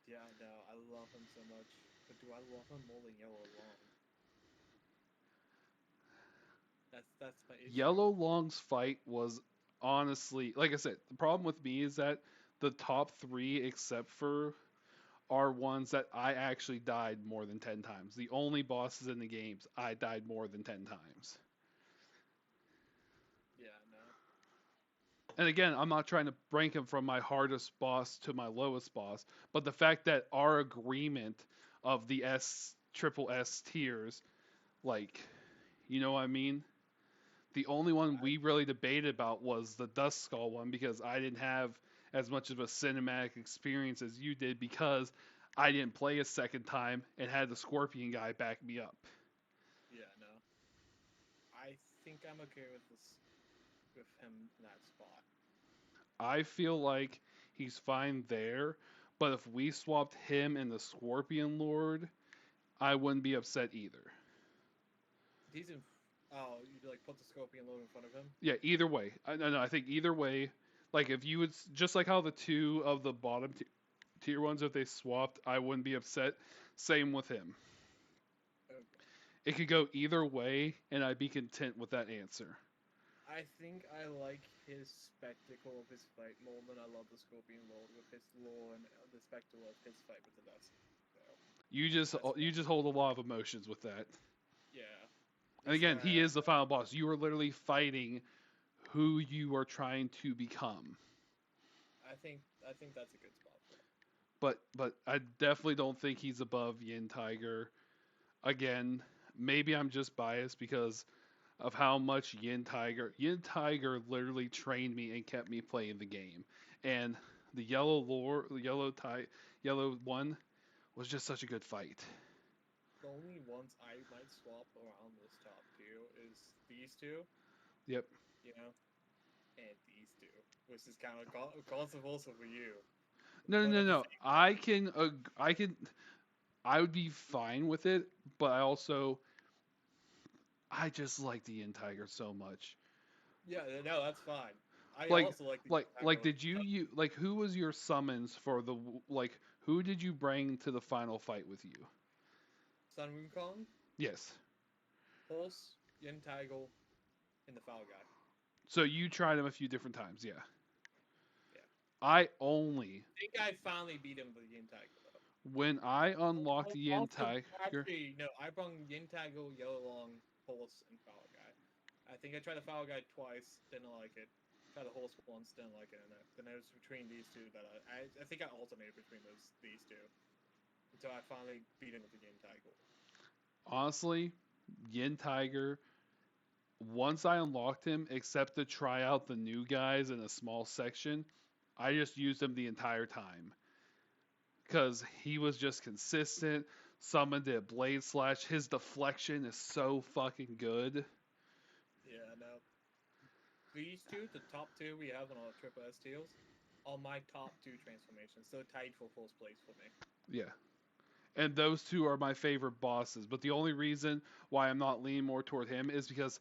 Yeah, no, I love him so much. But do I love him more than Yellow Long? That's my issue. Yellow Long's fight was honestly, like I said, the problem with me is that the top 3, except for, are ones that I actually died more than 10 times. The only bosses in the games I died more than 10 times. Yeah, no. And again, I'm not trying to rank him from my hardest boss to my lowest boss, but the fact that our agreement of the triple S tiers, like, you know what I mean? The only one we really debated about was the Dust Skull one because I didn't have as much of a cinematic experience as you did because I didn't play a second time and had the Scorpion guy back me up. Yeah, no. I think I'm okay with him in that spot. I feel like he's fine there, but if we swapped him and the Scorpion Lord, I wouldn't be upset either. He's in. Oh, you like put the Scorpion Lord in front of him? Yeah, either way. No, I think either way. Like if you would, just like how the 2 of the bottom tier ones, if they swapped, I wouldn't be upset. Same with him. Okay. It could go either way, and I'd be content with that answer. I think I like his spectacle of his fight more than I love the Scorpion Lord with his lore and the spectacle of his fight with the Dust. So, You just hold a lot of emotions with that. yeah. And again, he is the final boss. You are literally fighting who you are trying to become. I think that's a good spot for him. But I definitely don't think he's above Yin Tiger. Again, maybe I'm just biased because of how much Yin Tiger literally trained me and kept me playing the game. And the yellow one was just such a good fight. The only ones I might swap around this top two is these two, Yep. you know, and these two, which is kind of controversial for you. No, But no, at the no. same I can, I would be fine with it, but I just like the Yin Tiger so much. yeah, no, that's fine. I Like, also like the like, Taco. did you like who was your summons for like who did you bring to the final fight with you? Sun Wukong, Yes. Pulse, Yin Tiger, and the Foul Guy. So you tried him a few different times, yeah. Yeah. I only I think I finally beat him with Yin Tiger though. when I unlocked the Yin Also, Tiger. actually, no, I brought Yin Tiger, Yellow Long, Pulse, and Foul Guy. I think I tried the Foul Guy twice, didn't like it. Tried the Horse once, didn't like it. And then it was between these two that I think I alternated between these two until I finally beat him with the Yin Tiger. Honestly, Yin Tiger. Once I unlocked him, except to try out the new guys in a small section, I just used him the entire time because he was just consistent. Summoned it Blade Slash. His deflection is so fucking good. Yeah, no. These two, the top two we have on our Triple S deals, are my top two transformations. So tied for first place for me. Yeah. And those two are my favorite bosses. But the only reason why I'm not leaning more toward him is because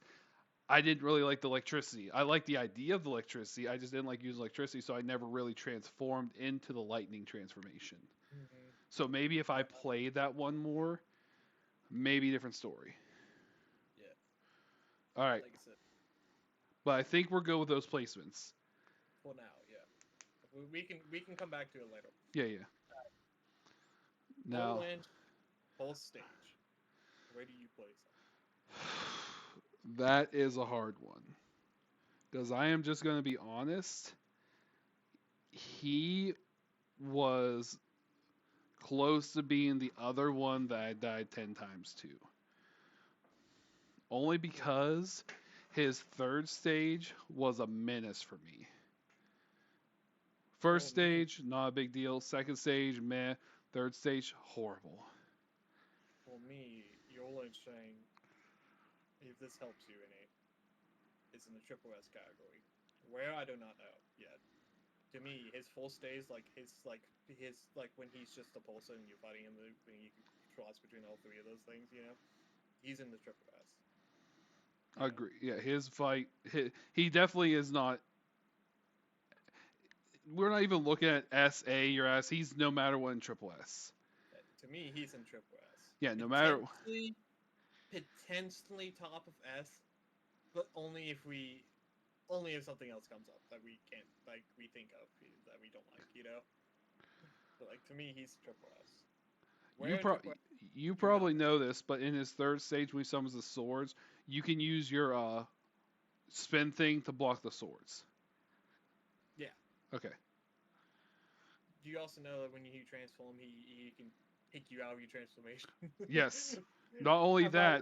I didn't really like the electricity. I like the idea of the electricity. I just didn't like using electricity, so I never really transformed into the lightning transformation. Mm-hmm. So maybe if I played that one more, maybe different story. Yeah. All right, Like I said, but I think we're good with those placements. for now, yeah. We can come back to it later. Yeah, yeah. Now, Poland, whole stage. Where do you place that is a hard one. Because I am just going to be honest, he was close to being the other one that I died 10 times to. Only because his third stage was a menace for me. First Oh, me. stage, not a big deal. Second stage, meh. Third stage, horrible. For me, Yola saying, if this helps you any, is in the Triple S category. Where I do not know yet. To me, his full stage, his when he's just a pulsar and you're fighting him, when you can cross between all three of those things, he's in the Triple S. I agree. Yeah, his fight, he definitely is not. We're not even looking at SA or S. He's no matter what in Triple S. To me, he's in Triple S. Yeah, no matter. Potentially top of S, but only if something else comes up that we can't we think of that we don't like. But to me, he's Triple S. You probably know this, but in his third stage when he summons the swords, you can use your spin thing to block the swords. Yeah. Okay. Do you also know that when you transform, he can pick you out of your transformation? Yes. Not only that,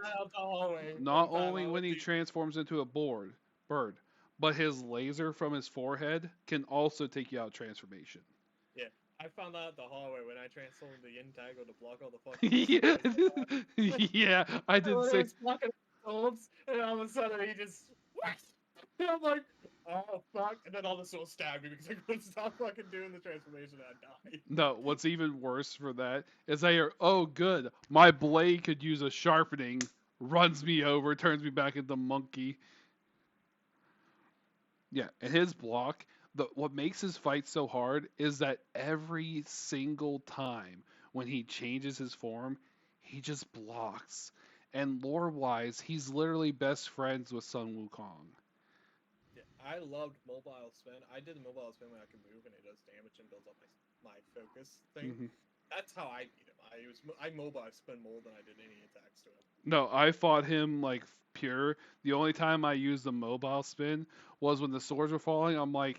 not only when he transforms. transforms into a bird, but his laser from his forehead can also take you out of transformation. Yeah, I found out the hallway when I transformed the Yin Tiger to block all the fucking. Yeah, I did say. Blocking swords, and all of a sudden he just. And I'm like, oh fuck! And then all the souls stabbed me because I couldn't stop fucking doing the transformation. And I died. No, what's even worse for that is I hear, oh, good, my blade could use a sharpening, runs me over, turns me back into monkey. Yeah, and his block, what makes his fight so hard is that every single time when he changes his form, he just blocks. And lore-wise, he's literally best friends with Sun Wukong. Yeah, I loved mobile spin. I did the mobile spin when I could move and it does damage and builds up my focus thing. Mm-hmm. That's how I beat him. I mobile spin more than I did any attacks to him. No, I fought him like pure. The only time I used the mobile spin was when the swords were falling. I'm like,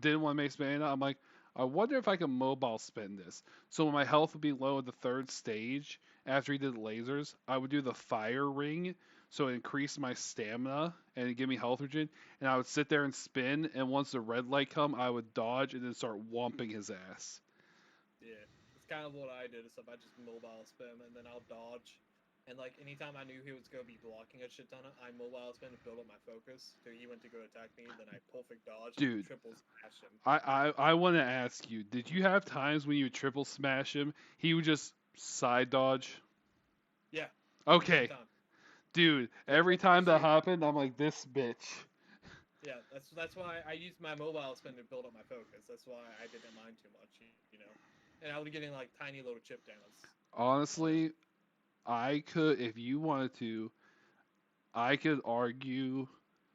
didn't want to make spin. I'm like, I wonder if I can mobile spin this. So when my health would be low at the third stage, after he did lasers, I would do the fire ring. so it increased my stamina and it gave me health regen. And I would sit there and spin, and once the red light come, I would dodge and then start whomping his ass. Yeah, it's kind of what I did. Except I just mobile spam and then I'll dodge. And like anytime I knew he was gonna be blocking a shit ton, I mobile spam and build up my focus. So he went to go attack me, then I perfect dodge and Dude. triple smash him. I want to ask you, did you have times when you would triple smash him, he would just side dodge? Yeah. Okay, Time. dude, Yeah, every that's time that shit. happened, I'm like, this bitch. Yeah, that's why I used my mobile spam to build up my focus. That's why I didn't mind too much, you know. And I was getting like tiny little chip downs. Honestly, I could, if you wanted to, I could argue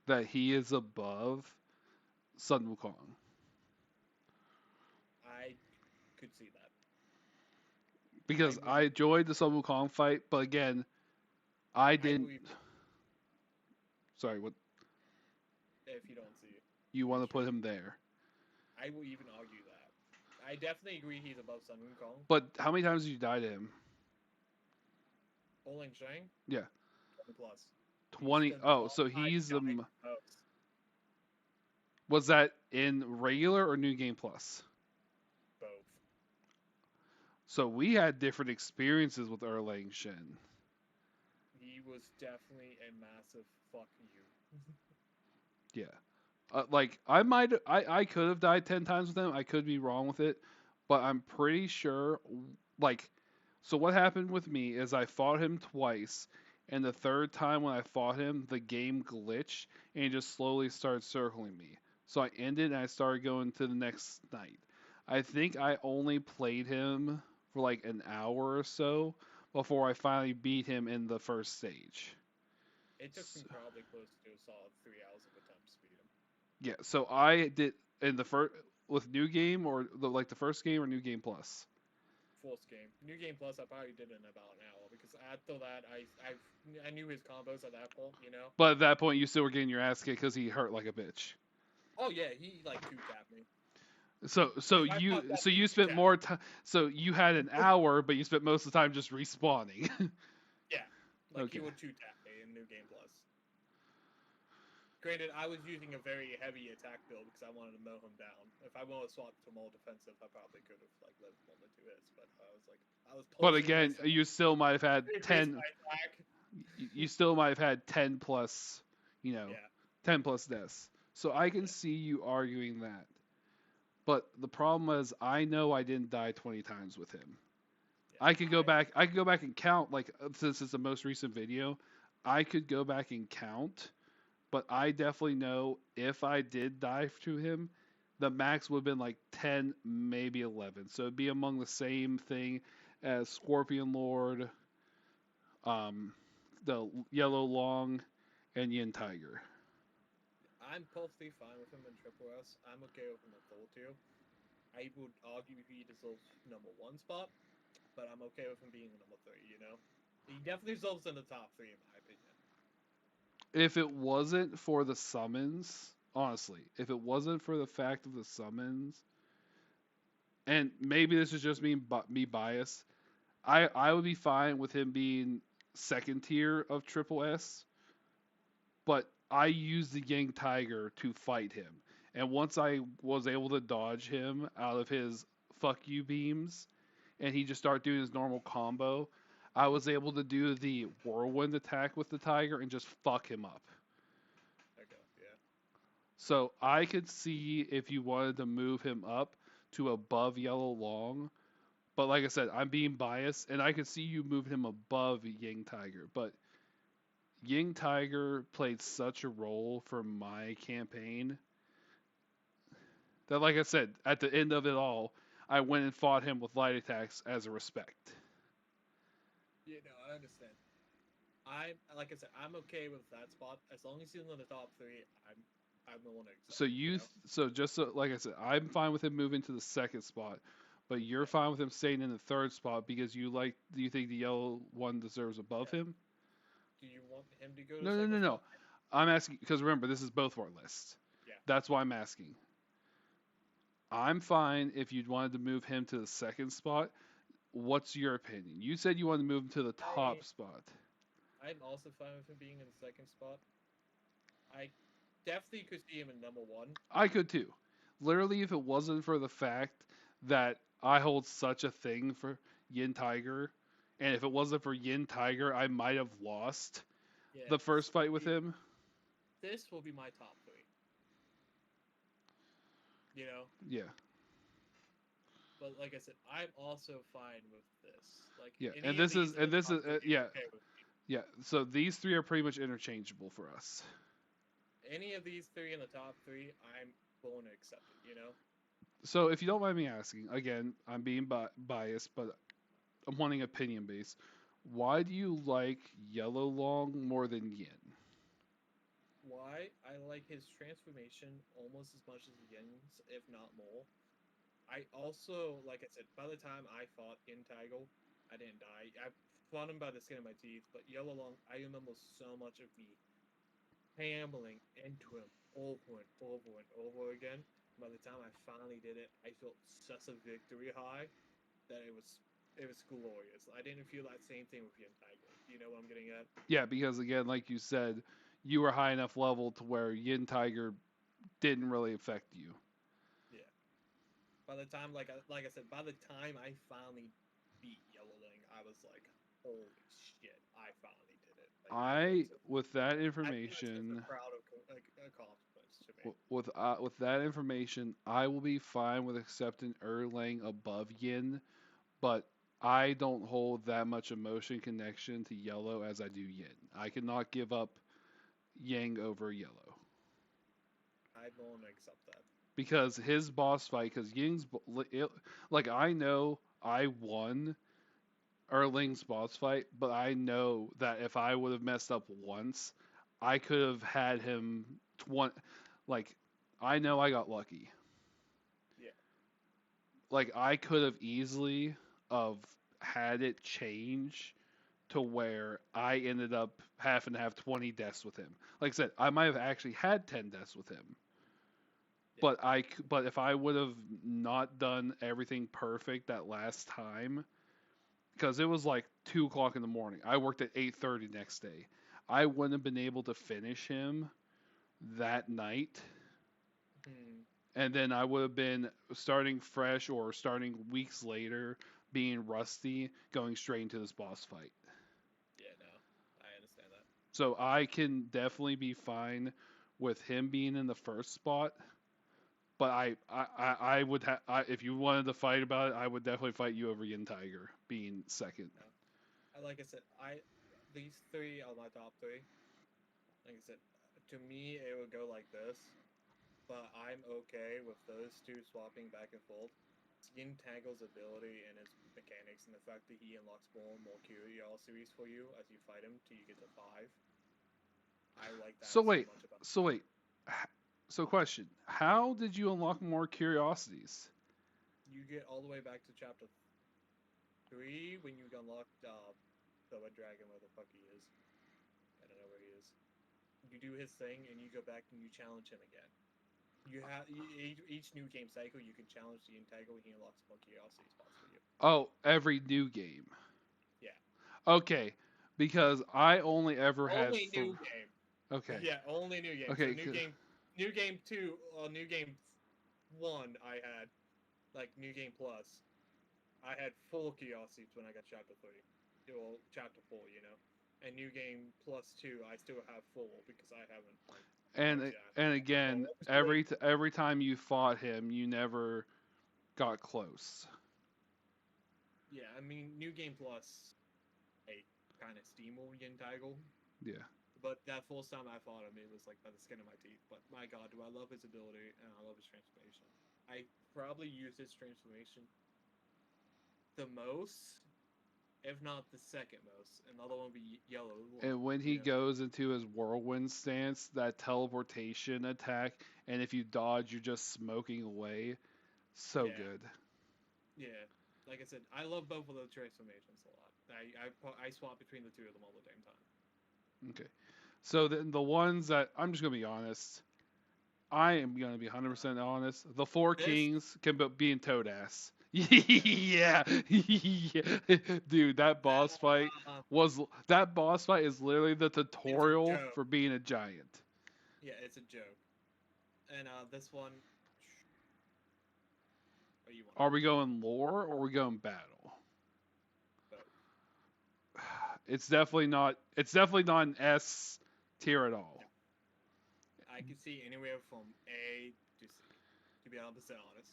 that he is above Sun Wukong. I could see that. Because would- I enjoyed the Sun Wukong fight, but again, I didn't. believe Sorry, what if you don't see it, you want to put him there? I will even argue that. I definitely agree he's above Sun Wukong. But how many times did you die to him? Oling Shang? Yeah. 20 plus. 20. the Oh, so boss I he's died most. Was that in regular or New Game Plus? Both. So we had different experiences with Erlang Shen. He was definitely a massive fuck you. Yeah. I could have died 10 times with him. I could be wrong with it, but I'm pretty sure like so what happened with me is I fought him twice, and the third time when I fought him, the game glitched and he just slowly started circling me. So I ended and I started going to the next night. I think I only played him for like an hour or so before I finally beat him in the first stage. It took me probably close to a solid 3 hours of attempts to beat him. Yeah, so I did in the first with new game or the first game or new game plus. Fourth game. New Game Plus, I probably did it in about an hour because after that, I knew his combos at that point, you know. But at that point, you still were getting your ass kicked because he hurt like a bitch. Oh yeah, he like two tapped me. So If I thought that you he spent two-tapped- more time. So you had an hour, but you spent most of the time just respawning. Yeah, like Okay. he would two tap me in New Game Plus. Granted, I was using a very heavy attack build because I wanted to mow him down. If I wanted to swap to more defensive, I probably could have like lived 1 or 2 hits. But I was. But pulsing again, myself. you still might have had Increased 10. my attack. You still might have had 10 plus. Yeah. 10 plus deaths. So I can see you arguing that. But the problem is, I know I didn't die 20 times with him. Yeah, I could go back. I could go back and count. Like since it's the most recent video, I could go back and count. But I definitely know if I did die to him, the max would have been like 10, maybe 11. So it'd be among the same thing as Scorpion Lord, the Yellow Long, and Yin Tiger. I'm perfectly fine with him in Triple S. I'm okay with him in full tier. I would argue he deserves number 1 spot, but I'm okay with him being number 3. You know, he definitely deserves in the top 3 in my opinion. If it wasn't for the summons, honestly, if it wasn't for the fact of the summons, and maybe this is just me biased, I would be fine with him being second tier of Triple S, but I used the Yang Tiger to fight him. And once I was able to dodge him out of his fuck you beams, and he just started doing his normal combo, I was able to do the whirlwind attack with the tiger and just fuck him up. Okay, yeah. So I could see if you wanted to move him up to above Yellow Long. But like I said, I'm being biased, and I could see you move him above Yang Tiger. But Yang Tiger played such a role for my campaign that, like I said, at the end of it all, I went and fought him with light attacks as a respect. Yeah, no, I understand. Like I said, I'm okay with that spot as long as he's in the top 3. I'm willing to accept. So like I said, I'm fine with him moving to the second spot, but you're fine with him staying in the third spot because do you think the yellow one deserves above him? Do you want him to go to No. second spot? I'm asking because remember this is both of our lists. Yeah. That's why I'm asking. I'm fine if you wanted to move him to the second spot. What's your opinion? You said you wanted to move him to the top spot. I'm also fine with him being in the second spot. I definitely could see him in number 1. I could too. Literally, if it wasn't for the fact that I hold such a thing for Yin Tiger, and if it wasn't for Yin Tiger, I might have lost Yeah. the first fight with him. This will be my top 3. You know? Yeah. But like I said, I'm also fine with this. Like Yeah, any and of this these is in the and this top is 3 is yeah, okay with me. yeah. So these three are pretty much interchangeable for us. Any of these 3 in the top 3, I'm willing to accept it, you know? So if you don't mind me asking, again, I'm being biased, but I'm wanting opinion based. Why do you like Yellow Long more than Yin? Why? I like his transformation almost as much as Yin's, if not more. I also, like I said, by the time I fought Yin Taigo, I didn't die. I fought him by the skin of my teeth, but Yellow Long, I remember so much of me hammering into him over and over and over again. By the time I finally did it, I felt such a victory high that it was glorious. I didn't feel that same thing with Yin Taigo. Do you know what I'm getting at? Yeah, because again, like you said, you were high enough level to where Yin Tiger didn't really affect you. Yeah. By the time, like I said, by the time I finally beat Yellow Ling, I was like, holy shit, I finally did it. With that I feel it's information, a proud accomplishment to me. with that information, I will be fine with accepting Erlang above Yin, but I don't hold that much emotion connection to Yellow as I do Yin. I cannot give up Yang over Yellow I'm willing to accept that. because his boss fight, because like I know I won Erling's boss fight, but I know that if I would have messed up once, I could have had him 20. Like, I know I got lucky. Yeah. Like, I could have easily have had it change to where I ended up having to have 20 deaths with him. Like I said, I might have actually had 10 deaths with him. Yeah. But if I would have not done everything perfect that last time, because it was like 2 o'clock in the morning. I worked at 8:30 next day. I wouldn't have been able to finish him that night, Hmm. and then I would have been starting fresh or starting weeks later, being rusty, going straight into this boss fight. Yeah, no. I understand that. So I can definitely be fine with him being in the first spot. But I would have if you wanted to fight about it, I would definitely fight you over Yin Tiger being second. No. Like I said, these 3 are my top 3. Like I said, to me it would go like this, but I'm okay with those 2 swapping back and forth. Skin Tangle's ability and his mechanics, and the fact that he unlocks more and more curiosities for you as you fight him till you get to 5. I like that So so wait, much about. so wait. So question: how did you unlock more curiosities? You get all the way back to chapter 3 when you unlock the red dragon, where the fuck he is. I don't know where he is. You do his thing and you go back and you challenge him again. You have each new game cycle you can challenge the Integral and he unlocks more curiosity spots for you. Oh, every new game. Yeah. Okay, because I only ever had. Only new game. Okay. Yeah, only new game. Okay. So new game 2 or new game 1 I had, like new game plus, I had full curiosities when I got chapter 3. Well, chapter 4, you know. And new game plus 2 I still have full because I haven't like. And again, every time you fought him, you never got close. Yeah, I mean, New Game Plus, a kind of steamrolled Yin Taigo. Yeah. But that first time I fought him, it was like by the skin of my teeth. But my god, do I love his ability and I love his transformation. I probably use his transformation the most, if not the second most. Another one would be Yellow. And when he goes into his whirlwind stance, that teleportation attack, and if you dodge, you're just smoking away. So Yeah. good. Yeah, like I said, I love both of those transformations a lot. I swap between the 2 of them all the damn time. Okay. So the ones that I'm just gonna be honest, I am gonna be 100% honest. The Four Kings can be in Toad Ass. Yeah, yeah. Dude, that boss fight is literally the tutorial joke. for being a giant. Yeah, it's a joke. And this one, what do you want? Are we going lore or are we going battle? Both. It's definitely not an S tier at all. I can see anywhere from A to C. To be 100% honest.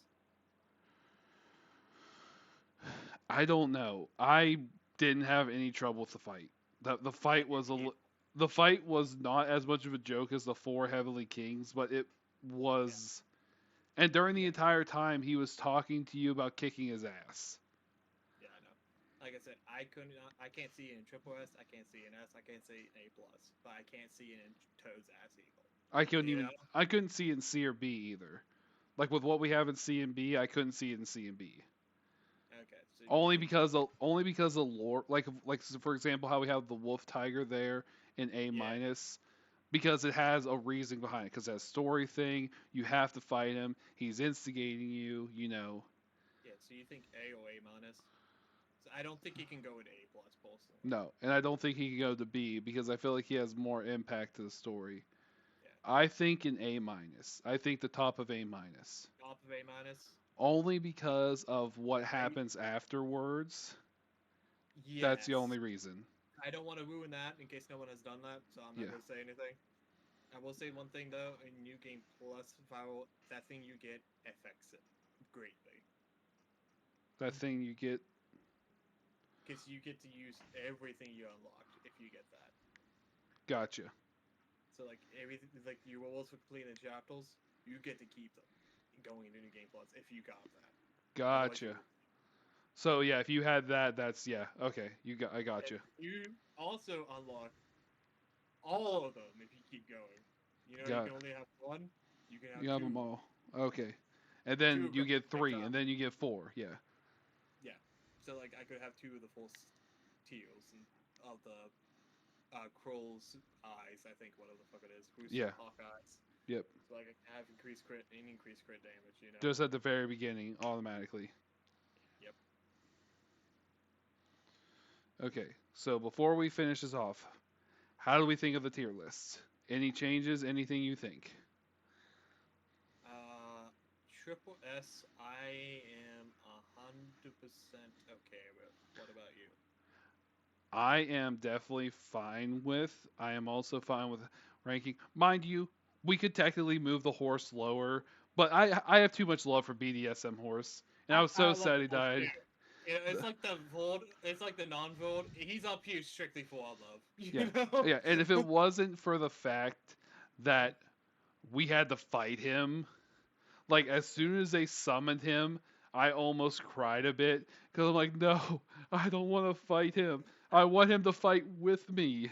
I don't know. I didn't have any trouble with the fight. The fight was the fight was not as much of a joke as the four Heavenly Kings, but it was. And during the entire time, he was talking to you about kicking his ass. Yeah, I know. Like I said, I can't see it in triple S. I can't see it in S. I can't see it in A plus, but I can't see it in Toad's ass eagle. You know? I couldn't see it in C or B either. Like with what we have in C and B, I couldn't see it in C and B. Okay. So Only because of lore, like for example, how we have the wolf tiger there in A minus, because it has a reason behind it. Because that story thing, you have to fight him. He's instigating you. You know. Yeah. So you think A or A minus? So I don't think he can go with A plus, personally. No, and I don't think he can go to B because I feel like he has more impact to the story. Yeah. I think an A minus. I think the top of A minus. Top of A minus. Only because of what happens afterwards. Yes. That's the only reason. I don't want to ruin that in case no one has done that, so I'm not Yeah. gonna say anything. I will say one thing though: in New Game Plus, viral, that thing you get affects it greatly That thing you get. because you get to use everything you unlocked if you get that. Gotcha. So like everything, like your roles for completing the chapters, you get to keep them going into New Game Plus if you got that. Otherwise, Gotcha. So yeah, if you had that, that's yeah. Okay, I gotcha. You also unlock all of them if you keep going. You know, Got you can only have one. You can have You have two. them all. Okay, and then Two you at get the same 3, time. and then you get 4. Yeah. Yeah. So like I could have two of the full teals and of the Kroll's eyes, I think whatever the fuck it is. Bruce Yeah. Hawk eyes. Yep. So like I can have increased crit damage, you know. Just at the very beginning, automatically. Yep. Okay, so before we finish this off, how do we think of the tier lists? Any changes? Anything you think? Triple S, I am 100% okay with. What about you? I am definitely fine with. I am also fine with ranking. Mind you, we could technically move the horse lower, but I have too much love for BDSM horse, and I was so love sad he the horse died. too. Yeah, it's like the Vord, it's like the non-Vord. He's up here strictly for our love. You know? Yeah, and if it wasn't for the fact that we had to fight him, like as soon as they summoned him, I almost cried a bit because I'm like, no, I don't want to fight him. I want him to fight with me.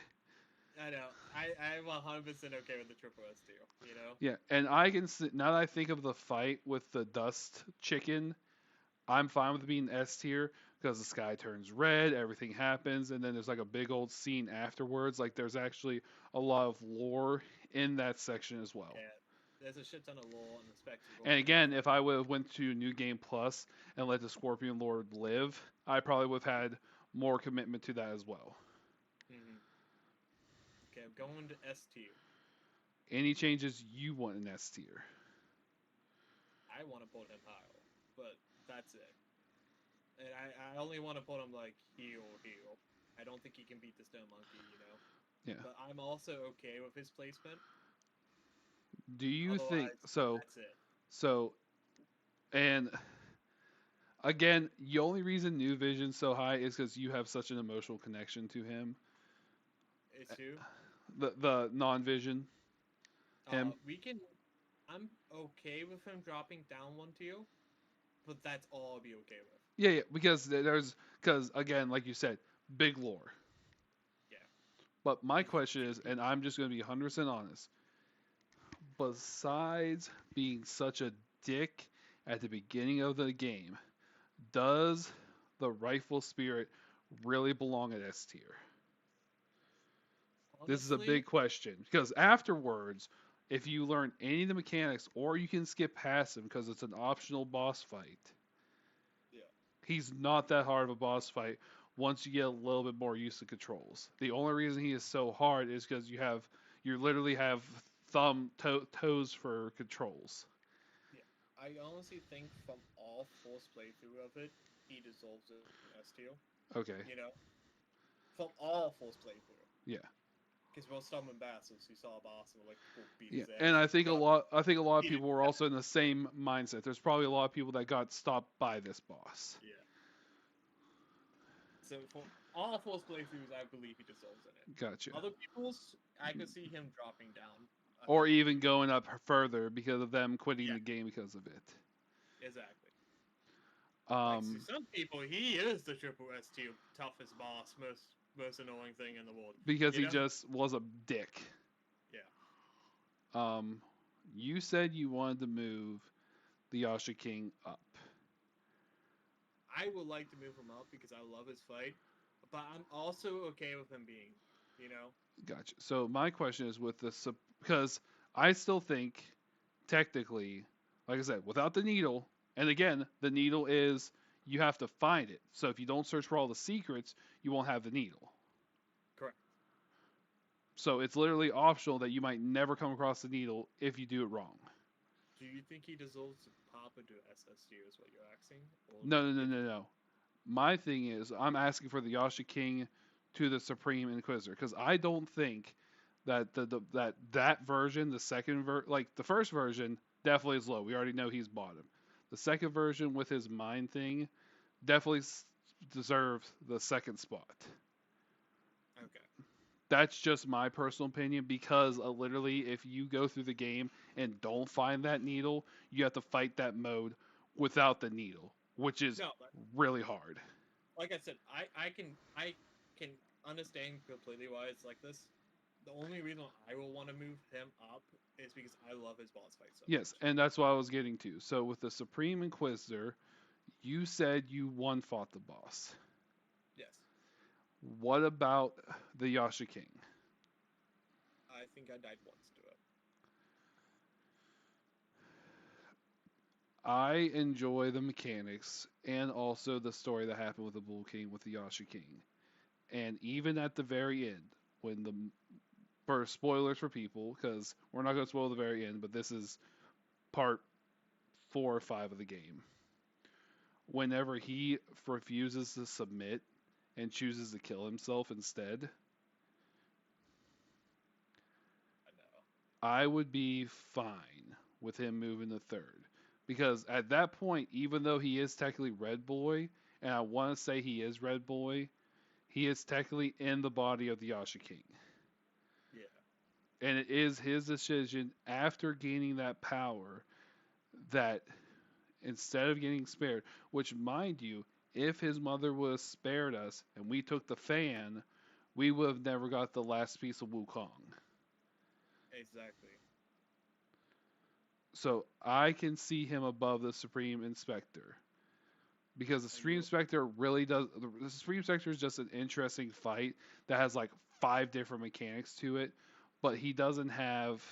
I know. I'm 100% okay with the triple S deal. You know? Yeah, and I can now that I think of the fight with the dust chicken, I'm fine with being S tier because the sky turns red, everything happens, and then there's like a big old scene afterwards. Like there's actually a lot of lore in that section as well. Yeah. There's a shit ton of lore and the specs. And again, if I would have went to New Game Plus and let the Scorpion Lord live, I probably would have had more commitment to that as well. Mm-hmm. Okay, I'm going to S tier. Any changes you want in S tier? I want to put him higher, but that's it. And I only want to put him like heel. I don't think he can beat the Stone Monkey, you know. Yeah. But I'm also okay with his placement. Do you think so? That's it. So, and again, the only reason New Vision's so high is because you have such an emotional connection to him. It's who? The non-Vision. Him. We can. I'm okay with him dropping down one tier, but that's all I'll be okay with. Yeah, because again, like you said, big lore. Yeah. But my question is, and I'm just going to be 100% honest. Besides being such a dick at the beginning of the game, does the Rifle Spirit really belong at S tier? Honestly, This is a big question because afterwards, if you learn any of the mechanics, or you can skip past them because it's an optional boss fight. Yeah. He's not that hard of a boss fight once you get a little bit more used to controls. The only reason he is so hard is because you literally have toes for controls. Yeah, I honestly think from all force playthrough of it, he dissolves it in S tier. Okay. You know, from all force playthrough. Yeah. Because we'll summon bastards who saw a boss and were like, we'll beat Yeah. his ass. And I think a lot of He did people were also in the same mindset. There's probably a lot of people that got stopped by this boss. Yeah. So for all force playthroughs, I believe he dissolves in it. Gotcha. Other people's, I could see him dropping down. Or even going up further because of them quitting Yeah. the game because of it. Exactly. Like, Um, to some people, he is the triple S tier toughest boss, most annoying thing in the world. because You he know? just was a dick. Yeah. You said you wanted to move the Yasha King up. I would like to move him up because I love his fight, but I'm also okay with him being, you know. Gotcha. So my question is with this because I still think technically, like I said, without the needle, and again, the needle is you have to find it. So if you don't search for all the secrets, you won't have the needle. Correct. So it's literally optional that you might never come across the needle if you do it wrong. Do you think he deserves to pop into SSU is what you're asking? Or No. My thing is, I'm asking for the Yasha King to the Supreme Inquisitor because I don't think that that version, the second like the first version, definitely is low. We already know he's bottom. The second version with his mind thing definitely deserves the second spot. Okay. That's just my personal opinion because literally, if you go through the game and don't find that needle, you have to fight that mode without the needle, which is No, really hard. like I said, I can understand completely why it's like this. The only reason I will want to move him up is because I love his boss fight so Yes, much. and that's what I was getting to. So with the Supreme Inquisitor, you said you one fought the boss. Yes. What about the Yasha King? I think I died once to it. I enjoy the mechanics and also the story that happened with the Bull King with the Yasha King. And even at the very end, when the for spoilers for people, because we're not going to spoil the very end, but this is part 4 or 5 of the game. Whenever he refuses to submit and chooses to kill himself instead, I know. I would be fine with him moving to third. Because at that point, even though he is technically Red Boy, and I want to say he is Red Boy, he is technically in the body of the Yasha King. Yeah. And it is his decision after gaining that power that instead of getting spared, which mind you, if his mother would have spared us and we took the fan, we would have never got the last piece of Wukong. Exactly. So I can see him above the Supreme Inspector. Because the Supreme Inspector really does. The Supreme Inspector is just an interesting fight that has like 5 different mechanics to it, but he doesn't have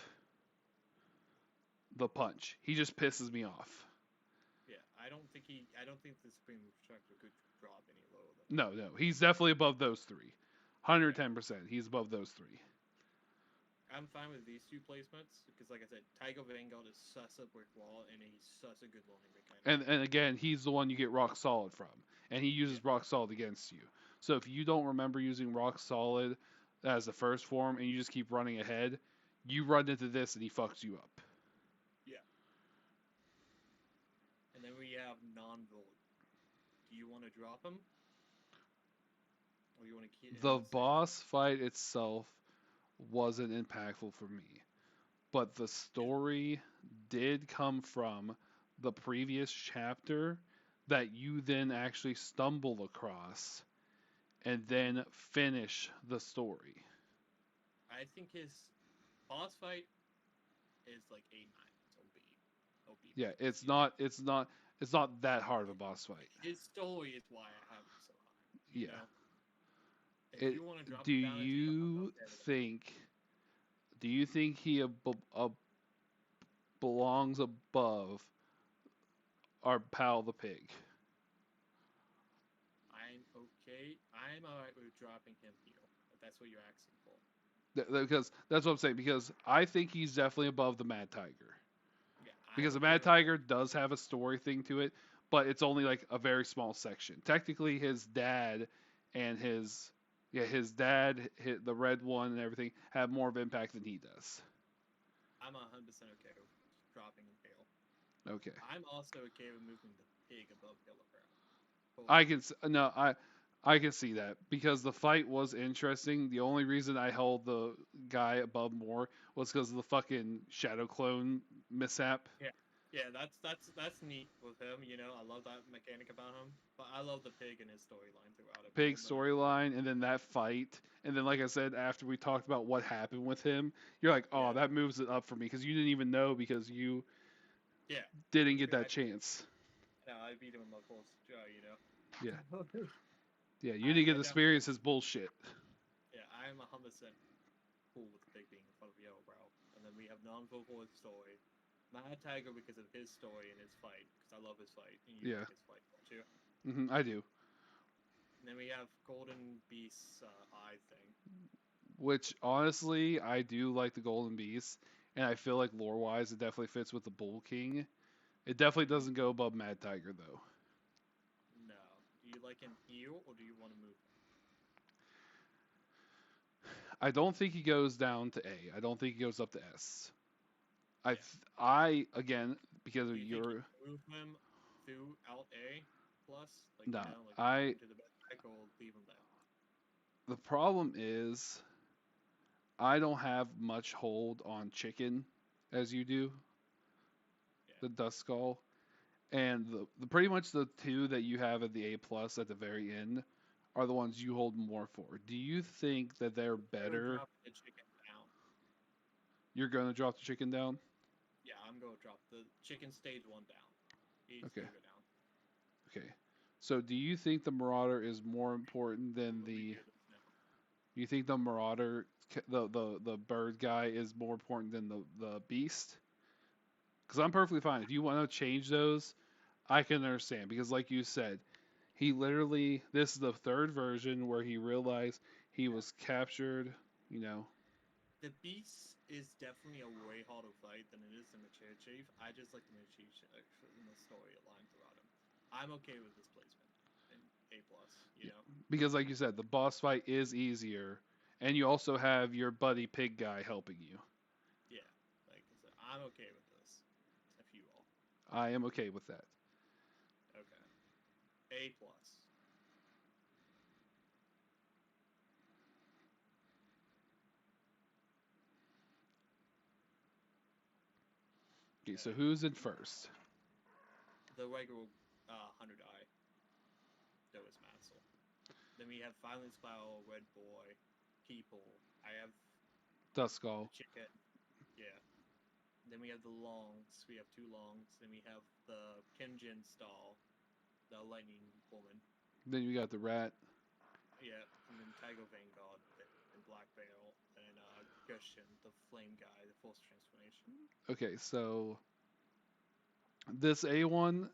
the punch. He just pisses me off. Yeah. I don't think the Supreme Instructor could drop any lower than No. He's definitely above those 3. 110%. He's above those 3. I'm fine with these 2 placements because, like I said, Tiger Vanguard is such a brick wall and he's such a good learning mechanic. And again, he's the one you get Rock Solid from. And he uses Rock Solid against you. So if you don't remember using Rock Solid as the first form and you just keep running ahead, you run into this and he fucks you up. Yeah. And then we have non-void. Do you want to drop him? Or you want to keep him The the same? boss fight itself wasn't impactful for me. But the story did come from the previous chapter that you then actually stumble across and then finish the story. I think his boss fight is like 8-9. It's OB. Yeah, it's not that hard of a boss fight. His story is why I have him so high. Yeah. Know? If you want to drop Do him down a tier, I'm you okay with it. think he belongs above our pal the pig? I am alright with dropping him heal, if that's what you're asking for. Because that's what I'm saying. Because I think he's definitely above the Mad Tiger. Yeah, I'm Because the okay Mad with that. Tiger does have a story thing to it, but it's only like a very small section. Technically, his dad and his dad, the red one and everything, have more of impact than he does. I'm 100% okay with dropping him heal. Okay, I'm also okay with moving the pig above Kilogram. I can no, I can see that because the fight was interesting. The only reason I held the guy above more was because of the fucking shadow clone mishap. Yeah, that's neat with him. You know, I love that mechanic about him. But I love the pig and his storyline throughout it Big more than storyline, and then that fight, and then like I said, after we talked about what happened with him, you're like, oh, Yeah. that moves it up for me because you didn't even know because you Yeah. didn't get that I, chance. no, I beat him with my full jaw. You know. Yeah, yeah, you didn't get I to definitely. experience his bullshit. Yeah, I am 100% cool with the pig being in front of Yellow Brow, and then we have non-vocal story. Mad Tiger because of his story and his fight, because I love his fight, and you Yeah, like his fight, don't you? I do. And then we have Golden Beast's eye thing. Which honestly, I do like the Golden Beast, and I feel like lore wise, it definitely fits with the Bull King. It definitely doesn't go above Mad Tiger though. No. Do you like him heal, or do you want to move him? I don't think he goes down to A. I don't think he goes up to S. Yeah. I again because Do of you think you your move him throughout A plus, like no, you know, like move I him to the back, or leave him there? the problem is I don't have much hold on chicken as you do, Yeah. the dust skull, and the pretty much the two that you have at the A plus at the very end are the ones you hold more for. Do you think that they're I'm gonna better? drop the chicken down. You're gonna drop the chicken down? Yeah, I'm gonna drop the chicken stage 1 down. He's Okay, gonna go down. okay. So do you think the Marauder is more important than We'll the? redo this now. You think the Marauder, the bird guy, is more important than the Beast? Because I'm perfectly fine. If you want to change those, I can understand. Because like you said, he literally this is the third version where he realized he Yeah. was captured. You know, The Beast is definitely a way harder fight than it is the Mature Chief. I just like the Mature Chief in the storyline throughout him. I'm okay with this placement in A plus. You know. because like you said, the boss fight is easier, and you also have your buddy pig guy helping you. Yeah. Like I said, I'm okay with this. If you all. I am okay with that. Okay. A plus. Okay, so Okay. who's in first? The regular 100 eye. That was Mansell. Then we have Finally Spiral, Red Boy, People. I have the Duskull. chicken. Yeah. Then we have the longs. We have 2 longs. Then we have the Kenjin stall, the lightning woman. Then you got the rat. Yeah. And then Tiger Vanguard and Black Veil and Gushin, the flame guy, the force transformation. Okay, so this A1,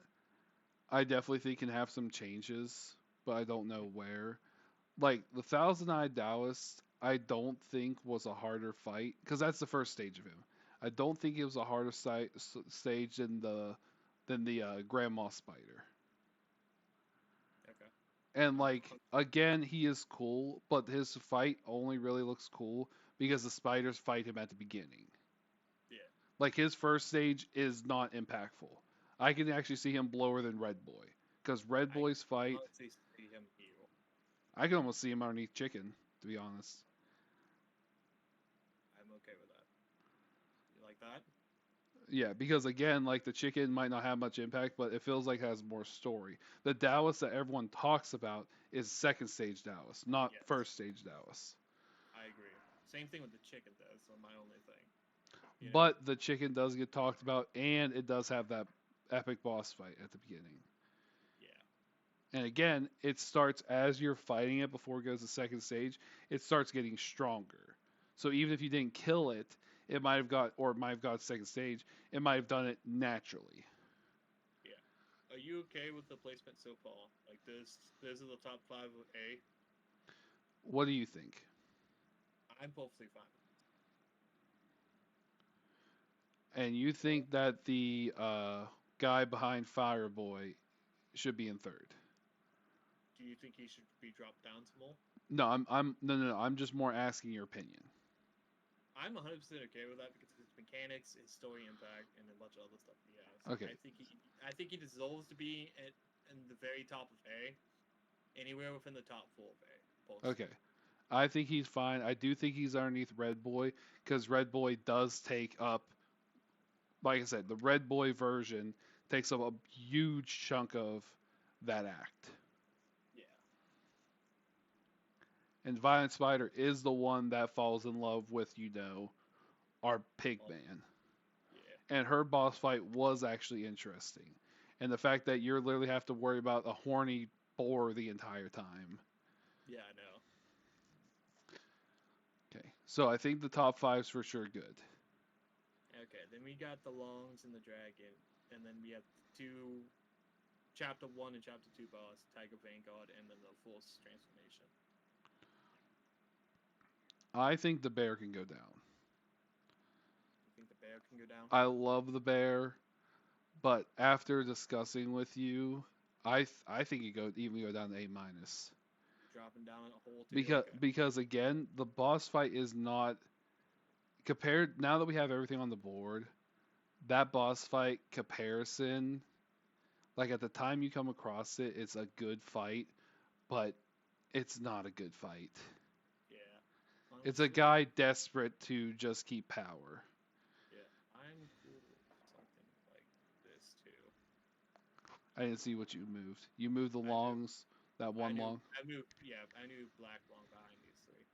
I definitely think can have some changes, but I don't know where. Like the Thousand Eye Taoist, I don't think was a harder fight because that's the first stage of him. I don't think it was a harder stage than the Grandma Spider. Okay. And I'm like again, he is cool, but his fight only really looks cool because the spiders fight him at the beginning. Yeah. Like his first stage is not impactful. I can actually see him blower than Red Boy because Red I Boy's fight, honestly see him heal. I can almost see him underneath Chicken, to be honest. I'm okay with that. You like that? Yeah, because again, like the Chicken might not have much impact, but it feels like it has more story. The Taoist that everyone talks about is second stage Taoist, not Yes. first stage Taoist. I agree. Same thing with the chicken though, so my only thing. You know? But the Chicken does get talked about, and it does have that epic boss fight at the beginning. Yeah. And again, it starts as you're fighting it before it goes to second stage. It starts getting stronger. So even if you didn't kill it, it might have got, or it might have got second stage. It might have done it naturally. Yeah. Are you okay with the placement so far? Like this are the top 5 of A. What do you think? I'm perfectly fine. And you think that the guy behind Fireboy should be in third? Do you think he should be dropped down some more? No, no. I'm just more asking your opinion. I'm 100% okay with that because of his mechanics, his story impact, and a bunch of other stuff he has. Okay. I think he deserves to be in the very top of A, anywhere within the top 4 of A. Personally. Okay. I think he's fine. I do think he's underneath Red Boy because Red Boy does take up, like I said, the Red Boy version takes up a huge chunk of that act. Yeah. And Violent Spider is the one that falls in love with, our pig man. Yeah. And her boss fight was actually interesting. And the fact that you literally have to worry about a horny boar the entire time. Yeah, I know. Okay. So I think the top five's for sure good. Okay, then we got the Longs and the Dragon, and then we have two Chapter 1 and Chapter 2 boss, Tiger Vanguard, and then the Force Transformation. I think the bear can go down. You think the bear can go down? I love the bear, but after discussing with you, I think it even go down to A minus. Dropping down a whole two. Because again, the boss fight is not compared. Now that we have everything on the board, that boss fight comparison, like at the time you come across it, it's a good fight, but it's not a good fight. Yeah. It's a guy desperate to just keep power. Yeah, I'm cool with something like this too. I didn't see what you moved. You moved the longs, that one long. I moved Black Long behind these three.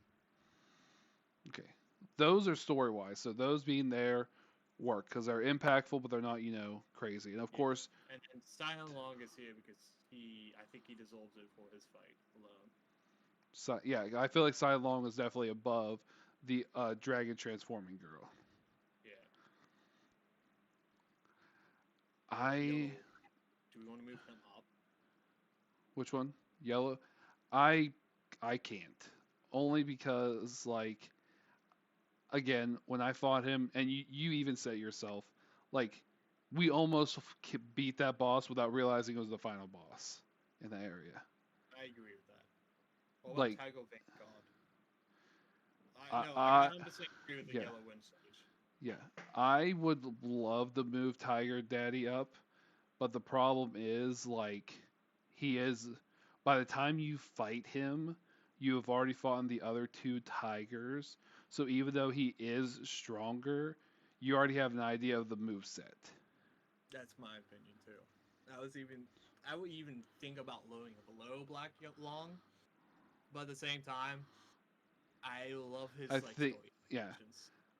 Okay. Those are story wise, so those being there work because they're impactful, but they're not, crazy. And of course, and Silent Long is here because I think he deserves it for his fight alone. yeah, I feel like Silent Long is definitely above the dragon transforming girl. Yeah. Do we want to move him up? Which one? Yellow. I can't. Only because again, when I fought him, and you even said yourself, we almost beat that boss without realizing it was the final boss in that area. I agree with that. What about Tiger Vanguard? I 100% agree with the Yellow Wind Stage. Yeah, I would love to move Tiger Daddy up, but the problem is he is. By the time you fight him, you have already fought the other two tigers. So even though he is stronger, you already have an idea of the move set. That's my opinion too. I would even think about lowering it below Black Long, but at the same time, I love his story. Yeah,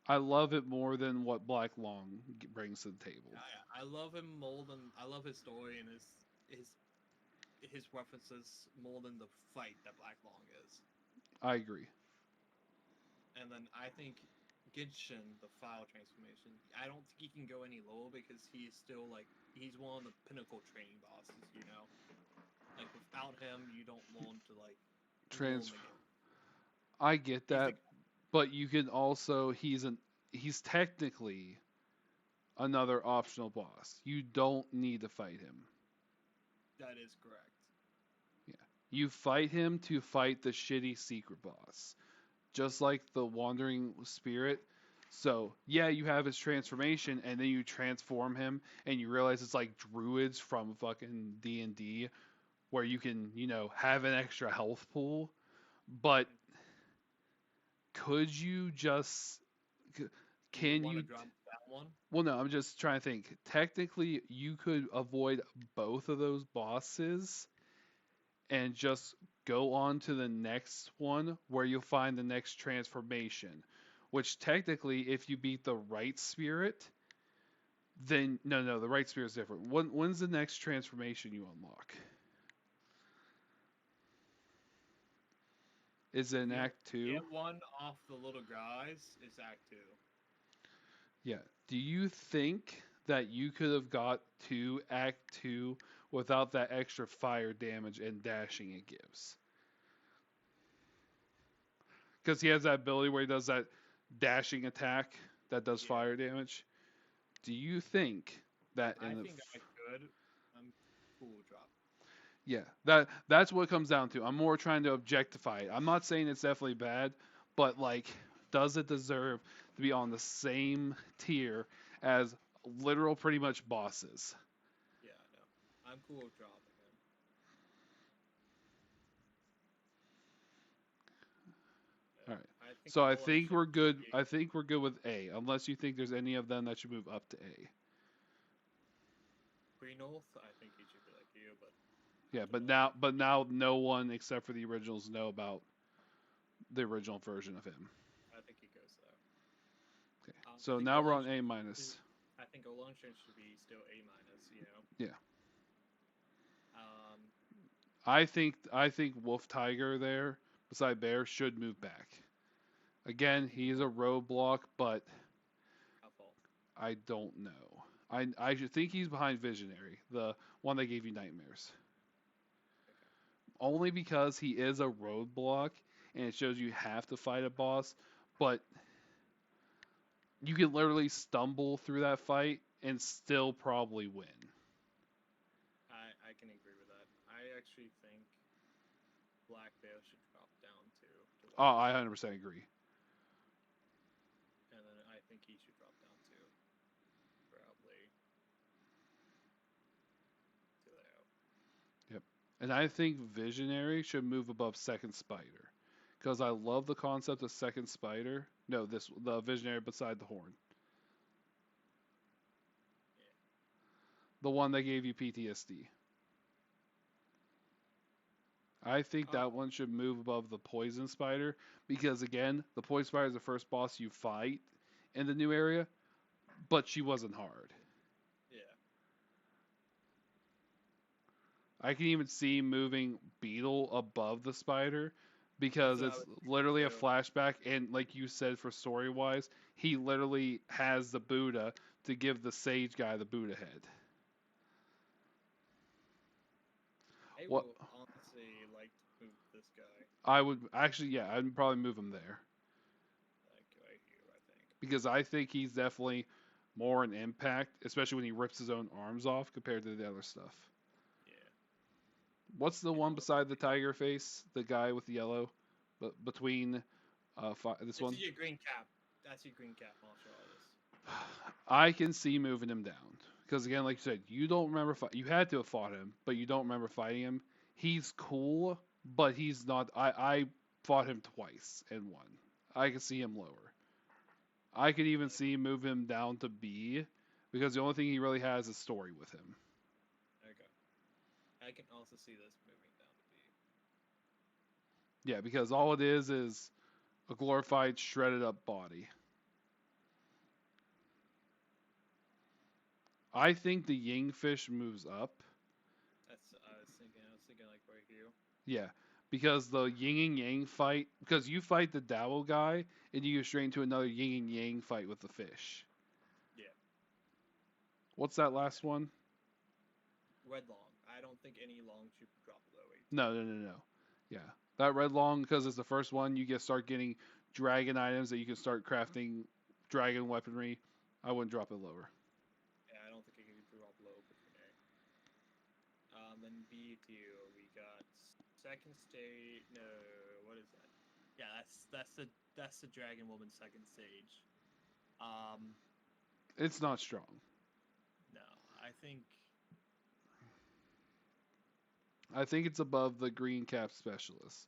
I love it more than what Black Long brings to the table. I love him more than I love his story and his references more than the fight that Black Long is. I agree. And then I think Genshin, the file transformation, I don't think he can go any lower because he's still he's one of the pinnacle training bosses, without him you don't want to transfer. I get that, but you can also he's technically another optional boss. You don't need to fight him. That is correct. Yeah. You fight him to fight the shitty secret boss. Just like the Wandering Spirit. So, yeah, you have his transformation, and then you transform him, and you realize it's like druids from fucking D&D, where you can, have an extra health pool. But could you just... Can you... drop that one? Well, no, I'm just trying to think. Technically, you could avoid both of those bosses and just go on to the next one where you'll find the next transformation. Which technically, if you beat the right spirit, then... No, the right spirit is different. When's the next transformation you unlock? Is it in Act 2? Get one off the little guys, it's Act 2. Yeah. Do you think that you could have got to Act 2 without that extra fire damage and dashing it gives? because he has that ability where he does that dashing attack that does Yeah. fire damage. Do you think that I in the think I could. I'm cool with drop. yeah, that's what it comes down to. I'm more trying to objectify it. I'm not saying it's definitely bad, but like, does it deserve to be on the same tier as literal pretty much bosses? Yeah, no. I'm cool with dropping him. All right. I think So I Olaf think should we're good. be- I think we're good with A, unless you think there's any of them that should move up to A. Green North, I think he should be like you, but Yeah, but now no one except for the originals know about the original version of him. I think he goes there. Okay. I So think now we're Olaf on A should- minus. I think Olonshin should be still A minus, you know. Yeah. Um, I think Wolf Tiger there beside Bear should move back. Again, he's a roadblock, but how fault. I don't know. I should think he's behind Visionary, the one that gave you nightmares. Only because he is a roadblock and it shows you have to fight a boss, but you can literally stumble through that fight and still probably win. I can agree with that. I actually think Black Bear should drop down to Oh, I 100% agree. and then I think he should drop down too. Probably to there. Yep. And I think Visionary should move above Second Spider. Because I love the concept of Second Spider. No, the Visionary beside the horn. The one that gave you PTSD. I think Oh. that one should move above the Poison Spider. Because again, the Poison Spider is the first boss you fight in the new area. But she wasn't hard. Yeah. I can even see moving Beetle above the Spider because That's it's what I was literally a too. flashback, and like you said, for story wise, he literally has the Buddha to give the sage guy the Buddha head. I What would honestly like to move this guy I would actually, yeah, I'd probably move him there like right here. I think. because I think he's definitely more an impact, especially when he rips his own arms off compared to the other stuff. Yeah. What's the one beside the tiger face? The guy with the yellow, but between this one. This is your green cap. That's your green cap martial artist. I can see moving him down because again, like you said, you don't remember you had to have fought him, but you don't remember fighting him. He's cool, but he's not. I fought him twice and won. I can see him lower. I could even see move him down to B because the only thing he really has is story with him. Okay. I can also see this moving down to B. Yeah, because all it is a glorified shredded up body. I think the Yingfish moves up. That's I was thinking like right here. Yeah, because the yin and yang fight, because you fight the Dao guy and you go straight into another yin and yang fight with the fish. Yeah. What's that last one? Red long. I don't think any long should drop below 8. No. Yeah, that red long because it's the first one. You start getting dragon items that you can start crafting dragon weaponry. I wouldn't drop it lower. Yeah, I don't think it can drop below between A. Then B2 we got second stage. No, what is that? Yeah, that's the dragon woman second stage. It's not strong. No, I think I think it's above the green cap specialist.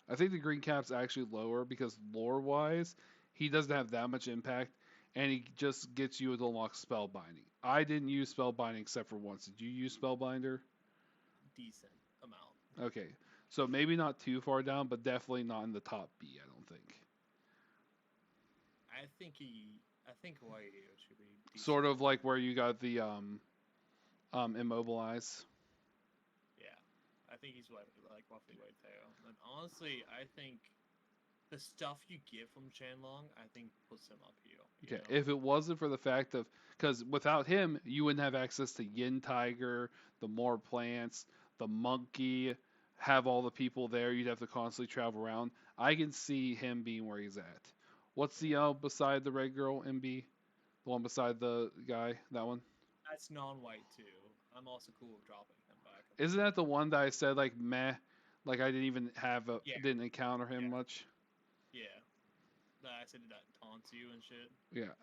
I think the green cap's actually lower because lore wise, he doesn't have that much impact and he just gets you to unlock spellbinding. I didn't use spellbinding except for once. Did you use spellbinder? decent amount. Okay. So maybe not too far down, but definitely not in the top B, I don't think. I think right here should be decent. Sort of like where you got the immobilize. Yeah, I think he's like roughly right there. And honestly, I think the stuff you get from Chanlong, I think puts him up here. you Okay, know? if it wasn't for the fact of because without him, you wouldn't have access to Yin Tiger, the more plants, the monkey, have all the people there. You'd have to constantly travel around. I can see him being where he's at. What's the beside the red girl, MB? The one beside the guy, that one? That's non-white too. I'm also cool with dropping him back. Isn't that the one that I said like meh, like I didn't even Yeah. didn't encounter him Yeah. much? Yeah. I said that taunts you and shit.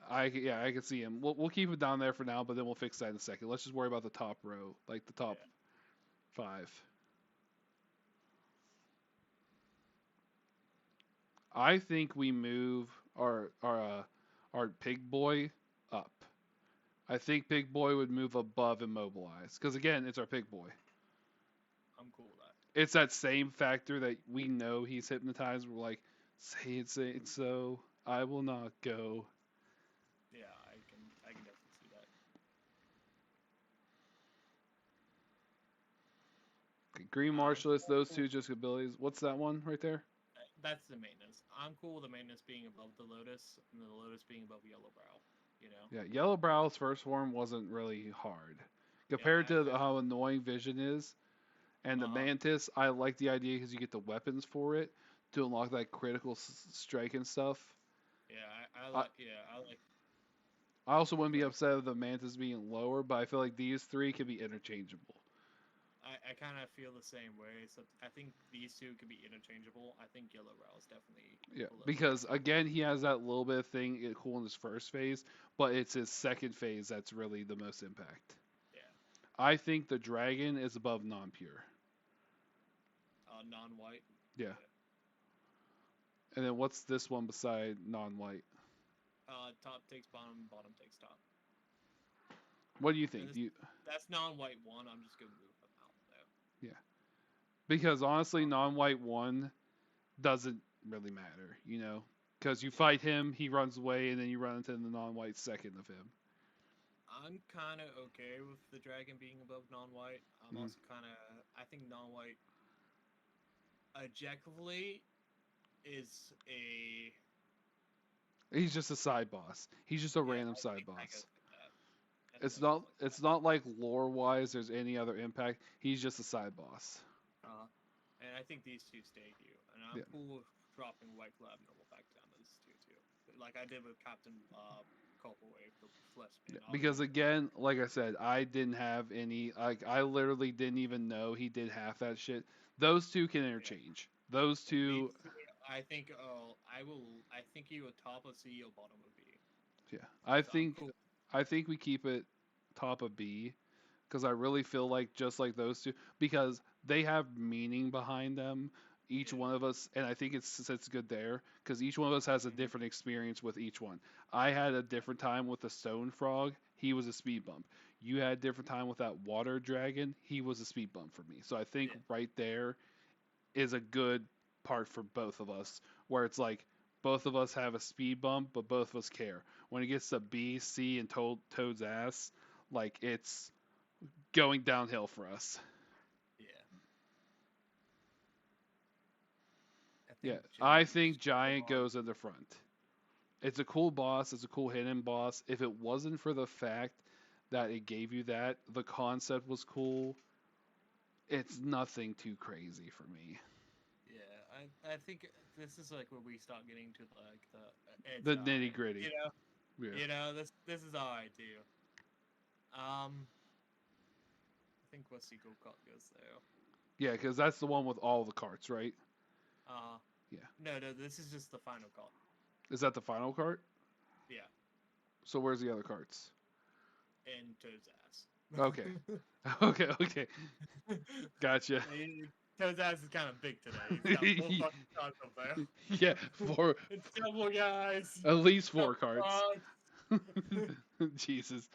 I can see him. We'll keep it down there for now, but then we'll fix that in a second. Let's just worry about the top row, like the top Yeah. 5. I think we move our pig boy up. I think pig boy would move above immobilize because again, it's our pig boy. I'm cool with that. It's that same factor that we know he's hypnotized. We're like, say it so. I will not go. Yeah, I can definitely see that. Okay, Green Marshallist, those two just abilities. What's that one right there? That's the maintenance. I'm cool with the maintenance being above the Lotus and the Lotus being above Yellow Brow. You know. Yeah, Yellow Brow's first form wasn't really hard compared to how annoying Vision is. And the Mantis, I like the idea because you get the weapons for it to unlock that critical strike and stuff. Yeah, I like. I also wouldn't be upset with the Mantis being lower, but I feel like these three can be interchangeable. I kind of feel the same way. So I think these two could be interchangeable. I think Yellow Brow is definitely. Because again, he has that little bit of thing cool in his first phase, but it's his second phase that's really the most impact. Yeah. I think the dragon is above non-pure. Non-white. Yeah. And then what's this one beside non-white? Top takes bottom, bottom takes top. What do you think? That's non-white one. I'm just gonna move them out though. Yeah. Because honestly, non-white one doesn't really matter, because you fight him, he runs away, and then you run into the non-white second of him. I'm kind of okay with the dragon being above non-white. I'm also kind of. I think non-white objectively is a. He's just a side boss. He's just a random side boss. It's not like lore wise there's any other impact. He's just a side boss. And I think these two stay here. And I'm cool with dropping White Lab normal back down to these two too. Like I did with Captain Copperwave, the Flesh Man. Because again, like I said, I didn't have any I literally didn't even know he did half that shit. Those two can interchange. Those two I think I think you would top of C or bottom of B. Yeah. I think we keep it top of B because I really feel like just like those two because they have meaning behind them. Each one of us, and I think it's good there because each one of us has a different experience with each one. I had a different time with the stone frog. He was a speed bump. You had a different time with that water dragon. He was a speed bump for me. So I think right there is a good part for both of us where it's like both of us have a speed bump, but both of us care. When it gets to B, C, and Toad's ass, like it's going downhill for us. I think Giant goes in the front. It's a cool boss. It's a cool hidden boss. If it wasn't for the fact that it gave you that, the concept was cool. It's nothing too crazy for me. Yeah, I think this is like where we start getting to like the nitty gritty. You know, this is all I do. I think Westy Go Kart goes there. Yeah, because that's the one with all the carts, right? Yeah. No, this is just the final cart. Is that the final cart? Yeah. So where's the other carts? In Toad's ass. Okay. Gotcha. Toad's ass is kind of big today. He's got 4 fucking carts up there. Yeah, 4. It's double, guys. At least 4 carts. Jesus.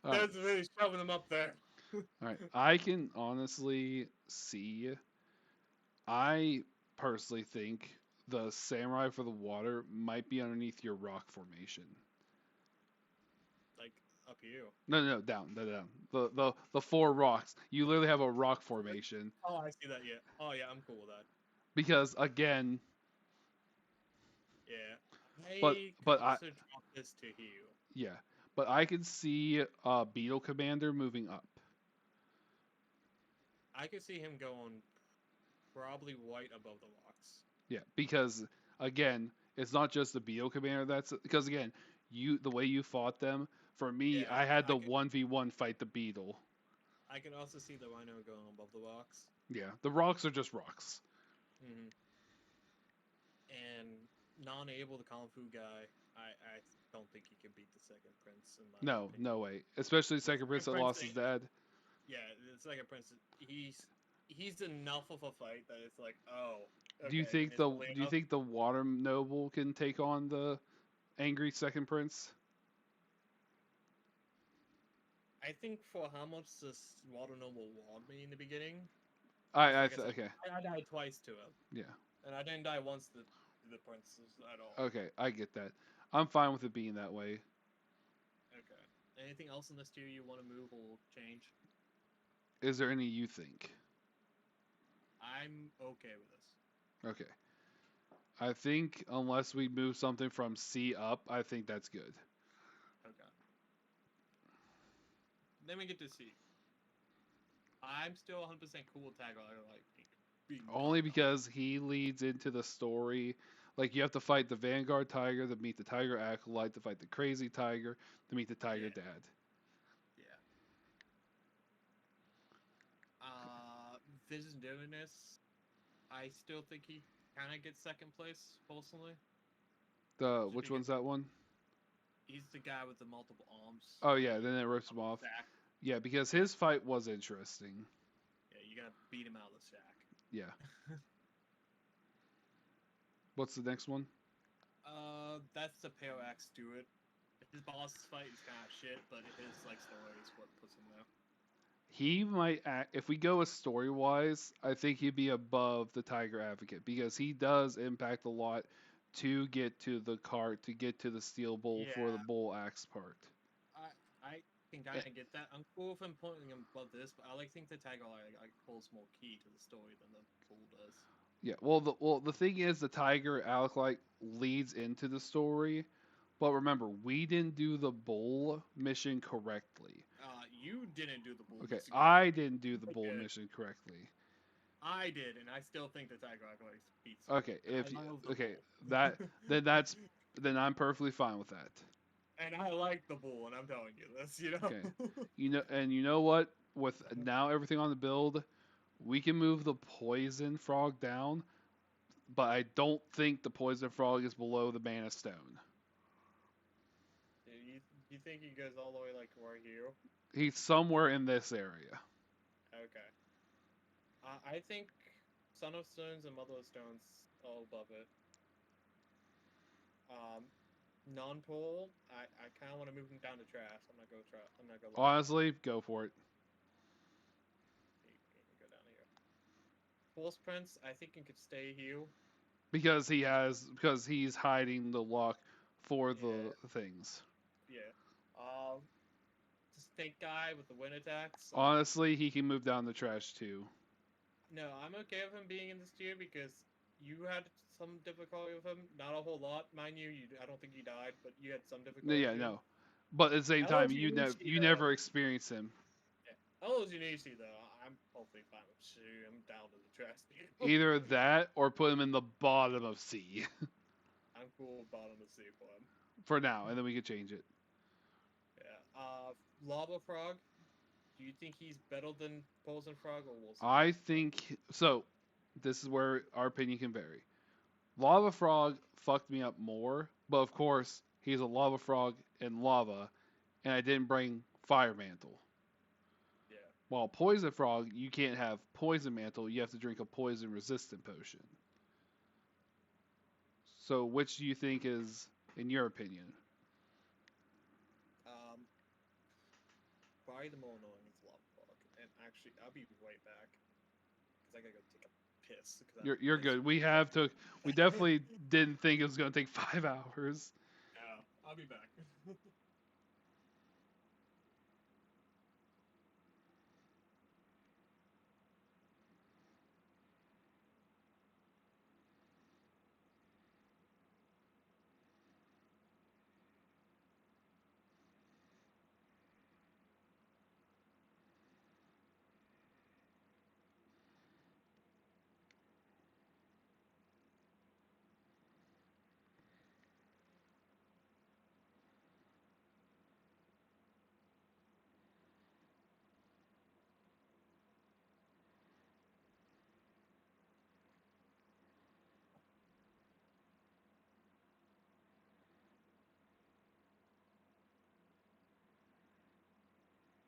Toad's really shoving them up there. Alright, I can honestly see. I personally think the samurai for the water might be underneath your rock formation. Like up you. No, down. The 4 rocks. You literally have a rock formation. Oh, I see that. Yeah. Oh, yeah. I'm cool with that. Because again. Yeah. But I drop this to you. Yeah, but I can see Beetle Commander moving up. I could see him going probably right above the rocks. Yeah, because again, it's not just the Beetle Commander. That's because again, the way you fought them. For me, Yeah, I had I to can, 1v1 fight the Beetle. I can also see the Rhino going above the rocks. Yeah, the rocks are just rocks. Hmm. And non-able, the Kung Fu guy, I don't think he can beat the second prince in my No, opinion. no way. Especially The Second Prince that Prince, lost his dad. yeah, the second prince, he's enough of a fight that it's like, oh, Do you okay, think the instantly Do you enough. think the Water Noble can take on the angry Second Prince? I think for how much this Water Noble walled me in the beginning, because like I said, Okay. I died twice to him, Yeah. and I didn't die once to the princes at all. Okay, I get that. I'm fine with it being that way. Okay. Anything else in this tier you want to move or change? Is there any you think? I'm okay with this. Okay. I think unless we move something from C up, I think that's good. Okay. Then we get to C. I'm still 100% cool with Tag like being Only knocked off. because he leads into the story. Like you have to fight the Vanguard Tiger to meet the Tiger Acolyte, to fight the Crazy Tiger to meet the Tiger Yeah. Dad. Yeah. Vision doing this. I still think he kind of gets second place personally. Which one's that one? He's the guy with the multiple arms. Oh yeah, then it rips him off. Sack. Yeah, because his fight was interesting. Yeah, you gotta beat him out of the sack. Yeah. What's the next one? That's the Parallax Stewart. His boss fight is kind of shit, but his like story is what puts him there. He might act, if we go with story wise, I think he'd be above the Tiger Advocate because he does impact a lot to get to the cart, to get to the steel bowl for the Yeah. bull axe part. I can kind of get that. I'm cool with him putting him above this, but I think the tag like holds more key to the story than the bull does. Yeah, the thing is the Tiger Acolyte leads into the story, but remember we didn't do the bull mission correctly. You didn't do the bull. Okay, mission I didn't do the I bull did. mission correctly. I did, and I still think the Tiger Acolyte beats. Okay, him. if I love the okay, bull. then I'm perfectly fine with that. And I like the bull, and I'm telling you this, you know. Okay. You know what? With now everything on the build, we can move the poison frog down, but I don't think the poison frog is below the mana stone. You think he goes all the way like right here? He's somewhere in this area. Okay. I think Son of Stones and Mother of Stones all above it. Non-pole, I kind of want to move him down to trash. I'm not gonna lie. Honestly, go for it. He go down here. Force Prince, I think he could stay here. Because he's hiding the lock for the things. Yeah. The snake guy with the wind attacks. Honestly, he can move down the trash too. No, I'm okay with him being in this tier because you had some difficulty with him. Not a whole lot, mind you. I don't think you died, but you had some difficulty. Yeah, no. But at the same I time, love you though. never experienced him. Yeah. I love Junichi though. I'm hopefully fine with C. I'm down to the trash tier. Either that or put him in the bottom of C I'm cool with bottom of C for him. for now, and then we could change it. Yeah. Lava Frog. Do you think he's better than Poison Frog or Wolf? I think so. This is where our opinion can vary. Lava Frog fucked me up more, but of course he's a lava frog in lava, and I didn't bring Fire Mantle. Yeah. While Poison Frog, you can't have Poison Mantle. You have to drink a poison resistant potion. So, which do you think is, in your opinion? Probably the more annoying is Lava Frog. And actually, I'll be right back because I gotta go take a piss. You're good. We definitely didn't think it was gonna take 5 hours. Yeah, I'll be back.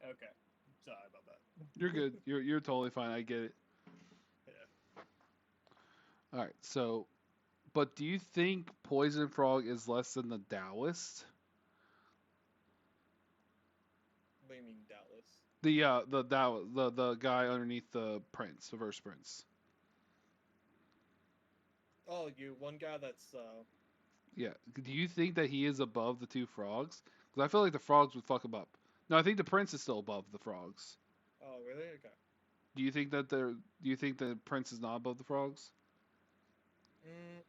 Okay. Sorry about that. You're good. You're totally fine. I get it. Yeah. All right. So, but do you think Poison Frog is less than the Taoist? What do you mean, Dallas? The guy underneath the prince, the verse prince. Oh, you one guy that's Yeah. Do you think that he is above the two frogs? Because I feel like the frogs would fuck him up. No, I think the prince is still above the frogs. Oh, really? Okay. Do you think that they're? Do you think the prince is not above the frogs?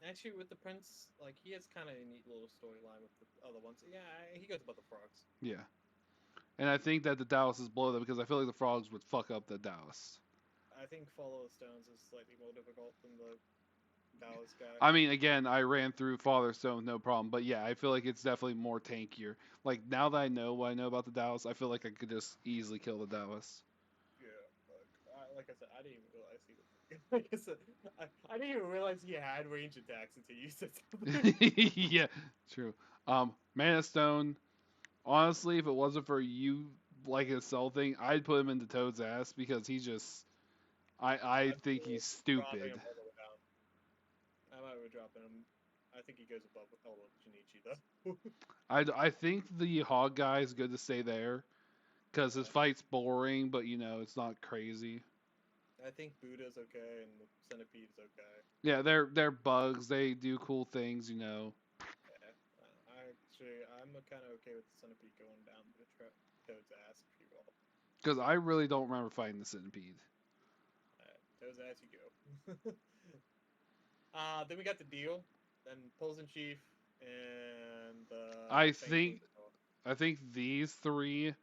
Actually, with the prince, like he has kind of a neat little storyline with the other ones. Yeah, he goes about the frogs. Yeah. And I think that the Taoist is below them because I feel like the frogs would fuck up the Taoist. I think Follow the Stones is slightly more difficult than the Dallas guy. I mean, again, I ran through Father Stone with no problem, but yeah, I feel like it's definitely more tankier. Like now that I know what I know about the Taoist, I feel like I could just easily kill the Taoist. Yeah, like I said, I didn't even realize he was. Like I said, I didn't even realize he had range attacks until you said something. Yeah, true. Mana Stone. Honestly, if it wasn't for you like his cell thing, I'd put him into Toad's ass because he just. I I'm think still he's dropping stupid. him all the way down. I might be dropping him. I think he goes above Jinichi though. I think the Hog guy is good to stay there because his fight's boring, but it's not crazy. I think Buddha's okay and the Centipede's okay. Yeah, they're bugs. They do cool things. Yeah, I'm kind of okay with the Centipede going down the Toad's ass if you will. Because I really don't remember fighting the centipede. Toad's ass you go. Then we got the deal. Then Posen Chief and I Fang King. think I think these three.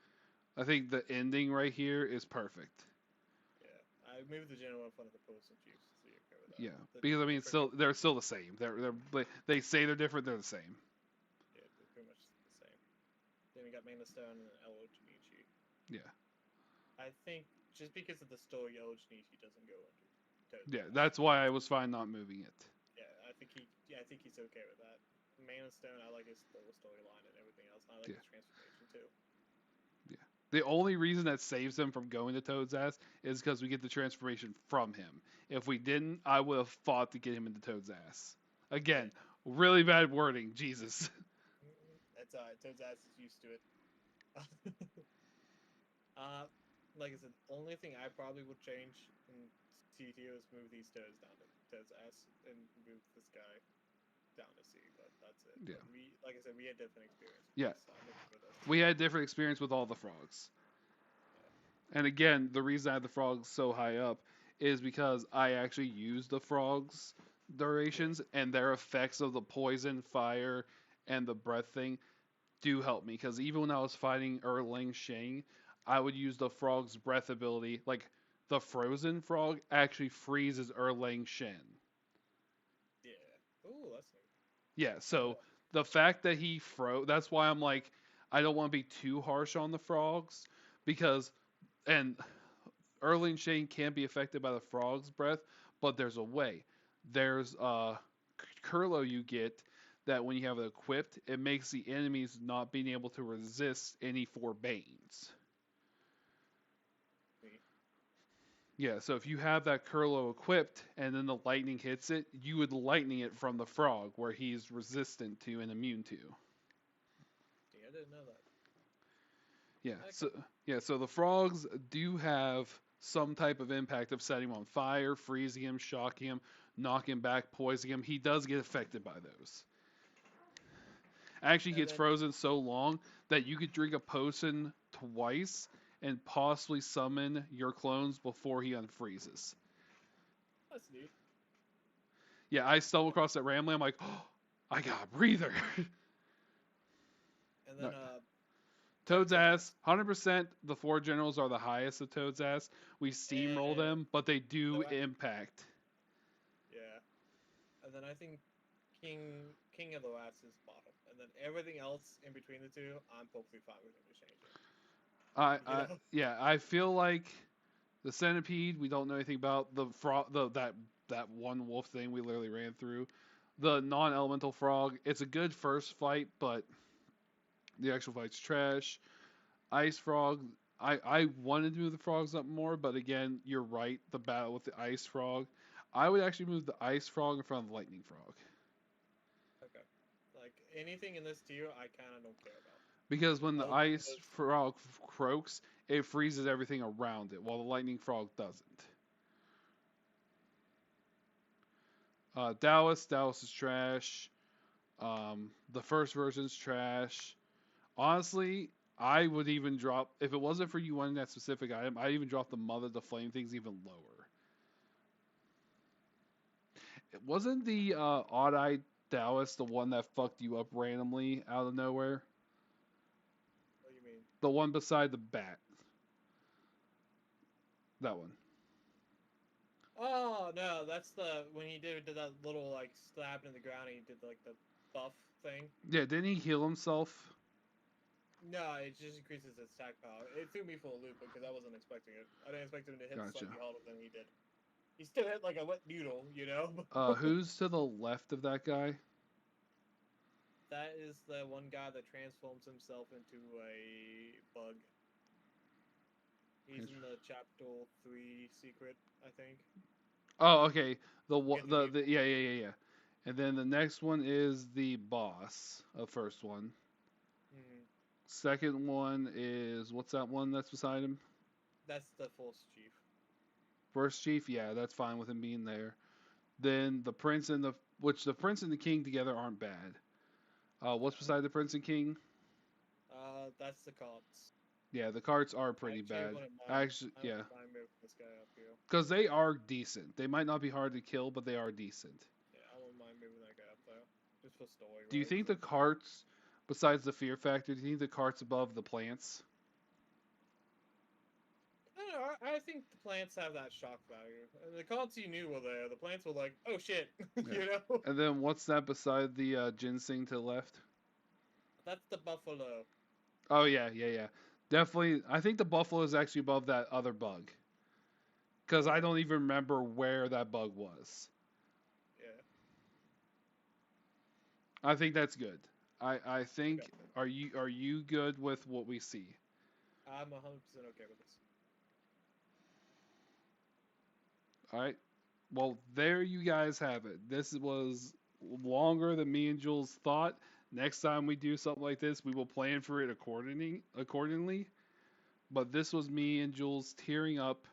I think the ending right here is perfect. Yeah, I moved the general in front of the Posen Chiefs, so you're okay with that. Yeah, The because I mean, different- they're still the same. They say they're different. They're the same. Yeah, they're pretty much the same. Then we got Mana Stone and Elo Jinichi. Yeah, I think just because of the story, Elo Jinichi doesn't go under Toad's yeah. ass. That's why I was fine not moving it. Yeah, I think he's okay with that. Mana Stone, I like his little storyline and everything else. I like Yeah. his transformation too. The only reason that saves him from going to Toad's ass is because we get the transformation from him. If we didn't, I would have fought to get him into Toad's ass. Again, really bad wording. Jesus. That's alright. Toad's ass is used to it. Like I said, only thing I probably would change in CTO is move these toads down to Toad's ass and move this guy down to C. But that's it. Yeah. But like I said, we had different experience. Yeah. So I'm okay with that. We had different experience with all the frogs. And again, the reason I had the frogs so high up is because I actually used the frogs durations and their effects of the poison, fire, and the breath thing do help me. Because even when I was fighting Erling Shang, I would use the frog's breath ability. Like the frozen frog actually freezes Erlang Shen. Yeah. Oh, that's neat. Yeah, so the fact that he froze, that's why I'm like, I don't want to be too harsh on the frogs because, and Erling Shane can be affected by the frog's breath, but there's a way. There's a Curlo you get that when you have it equipped, it makes the enemies not being able to resist any four banes. Neat. Yeah, so if you have that Curlo equipped and then the lightning hits it, you would lightning it from the frog where he's resistant to and immune to. Yeah, I didn't know that. So the frogs do have some type of impact of setting him on fire, freezing him, shocking him, knocking him back, poisoning him. He does get affected by those. Actually, he And gets then- frozen so long that you could drink a potion twice and possibly summon your clones before he unfreezes. That's neat. Yeah, I stumbled across that rambling. I'm like, oh, I got a breather. And then No. Toad's ass, 100%. The four generals are the highest of Toad's ass. We steamroll And- them, but they do No, I- impact. yeah. And then I think King of the Last is bottom. And then everything else in between the two, I'm perfectly fine with him to change it. Yeah, I feel like the centipede we don't know anything about. The frog, that one wolf thing we literally ran through. The non-elemental frog, it's a good first fight, but the actual fight's trash. Ice frog, I wanted to move the frogs up more, but again, you're right. The battle with the ice frog, I would actually move the ice frog in front of the lightning frog Okay. Like anything in this tier, I kind of don't care about. because when the Other than ice those- frog croaks, it freezes everything around it, while the lightning frog doesn't. Dallas is trash. The first version's trash. Honestly, I would even drop if it wasn't for you wanting that specific item. I'd even drop the mother to flame things even lower. It wasn't the odd-eyed Dallas the one that fucked you up randomly out of nowhere. What do you mean? The one beside the bat. That one. Oh no, that's the when he did that little like slap in the ground. And he did like the buff thing. Yeah, didn't he heal himself? No, it just increases his attack power. It threw me for a loop because I wasn't expecting it. I didn't expect him to hit Gotcha. slightly harder than he did. He still hit like a wet noodle, you know. Who's to the left of that guy? That is the one guy that transforms himself into a bug. He's in the chapter 3 secret, I think. Oh, okay. Get the Yeah. And then the next one is the boss. The first one. Mhm. Second one is what's that one that's beside him? That's the Force Chief. First chief, yeah, that's fine with him being there. Then the prince and the prince and the king together aren't bad. What's beside the prince and king? That's the carts. Yeah, the carts are pretty Actually, bad. wouldn't mind- Actually, I yeah, wouldn't mind moving this guy up here. because they are decent. They might not be hard to kill, but they are decent. Yeah, I wouldn't mind moving that guy up there. Just for story. Do you right? think the carts, besides the fear factor, do you think the carts above the plants? I don't know. I think the plants have that shock value. The carts you knew were there. The plants were like, oh shit, you know. And then what's that beside the ginseng to the left? That's the buffalo. Oh yeah. Definitely, I think the buffalo is actually above that other bug. Because I don't even remember where that bug was. Yeah. I think that's good. I think are you good with what we see? I'm 100% okay with this. All right. Well, there you guys have it. This was longer than me and Jules thought. Next time we do something like this, we will plan for it accordingly. But this was me and Jules tearing up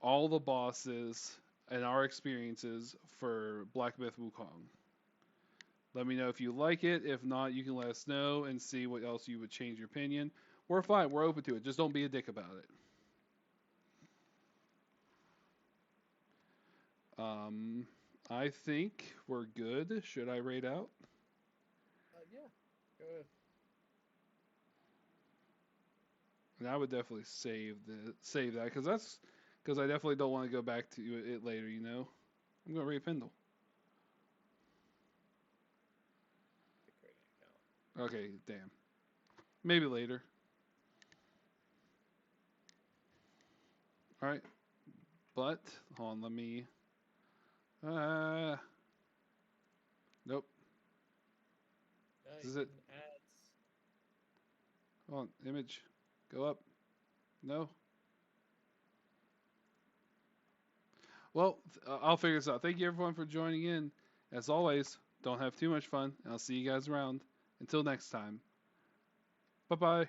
all the bosses and our experiences for Black Myth Wukong. Let me know if you like it. If not, you can let us know and see what else you would change your opinion. We're fine. We're open to it. Just don't be a dick about it. I think we're good. Should I rate out? Yeah. Go ahead. And I would definitely save that because I definitely don't want to go back to it later. You know, I'm gonna rate Pendle. Great account. Okay, damn. Maybe later. All right, but hold on. Let me. Nope. Is it? Ads. Hold on. Image. Go up. No. Well, I'll figure this out. Thank you everyone for joining in. As always, don't have too much fun, and I'll see you guys around. Until next time. Bye bye.